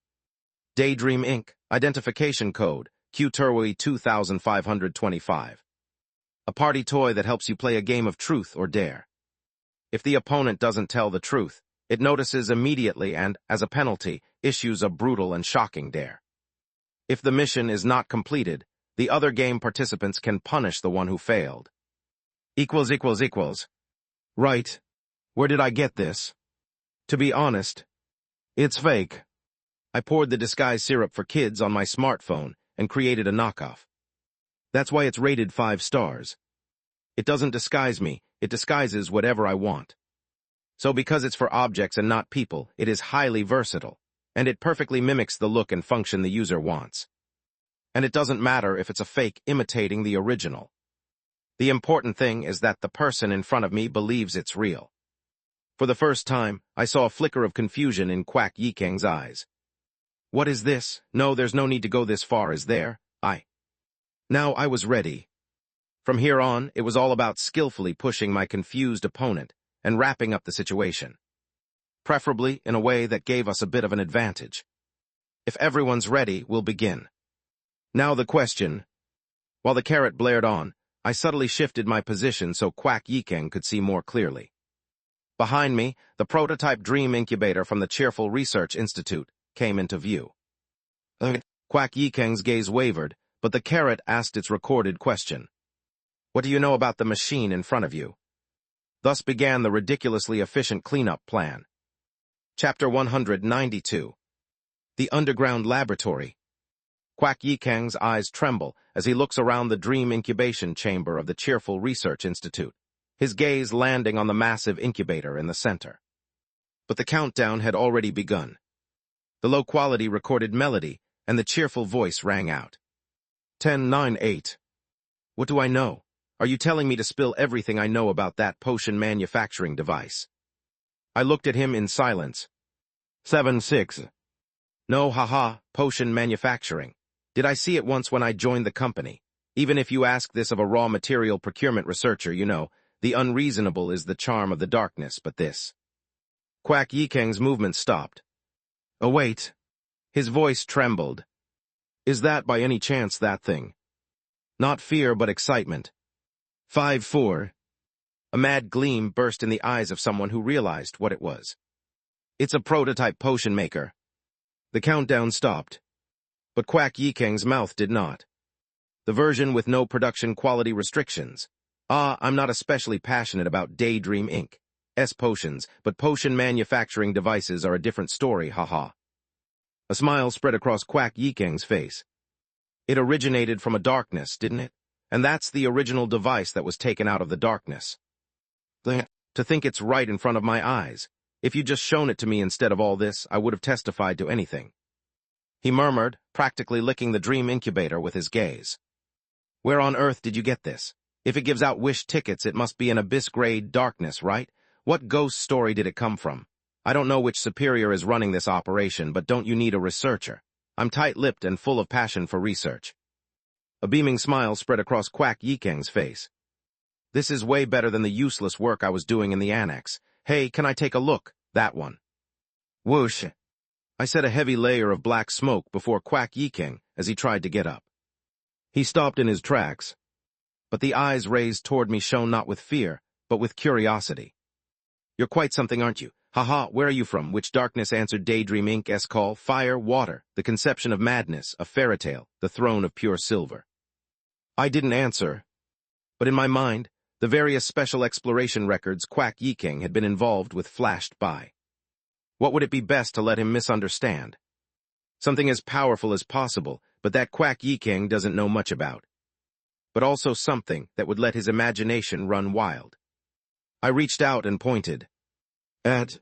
Speaker 2: Daydream Inc. Identification Code Q-Turway 2525. A party toy that helps you play a game of truth or dare. If the opponent doesn't tell the truth, it notices immediately and, as a penalty, issues a brutal and shocking dare. If the mission is not completed, the other game participants can punish the one who failed. == Right. Where did I get this? To be honest, it's fake. I poured the disguise syrup for kids on my smartphone and created a knockoff. That's why it's rated 5 stars. It doesn't disguise me, it disguises whatever I want. So because it's for objects and not people, it is highly versatile, and it perfectly mimics the look and function the user wants. And it doesn't matter if it's a fake imitating the original. The important thing is that the person in front of me believes it's real. For the first time, I saw a flicker of confusion in Quack Yikang's eyes. What is this? No, there's no need to go this far, is there? Now I was ready. From here on, it was all about skillfully pushing my confused opponent and wrapping up the situation. Preferably in a way that gave us a bit of an advantage. If everyone's ready, we'll begin. Now the question. While the carrot blared on, I subtly shifted my position so Quack Yikang could see more clearly. Behind me, the prototype dream incubator from the Cheerful Research Institute came into view. Quack Yikang's gaze wavered, but the carrot asked its recorded question. What do you know about the machine in front of you? Thus began the ridiculously efficient cleanup plan. Chapter 192. The Underground Laboratory. Quack Yikang's eyes tremble as he looks around the dream incubation chamber of the Cheerful Research Institute, his gaze landing on the massive incubator in the center. But the countdown had already begun. The low-quality recorded melody and the cheerful voice rang out. 10, 9, 8. What do I know? Are you telling me to spill everything I know about that potion manufacturing device? I looked at him in silence. 7, 6. No, haha, potion manufacturing. Did I see it once when I joined the company? Even if you ask this of a raw material procurement researcher, you know, the unreasonable is the charm of the darkness, but this. Quack Yikang's movement stopped. Oh, wait. His voice trembled. Is that by any chance that thing? Not fear, but excitement. 5, 4. A mad gleam burst in the eyes of someone who realized what it was. It's a prototype potion maker. The countdown stopped. But Quack Yikang's mouth did not. The version with no production quality restrictions. I'm not especially passionate about Daydream Inc.'s potions, but potion manufacturing devices are a different story, haha. A smile spread across Quack Yikang's face. It originated from a darkness, didn't it? And that's the original device that was taken out of the darkness. To think it's right in front of my eyes. If you'd just shown it to me instead of all this, I would have testified to anything. He murmured, practically licking the dream incubator with his gaze. Where on earth did you get this? If it gives out wish tickets, it must be an abyss-grade darkness, right? What ghost story did it come from? I don't know which superior is running this operation, but don't you need a researcher? I'm tight-lipped and full of passion for research. A beaming smile spread across Quack Yikang's face. This is way better than the useless work I was doing in the annex. Hey, can I take a look? That one. Whoosh. I set a heavy layer of black smoke before Quack Yikang as he tried to get up. He stopped in his tracks, but the eyes raised toward me shone not with fear, but with curiosity. You're quite something, aren't you? Haha, where are you from? Which darkness? Answered Daydream Inc.'s call. Fire, water, the conception of madness, a fairy tale, the throne of pure silver. I didn't answer, but in my mind, the various special exploration records Quack Yikang had been involved with flashed by. What would it be best to let him misunderstand? Something as powerful as possible, but that Quack Yikang doesn't know much about. But also something that would let his imagination run wild. I reached out and pointed at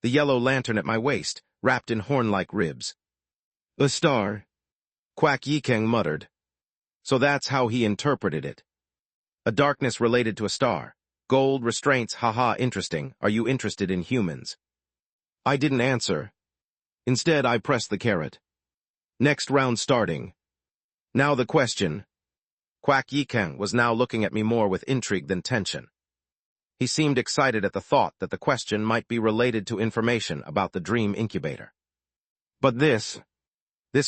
Speaker 2: the yellow lantern at my waist, wrapped in horn-like ribs. A star, Quack Yikang muttered. So that's how he interpreted it. A darkness related to a star. Gold restraints, haha, interesting. Are you interested in humans? I didn't answer. Instead, I pressed the carrot. Next round starting. Now the question. Kwak Yikeng was now looking at me more with intrigue than tension. He seemed excited at the thought that the question might be related to information about the dream incubator. But this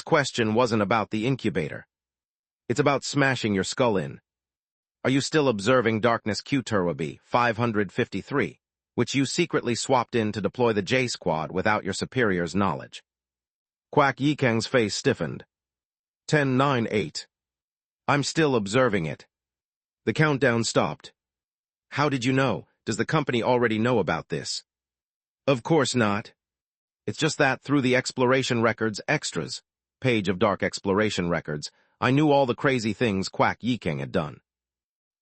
Speaker 2: question wasn't about the incubator. It's about smashing your skull in. Are you still observing Darkness Q-Turwabi 553, which you secretly swapped in to deploy the J-Squad without your superior's knowledge? Kwak Yikeng's face stiffened. 10-9-8. I'm still observing it. The countdown stopped. How did you know? Does the company already know about this? Of course not. It's just that through the exploration records extras, page of dark exploration records, I knew all the crazy things Kwak Yikeng had done.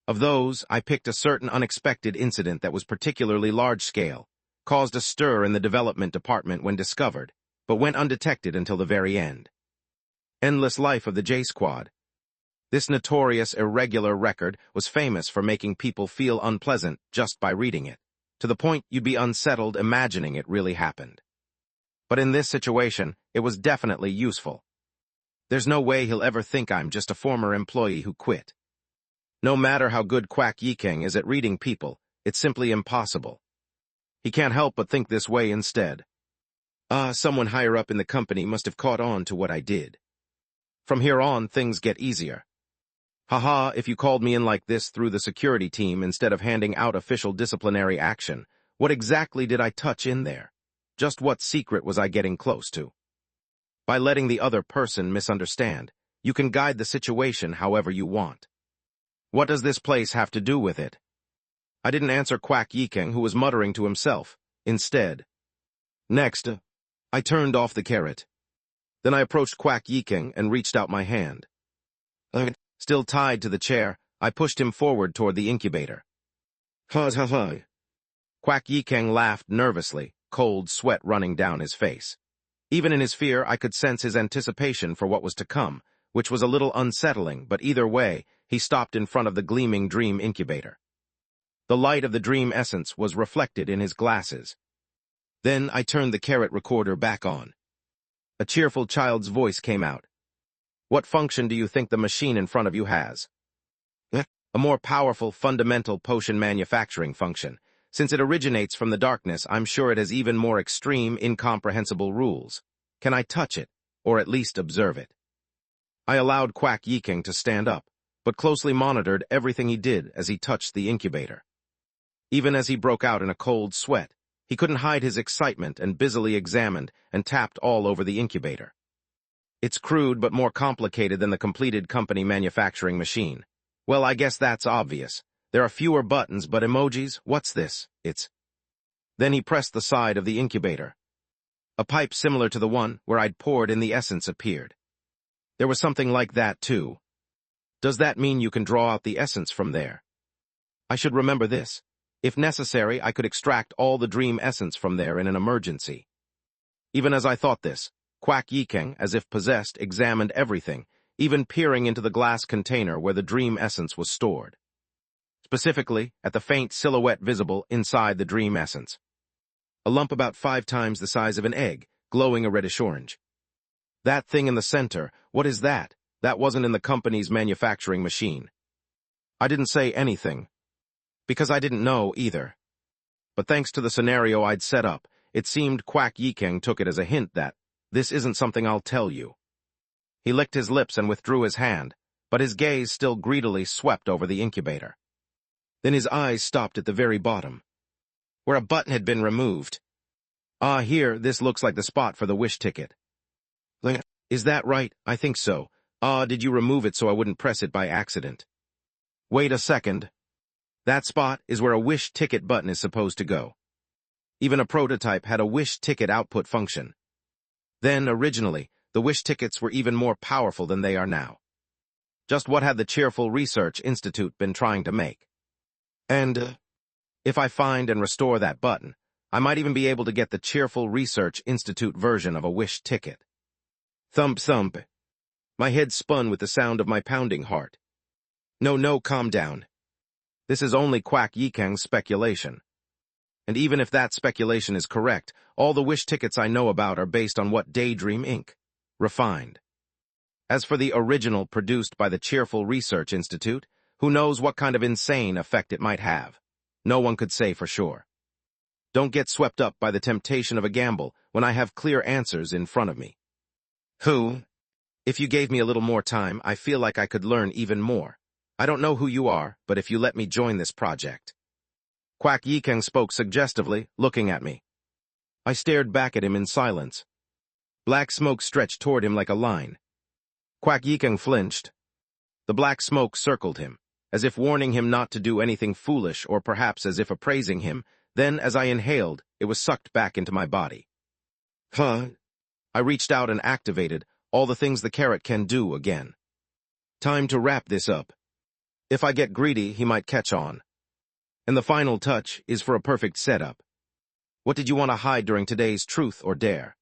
Speaker 2: Of those, I picked a certain unexpected incident that was particularly large-scale, caused a stir in the development department when discovered, but went undetected until the very end. Endless Life of the J-Squad. This notorious, irregular record was famous for making people feel unpleasant just by reading it, to the point you'd be unsettled imagining it really happened. But in this situation, it was definitely useful. There's no way he'll ever think I'm just a former employee who quit. No matter how good Kwak Yikeng is at reading people, it's simply impossible. He can't help but think this way instead. Someone higher up in the company must have caught on to what I did. From here on, things get easier. Haha, if you called me in like this through the security team instead of handing out official disciplinary action, what exactly did I touch in there? Just what secret was I getting close to? By letting the other person misunderstand, you can guide the situation however you want. What does this place have to do with it? I didn't answer Kwak Yikeng, who was muttering to himself. Instead, next, I turned off the carrot. Then I approached Kwak Yikeng and reached out my hand. Still tied to the chair, I pushed him forward toward the incubator. Kwak Yikeng laughed nervously, cold sweat running down his face. Even in his fear, I could sense his anticipation for what was to come, which was a little unsettling, but either way, he stopped in front of the gleaming dream incubator. The light of the dream essence was reflected in his glasses. Then I turned the carrot recorder back on. A cheerful child's voice came out. What function do you think the machine in front of you has? A more powerful, fundamental potion manufacturing function. Since it originates from the darkness, I'm sure it has even more extreme, incomprehensible rules. Can I touch it, or at least observe it? I allowed Kwak Yikeng to stand up, but closely monitored everything he did as he touched the incubator. Even as he broke out in a cold sweat, he couldn't hide his excitement and busily examined and tapped all over the incubator. It's crude but more complicated than the completed company manufacturing machine. Well, I guess that's obvious. There are fewer buttons, but emojis, what's this? Then he pressed the side of the incubator. A pipe similar to the one where I'd poured in the essence appeared. There was something like that, too. Does that mean you can draw out the essence from there? I should remember this. If necessary, I could extract all the dream essence from there in an emergency. Even as I thought this, Kwak Yikeng, as if possessed, examined everything, even peering into the glass container where the dream essence was stored. Specifically, at the faint silhouette visible inside the dream essence. A lump about 5 times the size of an egg, glowing a reddish-orange. That thing in the center, what is that? That wasn't in the company's manufacturing machine. I didn't say anything, because I didn't know either. But thanks to the scenario I'd set up, it seemed Kwak Yikeng took it as a hint that, this isn't something I'll tell you. He licked his lips and withdrew his hand, but his gaze still greedily swept over the incubator. Then his eyes stopped at the very bottom, where a button had been removed. Here, this looks like the spot for the wish ticket. Is that right? I think so. Did you remove it so I wouldn't press it by accident? Wait a second. That spot is where a wish ticket button is supposed to go. Even a prototype had a wish ticket output function. Then, originally, the wish tickets were even more powerful than they are now. Just what had the Cheerful Research Institute been trying to make? And, if I find and restore that button, I might even be able to get the Cheerful Research Institute version of a wish ticket. Thump thump. My head spun with the sound of my pounding heart. No, calm down. This is only Kwak Yikeng's speculation. And even if that speculation is correct, all the wish tickets I know about are based on what Daydream Inc. refined. As for the original produced by the Cheerful Research Institute, who knows what kind of insane effect it might have? No one could say for sure. Don't get swept up by the temptation of a gamble when I have clear answers in front of me. If you gave me a little more time, I feel like I could learn even more. I don't know who you are, but if you let me join this project. Kwak Yikeng spoke suggestively, looking at me. I stared back at him in silence. Black smoke stretched toward him like a line. Kwak Yikeng flinched. The black smoke circled him, as if warning him not to do anything foolish or perhaps as if appraising him. Then, as I inhaled, it was sucked back into my body. I reached out and activated all the things the carrot can do again. Time to wrap this up. If I get greedy, he might catch on. And the final touch is for a perfect setup. What did you want to hide during today's truth or dare?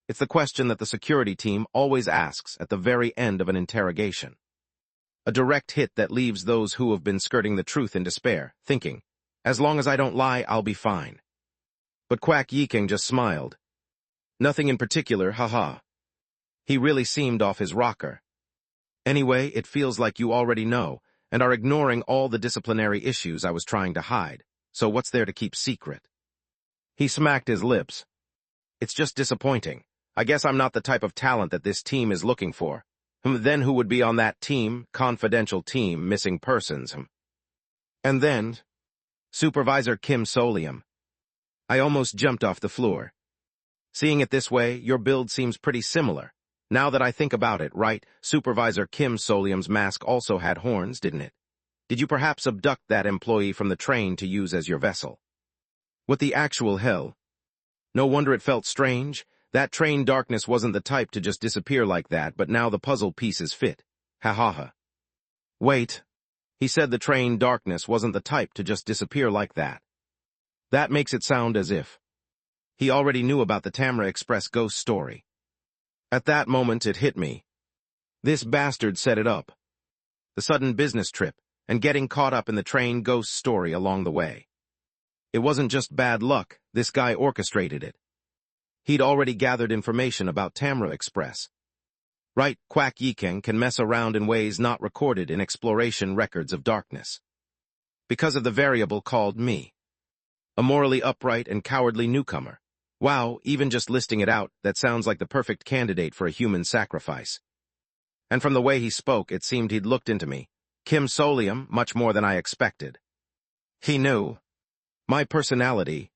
Speaker 2: It's the question that the security team always asks at the very end of an interrogation. A direct hit that leaves those who have been skirting the truth in despair, thinking, as long as I don't lie, I'll be fine. But Kwak Yikeng just smiled. Nothing in particular, haha. He really seemed off his rocker. Anyway, it feels like you already know, and are ignoring all the disciplinary issues I was trying to hide, so what's there to keep secret? He smacked his lips. It's just disappointing. I guess I'm not the type of talent that this team is looking for. Then who would be on that team, confidential team, missing persons? And then, Supervisor Kim Solium. I almost jumped off the floor. Seeing it this way, your build seems pretty similar. Now that I think about it, right, Supervisor Kim Solium's mask also had horns, didn't it? Did you perhaps abduct that employee from the train to use as your vessel? What the actual hell? No wonder it felt strange. That train darkness wasn't the type to just disappear like that, but now the puzzle pieces fit. Ha ha ha. Wait. He said the train darkness wasn't the type to just disappear like that. That makes it sound as if he already knew about the Tamra Express ghost story. At that moment it hit me. This bastard set it up. The sudden business trip, and getting caught up in the train ghost story along the way. It wasn't just bad luck, this guy orchestrated it. He'd already gathered information about Tamra Express. Right, Kwak Yikeng can mess around in ways not recorded in exploration records of darkness. Because of the variable called me. A morally upright and cowardly newcomer. Wow, even just listing it out, that sounds like the perfect candidate for a human sacrifice. And from the way he spoke, it seemed he'd looked into me. Kim Solium, much more than I expected. He knew. My personality.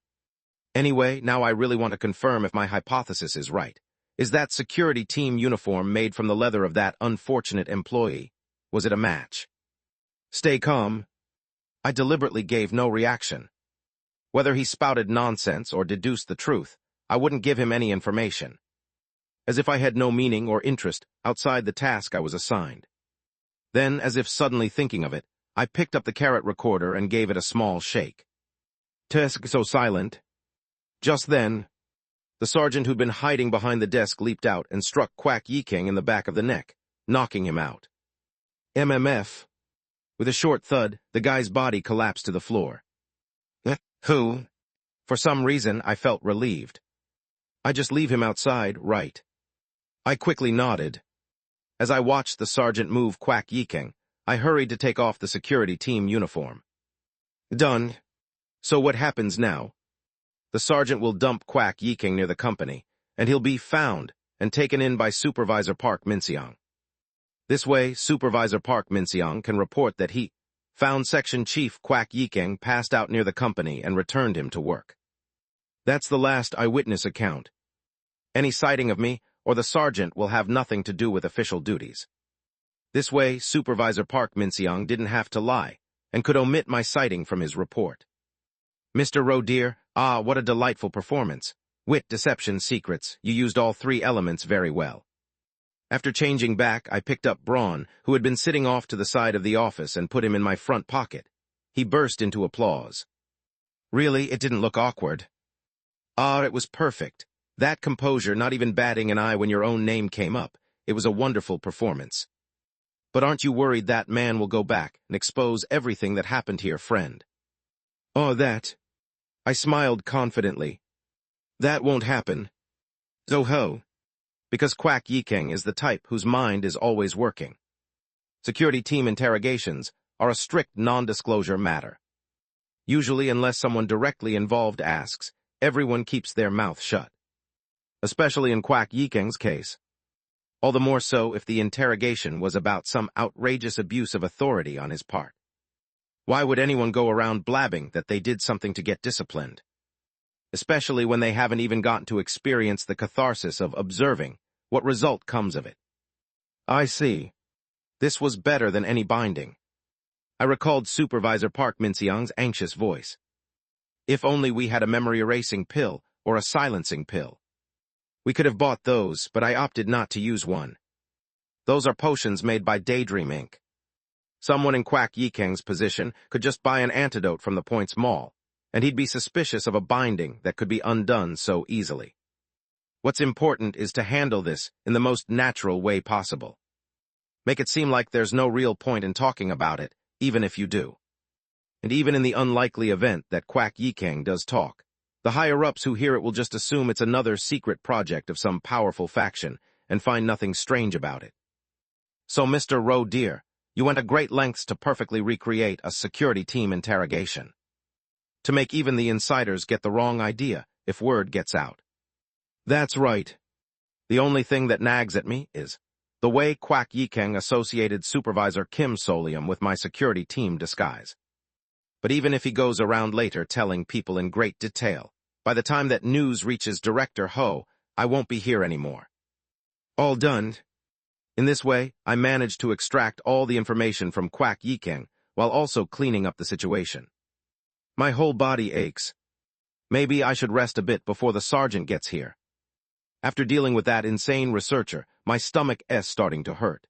Speaker 2: Anyway, now I really want to confirm if my hypothesis is right. Is that security team uniform made from the leather of that unfortunate employee? Was it a match? Stay calm. I deliberately gave no reaction. Whether he spouted nonsense or deduced the truth, I wouldn't give him any information. As if I had no meaning or interest outside the task I was assigned. Then, as if suddenly thinking of it, I picked up the carrot recorder and gave it a small shake. Tusk so silent. Just then, the sergeant who'd been hiding behind the desk leaped out and struck Kwak Yikeng in the back of the neck, knocking him out. MMF. With a short thud, the guy's body collapsed to the floor. Who? For some reason, I felt relieved. I just leave him outside, right? I quickly nodded. As I watched the sergeant move Kwak Yikeng, I hurried to take off the security team uniform. Done. So what happens now? The sergeant will dump Kwak Yikeng near the company, and he'll be found and taken in by Supervisor Park Minseong. This way, Supervisor Park Minseong can report that he found Section Chief Kwak Yikeng passed out near the company and returned him to work. That's the last eyewitness account. Any sighting of me or the sergeant will have nothing to do with official duties. This way, Supervisor Park Minseong didn't have to lie and could omit my sighting from his report. Mr. Roe dear, what a delightful performance. Wit, deception, secrets, you used all three elements very well. After changing back, I picked up Braun, who had been sitting off to the side of the office, and put him in my front pocket. He burst into applause. Really, it didn't look awkward. It was perfect. That composure, not even batting an eye when your own name came up. It was a wonderful performance. But aren't you worried that man will go back and expose everything that happened here, friend? That. I smiled confidently. That won't happen. Oh ho. because Quack Yikeng is the type whose mind is always working. Security team interrogations are a strict non-disclosure matter. Usually, unless someone directly involved asks, everyone keeps their mouth shut. Especially in Quack Yikeng's case. All the more so if the interrogation was about some outrageous abuse of authority on his part. Why would anyone go around blabbing that they did something to get disciplined? Especially when they haven't even gotten to experience the catharsis of observing what result comes of it. I see. This was better than any binding. I recalled Supervisor Park Min-seong's anxious voice. If only we had a memory-erasing pill or a silencing pill. We could have bought those, but I opted not to use one. Those are potions made by Daydream Inc. Someone in Quack Yikeng's position could just buy an antidote from the Points Mall, and he'd be suspicious of a binding that could be undone so easily. What's important is to handle this in the most natural way possible. Make it seem like there's no real point in talking about it, even if you do. And even in the unlikely event that Quack Yikeng does talk, the higher-ups who hear it will just assume it's another secret project of some powerful faction and find nothing strange about it. So, Mr. Roe dear, you went to great lengths to perfectly recreate a security team interrogation. To make even the insiders get the wrong idea if word gets out. That's right. The only thing that nags at me is the way Quack Yikeng associated Supervisor Kim Solium with my security team disguise. But even if he goes around later telling people in great detail, by the time that news reaches Director Ho, I won't be here anymore. All done. In this way, I managed to extract all the information from Quack Yikeng while also cleaning up the situation. My whole body aches. Maybe I should rest a bit before the sergeant gets here. After dealing with that insane researcher, my stomach is starting to hurt.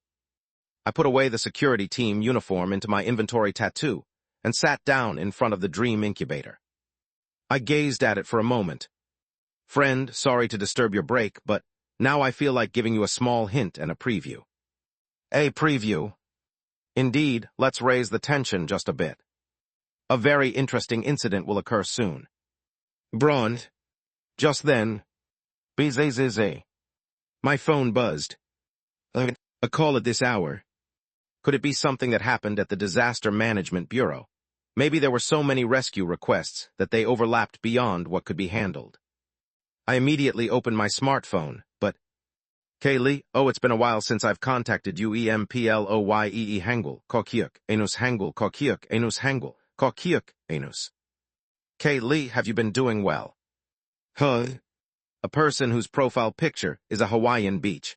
Speaker 2: I put away the security team uniform into my inventory tattoo and sat down in front of the dream incubator. I gazed at it for a moment. Friend, sorry to disturb your break, but now I feel like giving you a small hint and a preview. A preview? Indeed, let's raise the tension just a bit. A very interesting incident will occur soon. Brond. Just then. Bzzz. My phone buzzed. A call at this hour. Could it be something that happened at the Disaster Management Bureau? Maybe there were so many rescue requests that they overlapped beyond what could be handled. I immediately opened my smartphone, but... Kaylee, it's been a while since I've contacted you. Employee Hangul, Kokyuk, Enus Hangul, Kokyuk, Enus Hangul, Kokyuk, Enus. Kaylee, have you been doing well? Huh? A person whose profile picture is a Hawaiian beach.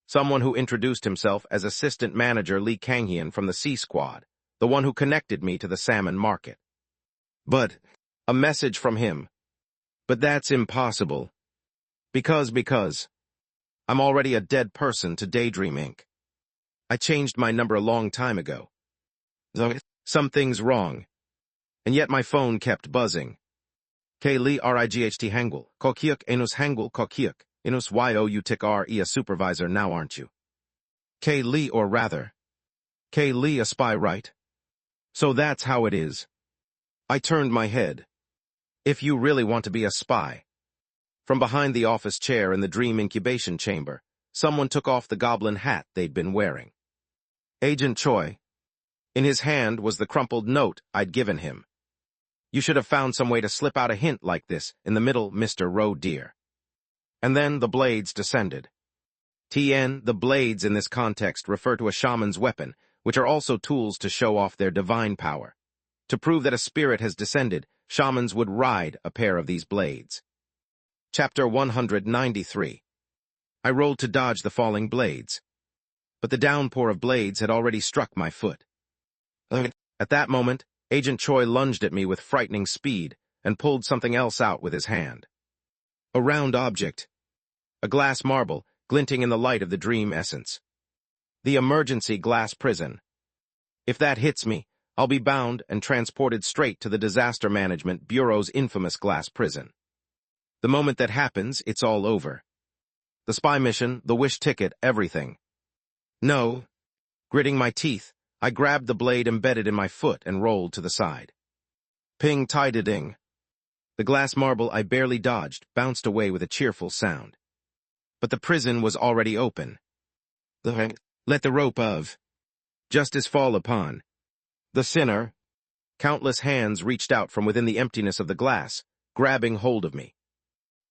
Speaker 2: Someone who introduced himself as Assistant Manager Lee Kanghyun from the Sea Squad, the one who connected me to the salmon market. But, a message from him. But that's impossible. Because, I'm already a dead person to Daydream Inc. I changed my number a long time ago. Something's wrong. And yet my phone kept buzzing. Kaylee Right Hangul, Kokyuk Enus Hangul Kokyuk, Enus You Tik Re a supervisor now aren't you? Kaylee or rather. Kaylee a spy right? So that's how it is. I turned my head. If you really want to be a spy. From behind the office chair in the dream incubation chamber, someone took off the goblin hat they'd been wearing. Agent Choi. In his hand was the crumpled note I'd given him. You should have found some way to slip out a hint like this in the middle, Mr. Roe dear. And then the blades descended. The blades in this context refer to a shaman's weapon, which are also tools to show off their divine power. To prove that a spirit has descended, shamans would ride a pair of these blades. Chapter 193. I rolled to dodge the falling blades. But the downpour of blades had already struck my foot. At that moment, Agent Choi lunged at me with frightening speed and pulled something else out with his hand. A round object. A glass marble, glinting in the light of the dream essence. The emergency glass prison. If that hits me, I'll be bound and transported straight to the Disaster Management Bureau's infamous glass prison. The moment that happens, it's all over. The spy mission, the wish ticket, everything. No. Gritting my teeth, I grabbed the blade embedded in my foot and rolled to the side. Ping tididing. The glass marble I barely dodged bounced away with a cheerful sound. but the prison was already open. Let the rope of justice fall upon the sinner. Countless hands reached out from within the emptiness of the glass, grabbing hold of me.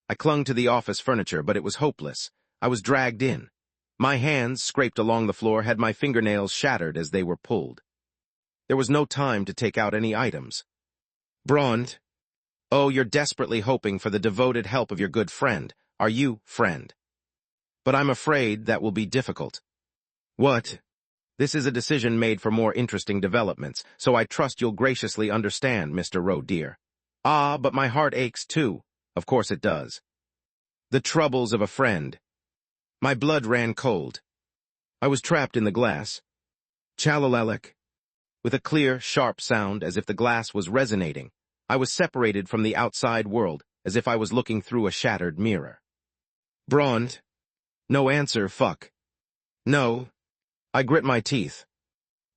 Speaker 2: I clung to the office furniture, but it was hopeless. I was dragged in. My hands, scraped along the floor, had my fingernails shattered as they were pulled. There was no time to take out any items. Brond. Oh, you're desperately hoping for the devoted help of your good friend. Are you, friend? But I'm afraid that will be difficult. What? This is a decision made for more interesting developments, so I trust you'll graciously understand, Mr. Rowe, dear. Ah, but my heart aches too. Of course it does. The troubles of a friend. My blood ran cold. I was trapped in the glass. Chalalalik. With a clear, sharp sound, as if the glass was resonating, I was separated from the outside world, as if I was looking through a shattered mirror. Brond. No answer, fuck. No. I grit my teeth.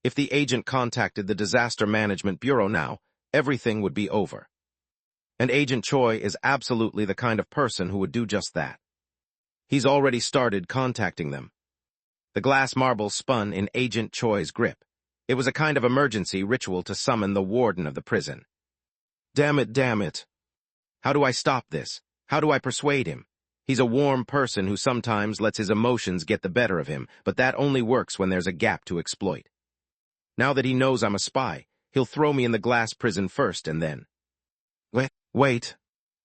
Speaker 2: If the agent contacted the Disaster Management Bureau now, everything would be over. And Agent Choi is absolutely the kind of person who would do just that. He's already started contacting them. The glass marble spun in Agent Choi's grip. It was a kind of emergency ritual to summon the warden of the prison. Damn it, damn it. How do I stop this? How do I persuade him? He's a warm person who sometimes lets his emotions get the better of him, but that only works when there's a gap to exploit. Now that he knows I'm a spy, he'll throw me in the glass prison first and then... Wait.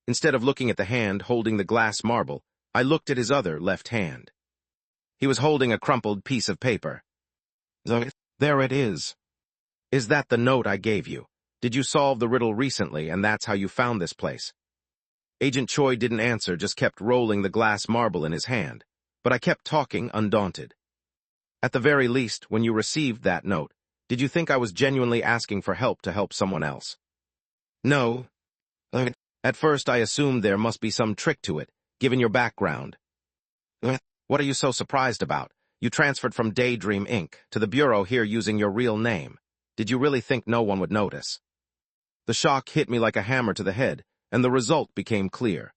Speaker 2: Instead of looking at the hand holding the glass marble, I looked at his other left hand. He was holding a crumpled piece of paper. There it is. Is that the note I gave you? Did you solve the riddle recently, and that's how you found this place? Agent Choi didn't answer, just kept rolling the glass marble in his hand. But I kept talking, undaunted. At the very least, when you received that note, did you think I was genuinely asking for help to help someone else? No. At first I assumed there must be some trick to it, given your background. What are you so surprised about? You transferred from Daydream Inc. to the Bureau here using your real name. Did you really think no one would notice? The shock hit me like a hammer to the head, and the result became clear.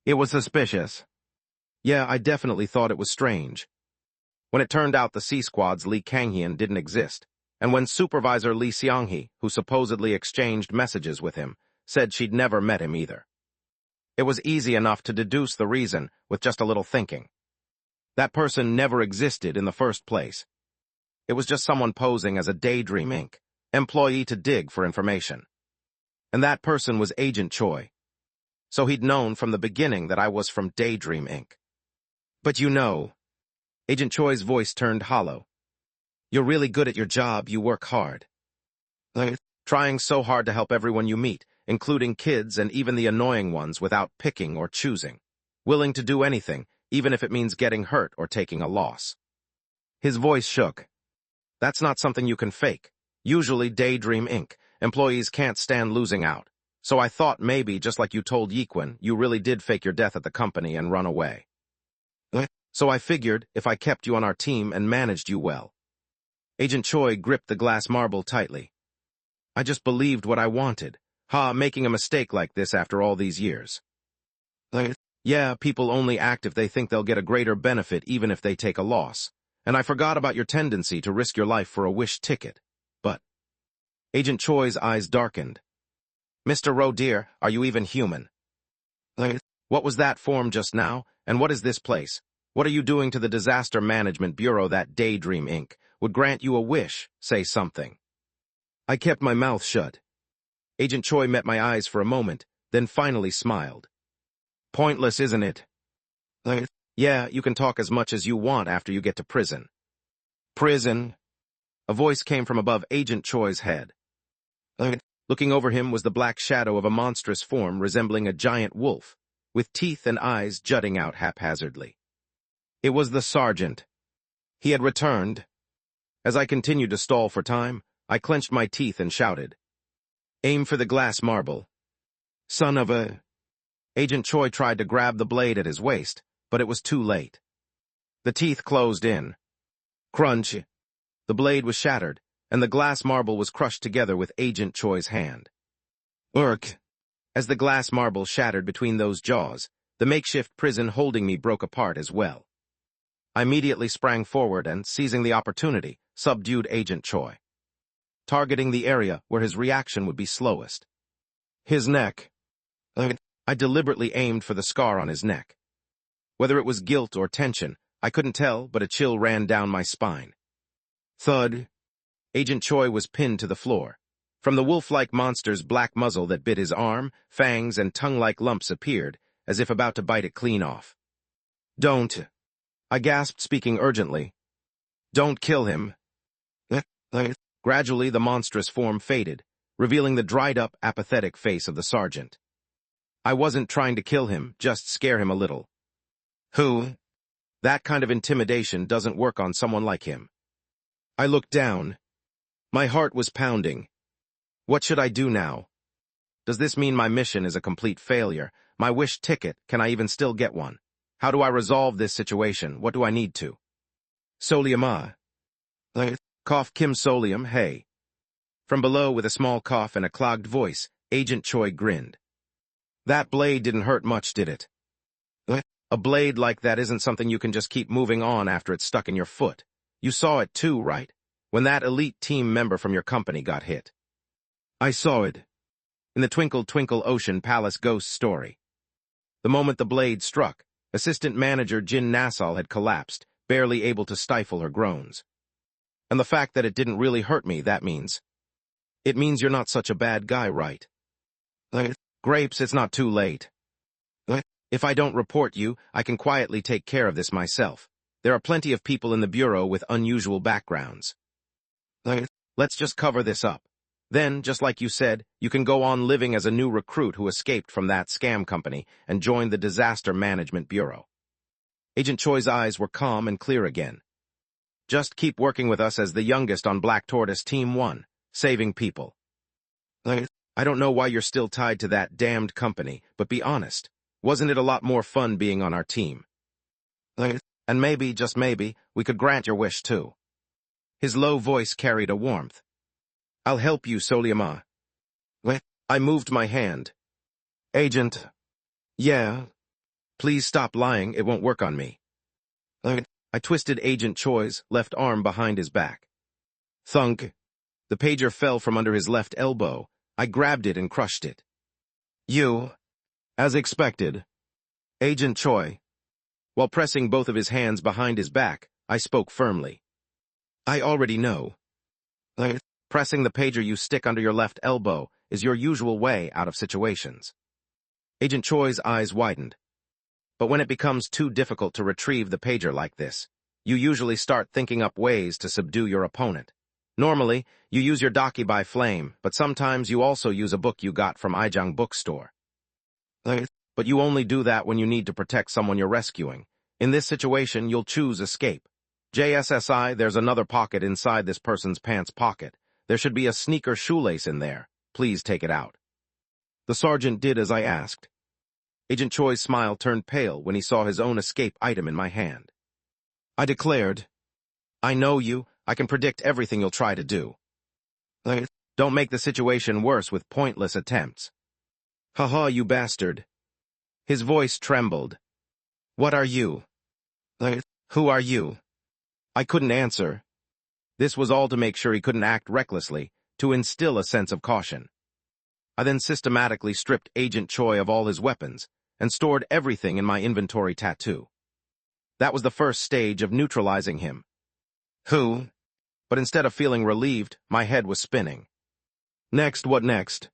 Speaker 2: It was suspicious. Yeah, I definitely thought it was strange. When it turned out the C-Squad's Lee Kang-hyun didn't exist, and when Supervisor Lee Seong-hee, who supposedly exchanged messages with him, said she'd never met him either. It was easy enough to deduce the reason with just a little thinking. That person never existed in the first place. It was just someone posing as a Daydream Inc. employee to dig for information. And that person was Agent Choi. So he'd known from the beginning that I was from Daydream Inc. But you know, Agent Choi's voice turned hollow. You're really good at your job, you work hard. Trying so hard to help everyone you meet, including kids and even the annoying ones without picking or choosing. Willing to do anything, even if it means getting hurt or taking a loss. His voice shook. That's not something you can fake. Usually Daydream Inc. employees can't stand losing out. So I thought maybe, just like you told Yiquin, you really did fake your death at the company and run away. So I figured if I kept you on our team and managed you well. Agent Choi gripped the glass marble tightly. I just believed what I wanted. Making a mistake like this after all these years. Yeah, people only act if they think they'll get a greater benefit even if they take a loss. And I forgot about your tendency to risk your life for a wish ticket. But... Agent Choi's eyes darkened. Mr. Rowe, dear, are you even human? What was that form just now? And what is this place? What are you doing to the Disaster Management Bureau that Daydream Inc. would grant you a wish? Say something. I kept my mouth shut. Agent Choi met my eyes for a moment, then finally smiled. Pointless, isn't it? Yeah, you can talk as much as you want after you get to prison. Prison? A voice came from above Agent Choi's head. Looking over him was the black shadow of a monstrous form resembling a giant wolf, with teeth and eyes jutting out haphazardly. It was the sergeant. He had returned. As I continued to stall for time, I clenched my teeth and shouted, Aim for the glass marble. Son of a... Agent Choi tried to grab the blade at his waist, but it was too late. The teeth closed in. Crunch. The blade was shattered, and the glass marble was crushed together with Agent Choi's hand. Urk. As the glass marble shattered between those jaws, The makeshift prison holding me broke apart as well. I immediately sprang forward and, seizing the opportunity, subdued Agent Choi, targeting the area where his reaction would be slowest. His neck. I deliberately aimed for the scar on his neck. Whether it was guilt or tension, I couldn't tell, but a chill ran down my spine. Thud. Agent Choi was pinned to the floor. From the wolf-like monster's black muzzle that bit his arm, fangs and tongue-like lumps appeared, as if about to bite it clean off. Don't. I gasped, speaking urgently. Don't kill him. Gradually, the monstrous form faded, revealing the dried-up, apathetic face of the sergeant. I wasn't trying to kill him, just scare him a little. Who? That kind of intimidation doesn't work on someone like him. I looked down. My heart was pounding. What should I do now? Does this mean my mission is a complete failure? My wish ticket, can I even still get one? How do I resolve this situation? What do I need to? Soliama. Cough Kim Soliam, hey. From below, with a small cough and a clogged voice, Agent Choi grinned. That blade didn't hurt much, did it? A blade like that isn't something you can just keep moving on after it's stuck in your foot. You saw it too, right? When that elite team member from your company got hit. I saw it. In the Twinkle Twinkle Ocean Palace ghost story. The moment the blade struck, Assistant Manager Jin Nassal had collapsed, barely able to stifle her groans. And the fact that it didn't really hurt me, that means. It means you're not such a bad guy, right? Grapes, it's not too late. If I don't report you, I can quietly take care of this myself. There are plenty of people in the Bureau with unusual backgrounds. Let's just cover this up. Then, just like you said, you can go on living as a new recruit who escaped from that scam company and joined the Disaster Management Bureau. Agent Choi's eyes were calm and clear again. Just keep working with us as the youngest on Black Tortoise Team 1, saving people. I don't know why you're still tied to that damned company, but be honest. Wasn't it a lot more fun being on our team? And maybe, just maybe, we could grant your wish too. His low voice carried a warmth. I'll help you, Soliama. I moved my hand. Agent. Yeah. Please stop lying, it won't work on me. I twisted Agent Choi's left arm behind his back. Thunk. The pager fell from under his left elbow. I grabbed it and crushed it. You. As expected. Agent Choi. While pressing both of his hands behind his back, I spoke firmly. I already know. Pressing the pager you stick under your left elbow is your usual way out of situations. Agent Choi's eyes widened. But when it becomes too difficult to retrieve the pager like this, you usually start thinking up ways to subdue your opponent. Normally, you use your Dakibai flame, but sometimes you also use a book you got from Ijang bookstore. But you only do that when you need to protect someone you're rescuing. In this situation, you'll choose escape. JSSI, there's another pocket inside this person's pants pocket. There should be a sneaker shoelace in there. Please take it out. The sergeant did as I asked. Agent Choi's smile turned pale when he saw his own escape item in my hand. I declared, I know you. I can predict everything you'll try to do. Don't make the situation worse with pointless attempts. Haha, you bastard. His voice trembled. What are you? Who are you? I couldn't answer. This was all to make sure he couldn't act recklessly, to instill a sense of caution. I then systematically stripped Agent Choi of all his weapons and stored everything in my inventory tattoo. That was the first stage of neutralizing him. Who? But instead of feeling relieved, my head was spinning. Next, what next?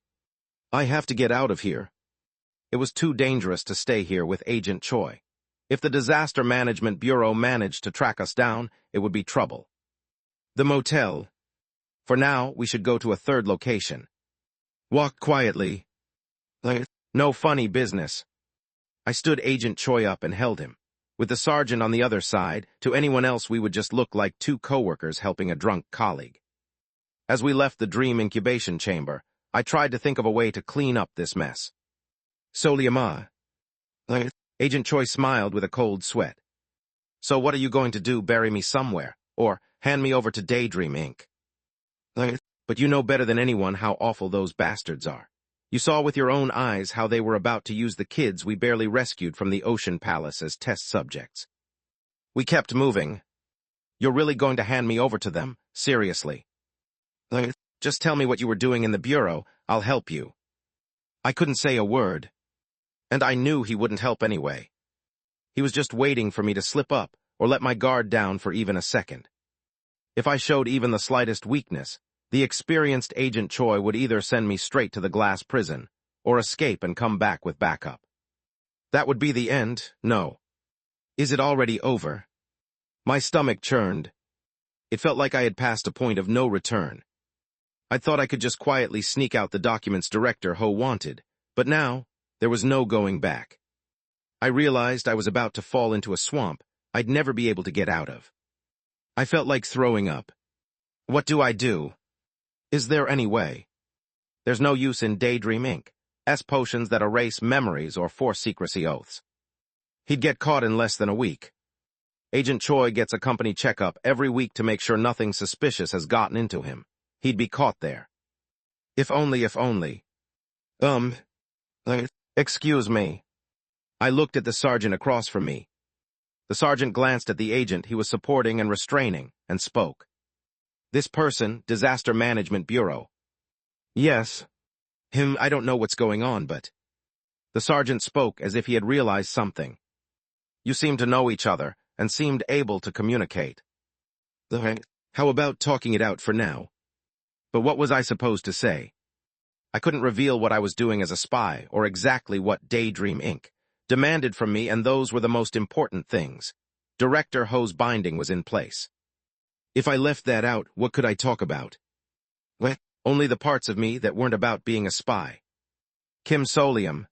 Speaker 2: I have to get out of here. It was too dangerous to stay here with Agent Choi. If the Disaster Management Bureau managed to track us down, it would be trouble. The motel. For now, we should go to a third location. Walk quietly. No funny business. I stood Agent Choi up and held him. With the sergeant on the other side, to anyone else we would just look like two coworkers helping a drunk colleague. As we left the dream incubation chamber, I tried to think of a way to clean up this mess. Soliama. Agent Choi smiled with a cold sweat. So what are you going to do, bury me somewhere, or hand me over to Daydream Inc.? But you know better than anyone how awful those bastards are. You saw with your own eyes how they were about to use the kids we barely rescued from the Ocean Palace as test subjects. We kept moving. You're really going to hand me over to them? Seriously. Just tell me what you were doing in the bureau, I'll help you. I couldn't say a word. And I knew he wouldn't help anyway. He was just waiting for me to slip up or let my guard down for even a second. If I showed even the slightest weakness, the experienced Agent Choi would either send me straight to the glass prison or escape and come back with backup. That would be the end, no. Is it already over? My stomach churned. It felt like I had passed a point of no return. I thought I could just quietly sneak out the documents Director Ho wanted, but now there was no going back. I realized I was about to fall into a swamp I'd never be able to get out of. I felt like throwing up. What do I do? Is there any way? There's no use in Daydream Inc. Potions that erase memories or force secrecy oaths. He'd get caught in less than a week. Agent Choi gets a company checkup every week to make sure nothing suspicious has gotten into him. He'd be caught there. If only. Excuse me. I looked at the sergeant across from me. The sergeant glanced at the agent he was supporting and restraining, and spoke. This person, Disaster Management Bureau. Yes. I don't know what's going on, but... The sergeant spoke as if he had realized something. You seem to know each other, and seemed able to communicate. How about talking it out for now? But what was I supposed to say? I couldn't reveal what I was doing as a spy, or exactly what Daydream Inc. demanded from me, and those were the most important things. Director Ho's binding was in place. If I left that out, what could I talk about? Well, only the parts of me that weren't about being a spy. Kim Solium.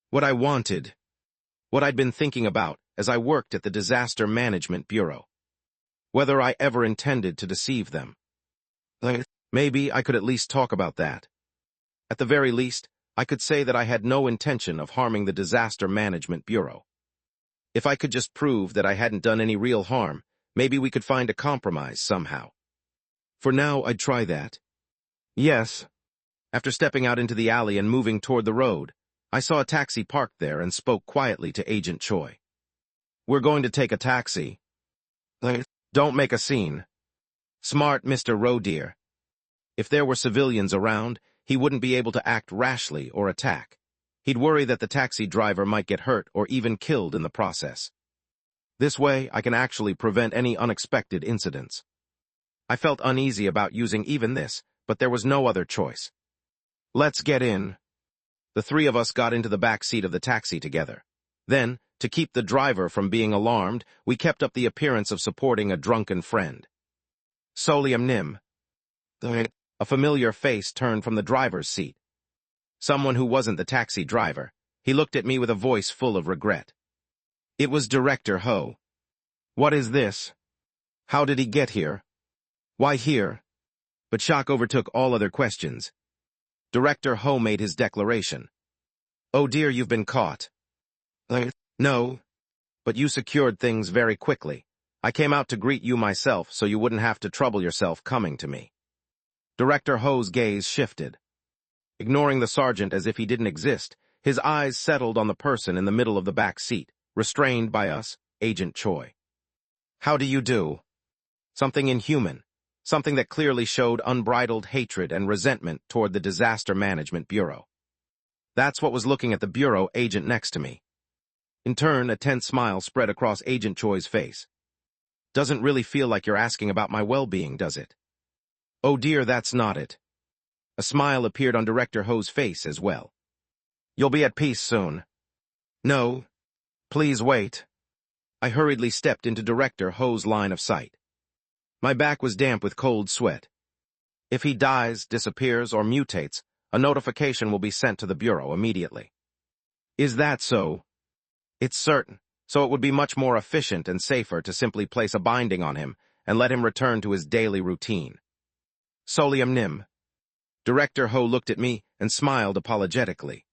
Speaker 2: What I wanted. What I'd been thinking about as I worked at the Disaster Management Bureau. Whether I ever intended to deceive them. Maybe I could at least talk about that. At the very least, I could say that I had no intention of harming the Disaster Management Bureau. If I could just prove that I hadn't done any real harm, maybe we could find a compromise somehow. For now, I'd try that. Yes. After stepping out into the alley and moving toward the road, I saw a taxi parked there and spoke quietly to Agent Choi. We're going to take a taxi. Don't make a scene. Smart Mr. Roe dear. If there were civilians around, he wouldn't be able to act rashly or attack. He'd worry that the taxi driver might get hurt or even killed in the process. This way, I can actually prevent any unexpected incidents. I felt uneasy about using even this, but there was no other choice. Let's get in. The three of us got into the back seat of the taxi together. Then, to keep the driver from being alarmed, we kept up the appearance of supporting a drunken friend. Solium Nim. A familiar face turned from the driver's seat. Someone who wasn't the taxi driver. He looked at me with a voice full of regret. It was Director Ho. What is this? How did he get here? Why here? But shock overtook all other questions. Director Ho made his declaration. Oh dear, you've been caught. No. But you secured things very quickly. I came out to greet you myself so you wouldn't have to trouble yourself coming to me. Director Ho's gaze shifted. Ignoring the sergeant as if he didn't exist, his eyes settled on the person in the middle of the back seat, restrained by us, Agent Choi. How do you do? Something inhuman. Something that clearly showed unbridled hatred and resentment toward the Disaster Management Bureau. That's what was looking at the bureau agent next to me. In turn, a tense smile spread across Agent Choi's face. Doesn't really feel like you're asking about my well-being, does it? Oh dear, that's not it. A smile appeared on Director Ho's face as well. You'll be at peace soon. No. Please wait. I hurriedly stepped into Director Ho's line of sight. My back was damp with cold sweat. If he dies, disappears, or mutates, a notification will be sent to the Bureau immediately. Is that so? It's certain, so it would be much more efficient and safer to simply place a binding on him and let him return to his daily routine. Solium Nim. Director Ho looked at me and smiled apologetically.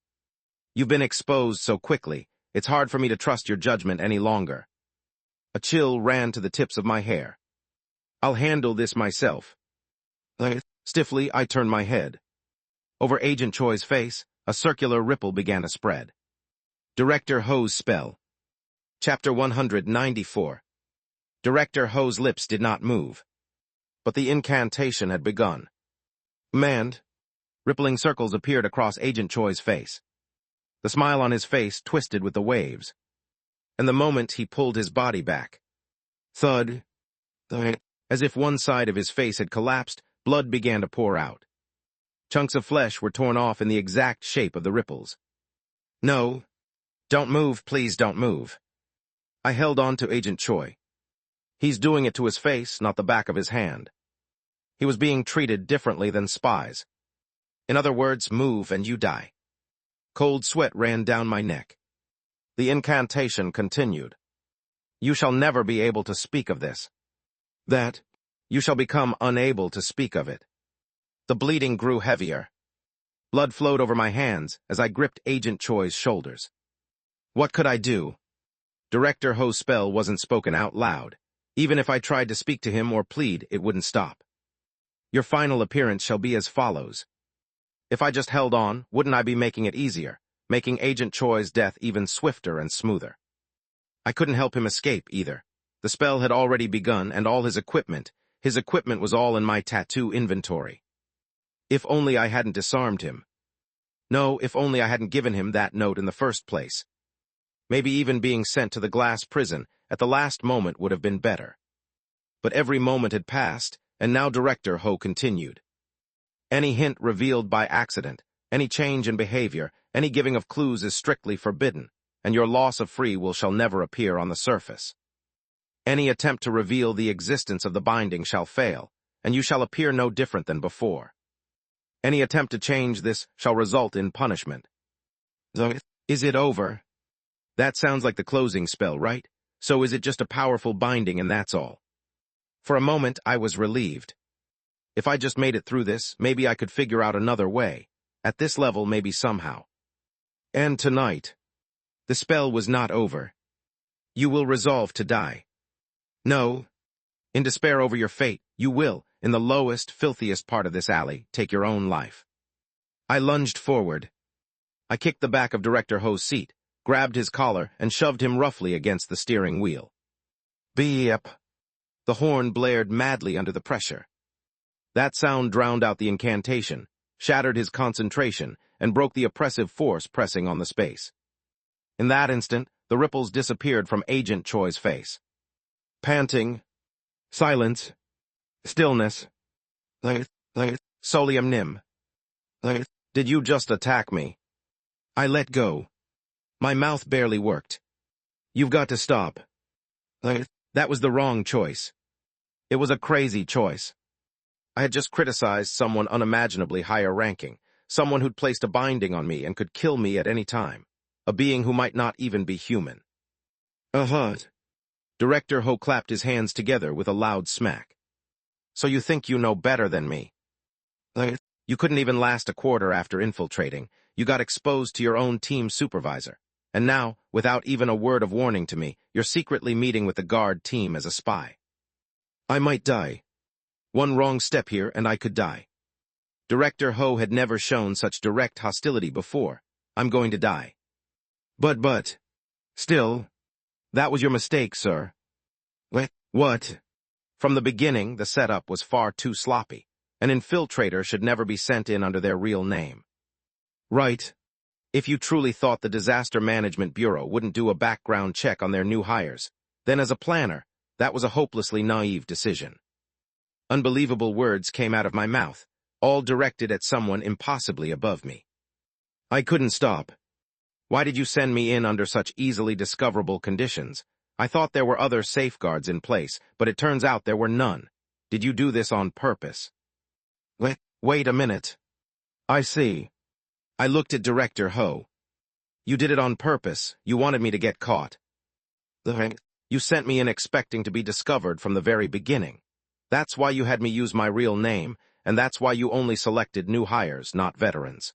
Speaker 2: You've been exposed so quickly, it's hard for me to trust your judgment any longer. A chill ran to the tips of my hair. I'll handle this myself. Stiffly, I turned my head. Over Agent Choi's face, A circular ripple began to spread. Director Ho's spell. Chapter 194. Director Ho's lips did not move. But the incantation had begun. Command. Rippling circles appeared across Agent Choi's face. The smile on his face twisted with the waves. And the moment he pulled his body back. Thud. Thud. As if one side of his face had collapsed, blood began to pour out. Chunks of flesh were torn off in the exact shape of the ripples. No. Don't move, please don't move. I held on to Agent Choi. He's doing it to his face, not the back of his hand. He was being treated differently than spies. In other words, move and you die. Cold sweat ran down my neck. The incantation continued. You shall never be able to speak of this. That, you shall become unable to speak of it. The bleeding grew heavier. Blood flowed over my hands as I gripped Agent Choi's shoulders. What could I do? Director Ho's spell wasn't spoken out loud. Even if I tried to speak to him or plead, it wouldn't stop. Your final appearance shall be as follows. If I just held on, wouldn't I be making it easier, making Agent Choi's death even swifter and smoother? I couldn't help him escape, either. The spell had already begun, and all his equipment was all in my tattoo inventory. If only I hadn't disarmed him. No, if only I hadn't given him that note in the first place. Maybe even being sent to the glass prison at the last moment would have been better. But every moment had passed, and now Director Ho continued. Any hint revealed by accident, any change in behavior, any giving of clues is strictly forbidden, and your loss of free will shall never appear on the surface. Any attempt to reveal the existence of the binding shall fail, and you shall appear no different than before. Any attempt to change this shall result in punishment. Is it over? That sounds like the closing spell, right? So is it just a powerful binding and that's all? For a moment, I was relieved. If I just made it through this, maybe I could figure out another way. At this level, maybe somehow. And tonight, the spell was not over. You will resolve to die. No. In despair over your fate, you will, in the lowest, filthiest part of this alley, take your own life. I lunged forward. I kicked the back of Director Ho's seat, grabbed his collar, and shoved him roughly against the steering wheel. Beep. The horn blared madly under the pressure. That sound drowned out the incantation, shattered his concentration, and broke the oppressive force pressing on the space. In that instant, the ripples disappeared from Agent Choi's face. Panting. Silence. Stillness. Solium nim. Did you just attack me? I let go. My mouth barely worked. You've got to stop. That was the wrong choice. It was a crazy choice. I had just criticized someone unimaginably higher ranking, someone who'd placed a binding on me and could kill me at any time, a being who might not even be human. Director Ho clapped his hands together with a loud smack. So you think you know better than me? You couldn't even last a quarter after infiltrating. You got exposed to your own team supervisor. And now, without even a word of warning to me, you're secretly meeting with the guard team as a spy. I might die. One wrong step here and I could die. Director Ho had never shown such direct hostility before. I'm going to die. But. Still. That was your mistake, sir. What? From the beginning, the setup was far too sloppy. An infiltrator should never be sent in under their real name. Right. If you truly thought the Disaster Management Bureau wouldn't do a background check on their new hires, then as a planner, that was a hopelessly naive decision. Unbelievable words came out of my mouth, all directed at someone impossibly above me. I couldn't stop. Why did you send me in under such easily discoverable conditions? I thought there were other safeguards in place, but it turns out there were none. Did you do this on purpose? Wait a minute. I see. I looked at Director Ho. You did it on purpose. You wanted me to get caught. You sent me in expecting to be discovered from the very beginning. That's why you had me use my real name, and that's why you only selected new hires, not veterans.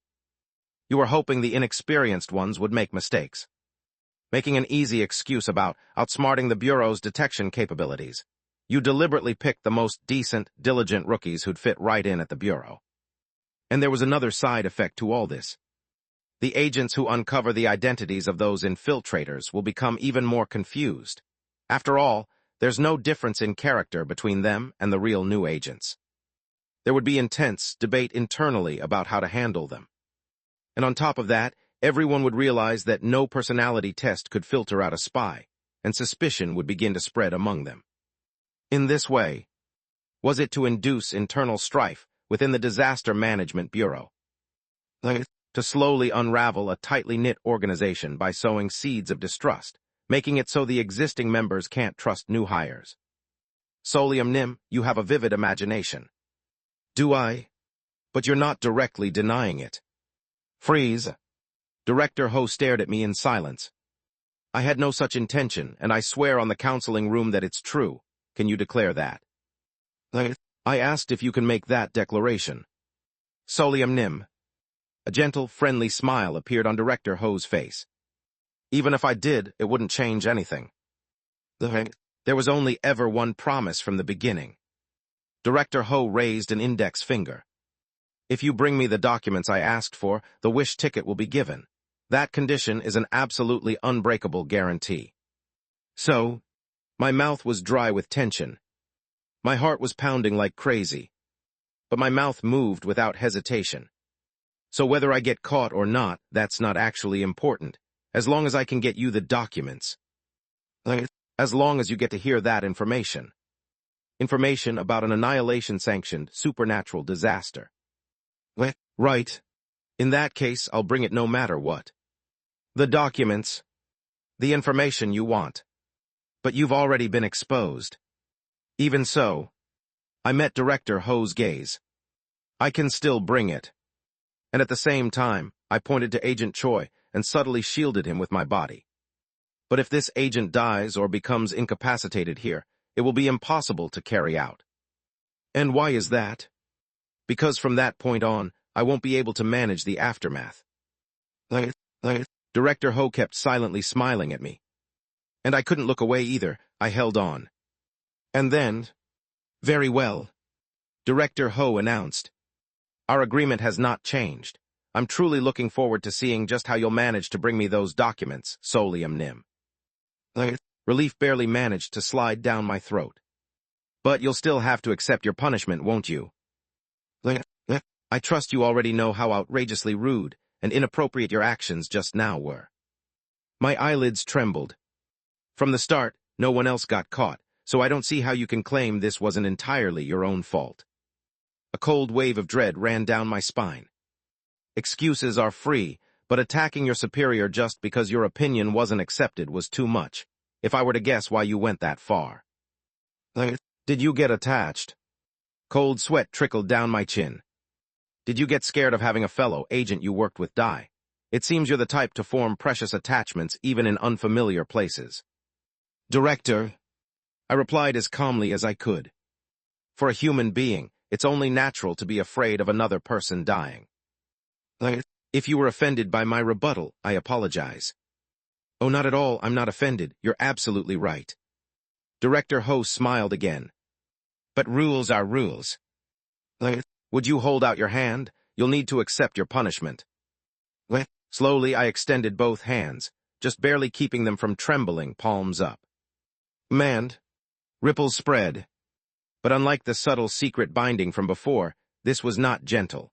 Speaker 2: You were hoping the inexperienced ones would make mistakes, making an easy excuse about outsmarting the Bureau's detection capabilities. You deliberately picked the most decent, diligent rookies who'd fit right in at the Bureau. And there was another side effect to all this. The agents who uncover the identities of those infiltrators will become even more confused. After all, there's no difference in character between them and the real new agents. There would be intense debate internally about how to handle them. And on top of that, everyone would realize that no personality test could filter out a spy, and suspicion would begin to spread among them. In this way, was it to induce internal strife within the Disaster Management Bureau? To slowly unravel a tightly knit organization by sowing seeds of distrust, making it so the existing members can't trust new hires. Solium Nim, you have a vivid imagination. Do I? But you're not directly denying it. Freeze. Director Ho stared at me in silence. I had no such intention, and I swear on the counseling room that it's true. Can you declare that? I asked if you can make that declaration. Solium Nim. A gentle, friendly smile appeared on Director Ho's face. Even if I did, it wouldn't change anything. There was only ever one promise from the beginning. Director Ho raised an index finger. If you bring me the documents I asked for, the wish ticket will be given. That condition is an absolutely unbreakable guarantee. So, my mouth was dry with tension. My heart was pounding like crazy. But my mouth moved without hesitation. So whether I get caught or not, that's not actually important, as long as I can get you the documents. As long as you get to hear that information. Information about an annihilation-sanctioned supernatural disaster. Right. In that case, I'll bring it no matter what. The documents. The information you want. But you've already been exposed. Even so, I met Director Ho's gaze. I can still bring it. And at the same time, I pointed to Agent Choi and subtly shielded him with my body. But if this agent dies or becomes incapacitated here, it will be impossible to carry out. And why is that? Because from that point on, I won't be able to manage the aftermath. Director Ho kept silently smiling at me. And I couldn't look away either. I held on. And then, very well, Director Ho announced. Our agreement has not changed. I'm truly looking forward to seeing just how you'll manage to bring me those documents, Solium Nim. Relief barely managed to slide down my throat. But you'll still have to accept your punishment, won't you? I trust you already know how outrageously rude and inappropriate your actions just now were. My eyelids trembled. From the start, no one else got caught, so I don't see how you can claim this wasn't entirely your own fault. A cold wave of dread ran down my spine. Excuses are free, but attacking your superior just because your opinion wasn't accepted was too much, if I were to guess why you went that far. Did you get attached? Cold sweat trickled down my chin. Did you get scared of having a fellow agent you worked with die? It seems you're the type to form precious attachments even in unfamiliar places. Director, I replied as calmly as I could. For a human being, it's only natural to be afraid of another person dying. If you were offended by my rebuttal, I apologize. Oh, not at all, I'm not offended. You're absolutely right. Director Ho smiled again. But rules are rules. Would you hold out your hand? You'll need to accept your punishment. Slowly, I extended both hands, just barely keeping them from trembling, palms up. Ripples spread. But unlike the subtle secret binding from before, this was not gentle.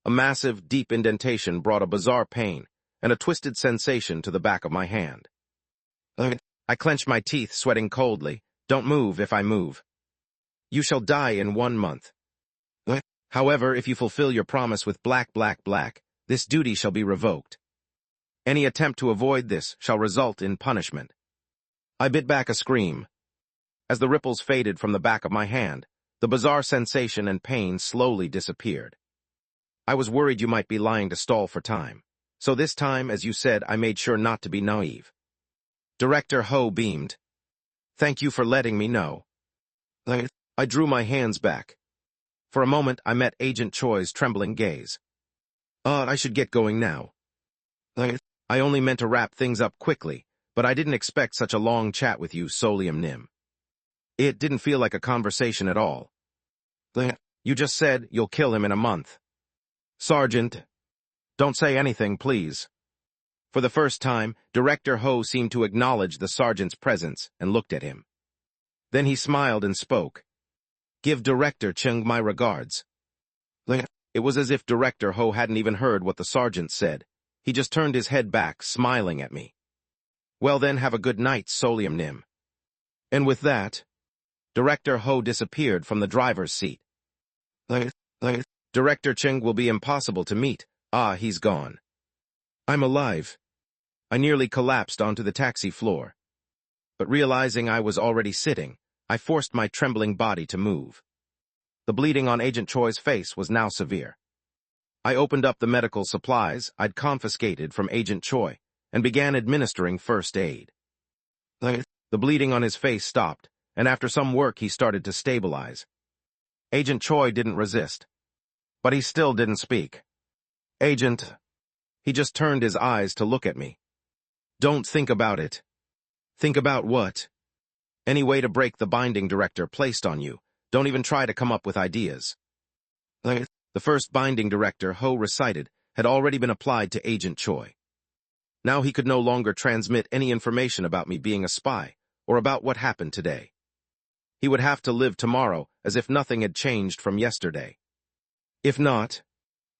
Speaker 2: A massive, deep indentation brought a bizarre pain and a twisted sensation to the back of my hand. I clenched my teeth, sweating coldly. Don't move if I move. You shall die in 1 month. However, if you fulfill your promise with black, this duty shall be revoked. Any attempt to avoid this shall result in punishment. I bit back a scream. As the ripples faded from the back of my hand, the bizarre sensation and pain slowly disappeared. I was worried you might be lying to stall for time. So this time, as you said, I made sure not to be naive. Director Ho beamed. Thank you for letting me know. I drew my hands back. For a moment, I met Agent Choi's trembling gaze. I should get going now. I only meant to wrap things up quickly, but I didn't expect such a long chat with you, Solium Nim. It didn't feel like a conversation at all. You just said you'll kill him in a month. Sergeant. Don't say anything, please. For the first time, Director Ho seemed to acknowledge the sergeant's presence and looked at him. Then he smiled and spoke. Give Director Chung my regards. It was as if Director Ho hadn't even heard what the sergeant said. He just turned his head back, smiling at me. Well then, have a good night, Solium Nim. And with that, Director Ho disappeared from the driver's seat. Director Chung will be impossible to meet. Ah, he's gone. I'm alive. I nearly collapsed onto the taxi floor. But realizing I was already sitting, I forced my trembling body to move. The bleeding on Agent Choi's face was now severe. I opened up the medical supplies I'd confiscated from Agent Choi and began administering first aid. The bleeding on his face stopped, and after some work he started to stabilize. Agent Choi didn't resist, but he still didn't speak. Agent, he just turned his eyes to look at me. Don't think about it. Think about what? Any way to break the binding Director placed on you. Don't even try to come up with ideas. The first binding Director Ho recited had already been applied to Agent Choi. Now he could no longer transmit any information about me being a spy or about what happened today. He would have to live tomorrow as if nothing had changed from yesterday. If not,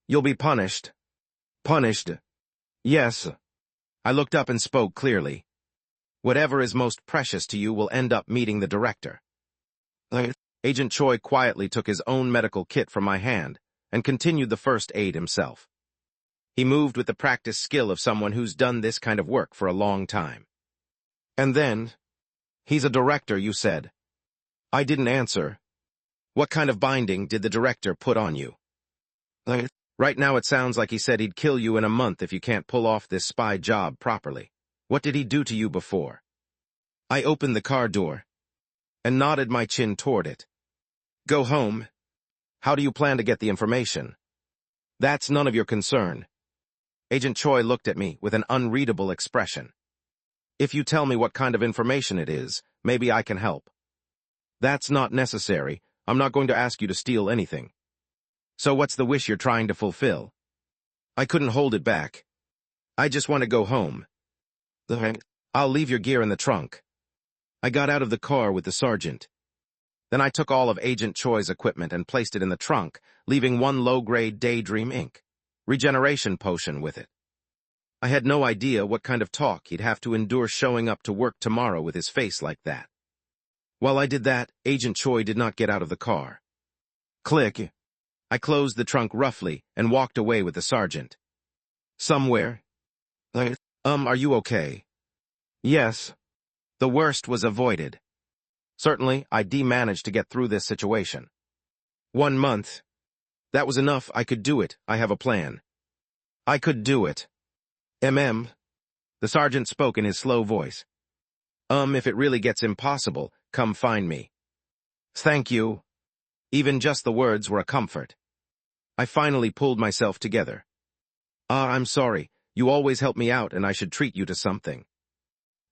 Speaker 2: you'll be punished. Punished? Yes. I looked up and spoke clearly. Whatever is most precious to you will end up meeting the Director. Agent Choi quietly took his own medical kit from my hand and continued the first aid himself. He moved with the practiced skill of someone who's done this kind of work for a long time. And then, he's a Director, you said. I didn't answer. What kind of binding did the Director put on you? Right now it sounds like he said he'd kill you in a month if you can't pull off this spy job properly. What did he do to you before? I opened the car door and nodded my chin toward it. Go home. How do you plan to get the information? That's none of your concern. Agent Choi looked at me with an unreadable expression. If you tell me what kind of information it is, maybe I can help. That's not necessary. I'm not going to ask you to steal anything. So what's the wish you're trying to fulfill? I couldn't hold it back. I just want to go home. I'll leave your gear in the trunk. I got out of the car with the sergeant. Then I took all of Agent Choi's equipment and placed it in the trunk, leaving one low-grade Daydream ink, regeneration potion with it. I had no idea what kind of talk he'd have to endure showing up to work tomorrow with his face like that. While I did that, Agent Choi did not get out of the car. Click. I closed the trunk roughly and walked away with the sergeant. Somewhere? Are you okay? Yes. The worst was avoided. Certainly, I managed to get through this situation. 1 month. That was enough. I could do it. I have a plan. I could do it. The sergeant spoke in his slow voice. If it really gets impossible, come find me. Thank you. Even just the words were a comfort. I finally pulled myself together. I'm sorry. You always help me out and I should treat you to something.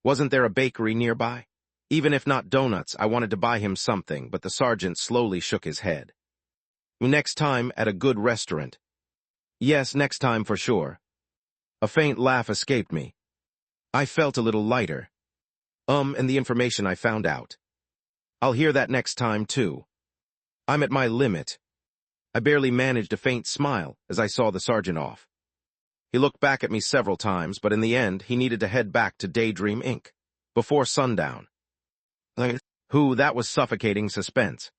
Speaker 2: Wasn't there a bakery nearby? Even if not donuts, I wanted to buy him something, but the sergeant slowly shook his head. Next time at a good restaurant. Yes, next time for sure. A faint laugh escaped me. I felt a little lighter. And the information I found out. I'll hear that next time, too. I'm at my limit. I barely managed a faint smile as I saw the sergeant off. He looked back at me several times, but in the end, he needed to head back to Daydream Inc. before sundown. That was suffocating suspense.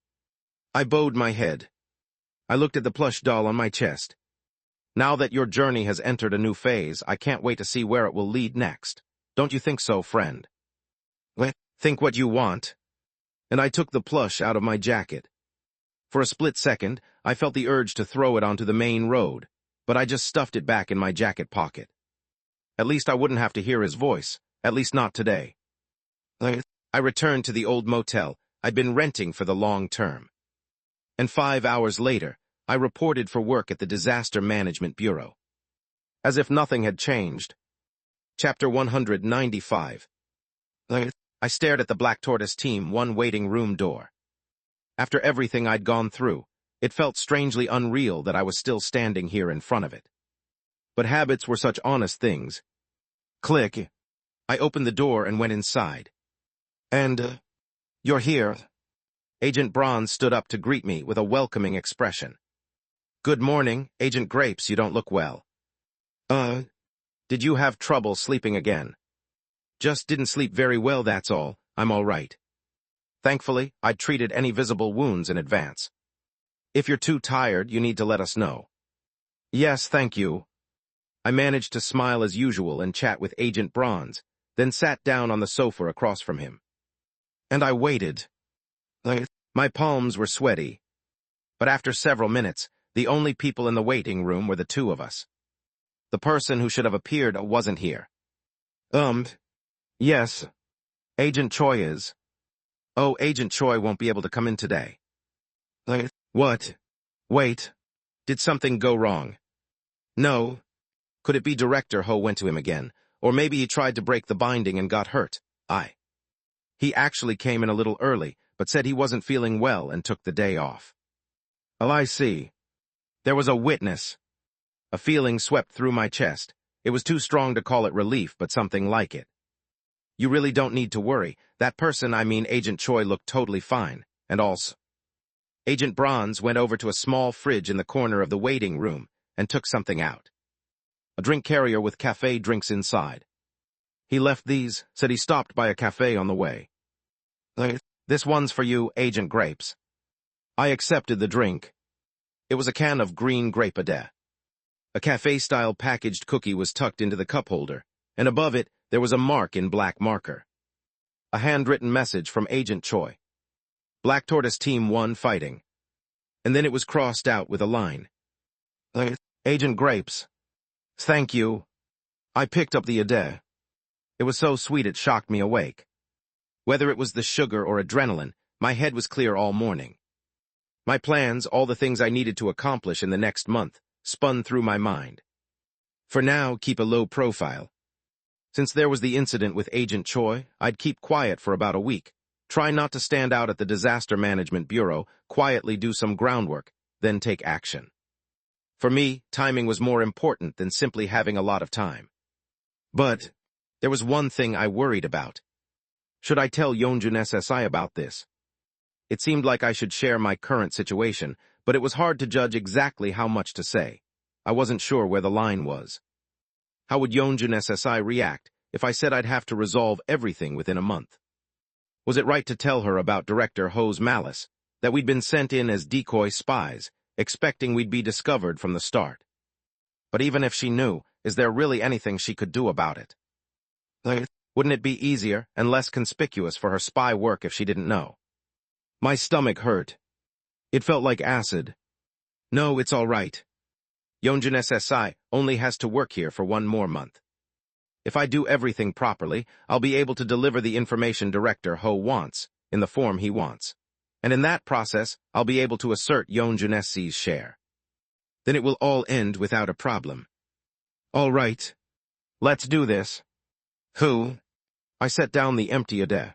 Speaker 2: I bowed my head. I looked at the plush doll on my chest. Now that your journey has entered a new phase, I can't wait to see where it will lead next. Don't you think so, friend? Think what you want. And I took the plush out of my jacket. For a split second, I felt the urge to throw it onto the main road, but I just stuffed it back in my jacket pocket. At least I wouldn't have to hear his voice, at least not today. I returned to the old motel I'd been renting for the long term. And 5 hours later, I reported for work at the Disaster Management Bureau. As if nothing had changed. Chapter 195. I stared at the Black Tortoise Team 1 waiting room door. After everything I'd gone through, it felt strangely unreal that I was still standing here in front of it. But habits were such honest things. Click. I opened the door and went inside. And, you're here. Agent Bronze stood up to greet me with a welcoming expression. Good morning, Agent Grapes, you don't look well. Did you have trouble sleeping again? Just didn't sleep very well, that's all. I'm all right. Thankfully, I'd treated any visible wounds in advance. If you're too tired, you need to let us know. Yes, thank you. I managed to smile as usual and chat with Agent Bronze, then sat down on the sofa across from him. And I waited. My palms were sweaty. But after several minutes, the only people in the waiting room were the two of us. The person who should have appeared wasn't here. Yes. Agent Choi is. Oh, Agent Choi won't be able to come in today. What? Wait. Did something go wrong? No. Could it be Director Ho went to him again, or maybe he tried to break the binding and got hurt? He actually came in a little early, but said he wasn't feeling well and took the day off. Oh, I see. There was a witness. A feeling swept through my chest. It was too strong to call it relief, but something like it. You really don't need to worry. That person, Agent Choi, looked totally fine. And also, Agent Bronze went over to a small fridge in the corner of the waiting room and took something out. A drink carrier with cafe drinks inside. He left these, said he stopped by a cafe on the way. This one's for you, Agent Grapes. I accepted the drink. It was a can of green grape ade. A cafe-style packaged cookie was tucked into the cup holder, and above it there was a mark in black marker. A handwritten message from Agent Choi. Black Tortoise Team 1 fighting. And then it was crossed out with a line. Agent Grapes. Thank you. I picked up the ade. It was so sweet it shocked me awake. Whether it was the sugar or adrenaline, my head was clear all morning. My plans, all the things I needed to accomplish in the next month, spun through my mind. For now, keep a low profile. Since there was the incident with Agent Choi, I'd keep quiet for about a week, try not to stand out at the Disaster Management Bureau, quietly do some groundwork, then take action. For me, timing was more important than simply having a lot of time. But there was one thing I worried about. Should I tell Yeonjun SSI about this? It seemed like I should share my current situation, but it was hard to judge exactly how much to say. I wasn't sure where the line was. How would Yeonjun SSI react if I said I'd have to resolve everything within a month? Was it right to tell her about Director Ho's malice, that we'd been sent in as decoy spies, expecting we'd be discovered from the start? But even if she knew, is there really anything she could do about it? Wouldn't it be easier and less conspicuous for her spy work if she didn't know? My stomach hurt. It felt like acid. No, it's all right. Yeonjun SSI only has to work here for 1 more month. If I do everything properly, I'll be able to deliver the information Director Ho wants, in the form he wants. And in that process, I'll be able to assert Yeonjun SC's share. Then it will all end without a problem. All right. Let's do this. Who? I set down the empty ade.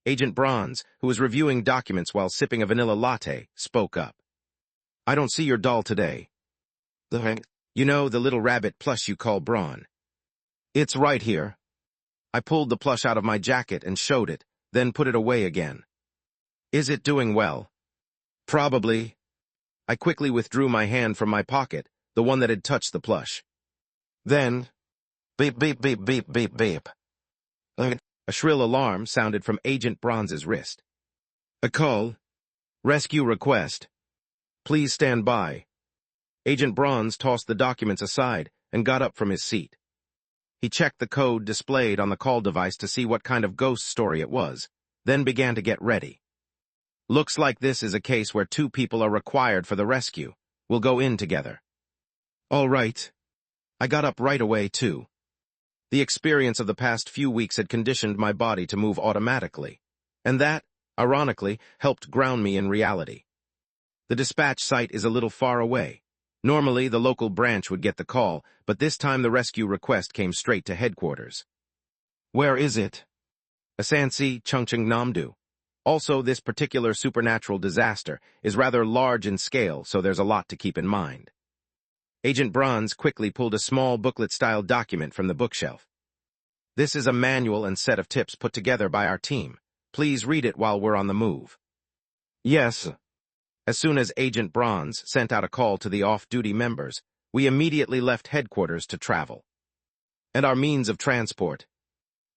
Speaker 2: Agent Bronze, who was reviewing documents while sipping a vanilla latte, spoke up. I don't see your doll today. You know, the little rabbit plush you call Brawn. It's right here. I pulled the plush out of my jacket and showed it, then put it away again. Is it doing well? Probably. I quickly withdrew my hand from my pocket, the one that had touched the plush. Then, beep, beep, beep, beep, beep, beep. A shrill alarm sounded from Agent Bronze's wrist. A call. Rescue request. Please stand by. Agent Bronze tossed the documents aside and got up from his seat. He checked the code displayed on the call device to see what kind of ghost story it was, then began to get ready. Looks like this is a case where 2 people are required for the rescue. We'll go in together. All right. I got up right away, too. The experience of the past few weeks had conditioned my body to move automatically, and that, ironically, helped ground me in reality. The dispatch site is a little far away. Normally, the local branch would get the call, but this time the rescue request came straight to headquarters. Where is it? Asansi, Chungcheongnam-do. Also, this particular supernatural disaster is rather large in scale, so there's a lot to keep in mind. Agent Bronze quickly pulled a small booklet-style document from the bookshelf. This is a manual and set of tips put together by our team. Please read it while we're on the move. Yes. As soon as Agent Bronze sent out a call to the off-duty members, we immediately left headquarters to travel. And our means of transport.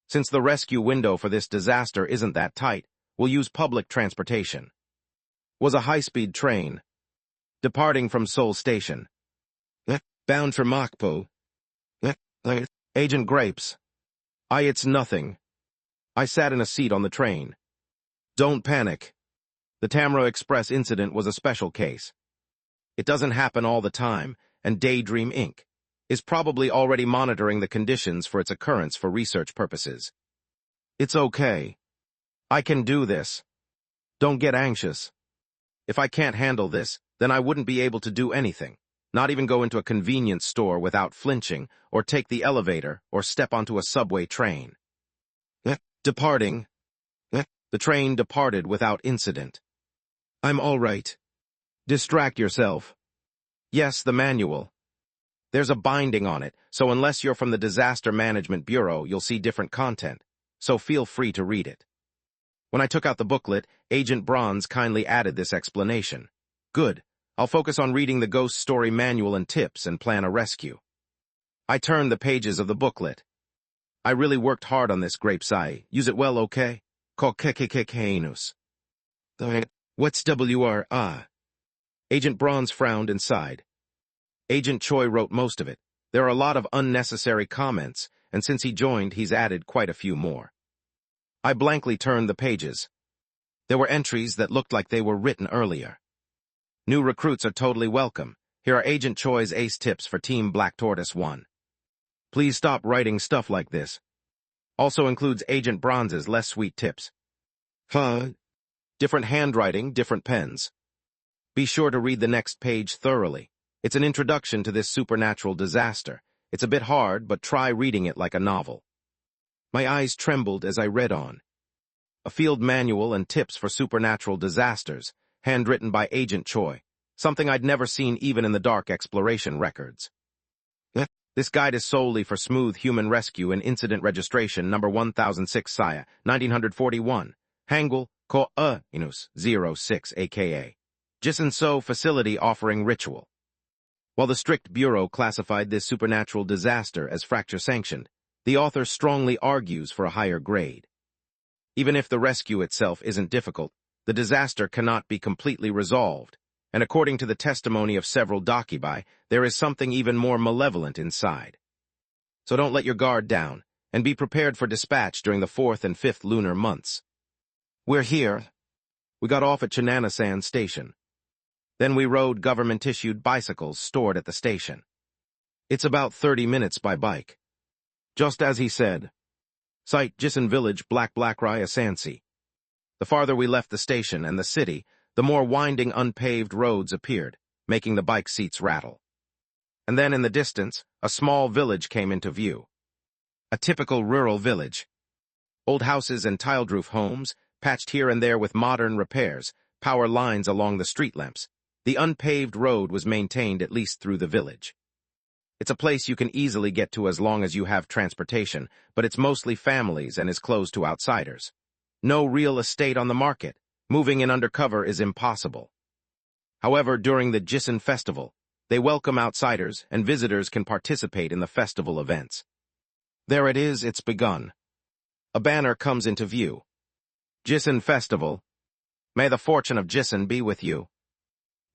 Speaker 2: Since the rescue window for this disaster isn't that tight, we'll use public transportation. Was a high-speed train, departing from Seoul Station. Bound for Mokpo. Agent Grapes. It's nothing. I sat in a seat on the train. Don't panic. The Tamra Express incident was a special case. It doesn't happen all the time, and Daydream Inc. is probably already monitoring the conditions for its occurrence for research purposes. It's okay. I can do this. Don't get anxious. If I can't handle this, then I wouldn't be able to do anything, not even go into a convenience store without flinching, or take the elevator, or step onto a subway train. Departing. The train departed without incident. I'm all right. Distract yourself. Yes, the manual. There's a binding on it, so unless you're from the Disaster Management Bureau, you'll see different content, so feel free to read it. When I took out the booklet, Agent Bronze kindly added this explanation. Good. I'll focus on reading the ghost story manual and tips and plan a rescue. I turned the pages of the booklet. I really worked hard on this, Grapes. Use it well, okay? What's WR? Agent Bronze frowned and sighed. Agent Choi wrote most of it. There are a lot of unnecessary comments, and since he joined, he's added quite a few more. I blankly turned the pages. There were entries that looked like they were written earlier. New recruits are totally welcome. Here are Agent Choi's ace tips for Team Black Tortoise 1. Please stop writing stuff like this. Also includes Agent Bronze's less sweet tips. Different handwriting, different pens. Be sure to read the next page thoroughly. It's an introduction to this supernatural disaster. It's a bit hard, but try reading it like a novel. My eyes trembled as I read on. A field manual and tips for supernatural disasters, handwritten by Agent Choi, something I'd never seen even in the dark exploration records. This guide is solely for smooth human rescue and incident registration number 1006 Saya, 1941, Hangul, Ko Inus 06 aka. Jisenso facility offering ritual. While the strict bureau classified this supernatural disaster as fracture-sanctioned, the author strongly argues for a higher grade. Even if the rescue itself isn't difficult, the disaster cannot be completely resolved, and according to the testimony of several dakibai, there is something even more malevolent inside. So don't let your guard down, and be prepared for dispatch during the 4th and 5th lunar months. We're here. We got off at Chinanasan Station. Then we rode government-issued bicycles stored at the station. It's about 30 minutes by bike. Just as he said. Site Jisen Village, Blackrai Asansi. The farther we left the station and the city, the more winding unpaved roads appeared, making the bike seats rattle. And then in the distance, a small village came into view. A typical rural village. Old houses and tiled roof homes, patched here and there with modern repairs, power lines along the street lamps. The unpaved road was maintained at least through the village. It's a place you can easily get to as long as you have transportation, but it's mostly families and is closed to outsiders. No real estate on the market. Moving in undercover is impossible. However, during the Jisen Festival, they welcome outsiders and visitors can participate in the festival events. There it is, it's begun. A banner comes into view. Jisen Festival. May the fortune of Jisen be with you.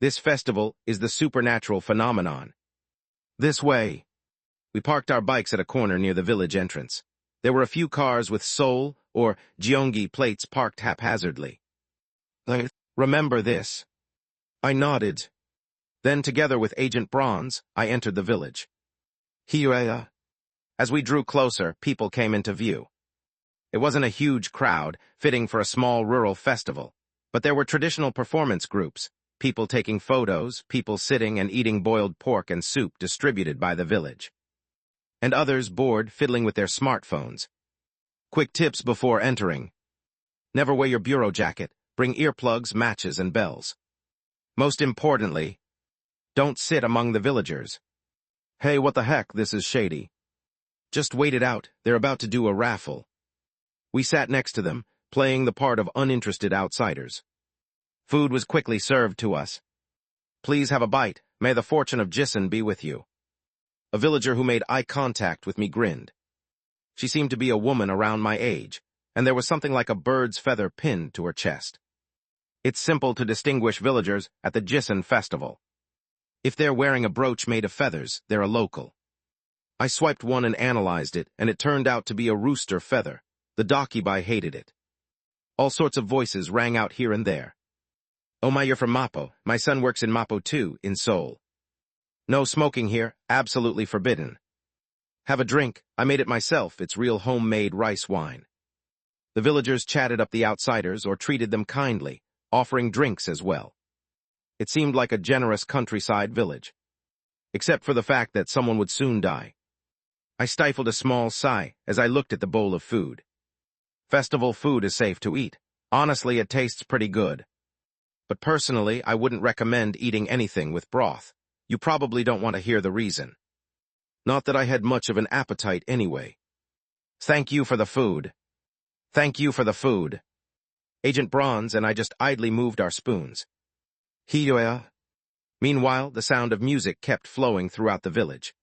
Speaker 2: This festival is the supernatural phenomenon. This way. We parked our bikes at a corner near the village entrance. There were a few cars with Seoul or Gyeonggi plates parked haphazardly. Remember this. I nodded. Then, together with Agent Bronze, I entered the village. Here. As we drew closer, people came into view. It wasn't a huge crowd, fitting for a small rural festival, but there were traditional performance groups, people taking photos, people sitting and eating boiled pork and soup distributed by the village. And others bored, fiddling with their smartphones. Quick tips before entering. Never wear your bureau jacket. Bring earplugs, matches, and bells. Most importantly, don't sit among the villagers. Hey, what the heck, this is shady. Just wait it out, they're about to do a raffle. We sat next to them, playing the part of uninterested outsiders. Food was quickly served to us. Please have a bite, may the fortune of Jisun be with you. A villager who made eye contact with me grinned. She seemed to be a woman around my age, and there was something like a bird's feather pinned to her chest. It's simple to distinguish villagers at the Jisun festival. If they're wearing a brooch made of feathers, they're a local. I swiped one and analyzed it, and it turned out to be a rooster feather. The Dakibai hated it. All sorts of voices rang out here and there. Oh my, you're from Mapo. My son works in Mapo too, in Seoul. No smoking here, absolutely forbidden. Have a drink, I made it myself, it's real homemade rice wine. The villagers chatted up the outsiders or treated them kindly, offering drinks as well. It seemed like a generous countryside village. Except for the fact that someone would soon die. I stifled a small sigh as I looked at the bowl of food. Festival food is safe to eat. Honestly, it tastes pretty good. But personally, I wouldn't recommend eating anything with broth. You probably don't want to hear the reason. Not that I had much of an appetite anyway. Thank you for the food. Thank you for the food. Agent Bronze and I just idly moved our spoons. Hiyoya. Meanwhile, the sound of music kept flowing throughout the village.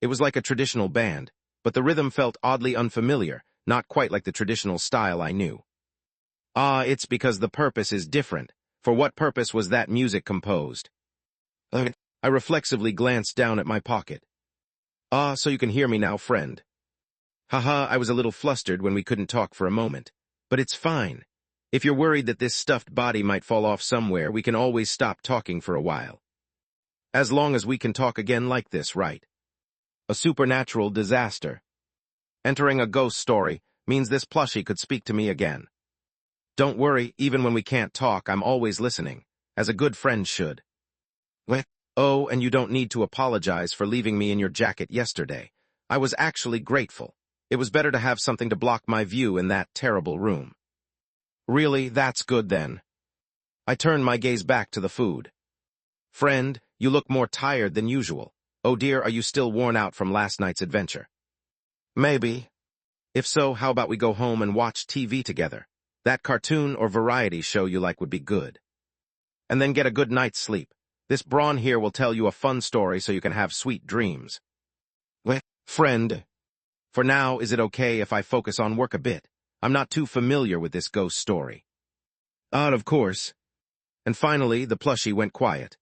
Speaker 2: It was like a traditional band, but the rhythm felt oddly unfamiliar, not quite like the traditional style I knew. It's because the purpose is different. For what purpose was that music composed? I reflexively glanced down at my pocket. So you can hear me now, friend. Haha, I was a little flustered when we couldn't talk for a moment. But it's fine. If you're worried that this stuffed body might fall off somewhere, we can always stop talking for a while. As long as we can talk again like this, right? A supernatural disaster. Entering a ghost story means this plushie could speak to me again. Don't worry, even when we can't talk, I'm always listening, as a good friend should. Oh, and you don't need to apologize for leaving me in your jacket yesterday. I was actually grateful. It was better to have something to block my view in that terrible room. Really, that's good then. I turned my gaze back to the food. Friend, you look more tired than usual. Oh dear, are you still worn out from last night's adventure? Maybe. If so, how about we go home and watch TV together? That cartoon or variety show you like would be good. And then get a good night's sleep. This brawn here will tell you a fun story so you can have sweet dreams. Friend, for now, is it okay if I focus on work a bit? I'm not too familiar with this ghost story. Of course. And finally, the plushie went quiet.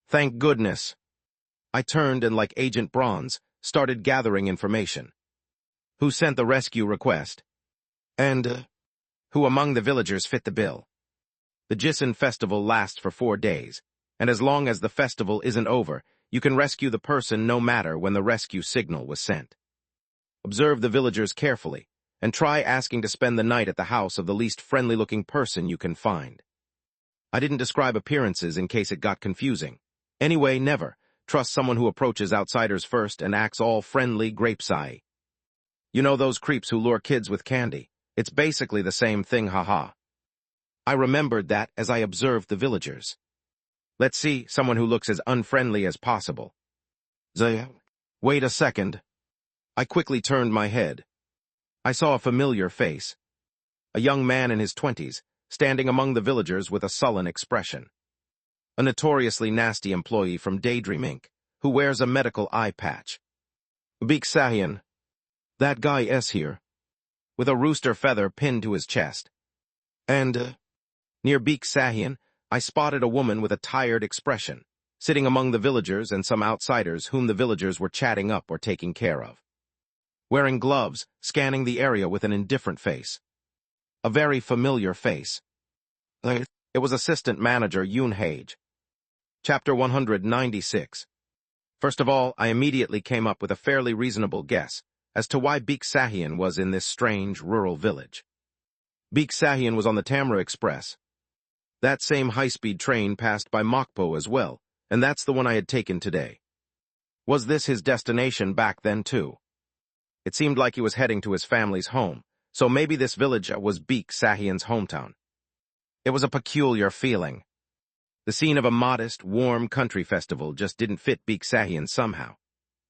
Speaker 2: Thank goodness. I turned and, like Agent Bronze, started gathering information. Who sent the rescue request? And, who among the villagers fit the bill? The Jisun festival lasts for 4 days, and as long as the festival isn't over, you can rescue the person no matter when the rescue signal was sent. Observe the villagers carefully, and try asking to spend the night at the house of the least friendly-looking person you can find. I didn't describe appearances in case it got confusing. Anyway, never. Trust someone who approaches outsiders first and acts all friendly grapesy. You know those creeps who lure kids with candy? It's basically the same thing, haha. I remembered that as I observed the villagers. Let's see, someone who looks as unfriendly as possible. Wait a second. I quickly turned my head. I saw a familiar face. A young man in his 20s, standing among the villagers with a sullen expression. A notoriously nasty employee from Daydream Inc., who wears a medical eye patch. Baek Deoksu. That guy S here. With a rooster feather pinned to his chest. And, near Baek Deoksu, I spotted a woman with a tired expression, sitting among the villagers and some outsiders whom the villagers were chatting up or taking care of. Wearing gloves, scanning the area with an indifferent face. A very familiar face. It was Assistant Manager Yoon Hage. Chapter 196. First of all, I immediately came up with a fairly reasonable guess as to why Baek Deoksu was in this strange rural village. Baek Deoksu was on the Tamra Express. That same high-speed train passed by Mokpo as well, and that's the one I had taken today. Was this his destination back then too? It seemed like he was heading to his family's home, so maybe this village was Baek Deoksu's hometown. It was a peculiar feeling. The scene of a modest, warm country festival just didn't fit Baek Deoksu somehow.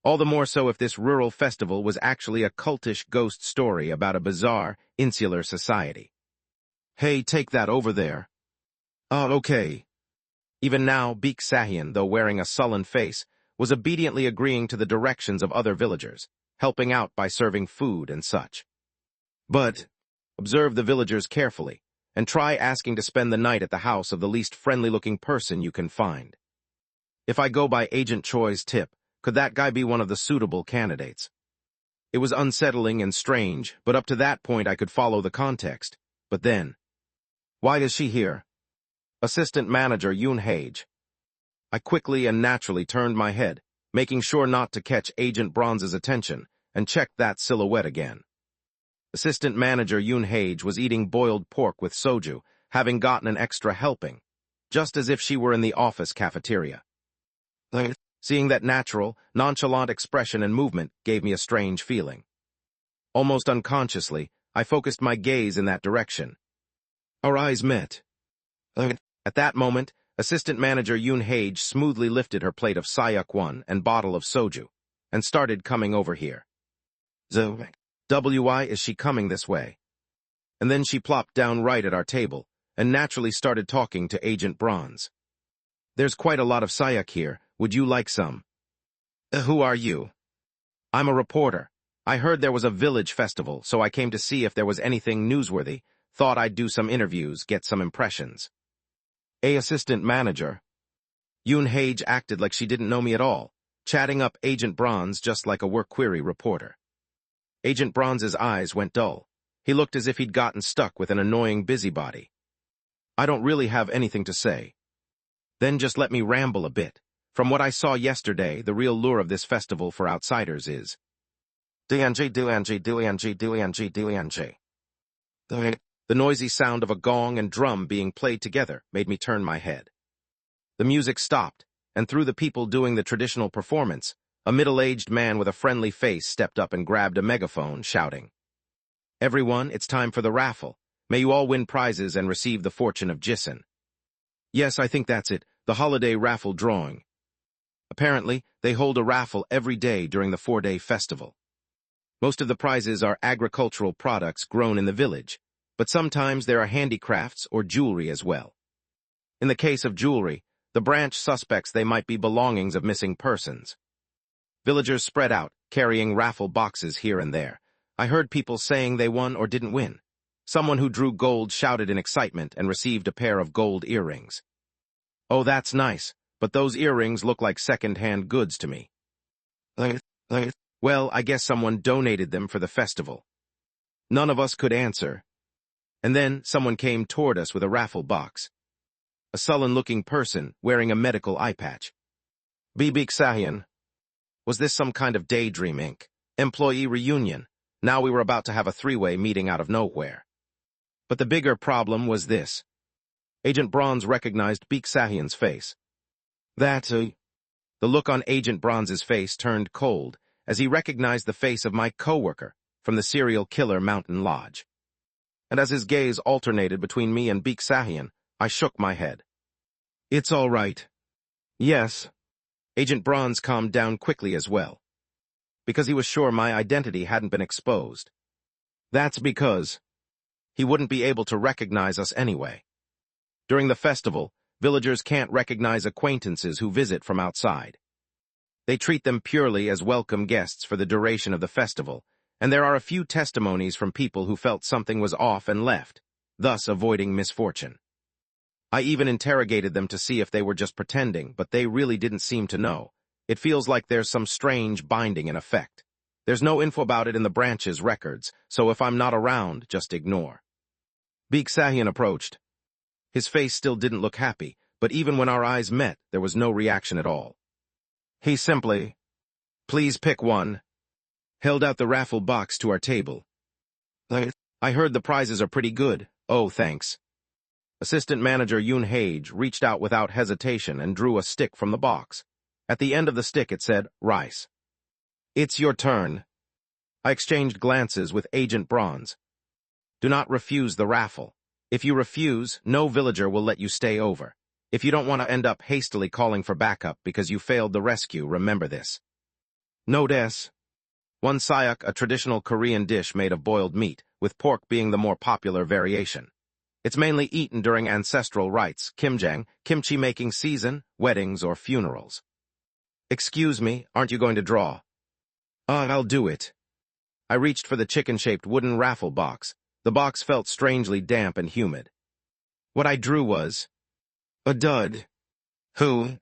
Speaker 2: All the more so if this rural festival was actually a cultish ghost story about a bizarre, insular society. Hey, take that over there. Okay. Even now, Baek Deoksu, though wearing a sullen face, was obediently agreeing to the directions of other villagers, helping out by serving food and such. But, observe the villagers carefully, and try asking to spend the night at the house of the least friendly-looking person you can find. If I go by Agent Choi's tip, could that guy be one of the suitable candidates? It was unsettling and strange, but up to that point I could follow the context. But then, why is she here? Assistant Manager Yoon Hage. I quickly and naturally turned my head, making sure not to catch Agent Bronze's attention, and checked that silhouette again. Assistant Manager Yoon Hage was eating boiled pork with soju, having gotten an extra helping, just as if she were in the office cafeteria. Seeing that natural, nonchalant expression and movement gave me a strange feeling. Almost unconsciously, I focused my gaze in that direction. Our eyes met. At that moment, Assistant Manager Yoon Hage smoothly lifted her plate of sayakwan and bottle of soju, and started coming over here. Why is she coming this way? And then she plopped down right at our table, and naturally started talking to Agent Bronze. There's quite a lot of sayak here, would you like some? Who are you? I'm a reporter. I heard there was a village festival, so I came to see if there was anything newsworthy, thought I'd do some interviews, get some impressions. Assistant Manager. Yoon Hage acted like she didn't know me at all, chatting up Agent Bronze just like a work query reporter. Agent Bronze's eyes went dull. He looked as if he'd gotten stuck with an annoying busybody. I don't really have anything to say. Then just let me ramble a bit. From what I saw yesterday, the real lure of this festival for outsiders is DNG. The noisy sound of a gong and drum being played together made me turn my head. The music stopped, and through the people doing the traditional performance, a middle-aged man with a friendly face stepped up and grabbed a megaphone, shouting, "Everyone, it's time for the raffle. May you all win prizes and receive the fortune of Jisun." Yes, I think that's it, the holiday raffle drawing. Apparently, they hold a raffle every day during the 4-day festival. Most of the prizes are agricultural products grown in the village, but sometimes there are handicrafts or jewelry as well. In the case of jewelry, the branch suspects they might be belongings of missing persons. Villagers spread out, carrying raffle boxes here and there. I heard people saying they won or didn't win. Someone who drew gold shouted in excitement and received a pair of gold earrings. Oh, that's nice, but those earrings look like second-hand goods to me. Well, I guess someone donated them for the festival. None of us could answer. And then someone came toward us with a raffle box. A sullen-looking person wearing a medical eye patch. Baek Deoksu. Was this some kind of Daydream Inc. employee reunion? Now we were about to have a three-way meeting out of nowhere. But the bigger problem was this. Agent Bronze recognized Baek Deoksu's face. The look on Agent Bronze's face turned cold as he recognized the face of my co-worker from the serial killer Mountain Lodge. And as his gaze alternated between me and Baek Deoksu, I shook my head. It's all right. Yes. Agent Bronze calmed down quickly as well, because he was sure my identity hadn't been exposed. That's because he wouldn't be able to recognize us anyway. During the festival, villagers can't recognize acquaintances who visit from outside. They treat them purely as welcome guests for the duration of the festival, and there are a few testimonies from people who felt something was off and left, thus avoiding misfortune. I even interrogated them to see if they were just pretending, but they really didn't seem to know. It feels like there's some strange binding in effect. There's no info about it in the branch's records, so if I'm not around, just ignore. Baek Deoksu approached. His face still didn't look happy, but even when our eyes met, there was no reaction at all. He simply, "Please pick one," held out the raffle box to our table. I heard the prizes are pretty good. Oh, thanks. Assistant Manager Yoon Hage reached out without hesitation and drew a stick from the box. At the end of the stick it said, "Rice." It's your turn. I exchanged glances with Agent Bronze. Do not refuse the raffle. If you refuse, no villager will let you stay over. If you don't want to end up hastily calling for backup because you failed the rescue, remember this. Note S. One sayak, a traditional Korean dish made of boiled meat, with pork being the more popular variation. It's mainly eaten during ancestral rites, kimjang, kimchi-making season, weddings, or funerals. Excuse me, aren't you going to draw? I'll do it. I reached for the chicken-shaped wooden raffle box. The box felt strangely damp and humid. What I drew was a dud. Who?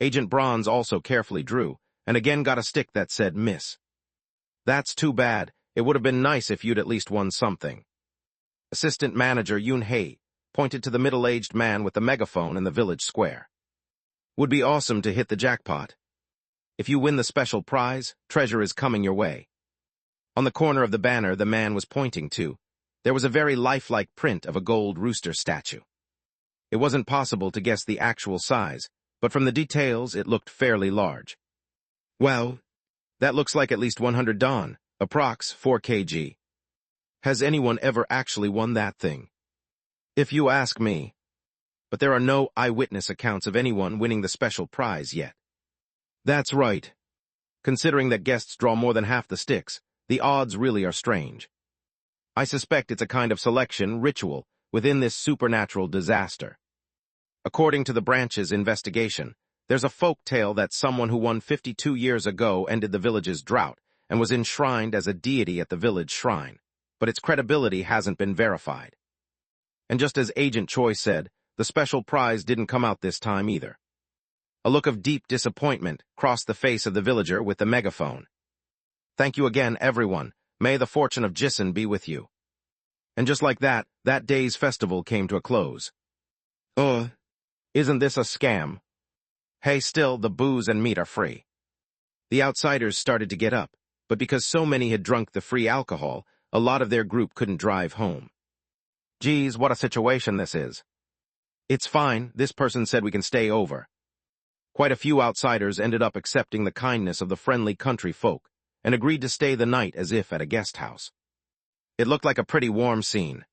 Speaker 2: Agent Bronze also carefully drew, and again got a stick that said miss. That's too bad. It would have been nice if you'd at least won something. Assistant Manager Yoon Hae pointed to the middle-aged man with the megaphone in the village square. Would be awesome to hit the jackpot. If you win the special prize, treasure is coming your way. On the corner of the banner the man was pointing to, there was a very lifelike print of a gold rooster statue. It wasn't possible to guess the actual size, but from the details it looked fairly large. Well, that looks like at least 100 don, approx 4 kg. Has anyone ever actually won that thing? If you ask me. But there are no eyewitness accounts of anyone winning the special prize yet. That's right. Considering that guests draw more than half the sticks, the odds really are strange. I suspect it's a kind of selection ritual within this supernatural disaster. According to the branch's investigation, there's a folk tale that someone who won 52 years ago ended the village's drought and was enshrined as a deity at the village shrine, but its credibility hasn't been verified. And just as Agent Choi said, the special prize didn't come out this time either. A look of deep disappointment crossed the face of the villager with the megaphone. Thank you again, everyone. May the fortune of Jisun be with you. And just like that, that day's festival came to a close. Isn't this a scam? Hey, still, the booze and meat are free. The outsiders started to get up, but because so many had drunk the free alcohol, a lot of their group couldn't drive home. Geez, what a situation this is. It's fine, this person said we can stay over. Quite a few outsiders ended up accepting the kindness of the friendly country folk, and agreed to stay the night as if at a guest house. It looked like a pretty warm scene.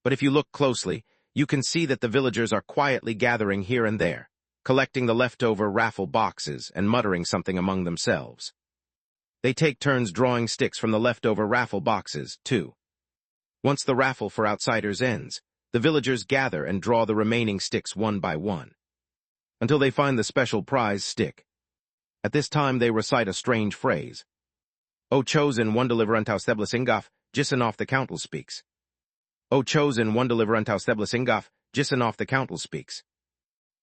Speaker 2: But if you look closely, you can see that the villagers are quietly gathering here and there, collecting the leftover raffle boxes and muttering something among themselves. They take turns drawing sticks from the leftover raffle boxes, too. Once the raffle for outsiders ends, the villagers gather and draw the remaining sticks one by one, until they find the special prize stick. At this time they recite a strange phrase. O chosen one deliverantau steblisingaf, Jisun off the council speaks. O chosen one deliverantau steblisingaf, Jisun off the council speaks.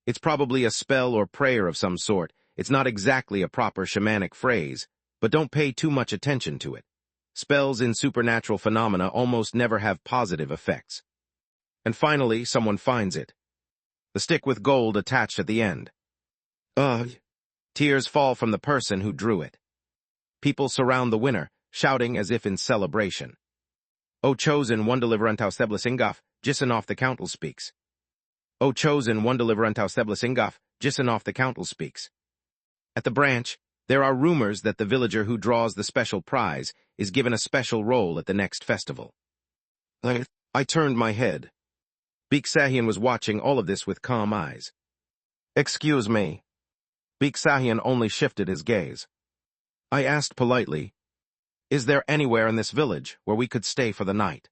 Speaker 2: It's probably a spell or prayer of some sort. It's not exactly a proper shamanic phrase, but don't pay too much attention to it. Spells in supernatural phenomena almost never have positive effects. And finally, someone finds it. The stick with gold attached at the end. Tears fall from the person who drew it. People surround the winner, shouting as if in celebration. O chosen one deliverantau steblisingaf, Jisun off the council speaks. O chosen one deliverantau steblisingaf, Jisun off the council speaks. At the branch, there are rumors that the villager who draws the special prize is given a special role at the next festival. I turned my head. Baek Sahyun was watching all of this with calm eyes. Excuse me. Baek Sahyun only shifted his gaze. I asked politely, is there anywhere in this village where we could stay for the night?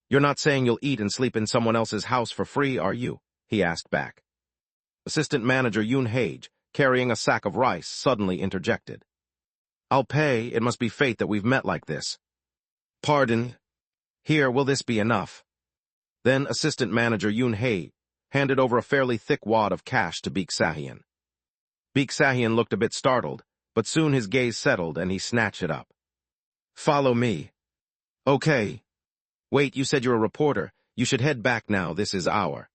Speaker 2: You're not saying you'll eat and sleep in someone else's house for free, are you? He asked back. Assistant Manager Yoon Hae, carrying a sack of rice, suddenly interjected. I'll pay, it must be fate that we've met like this. Pardon? Here, will this be enough? Then Assistant Manager Yoon Hae handed over a fairly thick wad of cash to Baek Sahyun. Baek Sahyun looked a bit startled, but soon his gaze settled and he snatched it up. Follow me. Okay. Wait, you said you're a reporter. You should head back now, this is our.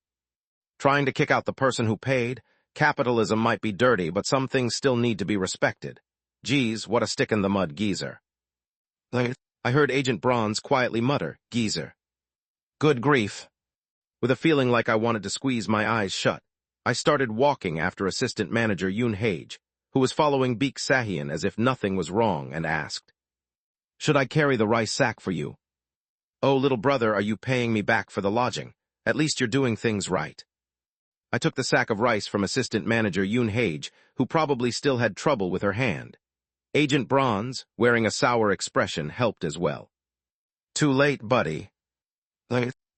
Speaker 2: Trying to kick out the person who paid? Capitalism might be dirty, but some things still need to be respected. Geez, what a stick-in-the-mud geezer. I heard Agent Bronze quietly mutter, geezer. Good grief. With a feeling like I wanted to squeeze my eyes shut, I started walking after Assistant Manager Yoon Hae, who was following Baek Sahyun as if nothing was wrong, and asked, Should I carry the rice sack for you? Oh, little brother, are you paying me back for the lodging? At least you're doing things right. I took the sack of rice from Assistant Manager Yoon Hae, who probably still had trouble with her hand. Agent Bronze, wearing a sour expression, helped as well. Too late, buddy.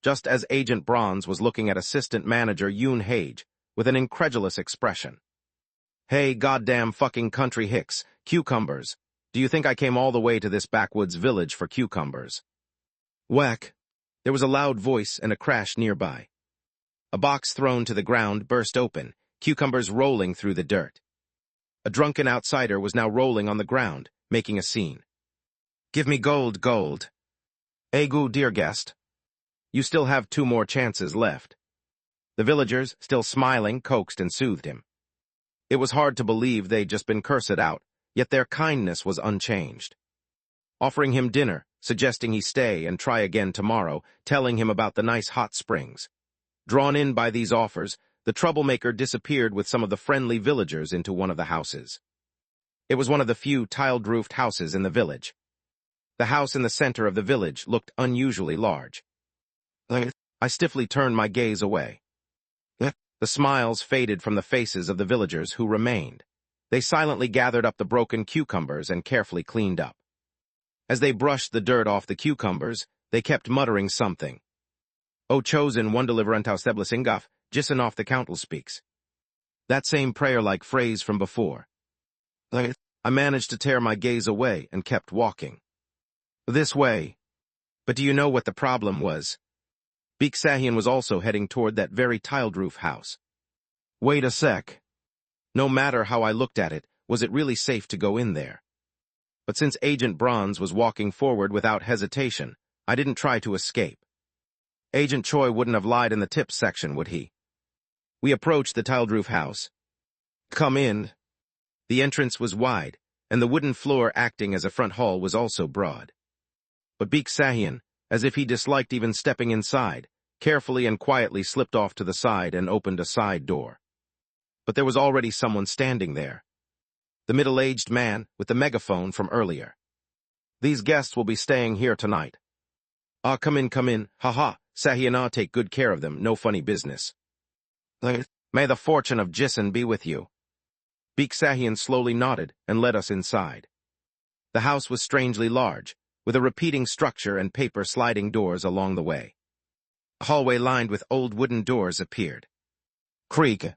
Speaker 2: Just as Agent Bronze was looking at Assistant Manager Yoon Hage with an incredulous expression. Hey, goddamn fucking country hicks, cucumbers. Do you think I came all the way to this backwoods village for cucumbers? Whack! There was a loud voice and a crash nearby. A box thrown to the ground burst open, cucumbers rolling through the dirt. A drunken outsider was now rolling on the ground, making a scene. Give me gold, gold. Egu, dear guest. You still have 2 more chances left. The villagers, still smiling, coaxed and soothed him. It was hard to believe they'd just been cursed out, yet their kindness was unchanged. Offering him dinner, suggesting he stay and try again tomorrow, telling him about the nice hot springs. Drawn in by these offers, the troublemaker disappeared with some of the friendly villagers into one of the houses. It was one of the few tiled-roofed houses in the village. The house in the center of the village looked unusually large. I stiffly turned my gaze away. The smiles faded from the faces of the villagers who remained. They silently gathered up the broken cucumbers and carefully cleaned up. As they brushed the dirt off the cucumbers, they kept muttering something. O chosen one deliverantau steblisingaf, Jissen off the countel speaks. That same prayer-like phrase from before. I managed to tear my gaze away and kept walking. This way. But do you know what the problem was? Baek Sahian was also heading toward that very tiled-roof house. Wait a sec. No matter how I looked at it, was it really safe to go in there? But since Agent Bronze was walking forward without hesitation, I didn't try to escape. Agent Choi wouldn't have lied in the tips section, would he? We approached the tiled-roof house. Come in. The entrance was wide, and the wooden floor acting as a front hall was also broad. But Baek Sahian, as if he disliked even stepping inside, carefully and quietly slipped off to the side and opened a side door. But there was already someone standing there. The middle-aged man with the megaphone from earlier. These guests will be staying here tonight. Ah, come in, haha, Sahian, take good care of them, no funny business. May the fortune of Jissen be with you. Baek Sahian slowly nodded and led us inside. The house was strangely large, with a repeating structure and paper sliding doors along the way. A hallway lined with old wooden doors appeared. Creak.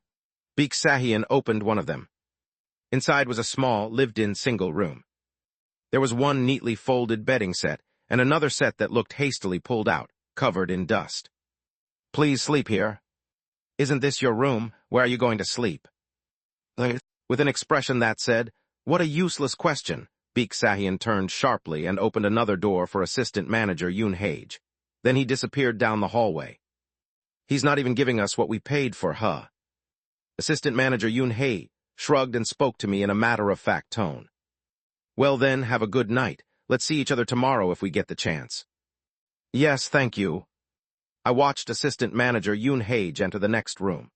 Speaker 2: Baek Sahian opened one of them. Inside was a small, lived-in single room. There was one neatly folded bedding set, and another set that looked hastily pulled out, covered in dust. Please sleep here. Isn't this your room? Where are you going to sleep? With an expression that said, what a useless question, Baek Sahian turned sharply and opened another door for Assistant Manager Yoon Hage. Then he disappeared down the hallway. He's not even giving us what we paid for, huh? Assistant Manager Yoon Hage shrugged and spoke to me in a matter-of-fact tone. Well then, have a good night. Let's see each other tomorrow if we get the chance. Yes, thank you. I watched Assistant Manager Yoon Hage enter the next room.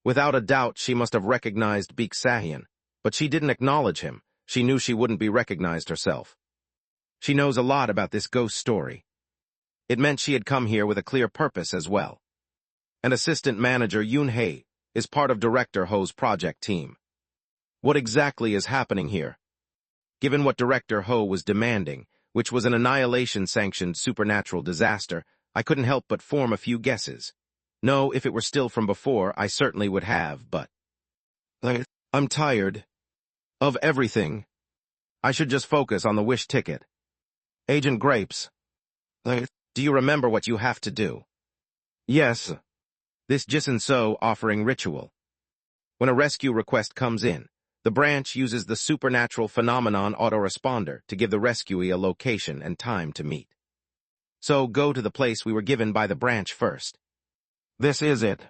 Speaker 2: Without a doubt, she must have recognized Baek Sahian, but she didn't acknowledge him. She knew she wouldn't be recognized herself. She knows a lot about this ghost story. It meant she had come here with a clear purpose as well. And Assistant Manager Yoon Hage is part of Director Ho's project team. What exactly is happening here? Given what Director Ho was demanding, which was an annihilation-sanctioned supernatural disaster, I couldn't help but form a few guesses. No, if it were still from before, I certainly would have, but... I'm tired. Of everything. I should just focus on the wish ticket. Agent Grapes. Do you remember what you have to do? Yes. This Jisenso offering ritual. When a rescue request comes in, the branch uses the supernatural phenomenon autoresponder to give the rescuee a location and time to meet. So go to the place we were given by the branch first. This is it.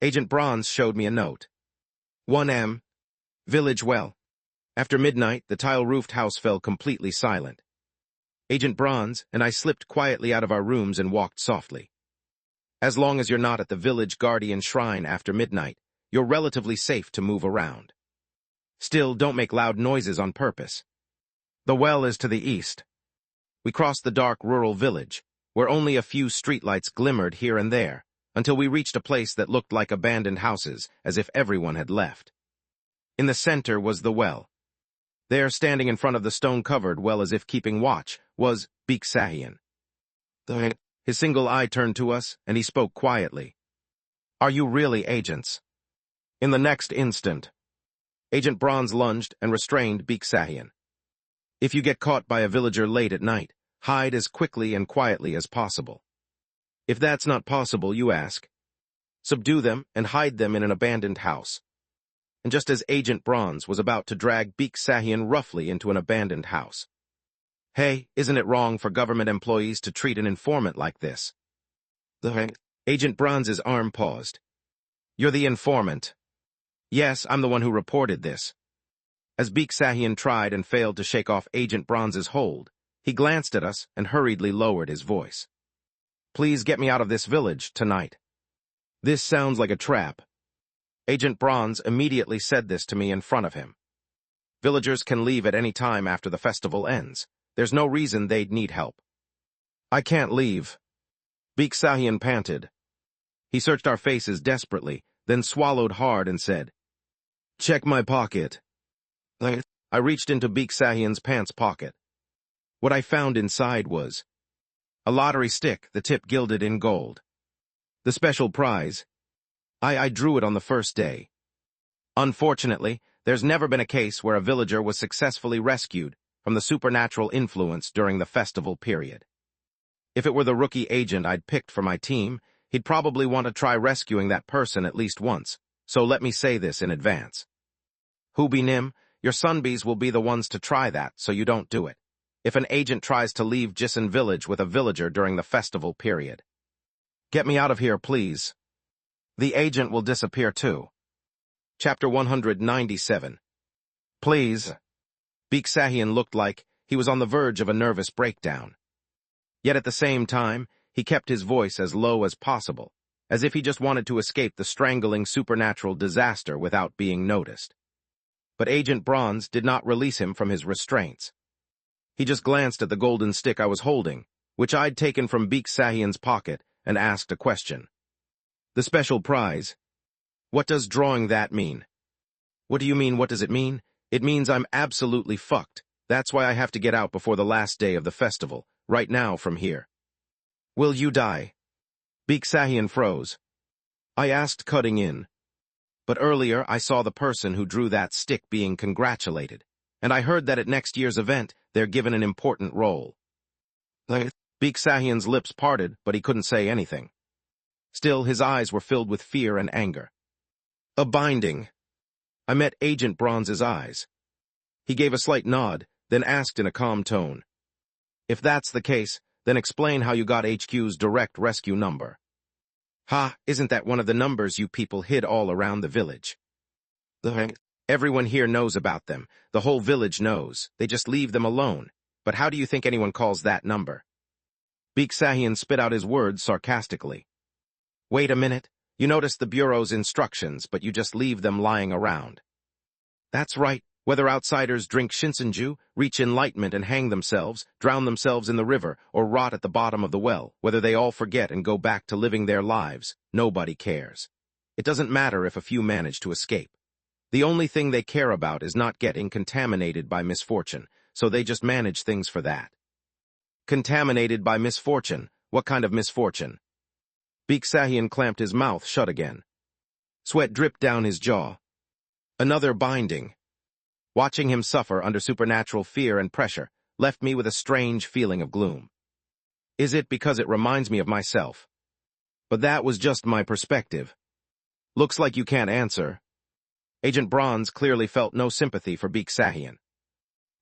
Speaker 2: Agent Bronze showed me a note. 1M. Village Well. After midnight, the tile-roofed house fell completely silent. Agent Bronze and I slipped quietly out of our rooms and walked softly. As long as you're not at the village guardian shrine after midnight, you're relatively safe to move around. Still, don't make loud noises on purpose. The well is to the east. We crossed the dark rural village, where only a few streetlights glimmered here and there, until we reached a place that looked like abandoned houses, as if everyone had left. In the center was the well. There, standing in front of the stone-covered well as if keeping watch, was Baek Deoksu. His single eye turned to us, and he spoke quietly. "Are you really agents?" In the next instant, Agent Bronze lunged and restrained Baek Deoksu. "If you get caught by a villager late at night, hide as quickly and quietly as possible. If that's not possible, you ask, subdue them and hide them in an abandoned house." And just as Agent Bronze was about to drag Baek Deoksu roughly into an abandoned house. "Hey, isn't it wrong for government employees to treat an informant like this?" Agent Bronze's arm paused. "You're the informant." "Yes, I'm the one who reported this." As Baek Deoksu tried and failed to shake off Agent Bronze's hold, he glanced at us and hurriedly lowered his voice. "Please get me out of this village tonight. This sounds like a trap." Agent Bronze immediately said this to me in front of him. "Villagers can leave at any time after the festival ends. There's no reason they'd need help." "I can't leave." Baek Deoksu panted. He searched our faces desperately, then swallowed hard and said, "Check my pocket." I reached into Baek Deoksu's pants pocket. What I found inside was a lottery stick, the tip gilded in gold. The special prize. I drew it on the first day. Unfortunately, there's never been a case where a villager was successfully rescued from the supernatural influence during the festival period. If it were the rookie agent I'd picked for my team, he'd probably want to try rescuing that person at least once, so let me say this in advance. Hubi Nim, your Sunbees will be the ones to try that, so you don't do it. If an agent tries to leave Jisun village with a villager during the festival period. Get me out of here, please. The agent will disappear too. Chapter 197. Please. Baek Deoksu looked like he was on the verge of a nervous breakdown. Yet at the same time, he kept his voice as low as possible, as if he just wanted to escape the strangling supernatural disaster without being noticed. But Agent Bronze did not release him from his restraints. He just glanced at the golden stick I was holding, which I'd taken from Baek Deoksu's pocket, and asked a question. "The special prize. What does drawing that mean?" "What do you mean, what does it mean? It means I'm absolutely fucked. That's why I have to get out before the last day of the festival, right now from here." "Will you die?" Baek Deoksu froze. I asked, cutting in. "But earlier I saw the person who drew that stick being congratulated, and I heard that at next year's event they're given an important role." Baek Deoksu's lips parted, but he couldn't say anything. Still, his eyes were filled with fear and anger. "A binding." I met Agent Bronze's eyes. He gave a slight nod, then asked in a calm tone, "If that's the case, then explain how you got HQ's direct rescue number." "Ha, isn't that one of the numbers you people hid all around the village?" "Everyone here knows about them. The whole village knows. They just leave them alone. But how do you think anyone calls that number?" Baek Deoksu spit out his words sarcastically. "Wait a minute. You notice the Bureau's instructions, but you just leave them lying around." "That's right. Whether outsiders drink Shinsenju, reach enlightenment and hang themselves, drown themselves in the river, or rot at the bottom of the well, whether they all forget and go back to living their lives, nobody cares. It doesn't matter if a few manage to escape. The only thing they care about is not getting contaminated by misfortune, so they just manage things for that." "Contaminated by misfortune? What kind of misfortune?" Baek Deoksu clamped his mouth shut again. Sweat dripped down his jaw. Another binding. Watching him suffer under supernatural fear and pressure left me with a strange feeling of gloom. Is it because it reminds me of myself? But that was just my perspective. "Looks like you can't answer." Agent Bronze clearly felt no sympathy for Baek Deoksu.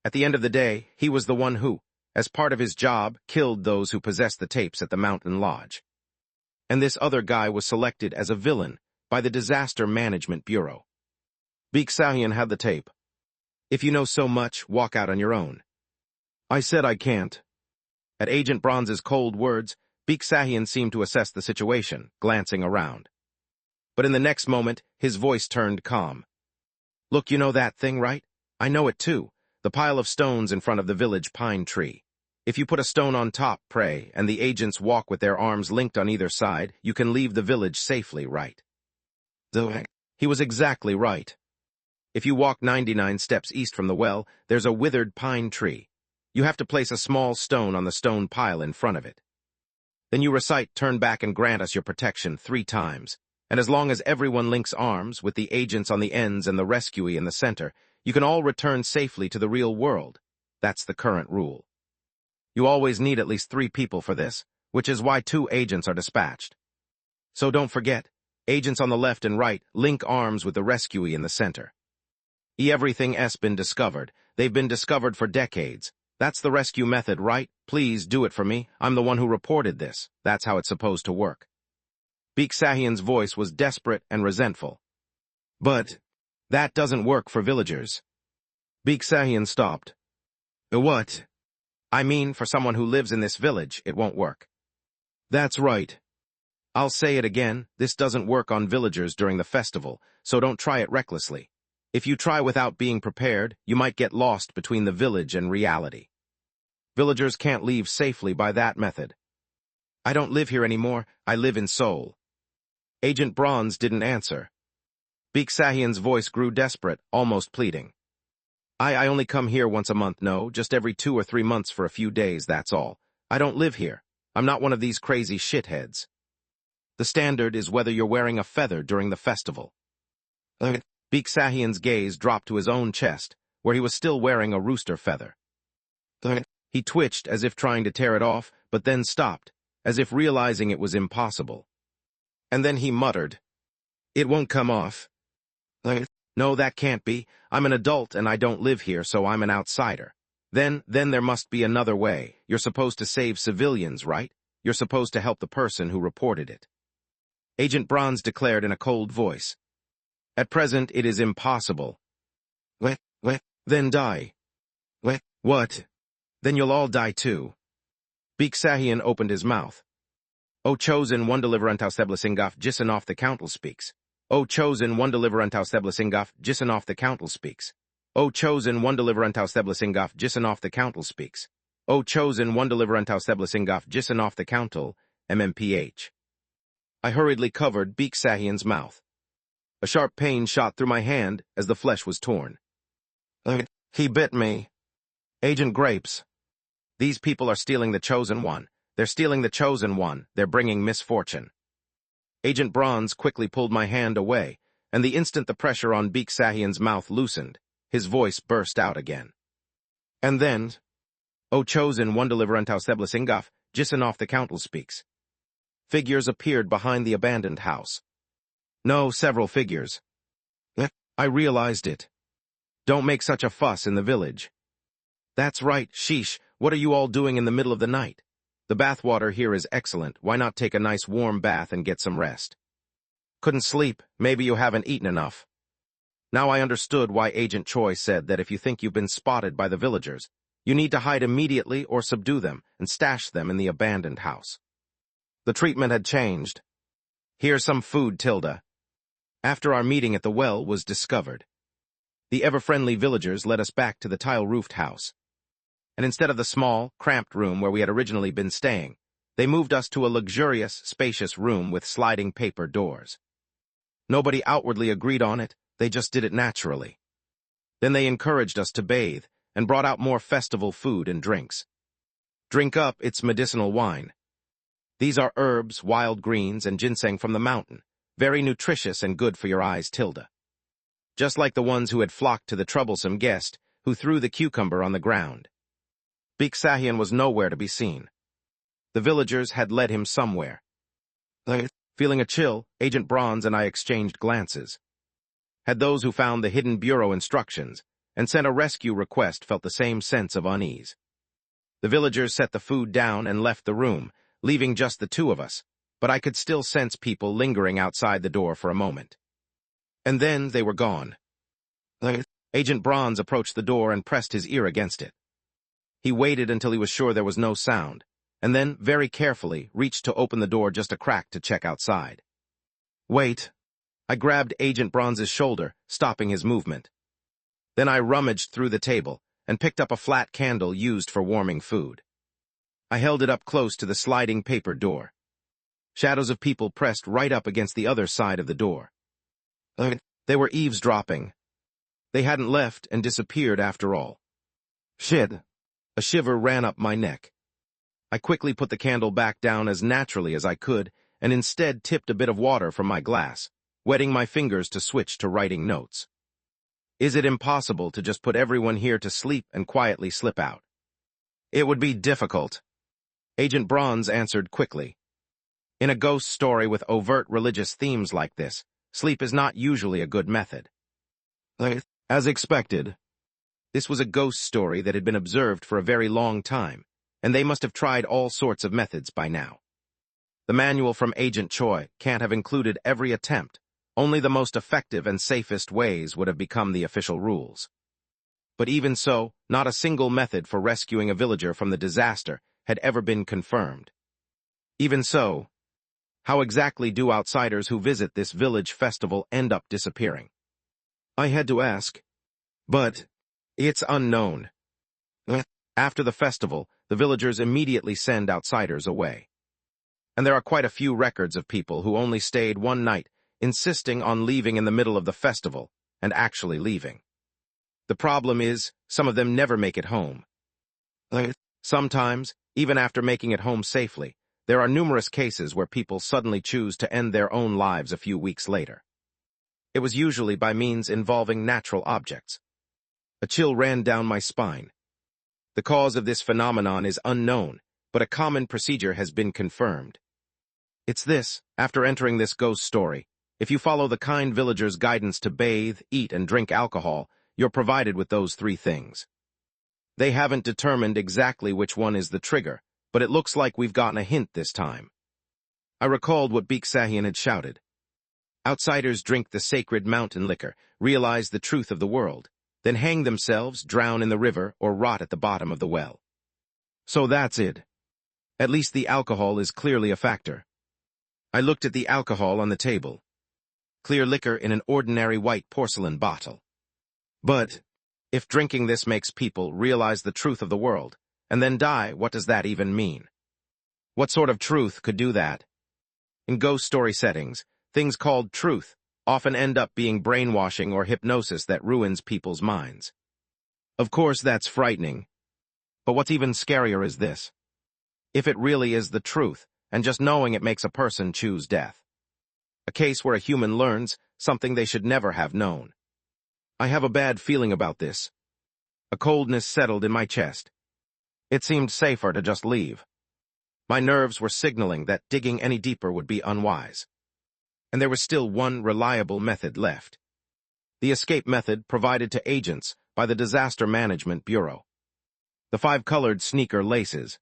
Speaker 2: At the end of the day, he was the one who, as part of his job, killed those who possessed the tapes at the Mountain Lodge. And this other guy was selected as a villain by the Disaster Management Bureau. Baek Deoksu had the tape. "If you know so much, walk out on your own." I said I can't. At Agent Bronze's cold words, Baek Deoksu seemed to assess the situation, glancing around. But in the next moment, his voice turned calm. "Look, you know that thing, right? I know it too. The pile of stones in front of the village pine tree. If you put a stone on top, pray, and the agents walk with their arms linked on either side, you can leave the village safely, right?" He was exactly right. If you walk 99 steps east from the well, there's a withered pine tree. You have to place a small stone on the stone pile in front of it. Then you recite, "Turn back and grant us your protection," 3 times. And as long as everyone links arms, with the agents on the ends and the rescuee in the center, you can all return safely to the real world. That's the current rule. You always need at least 3 people for this, which is why 2 agents are dispatched. So don't forget, agents on the left and right link arms with the rescuee in the center. Everything has been discovered. They've been discovered for decades. That's the rescue method, right? Please do it for me. I'm the one who reported this. That's how it's supposed to work. Baek Sahian's voice was desperate and resentful. But that doesn't work for villagers. Baek Sahian stopped. What? I mean, for someone who lives in this village, it won't work. That's right. I'll say it again, this doesn't work on villagers during the festival, so don't try it recklessly. If you try without being prepared, you might get lost between the village and reality. Villagers can't leave safely by that method. I don't live here anymore, I live in Seoul. Agent Bronze didn't answer. Baek Sahian's voice grew desperate, almost pleading. I only come here once a month, no, just every 2 or 3 months for a few days, that's all. I don't live here. I'm not one of these crazy shitheads. The standard is whether you're wearing a feather during the festival. Baek Sahian's gaze dropped to his own chest, where he was still wearing a rooster feather. He twitched as if trying to tear it off, but then stopped, as if realizing it was impossible. And then he muttered, "It won't come off." No, that can't be. I'm an adult and I don't live here, so I'm an outsider. Then there must be another way. You're supposed to save civilians, right? You're supposed to help the person who reported it. Agent Bronze declared in a cold voice. At present, it is impossible. Then die. What? Then you'll all die too. Baek Sahian opened his mouth. O chosen one deliverantau Seblasingaf Jissen off the council speaks. O chosen one deliverantau Seblasingaf Jissen off the council speaks. O chosen one deliverantau Seblasingaf Jissen off the council speaks. O chosen one deliverantau Seblasingaf Jissen off the council, MMPH. I hurriedly covered Baek Sahian's mouth. A sharp pain shot through my hand as the flesh was torn. He bit me. Agent Grapes. These people are stealing the chosen one. They're stealing the chosen one. They're bringing misfortune. Agent Bronze quickly pulled my hand away, and the instant the pressure on Baek Sahian's mouth loosened, his voice burst out again. And then, O chosen one deliverantau Seblasingaf, Jissen off the council speaks. Figures appeared behind the abandoned house. No, several figures. I realized it. Don't make such a fuss in the village. That's right, sheesh, what are you all doing in the middle of the night? The bathwater here is excellent, why not take a nice warm bath and get some rest? Couldn't sleep, maybe you haven't eaten enough. Now I understood why Agent Choi said that if you think you've been spotted by the villagers, you need to hide immediately or subdue them and stash them in the abandoned house. The treatment had changed. Here's some food, Tilda. After our meeting at the well was discovered, the ever-friendly villagers led us back to the tile-roofed house. And instead of the small, cramped room where we had originally been staying, they moved us to a luxurious, spacious room with sliding paper doors. Nobody outwardly agreed on it, they just did it naturally. Then they encouraged us to bathe and brought out more festival food and drinks. Drink up its medicinal wine. These are herbs, wild greens, and ginseng from the mountain, very nutritious and good for your eyes, Tilda. Just like the ones who had flocked to the troublesome guest who threw the cucumber on the ground. Baek Sahian was nowhere to be seen. The villagers had led him somewhere. Feeling a chill, Agent Bronze and I exchanged glances. Had those who found the hidden bureau instructions and sent a rescue request felt the same sense of unease. The villagers set the food down and left the room, leaving just the 2 of us, but I could still sense people lingering outside the door for a moment. And then they were gone. Agent Bronze approached the door and pressed his ear against it. He waited until he was sure there was no sound, and then, very carefully, reached to open the door just a crack to check outside. Wait. I grabbed Agent Bronze's shoulder, stopping his movement. Then I rummaged through the table and picked up a flat candle used for warming food. I held it up close to the sliding paper door. Shadows of people pressed right up against the other side of the door. They were eavesdropping. They hadn't left and disappeared after all. Shit. A shiver ran up my neck. I quickly put the candle back down as naturally as I could and instead tipped a bit of water from my glass, wetting my fingers to switch to writing notes. Is it impossible to just put everyone here to sleep and quietly slip out? It would be difficult. Agent Bronze answered quickly. In a ghost story with overt religious themes like this, sleep is not usually a good method. As expected, this was a ghost story that had been observed for a very long time, and they must have tried all sorts of methods by now. The manual from Agent Choi can't have included every attempt. Only the most effective and safest ways would have become the official rules. But even so, not a single method for rescuing a villager from the disaster had ever been confirmed. Even so, how exactly do outsiders who visit this village festival end up disappearing? I had to ask. But it's unknown. After the festival, the villagers immediately send outsiders away. And there are quite a few records of people who only stayed one night, insisting on leaving in the middle of the festival, and actually leaving. The problem is, some of them never make it home. Sometimes, even after making it home safely, there are numerous cases where people suddenly choose to end their own lives a few weeks later. It was usually by means involving natural objects. A chill ran down my spine. The cause of this phenomenon is unknown, but a common procedure has been confirmed. It's this: after entering this ghost story, if you follow the kind villager's guidance to bathe, eat, and drink alcohol, you're provided with those three things. They haven't determined exactly which one is the trigger, but it looks like we've gotten a hint this time. I recalled what Baek Deoksu had shouted. Outsiders drink the sacred mountain liquor, realize the truth of the world, then hang themselves, drown in the river, or rot at the bottom of the well. So that's it. At least the alcohol is clearly a factor. I looked at the alcohol on the table. Clear liquor in an ordinary white porcelain bottle. But if drinking this makes people realize the truth of the world, and then die, what does that even mean? What sort of truth could do that? In ghost story settings, things called truth often end up being brainwashing or hypnosis that ruins people's minds. Of course, that's frightening. But what's even scarier is this. If it really is the truth, and just knowing it makes a person choose death. A case where a human learns something they should never have known. I have a bad feeling about this. A coldness settled in my chest. It seemed safer to just leave. My nerves were signaling that digging any deeper would be unwise. And there was still one reliable method left. The escape method provided to agents by the Disaster Management Bureau. The 5-colored sneaker laces.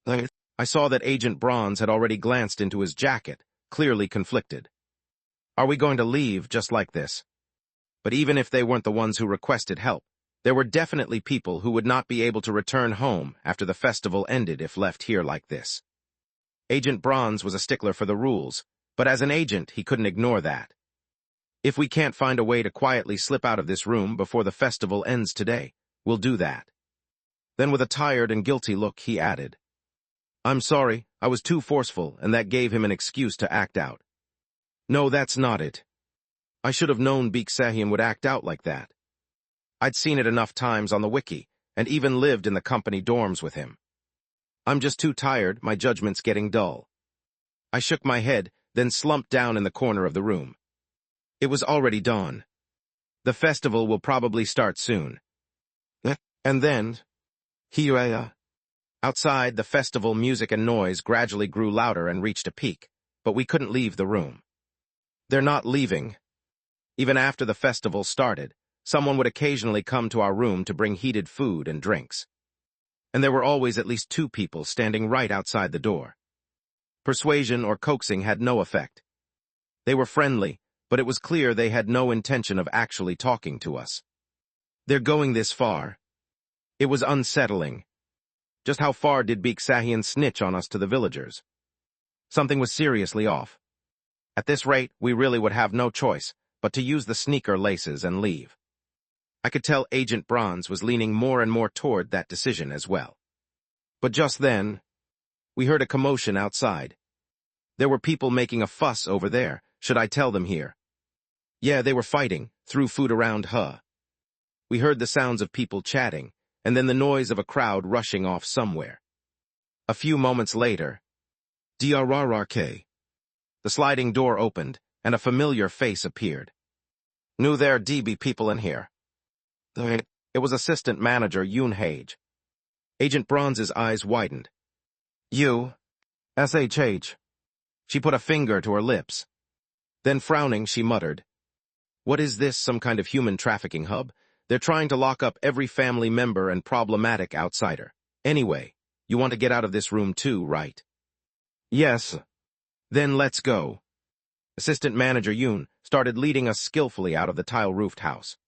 Speaker 2: I saw that Agent Bronze had already glanced into his jacket, clearly conflicted. Are we going to leave just like this? But even if they weren't the ones who requested help, there were definitely people who would not be able to return home after the festival ended if left here like this. Agent Bronze was a stickler for the rules, but as an agent, he couldn't ignore that. If we can't find a way to quietly slip out of this room before the festival ends today, we'll do that. Then with a tired and guilty look, he added, I'm sorry, I was too forceful, and that gave him an excuse to act out. No, that's not it. I should have known Baek Deoksu would act out like that. I'd seen it enough times on the wiki, and even lived in the company dorms with him. I'm just too tired, my judgment's getting dull. I shook my head, then slumped down in the corner of the room. It was already dawn. The festival will probably start soon. And then, outside, the festival music and noise gradually grew louder and reached a peak, but we couldn't leave the room. They're not leaving. Even after the festival started, someone would occasionally come to our room to bring heated food and drinks. And there were always at least 2 people standing right outside the door. Persuasion or coaxing had no effect. They were friendly, but it was clear they had no intention of actually talking to us. They're going this far. It was unsettling. Just how far did Baek Deoksu snitch on us to the villagers? Something was seriously off. At this rate, we really would have no choice but to use the sneaker laces and leave. I could tell Agent Bronze was leaning more and more toward that decision as well. But just then, we heard a commotion outside. There were people making a fuss over there. Should I tell them here? Yeah, they were fighting, threw food around, We heard the sounds of people chatting, and then the noise of a crowd rushing off somewhere. A few moments later, DRRRK. The sliding door opened, and a familiar face appeared. Knew there be people in here. It was Assistant Manager Yoon Hage. Agent Bronze's eyes widened. You? SHH. She put a finger to her lips. Then frowning, she muttered, "What is this, some kind of human trafficking hub? They're trying to lock up every family member and problematic outsider. Anyway, you want to get out of this room too, right?" "Yes." "Then let's go." Assistant Manager Yoon started leading us skillfully out of the tile-roofed house.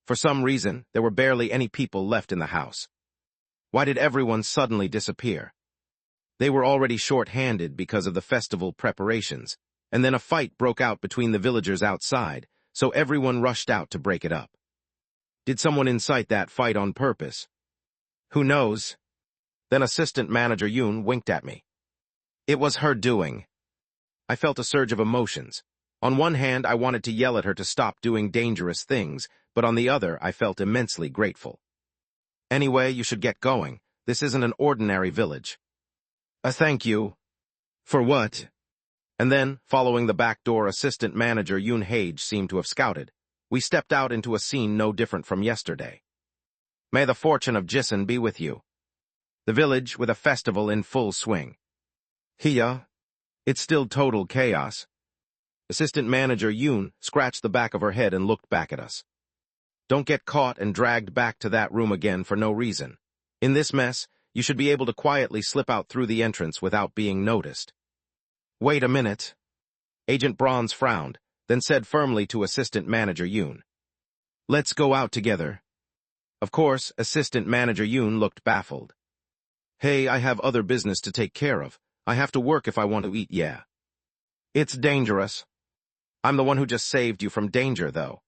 Speaker 2: For some reason, there were barely any people left in the house. Why did everyone suddenly disappear? They were already short-handed because of the festival preparations, and then a fight broke out between the villagers outside, so everyone rushed out to break it up. Did someone incite that fight on purpose? Who knows? Then Assistant Manager Yoon winked at me. It was her doing. I felt a surge of emotions. On one hand, I wanted to yell at her to stop doing dangerous things, but on the other, I felt immensely grateful. Anyway, you should get going. This isn't an ordinary village. Thank you. For what? And then, following the back door, Assistant Manager Yoon Hage seemed to have scouted. We stepped out into a scene no different from yesterday. May the fortune of Jisun be with you. The village with a festival in full swing. Hiya. It's still total chaos. Assistant Manager Yoon scratched the back of her head and looked back at us. Don't get caught and dragged back to that room again for no reason. In this mess, you should be able to quietly slip out through the entrance without being noticed. Wait a minute. Agent Bronze frowned, then said firmly to Assistant Manager Yoon. Let's go out together. Of course, Assistant Manager Yoon looked baffled. Hey, I have other business to take care of. I have to work if I want to eat, yeah. It's dangerous. I'm the one who just saved you from danger, though.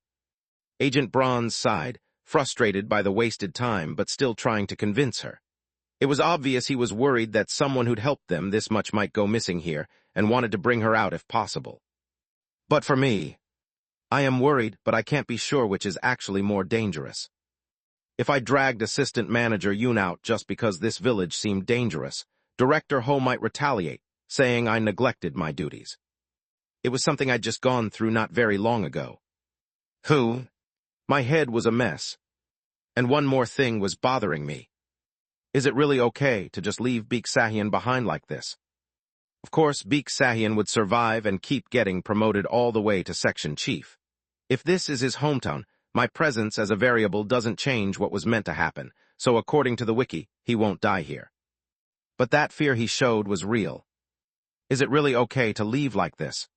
Speaker 2: Agent Bronze sighed, frustrated by the wasted time but still trying to convince her. It was obvious he was worried that someone who'd helped them this much might go missing here and wanted to bring her out if possible. But for me, I am worried, but I can't be sure which is actually more dangerous. If I dragged Assistant Manager Yoon out just because this village seemed dangerous, Director Ho might retaliate, saying I neglected my duties. It was something I'd just gone through not very long ago. Who? My head was a mess. And one more thing was bothering me. Is it really okay to just leave Baek Sahyun behind like this? Of course, Baek Sahyun would survive and keep getting promoted all the way to section chief. If this is his hometown, my presence as a variable doesn't change what was meant to happen, so according to the wiki, he won't die here. But that fear he showed was real. Is it really okay to leave like this?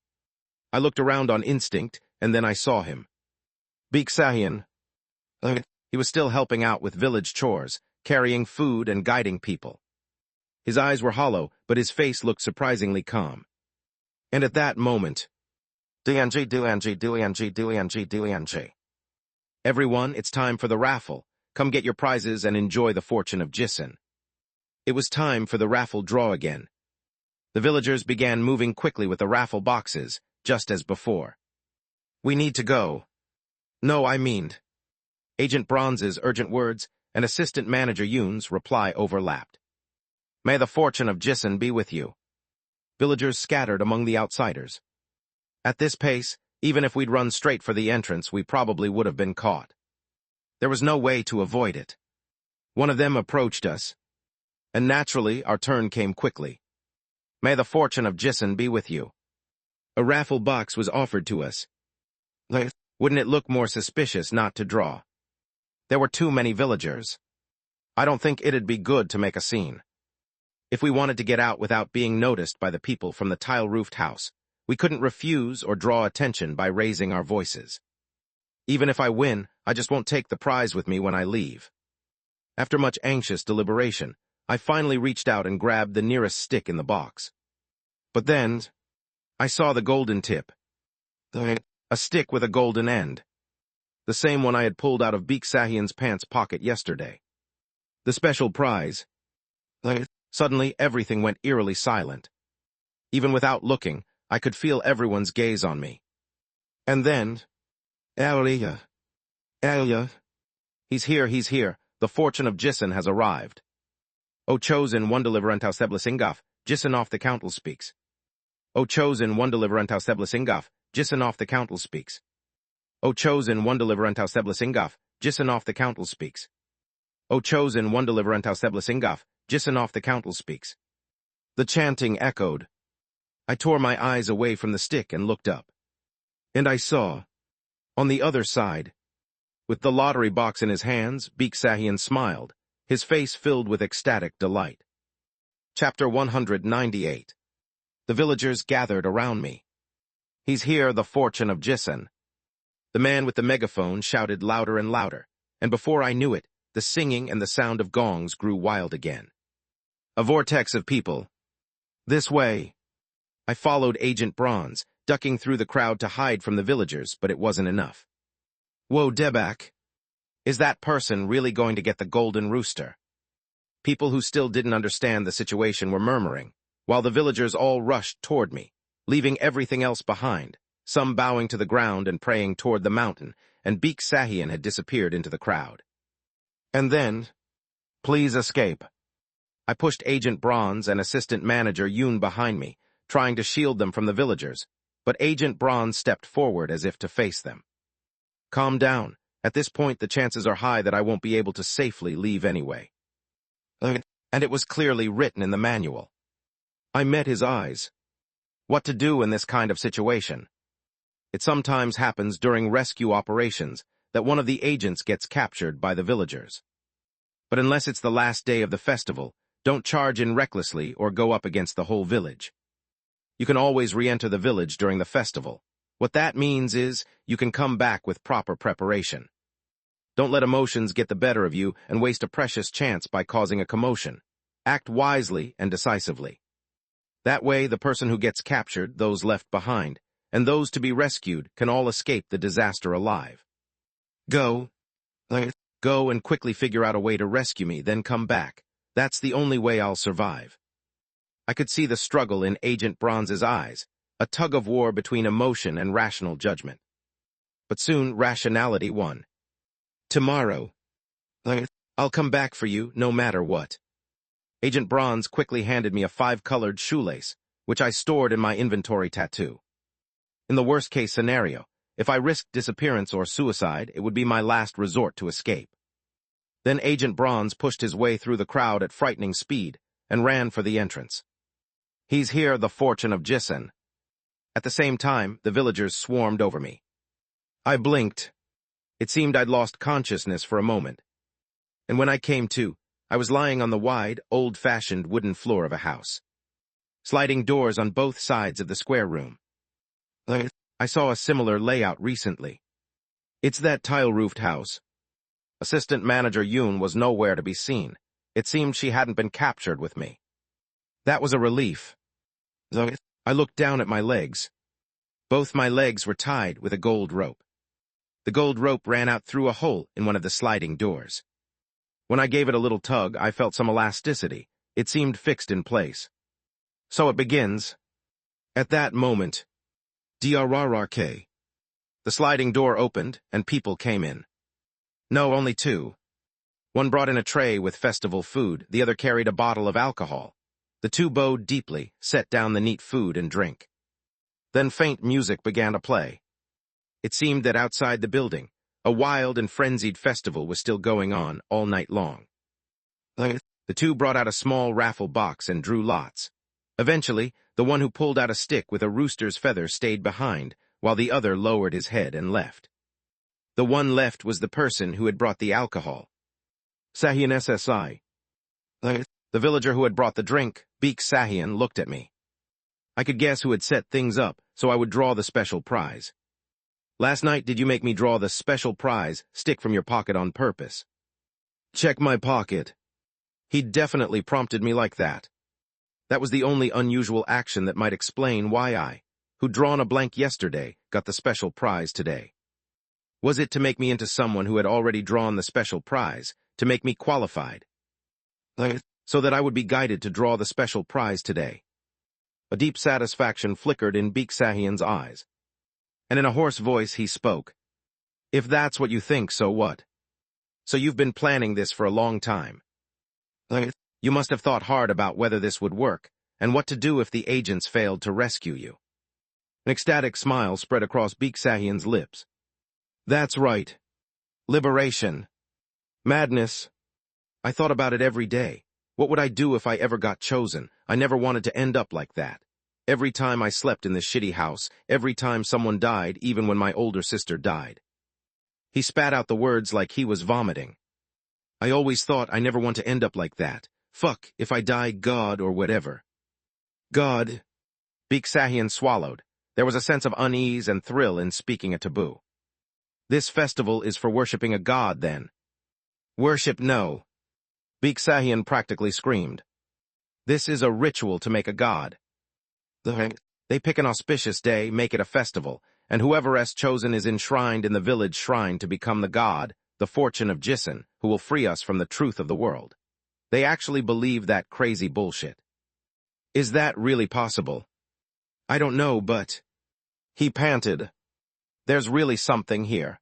Speaker 2: I looked around on instinct, and then I saw him. Baek Sahyun. He was still helping out with village chores, carrying food and guiding people. His eyes were hollow, but his face looked surprisingly calm. And at that moment, DNG. Everyone, it's time for the raffle. Come get your prizes and enjoy the fortune of Jisun. It was time for the raffle draw again. The villagers began moving quickly with the raffle boxes, just as before. We need to go. No, I mean. Agent Bronze's urgent words and Assistant Manager Yoon's reply overlapped. May the fortune of Jisun be with you. Villagers scattered among the outsiders. At this pace, even if we'd run straight for the entrance, we probably would have been caught. There was no way to avoid it. One of them approached us, and naturally, our turn came quickly. May the fortune of Jisun be with you. A raffle box was offered to us. Wouldn't it look more suspicious not to draw? There were too many villagers. I don't think it'd be good to make a scene. If we wanted to get out without being noticed by the people from the tile-roofed house, we couldn't refuse or draw attention by raising our voices. Even if I win, I just won't take the prize with me when I leave. After much anxious deliberation, I finally reached out and grabbed the nearest stick in the box. But then, I saw the golden tip. A stick with a golden end. The same one I had pulled out of Baek Sahyun's pants pocket yesterday. The special prize. Suddenly, everything went eerily silent. Even without looking, I could feel everyone's gaze on me. And then, Alia. He's here, he's here. The fortune of Jisun has arrived. O chosen one deliverant Seblasingaf, Jisun off the council speaks. O chosen one deliverant Seblasingaf, Jisun off the council speaks. O chosen one deliverant Seblasingaf, Jisun off the council speaks. O chosen one deliverant Seblasingaf, Jisun off the council speaks. The chanting echoed. I tore my eyes away from the stick and looked up. And I saw, on the other side, with the lottery box in his hands, Baek Deoksu smiled, his face filled with ecstatic delight. Chapter 198. The villagers gathered around me. He's here, the fortune of Jisun. The man with the megaphone shouted louder and louder, and before I knew it, the singing and the sound of gongs grew wild again. A vortex of people. This way. I followed Agent Bronze, ducking through the crowd to hide from the villagers, but it wasn't enough. Whoa, Debak. Is that person really going to get the golden rooster? People who still didn't understand the situation were murmuring, while the villagers all rushed toward me, leaving everything else behind, some bowing to the ground and praying toward the mountain, and Baek Deoksu had disappeared into the crowd. And then, please escape. I pushed Agent Bronze and Assistant Manager Yoon behind me, trying to shield them from the villagers, but Agent Bronze stepped forward as if to face them. Calm down. At this point, the chances are high that I won't be able to safely leave anyway. And it was clearly written in the manual. I met his eyes. What to do in this kind of situation? It sometimes happens during rescue operations that one of the agents gets captured by the villagers. But unless it's the last day of the festival, don't charge in recklessly or go up against the whole village. You can always re-enter the village during the festival. What that means is you can come back with proper preparation. Don't let emotions get the better of you and waste a precious chance by causing a commotion. Act wisely and decisively. That way, the person who gets captured, those left behind, and those to be rescued can all escape the disaster alive. Go and quickly figure out a way to rescue me, then come back. That's the only way I'll survive. I could see the struggle in Agent Bronze's eyes, a tug-of-war between emotion and rational judgment. But soon rationality won. Tomorrow, I'll come back for you, no matter what. Agent Bronze quickly handed me a 5-colored shoelace, which I stored in my inventory tattoo. In the worst-case scenario, if I risked disappearance or suicide, it would be my last resort to escape. Then Agent Bronze pushed his way through the crowd at frightening speed and ran for the entrance. He's here, the fortune of Jisun. At the same time, the villagers swarmed over me. I blinked. It seemed I'd lost consciousness for a moment. And when I came to, I was lying on the wide, old-fashioned wooden floor of a house. Sliding doors on both sides of the square room. I saw a similar layout recently. It's that tile-roofed house. Assistant Manager Yoon was nowhere to be seen. It seemed she hadn't been captured with me. That was a relief. I looked down at my legs. Both my legs were tied with a gold rope. The gold rope ran out through a hole in one of the sliding doors. When I gave it a little tug, I felt some elasticity. It seemed fixed in place. So it begins. At that moment, DRRRK. The sliding door opened, and people came in. No, only two. One brought in a tray with festival food, the other carried a bottle of alcohol. The two bowed deeply, set down the neat food and drink. Then faint music began to play. It seemed that outside the building, a wild and frenzied festival was still going on all night long. The two brought out a small raffle box and drew lots. Eventually, the one who pulled out a stick with a rooster's feather stayed behind, while the other lowered his head and left. The one left was the person who had brought the alcohol. Sahian SSI. The villager who had brought the drink, Baek Deoksu, looked at me. I could guess who had set things up, so I would draw the special prize. Last night, did you make me draw the special prize, stick from your pocket on purpose? Check my pocket. He'd definitely prompted me like that. That was the only unusual action that might explain why I, who'd drawn a blank yesterday, got the special prize today. Was it to make me into someone who had already drawn the special prize, to make me qualified? So that I would be guided to draw the special prize today. A deep satisfaction flickered in Baek Deoksu's eyes. And in a hoarse voice he spoke. If that's what you think, so what? So you've been planning this for a long time. You must have thought hard about whether this would work, and what to do if the agents failed to rescue you. An ecstatic smile spread across Baek Sahien's lips. That's right. Liberation. Madness. I thought about it every day. What would I do if I ever got chosen? I never wanted to end up like that. Every time I slept in this shitty house, every time someone died, even when my older sister died. He spat out the words like he was vomiting. I always thought I never want to end up like that. Fuck, if I die, God or whatever. God. Baek Sahien swallowed. There was a sense of unease and thrill in speaking a taboo. This festival is for worshipping a god, then. Worship no. Baek Sahien practically screamed. This is a ritual to make a god. They pick an auspicious day, make it a festival, and whoever is chosen is enshrined in the village shrine to become the god, the fortune of Jisun, who will free us from the truth of the world. They actually believe that crazy bullshit. Is that really possible? I don't know, but... He panted. There's really something here.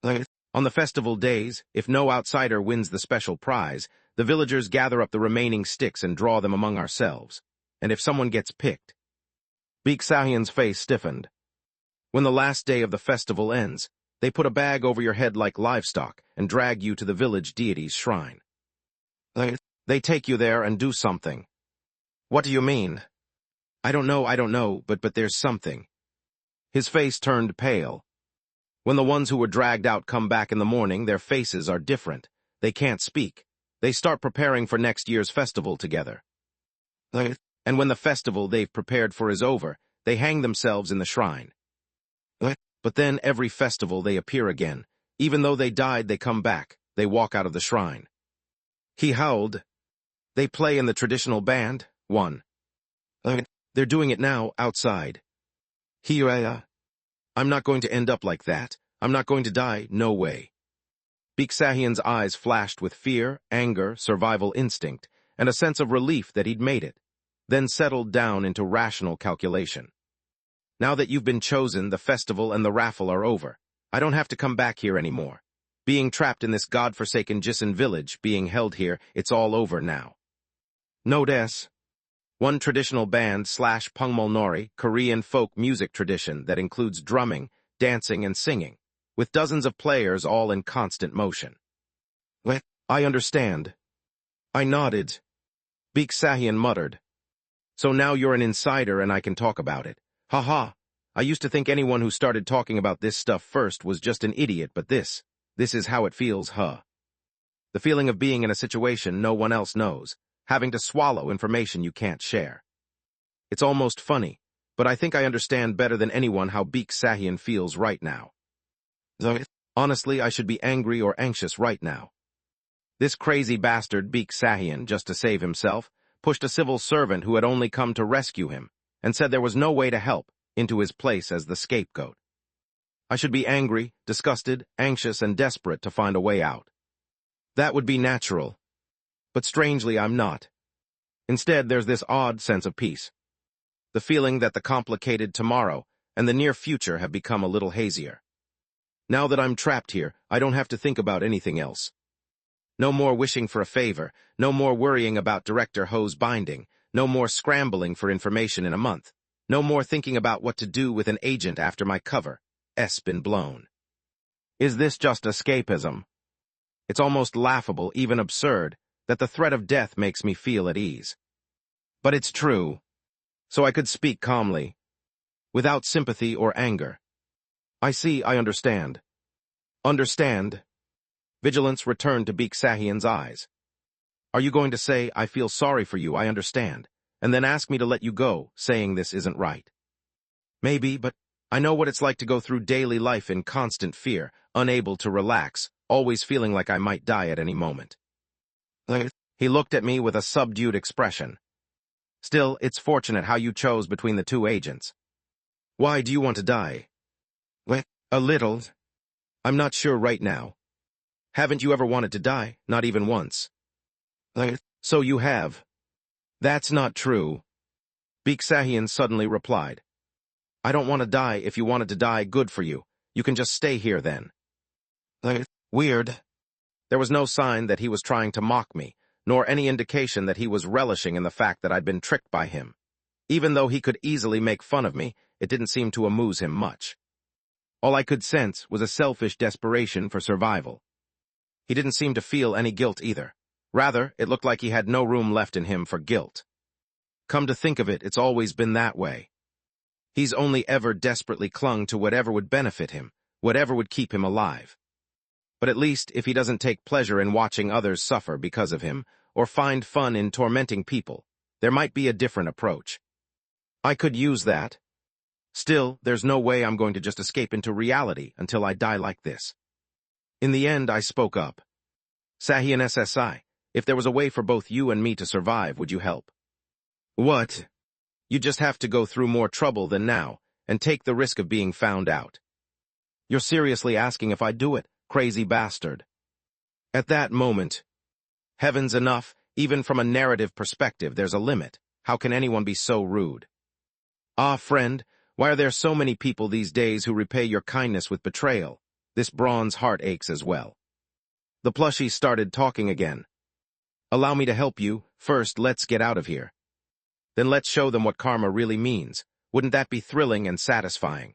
Speaker 2: On the festival days, if no outsider wins the special prize, the villagers gather up the remaining sticks and draw them among ourselves. And if someone gets picked... Baek Sahien's face stiffened. When the last day of the festival ends, they put a bag over your head like livestock and drag you to the village deity's shrine. They take you there and do something. What do you mean? I don't know, but there's something. His face turned pale. When the ones who were dragged out come back in the morning, their faces are different. They can't speak. They start preparing for next year's festival together. And when the festival they've prepared for is over, they hang themselves in the shrine. But then every festival they appear again. Even though they died, they come back. They walk out of the shrine. He howled. They play in the traditional band, one. They're doing it now, outside. I'm not going to end up like that. I'm not going to die, no way. Baek Sahien's eyes flashed with fear, anger, survival instinct, and a sense of relief that he'd made it, then settled down into rational calculation. Now that you've been chosen, the festival and the raffle are over. I don't have to come back here anymore. Being trapped in this godforsaken Jisun village, being held here, it's all over now. Note S. One traditional band / Pungmulnori, Korean folk music tradition that includes drumming, dancing, and singing, with dozens of players all in constant motion. I understand. I nodded. Baek Sahien muttered. So now you're an insider and I can talk about it. Ha. I used to think anyone who started talking about this stuff first was just an idiot, but this is how it feels, huh? The feeling of being in a situation no one else knows, having to swallow information you can't share. It's almost funny, but I think I understand better than anyone how Baek Sahien feels right now. Honestly, I should be angry or anxious right now. This crazy bastard Baek Sahien, just to save himself, pushed a civil servant who had only come to rescue him, and said there was no way to help, into his place as the scapegoat. I should be angry, disgusted, anxious, and desperate to find a way out. That would be natural. But strangely, I'm not. Instead, there's this odd sense of peace. The feeling that the complicated tomorrow and the near future have become a little hazier. Now that I'm trapped here, I don't have to think about anything else. No more wishing for a favor, no more worrying about Director Ho's binding, no more scrambling for information in a month, no more thinking about what to do with an agent after my cover. Been blown. Is this just escapism? It's almost laughable, even absurd, that the threat of death makes me feel at ease. But it's true. So I could speak calmly, without sympathy or anger. I understand. Understand? Vigilance returned to Baek Sahien's eyes. Are you going to say, I feel sorry for you, I understand, and then ask me to let you go, saying this isn't right? Maybe, but I know what it's like to go through daily life in constant fear, unable to relax, always feeling like I might die at any moment. He looked at me with a subdued expression. Still, it's fortunate how you chose between the two agents. Why do you want to die? A little. I'm not sure right now. Haven't you ever wanted to die? Not even once. So you have. That's not true. Baek Sahien suddenly replied. I don't want to die. If you wanted to die, good for you. You can just stay here then. Weird. There was no sign that he was trying to mock me, nor any indication that he was relishing in the fact that I'd been tricked by him. Even though he could easily make fun of me, it didn't seem to amuse him much. All I could sense was a selfish desperation for survival. He didn't seem to feel any guilt either. Rather, it looked like he had no room left in him for guilt. Come to think of it, it's always been that way. He's only ever desperately clung to whatever would benefit him, whatever would keep him alive. But at least if he doesn't take pleasure in watching others suffer because of him, or find fun in tormenting people, there might be a different approach. I could use that. Still, there's no way I'm going to just escape into reality until I die like this. In the end, I spoke up. Sahian SSI, if there was a way for both you and me to survive, would you help? What? You just have to go through more trouble than now, and take the risk of being found out. You're seriously asking if I'd do it, crazy bastard. At that moment, heavens enough, even from a narrative perspective, there's a limit. How can anyone be so rude? Ah, friend, why are there so many people these days who repay your kindness with betrayal? This bronze heart aches as well. The plushie started talking again. Allow me to help you. First, let's get out of here. Then let's show them what karma really means. Wouldn't that be thrilling and satisfying?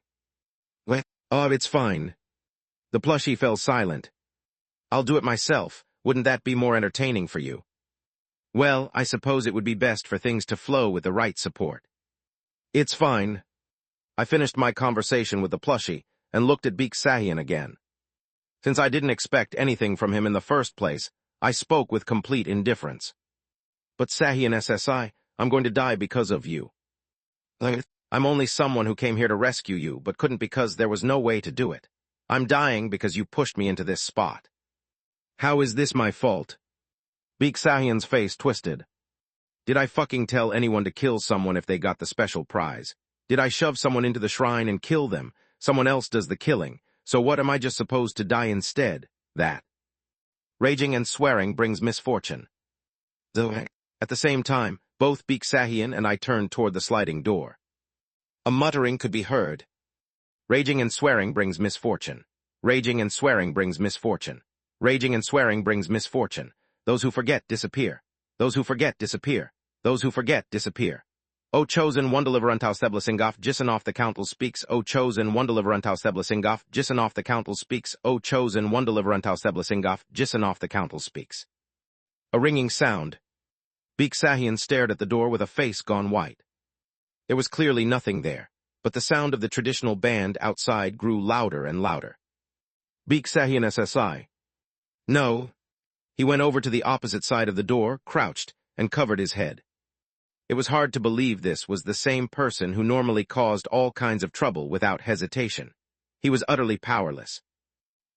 Speaker 2: What? Oh, it's fine. The plushie fell silent. I'll do it myself. Wouldn't that be more entertaining for you? Well, I suppose it would be best for things to flow with the right support. It's fine. I finished my conversation with the plushie and looked at Baek Sahian again. Since I didn't expect anything from him in the first place, I spoke with complete indifference. But Sahian SSI, I'm going to die because of you. I'm only someone who came here to rescue you, but couldn't because there was no way to do it. I'm dying because you pushed me into this spot. How is this my fault? Baek Sahian's face twisted. Did I fucking tell anyone to kill someone if they got the special prize? Did I shove someone into the shrine and kill them? Someone else does the killing. So what am I just supposed to die instead? That. Raging and swearing brings misfortune. At the same time, both Baek Sahian and I turned toward the sliding door. A muttering could be heard. Raging and swearing brings misfortune. Raging and swearing brings misfortune. Raging and swearing brings misfortune. Those who forget disappear. Those who forget disappear. Those who forget disappear. O chosen one deliver unto Seblasingaf, Jissen off the council speaks. O chosen one deliver unto Seblasingaf, Jissen off the council speaks. O chosen one deliver unto Seblasingaf, Jissen off the council speaks. A ringing sound. Baek Sahian stared at the door with a face gone white. There was clearly nothing there, but the sound of the traditional band outside grew louder and louder. Baek Sahian SSI. No. He went over to the opposite side of the door, crouched, and covered his head. It was hard to believe this was the same person who normally caused all kinds of trouble without hesitation. He was utterly powerless.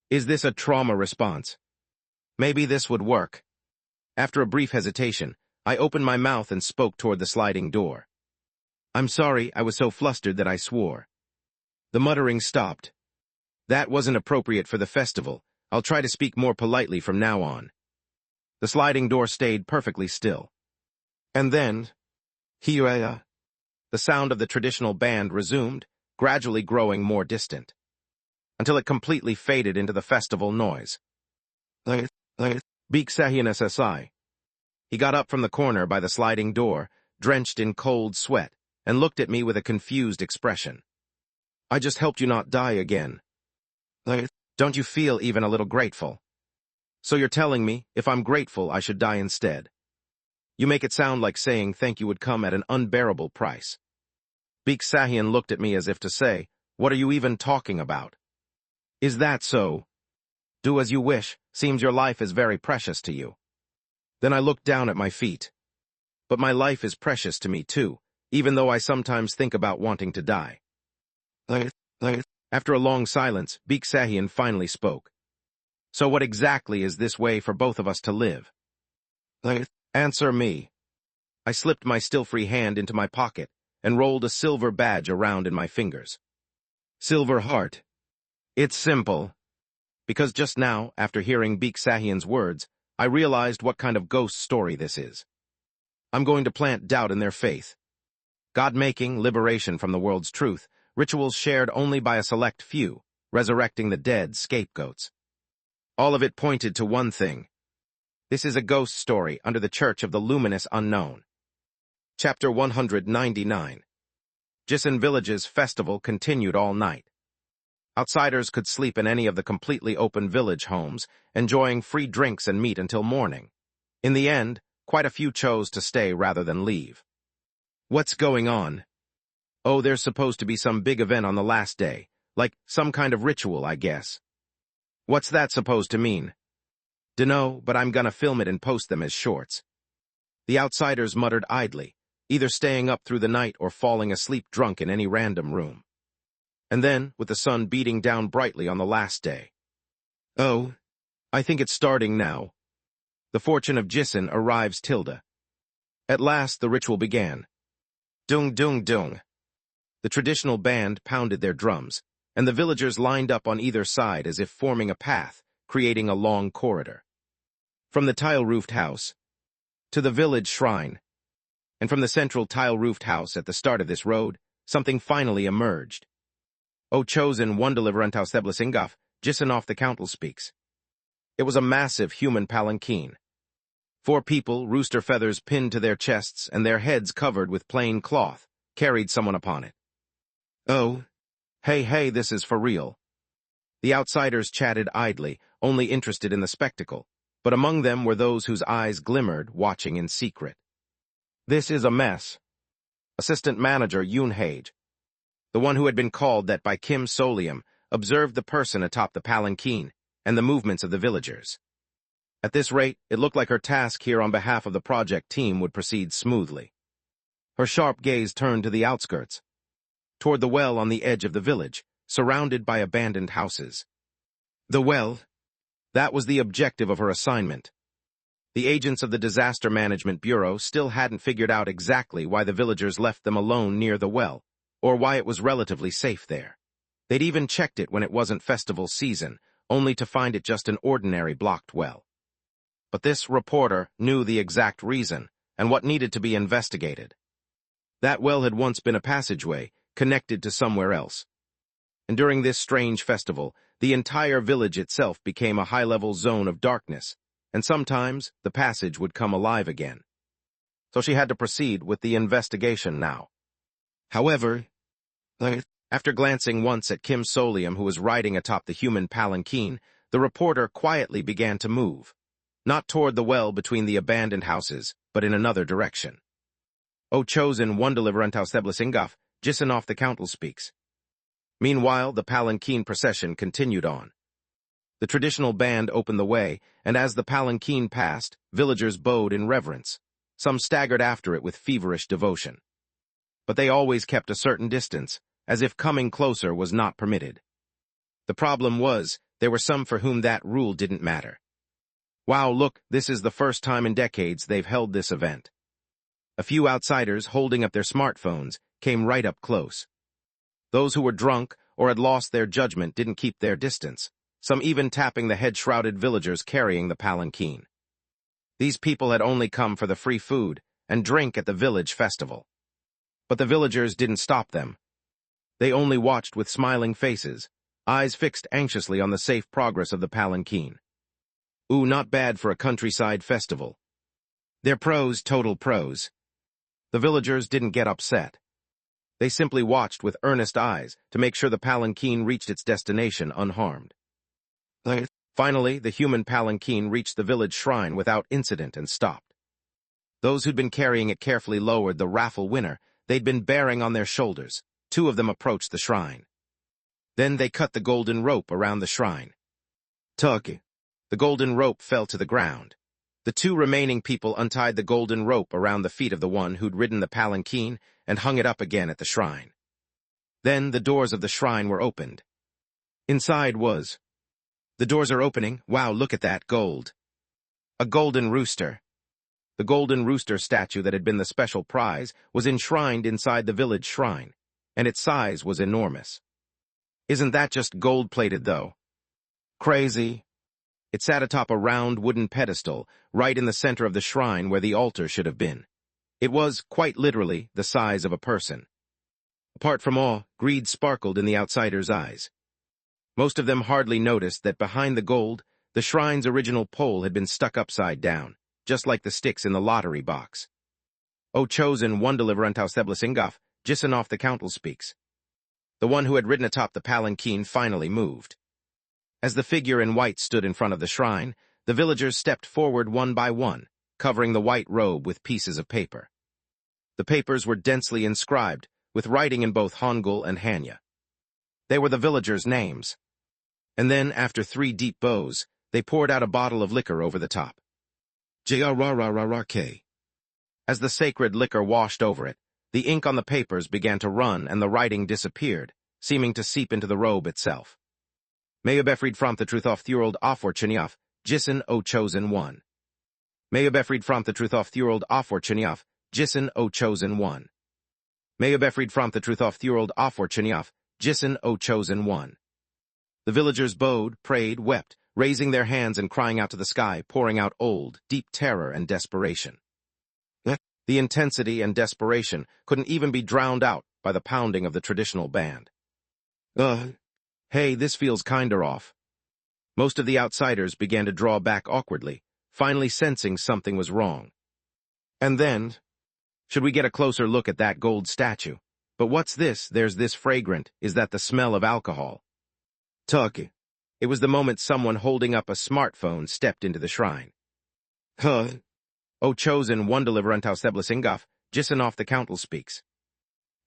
Speaker 2: Is this a trauma response? Maybe this would work. After a brief hesitation, I opened my mouth and spoke toward the sliding door. I'm sorry, I was so flustered that I swore. The muttering stopped. That wasn't appropriate for the festival. I'll try to speak more politely from now on. The sliding door stayed perfectly still. And then, the sound of the traditional band resumed, gradually growing more distant, until it completely faded into the festival noise. Baek Sahian SSI. He got up from the corner by the sliding door, drenched in cold sweat, and looked at me with a confused expression. I just helped you not die again. Don't you feel even a little grateful? So you're telling me, if I'm grateful, I should die instead? You make it sound like saying thank you would come at an unbearable price. Baek Sahian looked at me as if to say, what are you even talking about? Is that so? Do as you wish, seems your life is very precious to you. Then I looked down at my feet. But my life is precious to me too, even though I sometimes think about wanting to die. After a long silence, Baek Sahian finally spoke. So what exactly is this way for both of us to live? Answer me. I slipped my still-free hand into my pocket and rolled a silver badge around in my fingers. Silver heart. It's simple. Because just now, after hearing Baek Sahian's words, I realized what kind of ghost story this is. I'm going to plant doubt in their faith. God-making, liberation from the world's truth, rituals shared only by a select few, resurrecting the dead scapegoats. All of it pointed to one thing. This is a ghost story under the Church of the Luminous Unknown. Chapter 199. Jisan Village's festival continued all night. Outsiders could sleep in any of the completely open village homes, enjoying free drinks and meat until morning. In the end, quite a few chose to stay rather than leave. What's going on? Oh, there's supposed to be some big event on the last day, like some kind of ritual, I guess. What's that supposed to mean? Dunno, but I'm gonna film it and post them as shorts. The outsiders muttered idly, either staying up through the night or falling asleep drunk in any random room. And then, with the sun beating down brightly on the last day. Oh, I think it's starting now. The fortune of Jisan arrives Tilda. At last, the ritual began. Dung dung dung. The traditional band pounded their drums, and the villagers lined up on either side as if forming a path, creating a long corridor. From the tile-roofed house to the village shrine, and from the central tile-roofed house at the start of this road, something finally emerged. O chosen one deliverant Theblasingaf, Jisan off the council speaks. It was a massive human palanquin. 4 people, rooster feathers pinned to their chests and their heads covered with plain cloth, carried someone upon it. Oh, hey, this is for real. The outsiders chatted idly, only interested in the spectacle, but among them were those whose eyes glimmered, watching in secret. This is a mess. Assistant manager Yoon Hage, the one who had been called that by Kim Solium, observed the person atop the palanquin and the movements of the villagers. At this rate, it looked like her task here on behalf of the project team would proceed smoothly. Her sharp gaze turned to the outskirts, toward the well on the edge of the village, surrounded by abandoned houses. The well, that was the objective of her assignment. The agents of the Disaster Management Bureau still hadn't figured out exactly why the villagers left them alone near the well, or why it was relatively safe there. They'd even checked it when it wasn't festival season, only to find it just an ordinary blocked well. But this reporter knew the exact reason, and what needed to be investigated. That well had once been a passageway, connected to somewhere else. And during this strange festival, the entire village itself became a high-level zone of darkness, and sometimes the passage would come alive again. So she had to proceed with the investigation now. However, after glancing once at Kim Solium, who was riding atop the human palanquin, the reporter quietly began to move, not toward the well between the abandoned houses, but in another direction. O chosen one deliverant Theblasingaf, Jisan off the council speaks. Meanwhile, the palanquin procession continued on. The traditional band opened the way, and as the palanquin passed, villagers bowed in reverence. Some staggered after it with feverish devotion. But they always kept a certain distance, as if coming closer was not permitted. The problem was, there were some for whom that rule didn't matter. Wow, look, this is the first time in decades they've held this event. A few outsiders holding up their smartphones came right up close. Those who were drunk or had lost their judgment didn't keep their distance, some even tapping the head-shrouded villagers carrying the palanquin. These people had only come for the free food and drink at the village festival. But the villagers didn't stop them. They only watched with smiling faces, eyes fixed anxiously on the safe progress of the palanquin. Ooh, not bad for a countryside festival. They're pros, total pros. The villagers didn't get upset. They simply watched with earnest eyes to make sure the palanquin reached its destination unharmed. Finally, the human palanquin reached the village shrine without incident and stopped. Those who'd been carrying it carefully lowered the raffle winner they'd been bearing on their shoulders. 2 of them approached the shrine. Then they cut the golden rope around the shrine. Tug. The golden rope fell to the ground. The 2 remaining people untied the golden rope around the feet of the one who'd ridden the palanquin and hung it up again at the shrine. Then the doors of the shrine were opened. Inside was... The doors are opening. Wow, look at that gold. A golden rooster. The golden rooster statue that had been the special prize was enshrined inside the village shrine, and its size was enormous. Isn't that just gold-plated, though? Crazy. It sat atop a round wooden pedestal, right in the center of the shrine where the altar should have been. It was, quite literally, the size of a person. Apart from awe, greed sparkled in the outsiders' eyes. Most of them hardly noticed that behind the gold, The shrine's original pole had been stuck upside down, just like the sticks in the lottery box. O chosen one deliverant Singaf, Jissen off the council speaks. The one who had ridden atop the palanquin finally moved. As the figure in white stood in front of the shrine, the villagers stepped forward one by one, covering the white robe with pieces of paper. The papers were densely inscribed, with writing in both Hangul and Hanja. They were the villagers' names. And then, after 3 deep bows, they poured out a bottle of liquor over the top. J-R-R-R-R-K. As the sacred liquor washed over it, the ink on the papers began to run and the writing disappeared, seeming to seep into the robe itself. May you befried from the truth of Thurald Offor Chinyaf, Jissen O chosen one. May you befried from the truth of Thurald Offor Chinyaf, Jissen O chosen one. May you befried from the truth of Thurald Offor Chinyaf, Jissen O chosen one. The villagers bowed, prayed, wept, raising their hands and crying out to the sky, pouring out old, deep terror and desperation. The intensity and desperation couldn't even be drowned out by the pounding of the traditional band. Hey, this feels kinda off. Most of the outsiders began to draw back awkwardly, finally sensing something was wrong. And then, should we get a closer look at that gold statue? But what's this? There's this fragrant. Is that the smell of alcohol? Tug. It was the moment someone holding up a smartphone stepped into the shrine. O chosen one deliverant Singaf, Jissen off the council speaks.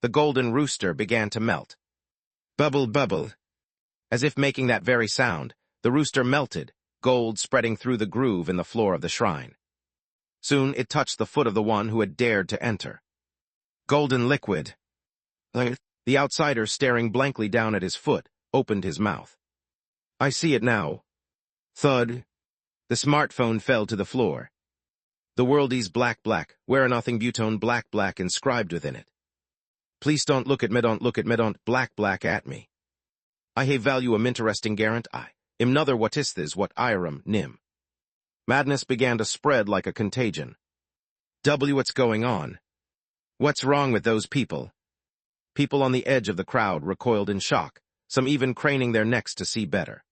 Speaker 2: The golden rooster began to melt. Bubble, bubble. As if making that very sound, the rooster melted, gold spreading through the groove in the floor of the shrine. Soon it touched the foot of the one who had dared to enter. Golden liquid. The outsider, staring blankly down at his foot, opened his mouth. I see it now. Thud. The smartphone fell to the floor. The worldie's black where nothing butone black inscribed within it. Please don't look at me, don't black at me. I have value interesting garant I. Im nother what is this what Iram nim. Madness began to spread like a contagion. What's going on? What's wrong with those people? People on the edge of the crowd recoiled in shock, some even craning their necks to see better.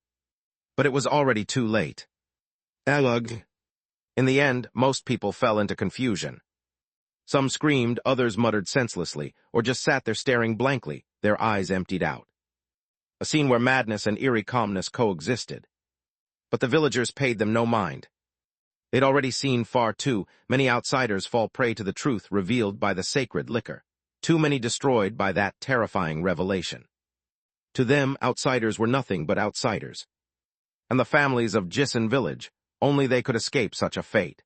Speaker 2: But it was already too late. Alug. In the end, most people fell into confusion. Some screamed, others muttered senselessly, or just sat there staring blankly, their eyes emptied out. A scene where madness and eerie calmness coexisted. But the villagers paid them no mind. They'd already seen far too many outsiders fall prey to the truth revealed by the sacred liquor, too many destroyed by that terrifying revelation. To them, outsiders were nothing but outsiders. And the families of Jissen village, only they could escape such a fate.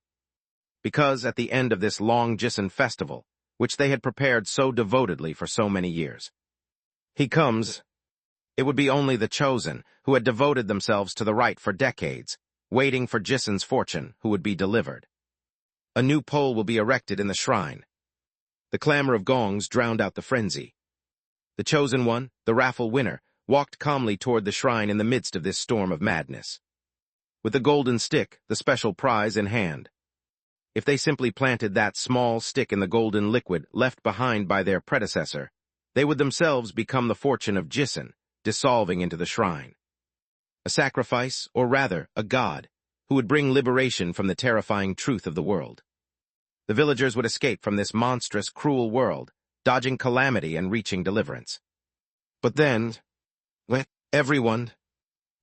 Speaker 2: Because at the end of this long Jissen festival, which they had prepared so devotedly for so many years, he comes. It would be only the chosen, who had devoted themselves to the rite for decades, waiting for Jissen's fortune, who would be delivered. A new pole will be erected in the shrine. The clamor of gongs drowned out the frenzy. The chosen one, the raffle winner, walked calmly toward the shrine in the midst of this storm of madness. With the golden stick, the special prize in hand. If they simply planted that small stick in the golden liquid left behind by their predecessor, they would themselves become the fortune of Jissen, dissolving into the shrine. A sacrifice, or rather, a god, who would bring liberation from the terrifying truth of the world. The villagers would escape from this monstrous, cruel world, dodging calamity and reaching deliverance. But then, everyone.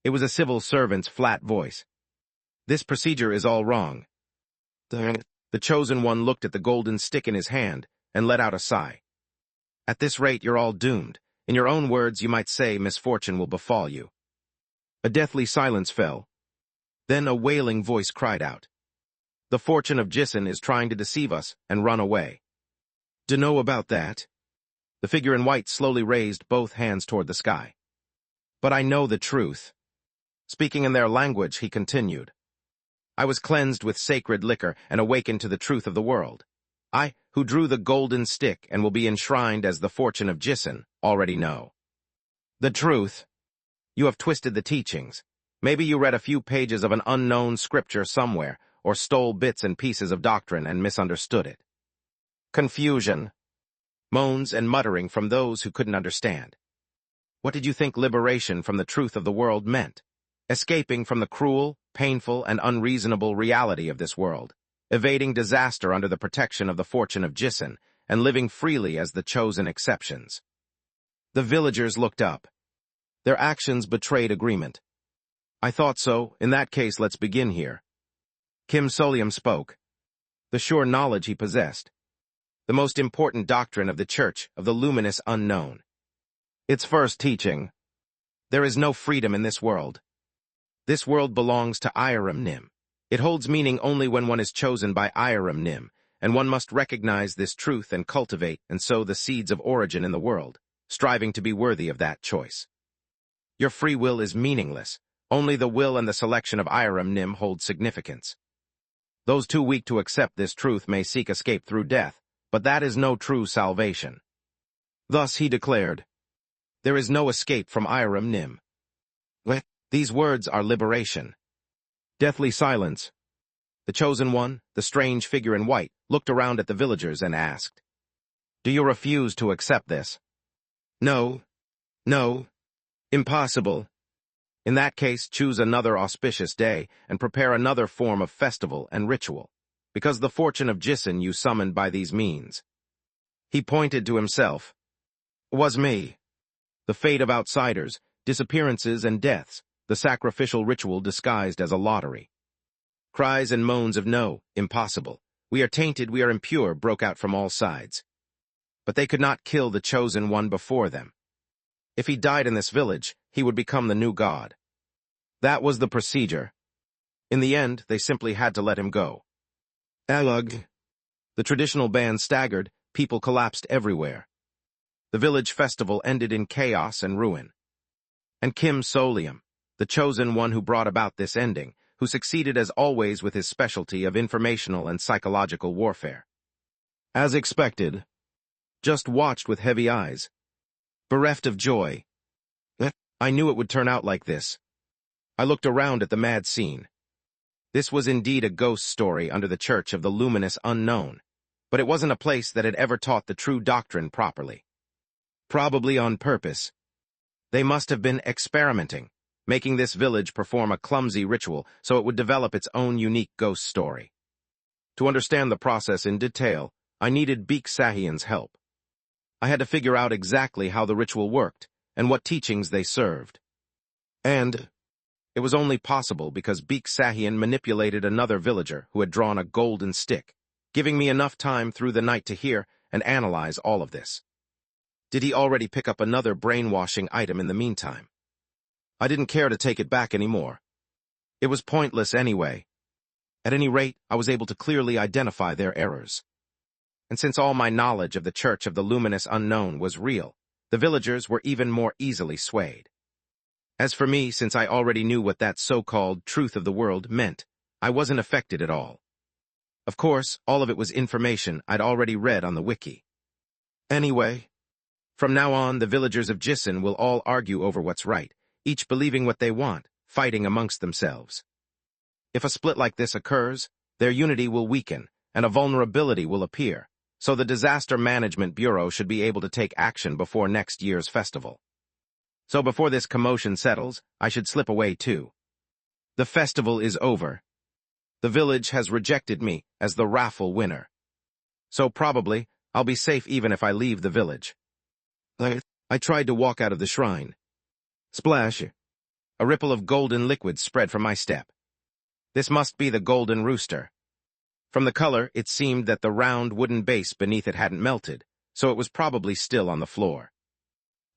Speaker 2: It was a civil servant's flat voice. This procedure is all wrong. The chosen one looked at the golden stick in his hand and let out a sigh. At this rate, you're all doomed. In your own words, you might say misfortune will befall you. A deathly silence fell. Then a wailing voice cried out. The fortune of Jissen is trying to deceive us and run away. Dunno about that. The figure in white slowly raised both hands toward the sky. But I know the truth. Speaking in their language, he continued. I was cleansed with sacred liquor and awakened to the truth of the world. I, who drew the golden stick and will be enshrined as the fortune of Jissen, already know. The truth. You have twisted the teachings. Maybe you read a few pages of an unknown scripture somewhere, or stole bits and pieces of doctrine and misunderstood it. Confusion. Moans and muttering from those who couldn't understand. What did you think liberation from the truth of the world meant? Escaping from the cruel, painful, and unreasonable reality of this world, evading disaster under the protection of the fortune of Jisun, and living freely as the chosen exceptions. The villagers looked up. Their actions betrayed agreement. "I thought so. In that case, let's begin here." Kim Solium spoke. The sure knowledge he possessed. The most important doctrine of the Church of the Luminous Unknown. Its first teaching: there is no freedom in this world. This world belongs to Iram Nim. It holds meaning only when one is chosen by Iram Nim, and one must recognize this truth and cultivate and sow the seeds of origin in the world, striving to be worthy of that choice. Your free will is meaningless. Only the will and the selection of Iram Nim hold significance. Those too weak to accept this truth may seek escape through death, but that is no true salvation. Thus he declared, "There is no escape from Iram Nim." These words are liberation. Deathly silence. The chosen one, the strange figure in white, looked around at the villagers and asked, "Do you refuse to accept this?" "No. No. Impossible." "In that case, choose another auspicious day and prepare another form of festival and ritual, because the fortune of Jisun you summoned by these means." He pointed to himself. "Was me. The fate of outsiders, disappearances and deaths, the sacrificial ritual disguised as a lottery." Cries and moans of "No, impossible, we are tainted, we are impure," broke out from all sides. But they could not kill the chosen one before them. If he died in this village, he would become the new god. That was the procedure. In the end, they simply had to let him go. Alug. The traditional band staggered, people collapsed everywhere. The village festival ended in chaos and ruin. And Kim Solium, the chosen one who brought about this ending, who succeeded as always with his specialty of informational and psychological warfare. As expected, just watched with heavy eyes, bereft of joy. I knew it would turn out like this. I looked around at the mad scene. This was indeed a ghost story under the Church of the Luminous Unknown, but it wasn't a place that had ever taught the true doctrine properly. Probably on purpose. They must have been experimenting, making this village perform a clumsy ritual so it would develop its own unique ghost story. To understand the process in detail, I needed Baek Sahian's help. I had to figure out exactly how the ritual worked and what teachings they served. And it was only possible because Baek Sahian manipulated another villager who had drawn a golden stick, giving me enough time through the night to hear and analyze all of this. Did he already pick up another brainwashing item in the meantime? I didn't care to take it back anymore. It was pointless anyway. At any rate, I was able to clearly identify their errors. And since all my knowledge of the Church of the Luminous Unknown was real, the villagers were even more easily swayed. As for me, since I already knew what that so-called truth of the world meant, I wasn't affected at all. Of course, all of it was information I'd already read on the wiki. Anyway, from now on, the villagers of Jisun will all argue over what's right, each believing what they want, fighting amongst themselves. If a split like this occurs, their unity will weaken, and a vulnerability will appear, so the Disaster Management Bureau should be able to take action before next year's festival. So before this commotion settles, I should slip away too. The festival is over. The village has rejected me as the raffle winner. So probably, I'll be safe even if I leave the village. I tried to walk out of the shrine. Splash! A ripple of golden liquid spread from my step. This must be the golden rooster. From the color, it seemed that the round wooden base beneath it hadn't melted, so it was probably still on the floor.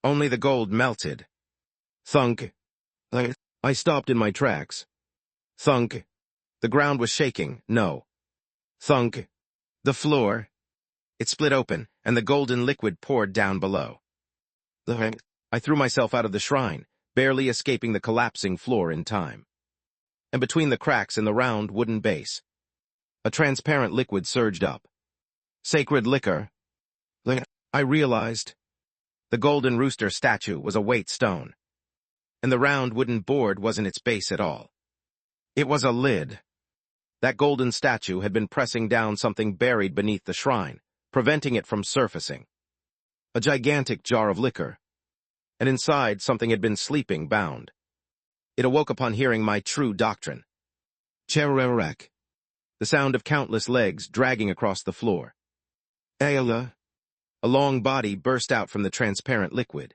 Speaker 2: Only the gold melted. Thunk. I stopped in my tracks. Thunk. The ground was shaking, no. Thunk. The floor. It split open, and the golden liquid poured down below. I threw myself out of the shrine, barely escaping the collapsing floor in time. And between the cracks in the round wooden base, a transparent liquid surged up. Sacred liquor. I realized. The golden rooster statue was a weight stone, and the round wooden board wasn't its base at all. It was a lid. That golden statue had been pressing down something buried beneath the shrine, preventing it from surfacing. A gigantic jar of liquor, and inside something had been sleeping bound. It awoke upon hearing my true doctrine, Chererek. The sound of countless legs dragging across the floor. Ayala. A long body burst out from the transparent liquid.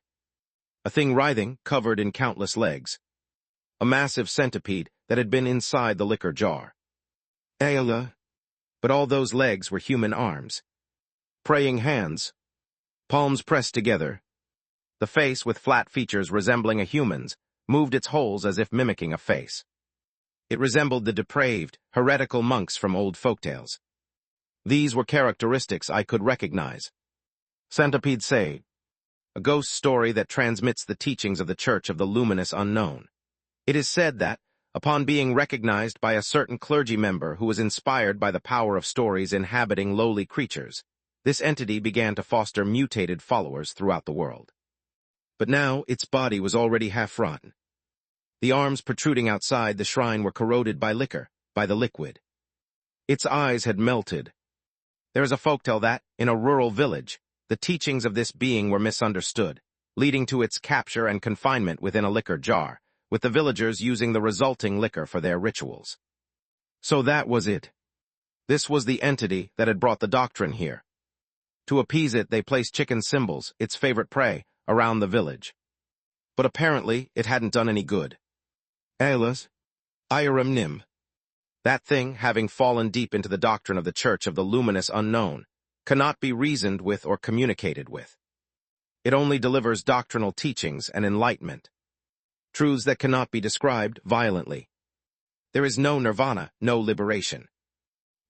Speaker 2: A thing writhing, covered in countless legs. A massive centipede that had been inside the liquor jar. Ayala. But all those legs were human arms. Praying hands. Palms pressed together. The face, with flat features resembling a human's, moved its holes as if mimicking a face. It resembled the depraved, heretical monks from old folktales. These were characteristics I could recognize. Centipede say, a ghost story that transmits the teachings of the Church of the Luminous Unknown. It is said that, upon being recognized by a certain clergy member who was inspired by the power of stories inhabiting lowly creatures, this entity began to foster mutated followers throughout the world. But now its body was already half-rotten. The arms protruding outside the shrine were corroded by liquor, by the liquid. Its eyes had melted. There is a folktale that, in a rural village, the teachings of this being were misunderstood, leading to its capture and confinement within a liquor jar, with the villagers using the resulting liquor for their rituals. So that was it. This was the entity that had brought the doctrine here. To appease it, they placed chicken symbols, its favorite prey, around the village. But apparently, it hadn't done any good. Alas, Iram Nim. That thing, having fallen deep into the doctrine of the Church of the Luminous Unknown, cannot be reasoned with or communicated with. It only delivers doctrinal teachings and enlightenment. Truths that cannot be described violently. There is no nirvana, no liberation.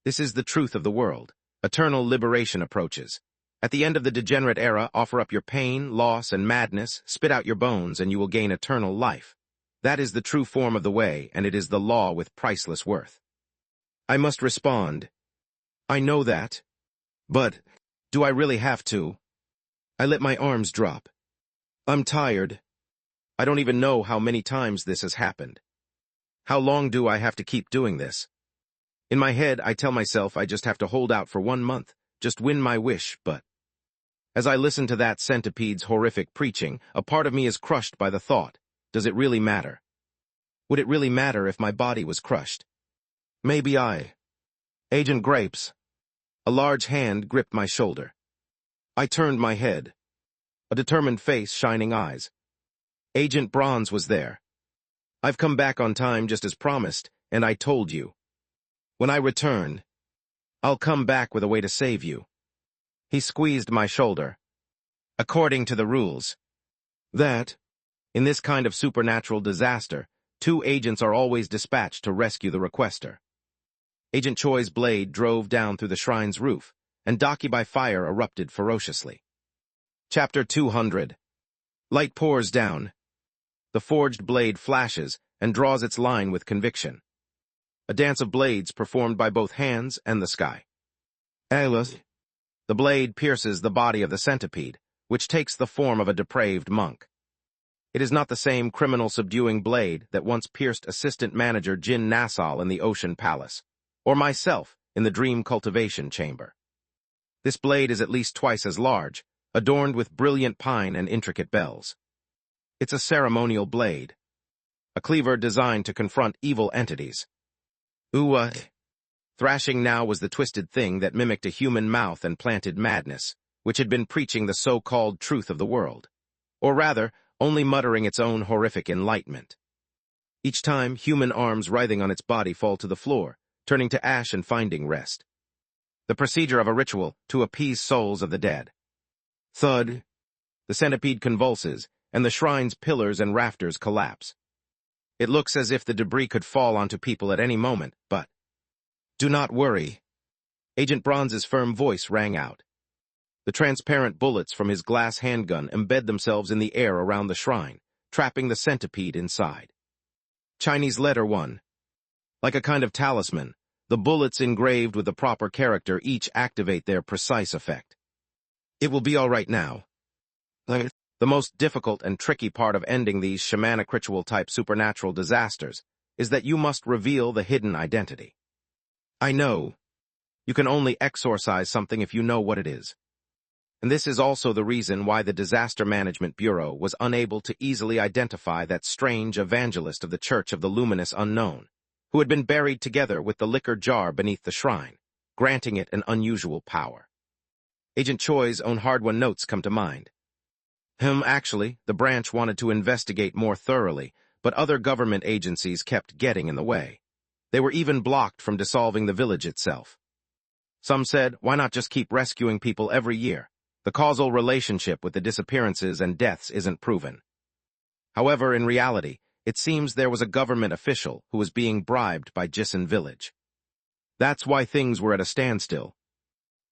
Speaker 2: This is the truth of the world. Eternal liberation approaches. At the end of the degenerate era, offer up your pain, loss, and madness, spit out your bones, and you will gain eternal life. That is the true form of the way, and it is the law with priceless worth. I must respond. I know that. But, do I really have to? I let my arms drop. I'm tired. I don't even know how many times this has happened. How long do I have to keep doing this? In my head, I tell myself I just have to hold out for 1 month, just win my wish, but... As I listen to that centipede's horrific preaching, a part of me is crushed by the thought, does it really matter? Would it really matter if my body was crushed? Maybe Agent Grapes. A large hand gripped my shoulder. I turned my head. A determined face, shining eyes. Agent Bronze was there. I've come back on time just as promised, and I told you. When I return, I'll come back with a way to save you. He squeezed my shoulder. According to the rules. In this kind of supernatural disaster, 2 agents are always dispatched to rescue the requester. Agent Choi's blade drove down through the shrine's roof, and Daki by fire erupted ferociously. Chapter 200. Light pours down. The forged blade flashes and draws its line with conviction. A dance of blades performed by both hands and the sky. Alas. The blade pierces the body of the centipede, which takes the form of a depraved monk. It is not the same criminal-subduing blade that once pierced Assistant Manager Jin Nassau in the Ocean Palace, or myself in the Dream Cultivation Chamber. This blade is at least twice as large, adorned with brilliant pine and intricate bells. It's a ceremonial blade, a cleaver designed to confront evil entities. Thrashing now was the twisted thing that mimicked a human mouth and planted madness, which had been preaching the so-called truth of the world, or rather, only muttering its own horrific enlightenment. Each time, human arms writhing on its body fall to the floor, turning to ash and finding rest. The procedure of a ritual to appease souls of the dead. Thud. The centipede convulses, and the shrine's pillars and rafters collapse. It looks as if the debris could fall onto people at any moment, but... Do not worry. Agent Bronze's firm voice rang out. The transparent bullets from his glass handgun embed themselves in the air around the shrine, trapping the centipede inside. Chinese letter 1. Like a kind of talisman, the bullets engraved with the proper character each activate their precise effect. It will be all right now. The most difficult and tricky part of ending these shamanic ritual-type supernatural disasters is that you must reveal the hidden identity. I know. You can only exorcise something if you know what it is. And this is also the reason why the Disaster Management Bureau was unable to easily identify that strange evangelist of the Church of the Luminous Unknown, who had been buried together with the liquor jar beneath the shrine, granting it an unusual power. Agent Choi's own hard-won notes come to mind. Actually, the branch wanted to investigate more thoroughly, but other government agencies kept getting in the way. They were even blocked from dissolving the village itself. Some said, why not just keep rescuing people every year? The causal relationship with the disappearances and deaths isn't proven. However, in reality, it seems there was a government official who was being bribed by Jisan village. That's why things were at a standstill.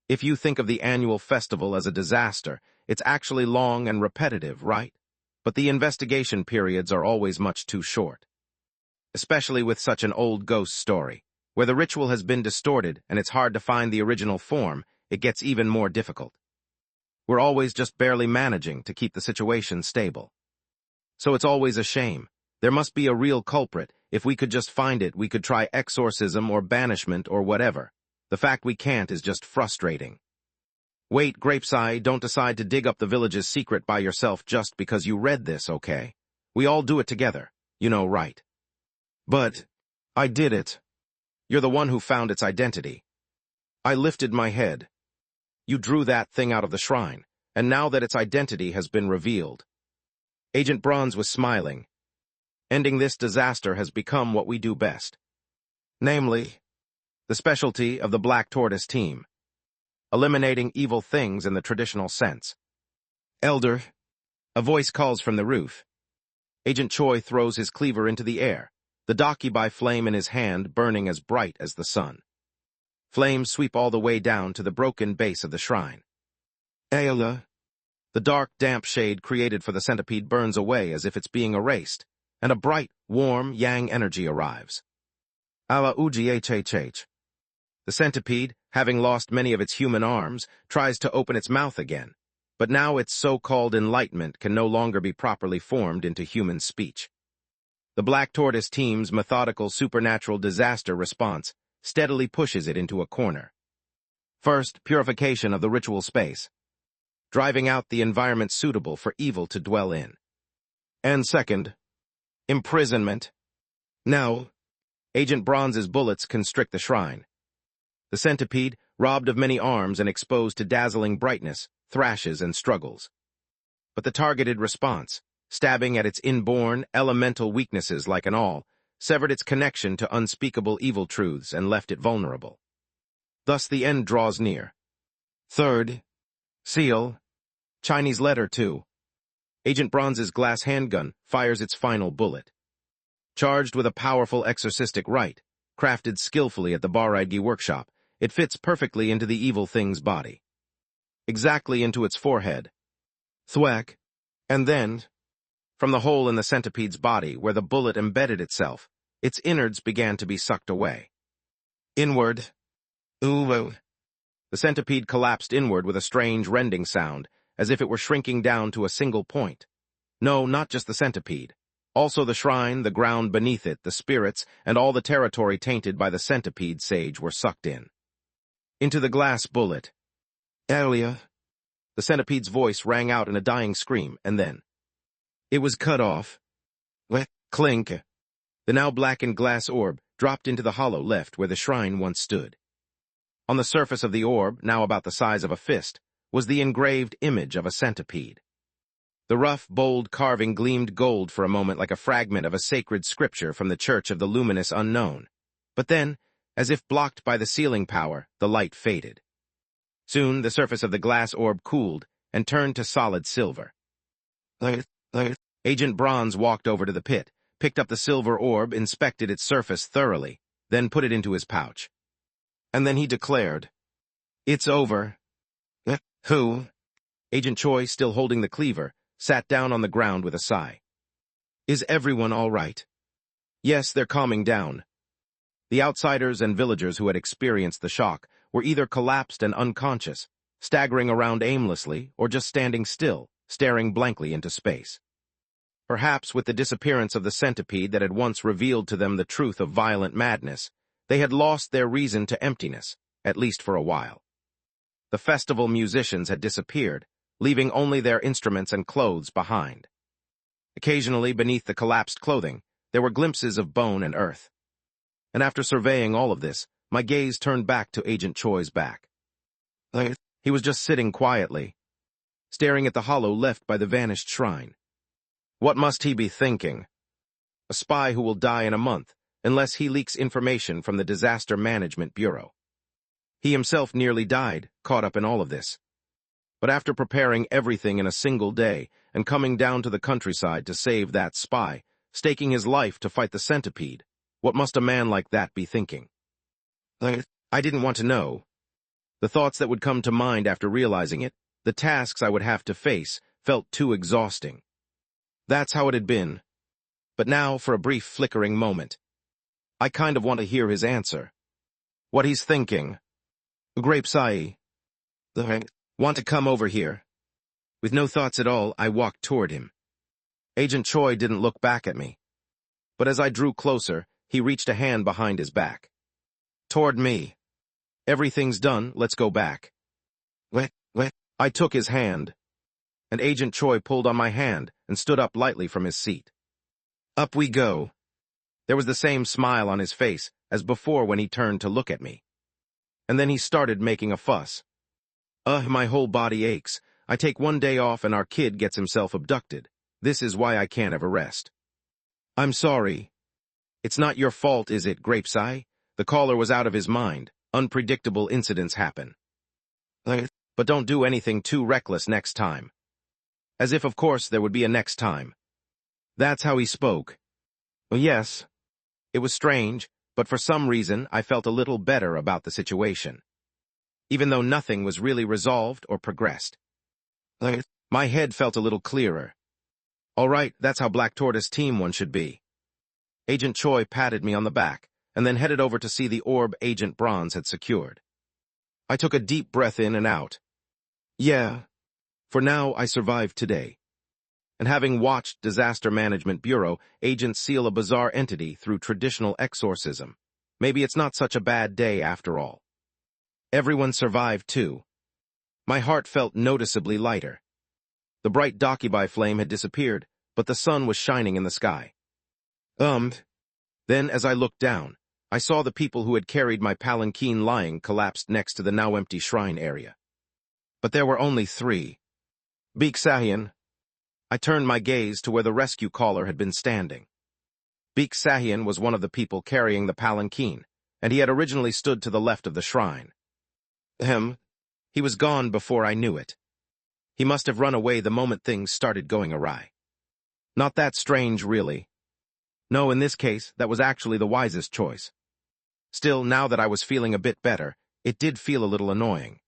Speaker 2: If you think of the annual festival as a disaster, it's actually long and repetitive, right? But the investigation periods are always much too short. Especially with such an old ghost story, where the ritual has been distorted and it's hard to find the original form, it gets even more difficult. We're always just barely managing to keep the situation stable. So it's always a shame. There must be a real culprit. If we could just find it, we could try exorcism or banishment or whatever. The fact we can't is just frustrating. Wait, Grapeseye, don't decide to dig up the village's secret by yourself just because you read this, okay? We all do it together. You know, right? But I did it. You're the one who found its identity. I lifted my head. You drew that thing out of the shrine, and now that its identity has been revealed. Agent Bronze was smiling. Ending this disaster has become what we do best. Namely, the specialty of the Black Tortoise team. Eliminating evil things in the traditional sense. Elder, a voice calls from the roof. Agent Choi throws his cleaver into the air, the Dakibai flame in his hand burning as bright as the sun. Flames sweep all the way down to the broken base of the shrine. Ayala. The dark, damp shade created for the centipede burns away as if it's being erased, and a bright, warm, yang energy arrives. Ala Ujhhh. The centipede, having lost many of its human arms, tries to open its mouth again, but now its so-called enlightenment can no longer be properly formed into human speech. The Black Tortoise team's methodical supernatural disaster response steadily pushes it into a corner. First, purification of the ritual space, driving out the environment suitable for evil to dwell in. And second, imprisonment. Now, Agent Bronze's bullets constrict the shrine. The centipede, robbed of many arms and exposed to dazzling brightness, thrashes and struggles. But the targeted response, stabbing at its inborn, elemental weaknesses like an awl, severed its connection to unspeakable evil truths and left it vulnerable. Thus the end draws near. Third, seal. Chinese letter 2. Agent Bronze's glass handgun fires its final bullet. Charged with a powerful exorcistic rite, crafted skillfully at the Baraigi workshop, it fits perfectly into the evil thing's body. Exactly into its forehead. Thwack. And then, from the hole in the centipede's body where the bullet embedded itself, its innards began to be sucked away. Inward. Ooh. The centipede collapsed inward with a strange rending sound, as if it were shrinking down to a single point. No, not just the centipede. Also the shrine, the ground beneath it, the spirits, and all the territory tainted by the centipede sage were sucked in. Into the glass bullet. Elia. The centipede's voice rang out in a dying scream, and then it was cut off. Clink. The now blackened glass orb dropped into the hollow left where the shrine once stood. On the surface of the orb, now about the size of a fist, was the engraved image of a centipede. The rough, bold carving gleamed gold for a moment like a fragment of a sacred scripture from the Church of the Luminous Unknown. But then, as if blocked by the sealing power, the light faded. Soon, the surface of the glass orb cooled and turned to solid silver. Agent Bronze walked over to the pit, picked up the silver orb, inspected its surface thoroughly, then put it into his pouch. And then he declared, "It's over." Who? Agent Choi, still holding the cleaver, sat down on the ground with a sigh. Is everyone all right? Yes, they're calming down. The outsiders and villagers who had experienced the shock were either collapsed and unconscious, staggering around aimlessly, or just standing still, staring blankly into space. Perhaps with the disappearance of the centipede that had once revealed to them the truth of violent madness, they had lost their reason to emptiness, at least for a while. The festival musicians had disappeared, leaving only their instruments and clothes behind. Occasionally, beneath the collapsed clothing, there were glimpses of bone and earth. and after surveying all of this, my gaze turned back to Agent Choi's back. He was just sitting quietly, staring at the hollow left by the vanished shrine. What must he be thinking? A spy who will die in a month, unless he leaks information from the Disaster Management Bureau. He himself nearly died, caught up in all of this. But after preparing everything in a single day and coming down to the countryside to save that spy, staking his life to fight the centipede, what must a man like that be thinking? I didn't want to know. The thoughts that would come to mind after realizing it, the tasks I would have to face, felt too exhausting. That's how it had been. But now, for a brief flickering moment, I kind of want to hear his answer. What he's thinking. Grapesai. Want to come over here? With no thoughts at all, I walked toward him. Agent Choi didn't look back at me. But as I drew closer, he reached a hand behind his back. Toward me. Everything's done, let's go back. What? I took his hand. And Agent Choi pulled on my hand and stood up lightly from his seat. Up we go. There was the same smile on his face as before when he turned to look at me. And then he started making a fuss. My whole body aches. I take one day off and our kid gets himself abducted. This is why I can't have a rest. I'm sorry. It's not your fault, is it, Grapesai? The caller was out of his mind. Unpredictable incidents happen. But don't do anything too reckless next time. As if, of course, there would be a next time. That's how he spoke. Well, yes. It was strange, but for some reason I felt a little better about the situation. Even though nothing was really resolved or progressed. My head felt a little clearer. All right, that's how Black Tortoise Team 1 should be. Agent Choi patted me on the back, and then headed over to see the orb Agent Bronze had secured. I took a deep breath in and out. Yeah, for now I survived today. And having watched Disaster Management Bureau agents seal a bizarre entity through traditional exorcism, maybe it's not such a bad day after all. Everyone survived too. My heart felt noticeably lighter. The bright Dokubai flame had disappeared, but the sun was shining in the sky. Then as I looked down, I saw the people who had carried my palanquin lying collapsed next to the now empty shrine area. But there were only 3. Baek Deoksu. I turned my gaze to where the rescue caller had been standing. Baek Deoksu was one of the people carrying the palanquin, and he had originally stood to the left of the shrine. He was gone before I knew it. He must have run away the moment things started going awry. Not that strange, really. No, in this case, that was actually the wisest choice. Still, now that I was feeling a bit better, it did feel a little annoying.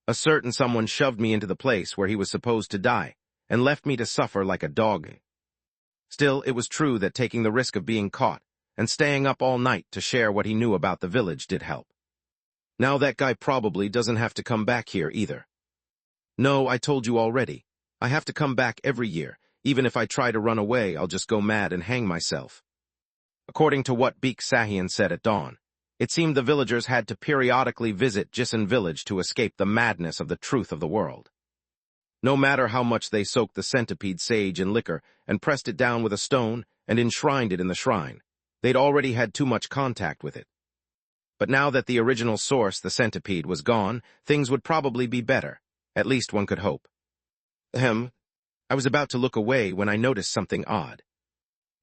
Speaker 2: A certain someone shoved me into the place where he was supposed to die, and left me to suffer like a dog. Still, it was true that taking the risk of being caught, and staying up all night to share what he knew about the village did help. Now that guy probably doesn't have to come back here either. No, I told you already. I have to come back every year. Even if I try to run away, I'll just go mad and hang myself. According to what Baek Deoksu said at dawn, it seemed the villagers had to periodically visit Jisun village to escape the madness of the truth of the world. No matter how much they soaked the centipede sage in liquor and pressed it down with a stone and enshrined it in the shrine, they'd already had too much contact with it. But now that the original source, the centipede, was gone, things would probably be better. At least one could hope. I was about to look away when I noticed something odd.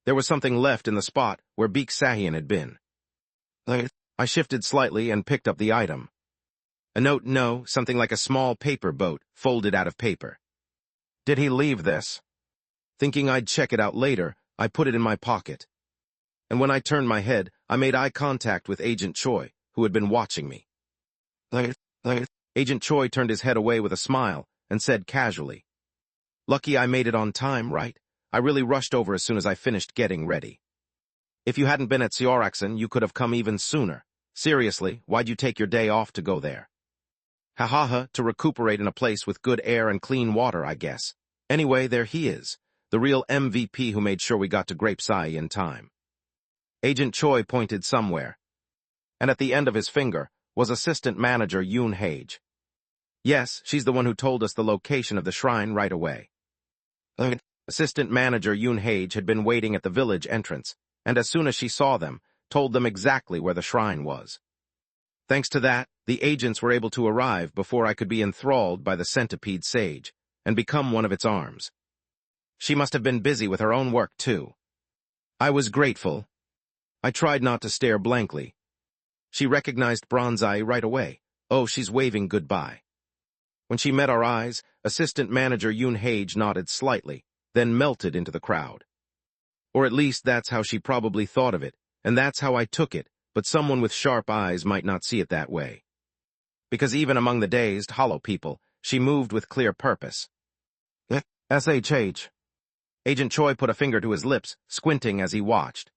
Speaker 2: There was something left in the spot where Baek Deoksu had been. I shifted slightly and picked up the item. A note, no, something like a small paper boat, folded out of paper. Did he leave this? Thinking I'd check it out later, I put it in my pocket. And when I turned my head, I made eye contact with Agent Choi, who had been watching me. Agent Choi turned his head away with a smile and said casually, "Lucky I made it on time, right? I really rushed over as soon as I finished getting ready. If you hadn't been at Seoraksan, you could have come even sooner. Seriously, why'd you take your day off to go there?" Ha, to recuperate in a place with good air and clean water, I guess. Anyway, there he is, the real MVP who made sure we got to Grapesai in time. Agent Choi pointed somewhere, and at the end of his finger was Assistant Manager Yoon Hage. Yes, she's the one who told us the location of the shrine right away. Assistant Manager Yoon Hage had been waiting at the village entrance, and as soon as she saw them, told them exactly where the shrine was. Thanks to that, the agents were able to arrive before I could be enthralled by the centipede sage and become one of its arms. She must have been busy with her own work, too. I was grateful. I tried not to stare blankly. She recognized Bronzeye right away. Oh, she's waving goodbye. When she met our eyes, Assistant Manager Yoon Hage nodded slightly, then melted into the crowd. Or at least that's how she probably thought of it, and that's how I took it, but someone with sharp eyes might not see it that way. Because even among the dazed, hollow people, she moved with clear purpose. SHH. Agent Choi put a finger to his lips, squinting as he watched.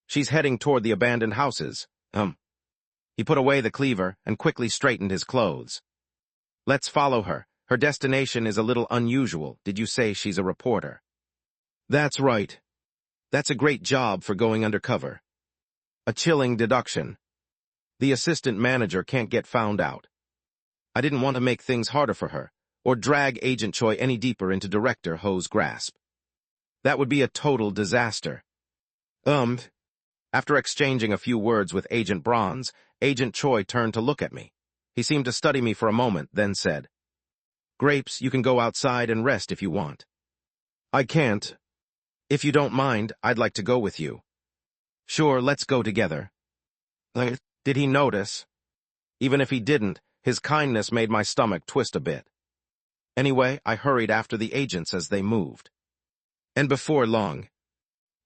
Speaker 2: She's heading toward the abandoned houses. He put away the cleaver and quickly straightened his clothes. Let's follow her. Her destination is a little unusual. Did you say she's a reporter? That's right. That's a great job for going undercover. A chilling deduction. The assistant manager can't get found out. I didn't want to make things harder for her, or drag Agent Choi any deeper into Director Ho's grasp. That would be a total disaster. After exchanging a few words with Agent Bronze, Agent Choi turned to look at me. He seemed to study me for a moment, then said, Grapes, you can go outside and rest if you want. I can't. If you don't mind, I'd like to go with you. Sure, let's go together. Did he notice? Even if he didn't, his kindness made my stomach twist a bit. Anyway, I hurried after the agents as they moved. And before long,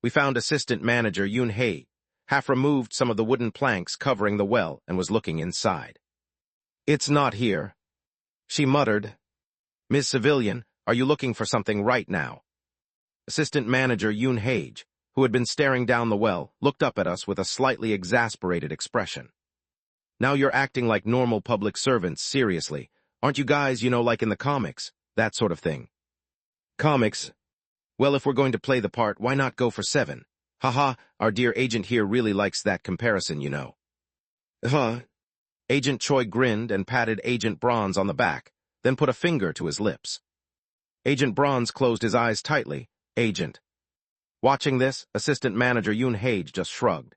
Speaker 2: we found Assistant Manager Yoon Hage, half removed some of the wooden planks covering the well and was looking inside. It's not here, she muttered. Ms. Civilian, are you looking for something right now? Assistant Manager Yoon Hage, who had been staring down the well, looked up at us with a slightly exasperated expression. Now you're acting like normal public servants, seriously. Aren't you guys, like in the comics, that sort of thing? Comics? Well, if we're going to play the part, why not go for 7? Haha, our dear agent here really likes that comparison, Agent Choi grinned and patted Agent Bronze on the back, then put a finger to his lips. Agent Bronze closed his eyes tightly. Agent. Watching this, Assistant Manager Yoon Hage just shrugged.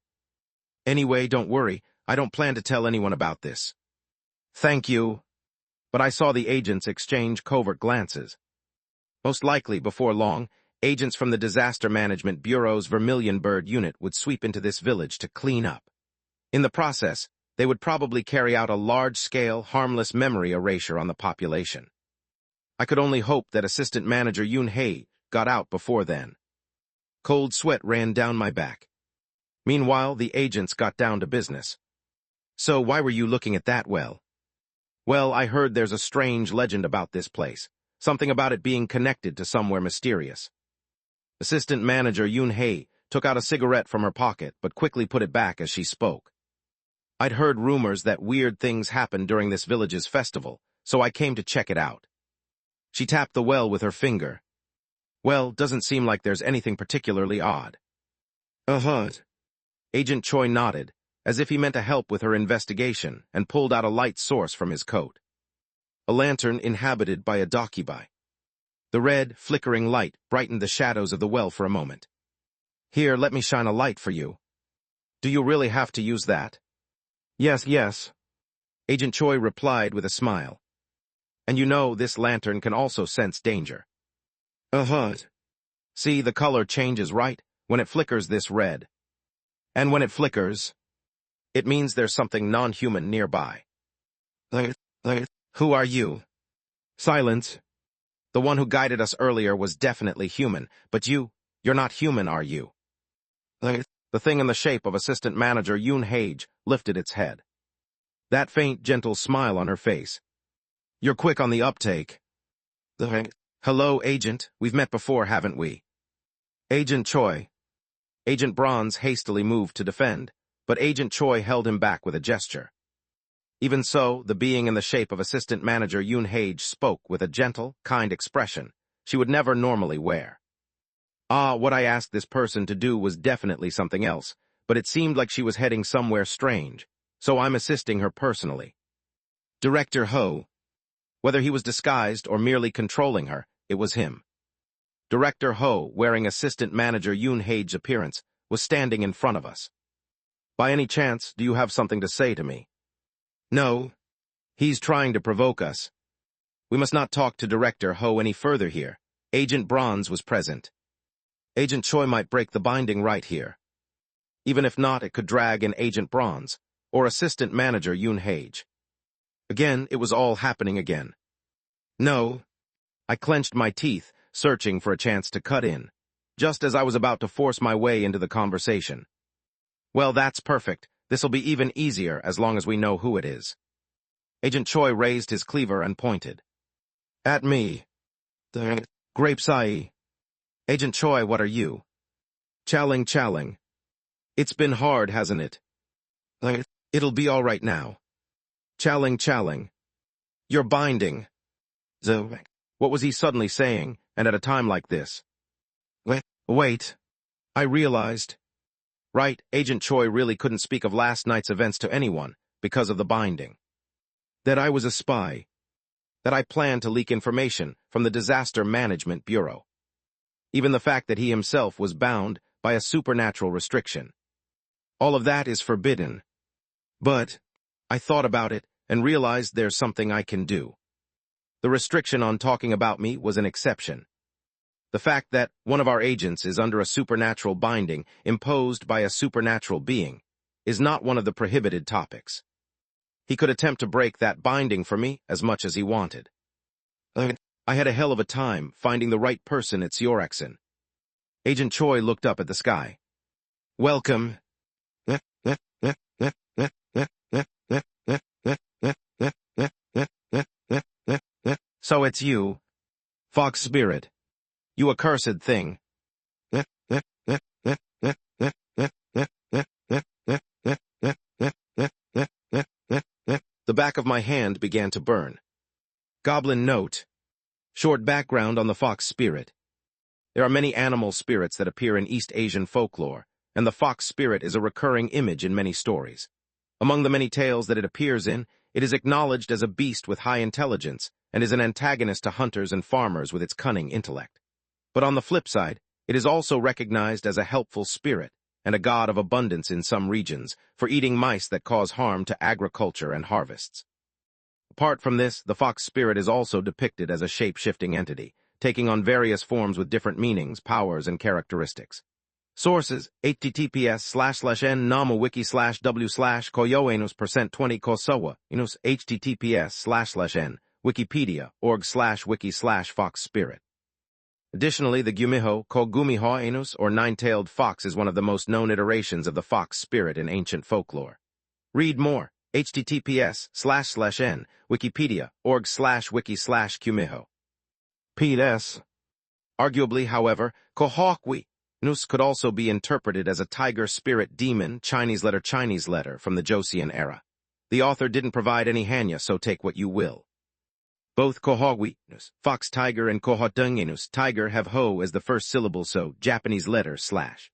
Speaker 2: Anyway, don't worry, I don't plan to tell anyone about this. Thank you. But I saw the agents exchange covert glances. Most likely, before long, agents from the Disaster Management Bureau's Vermilion Bird unit would sweep into this village to clean up. In the process, they would probably carry out a large-scale, harmless memory erasure on the population. I could only hope that Assistant Manager Yoon Hage got out before then. Cold sweat ran down my back. Meanwhile, the agents got down to business. So why were you looking at that well? Well, I heard there's a strange legend about this place. Something about it being connected to somewhere mysterious. Assistant Manager Yoon Hage took out a cigarette from her pocket, but quickly put it back as she spoke. I'd heard rumors that weird things happened during this village's festival, so I came to check it out. She tapped the well with her finger. Well, doesn't seem like there's anything particularly odd. Agent Choi nodded, as if he meant to help with her investigation, and pulled out a light source from his coat. A lantern inhabited by a dakibai. The red, flickering light brightened the shadows of the well for a moment. Here, let me shine a light for you. Do you really have to use that? Yes. Agent Choi replied with a smile. And this lantern can also sense danger. See, the color changes, right? When it flickers this red. And when it flickers, it means there's something non-human nearby. Who are you? Silence. The one who guided us earlier was definitely human, but you're not human, are you? The thing in the shape of Assistant Manager Yoon Hage lifted its head. That faint, gentle smile on her face. You're quick on the uptake. Hello, Agent. We've met before, haven't we? Agent Choi. Agent Bronze hastily moved to defend, but Agent Choi held him back with a gesture. Even so, the being in the shape of Assistant Manager Yoon Hage spoke with a gentle, kind expression she would never normally wear. What I asked this person to do was definitely something else, but it seemed like she was heading somewhere strange, so I'm assisting her personally. Director Ho. Whether he was disguised or merely controlling her, it was him. Director Ho, wearing Assistant Manager Yoon Hage's appearance, was standing in front of us. By any chance, do you have something to say to me? No. He's trying to provoke us. We must not talk to Director Ho any further here. Agent Bronze was present. Agent Choi might break the binding right here. Even if not, it could drag in Agent Bronze, or Assistant Manager Yoon Hage. Again, it was all happening again. No. I clenched my teeth, searching for a chance to cut in, just as I was about to force my way into the conversation. Well, that's perfect. This'll be even easier as long as we know who it is. Agent Choi raised his cleaver and pointed. At me. The Grapes Eye. Agent Choi, what are you? Chowling. It's been hard, hasn't it? It'll be all right now. Chowling. You're binding. What was he suddenly saying, and at a time like this? Wait. I realized. Right, Agent Choi really couldn't speak of last night's events to anyone, because of the binding. That I was a spy. That I planned to leak information from the Disaster Management Bureau. Even the fact that he himself was bound by a supernatural restriction. All of that is forbidden. But I thought about it and realized there's something I can do. The restriction on talking about me was an exception. The fact that one of our agents is under a supernatural binding imposed by a supernatural being is not one of the prohibited topics. He could attempt to break that binding for me as much as he wanted. I had a hell of a time finding the right person at Seorexon. Agent Choi looked up at the sky. Welcome. So it's you, Fox Spirit. You accursed thing. The back of my hand began to burn. Goblin note. Short background on the fox spirit. There are many animal spirits that appear in East Asian folklore, and the fox spirit is a recurring image in many stories. Among the many tales that it appears in, it is acknowledged as a beast with high intelligence and is an antagonist to hunters and farmers with its cunning intellect. But on the flip side, it is also recognized as a helpful spirit and a god of abundance in some regions for eating mice that cause harm to agriculture and harvests. Apart from this, the fox spirit is also depicted as a shape-shifting entity, taking on various forms with different meanings, powers, and characteristics. Sources: https://n-namawiki/w/koyoenus%20 kosowa inus https://n Wikipedia org/wiki/fox spirit. Additionally, the Gumiho, Kogumiho Enus, or nine-tailed fox is one of the most known iterations of the fox spirit in ancient folklore. Read more. https://n Wikipedia org/wiki/Kumiho. P.S. Arguably, however, Kohokwi Nus could also be interpreted as a tiger spirit demon Chinese letter from the Joseon era. The author didn't provide any hanya, so take what you will. Both Kohogwi, fox tiger, and Kohotunginus, tiger, have ho as the first syllable, so Japanese letter /.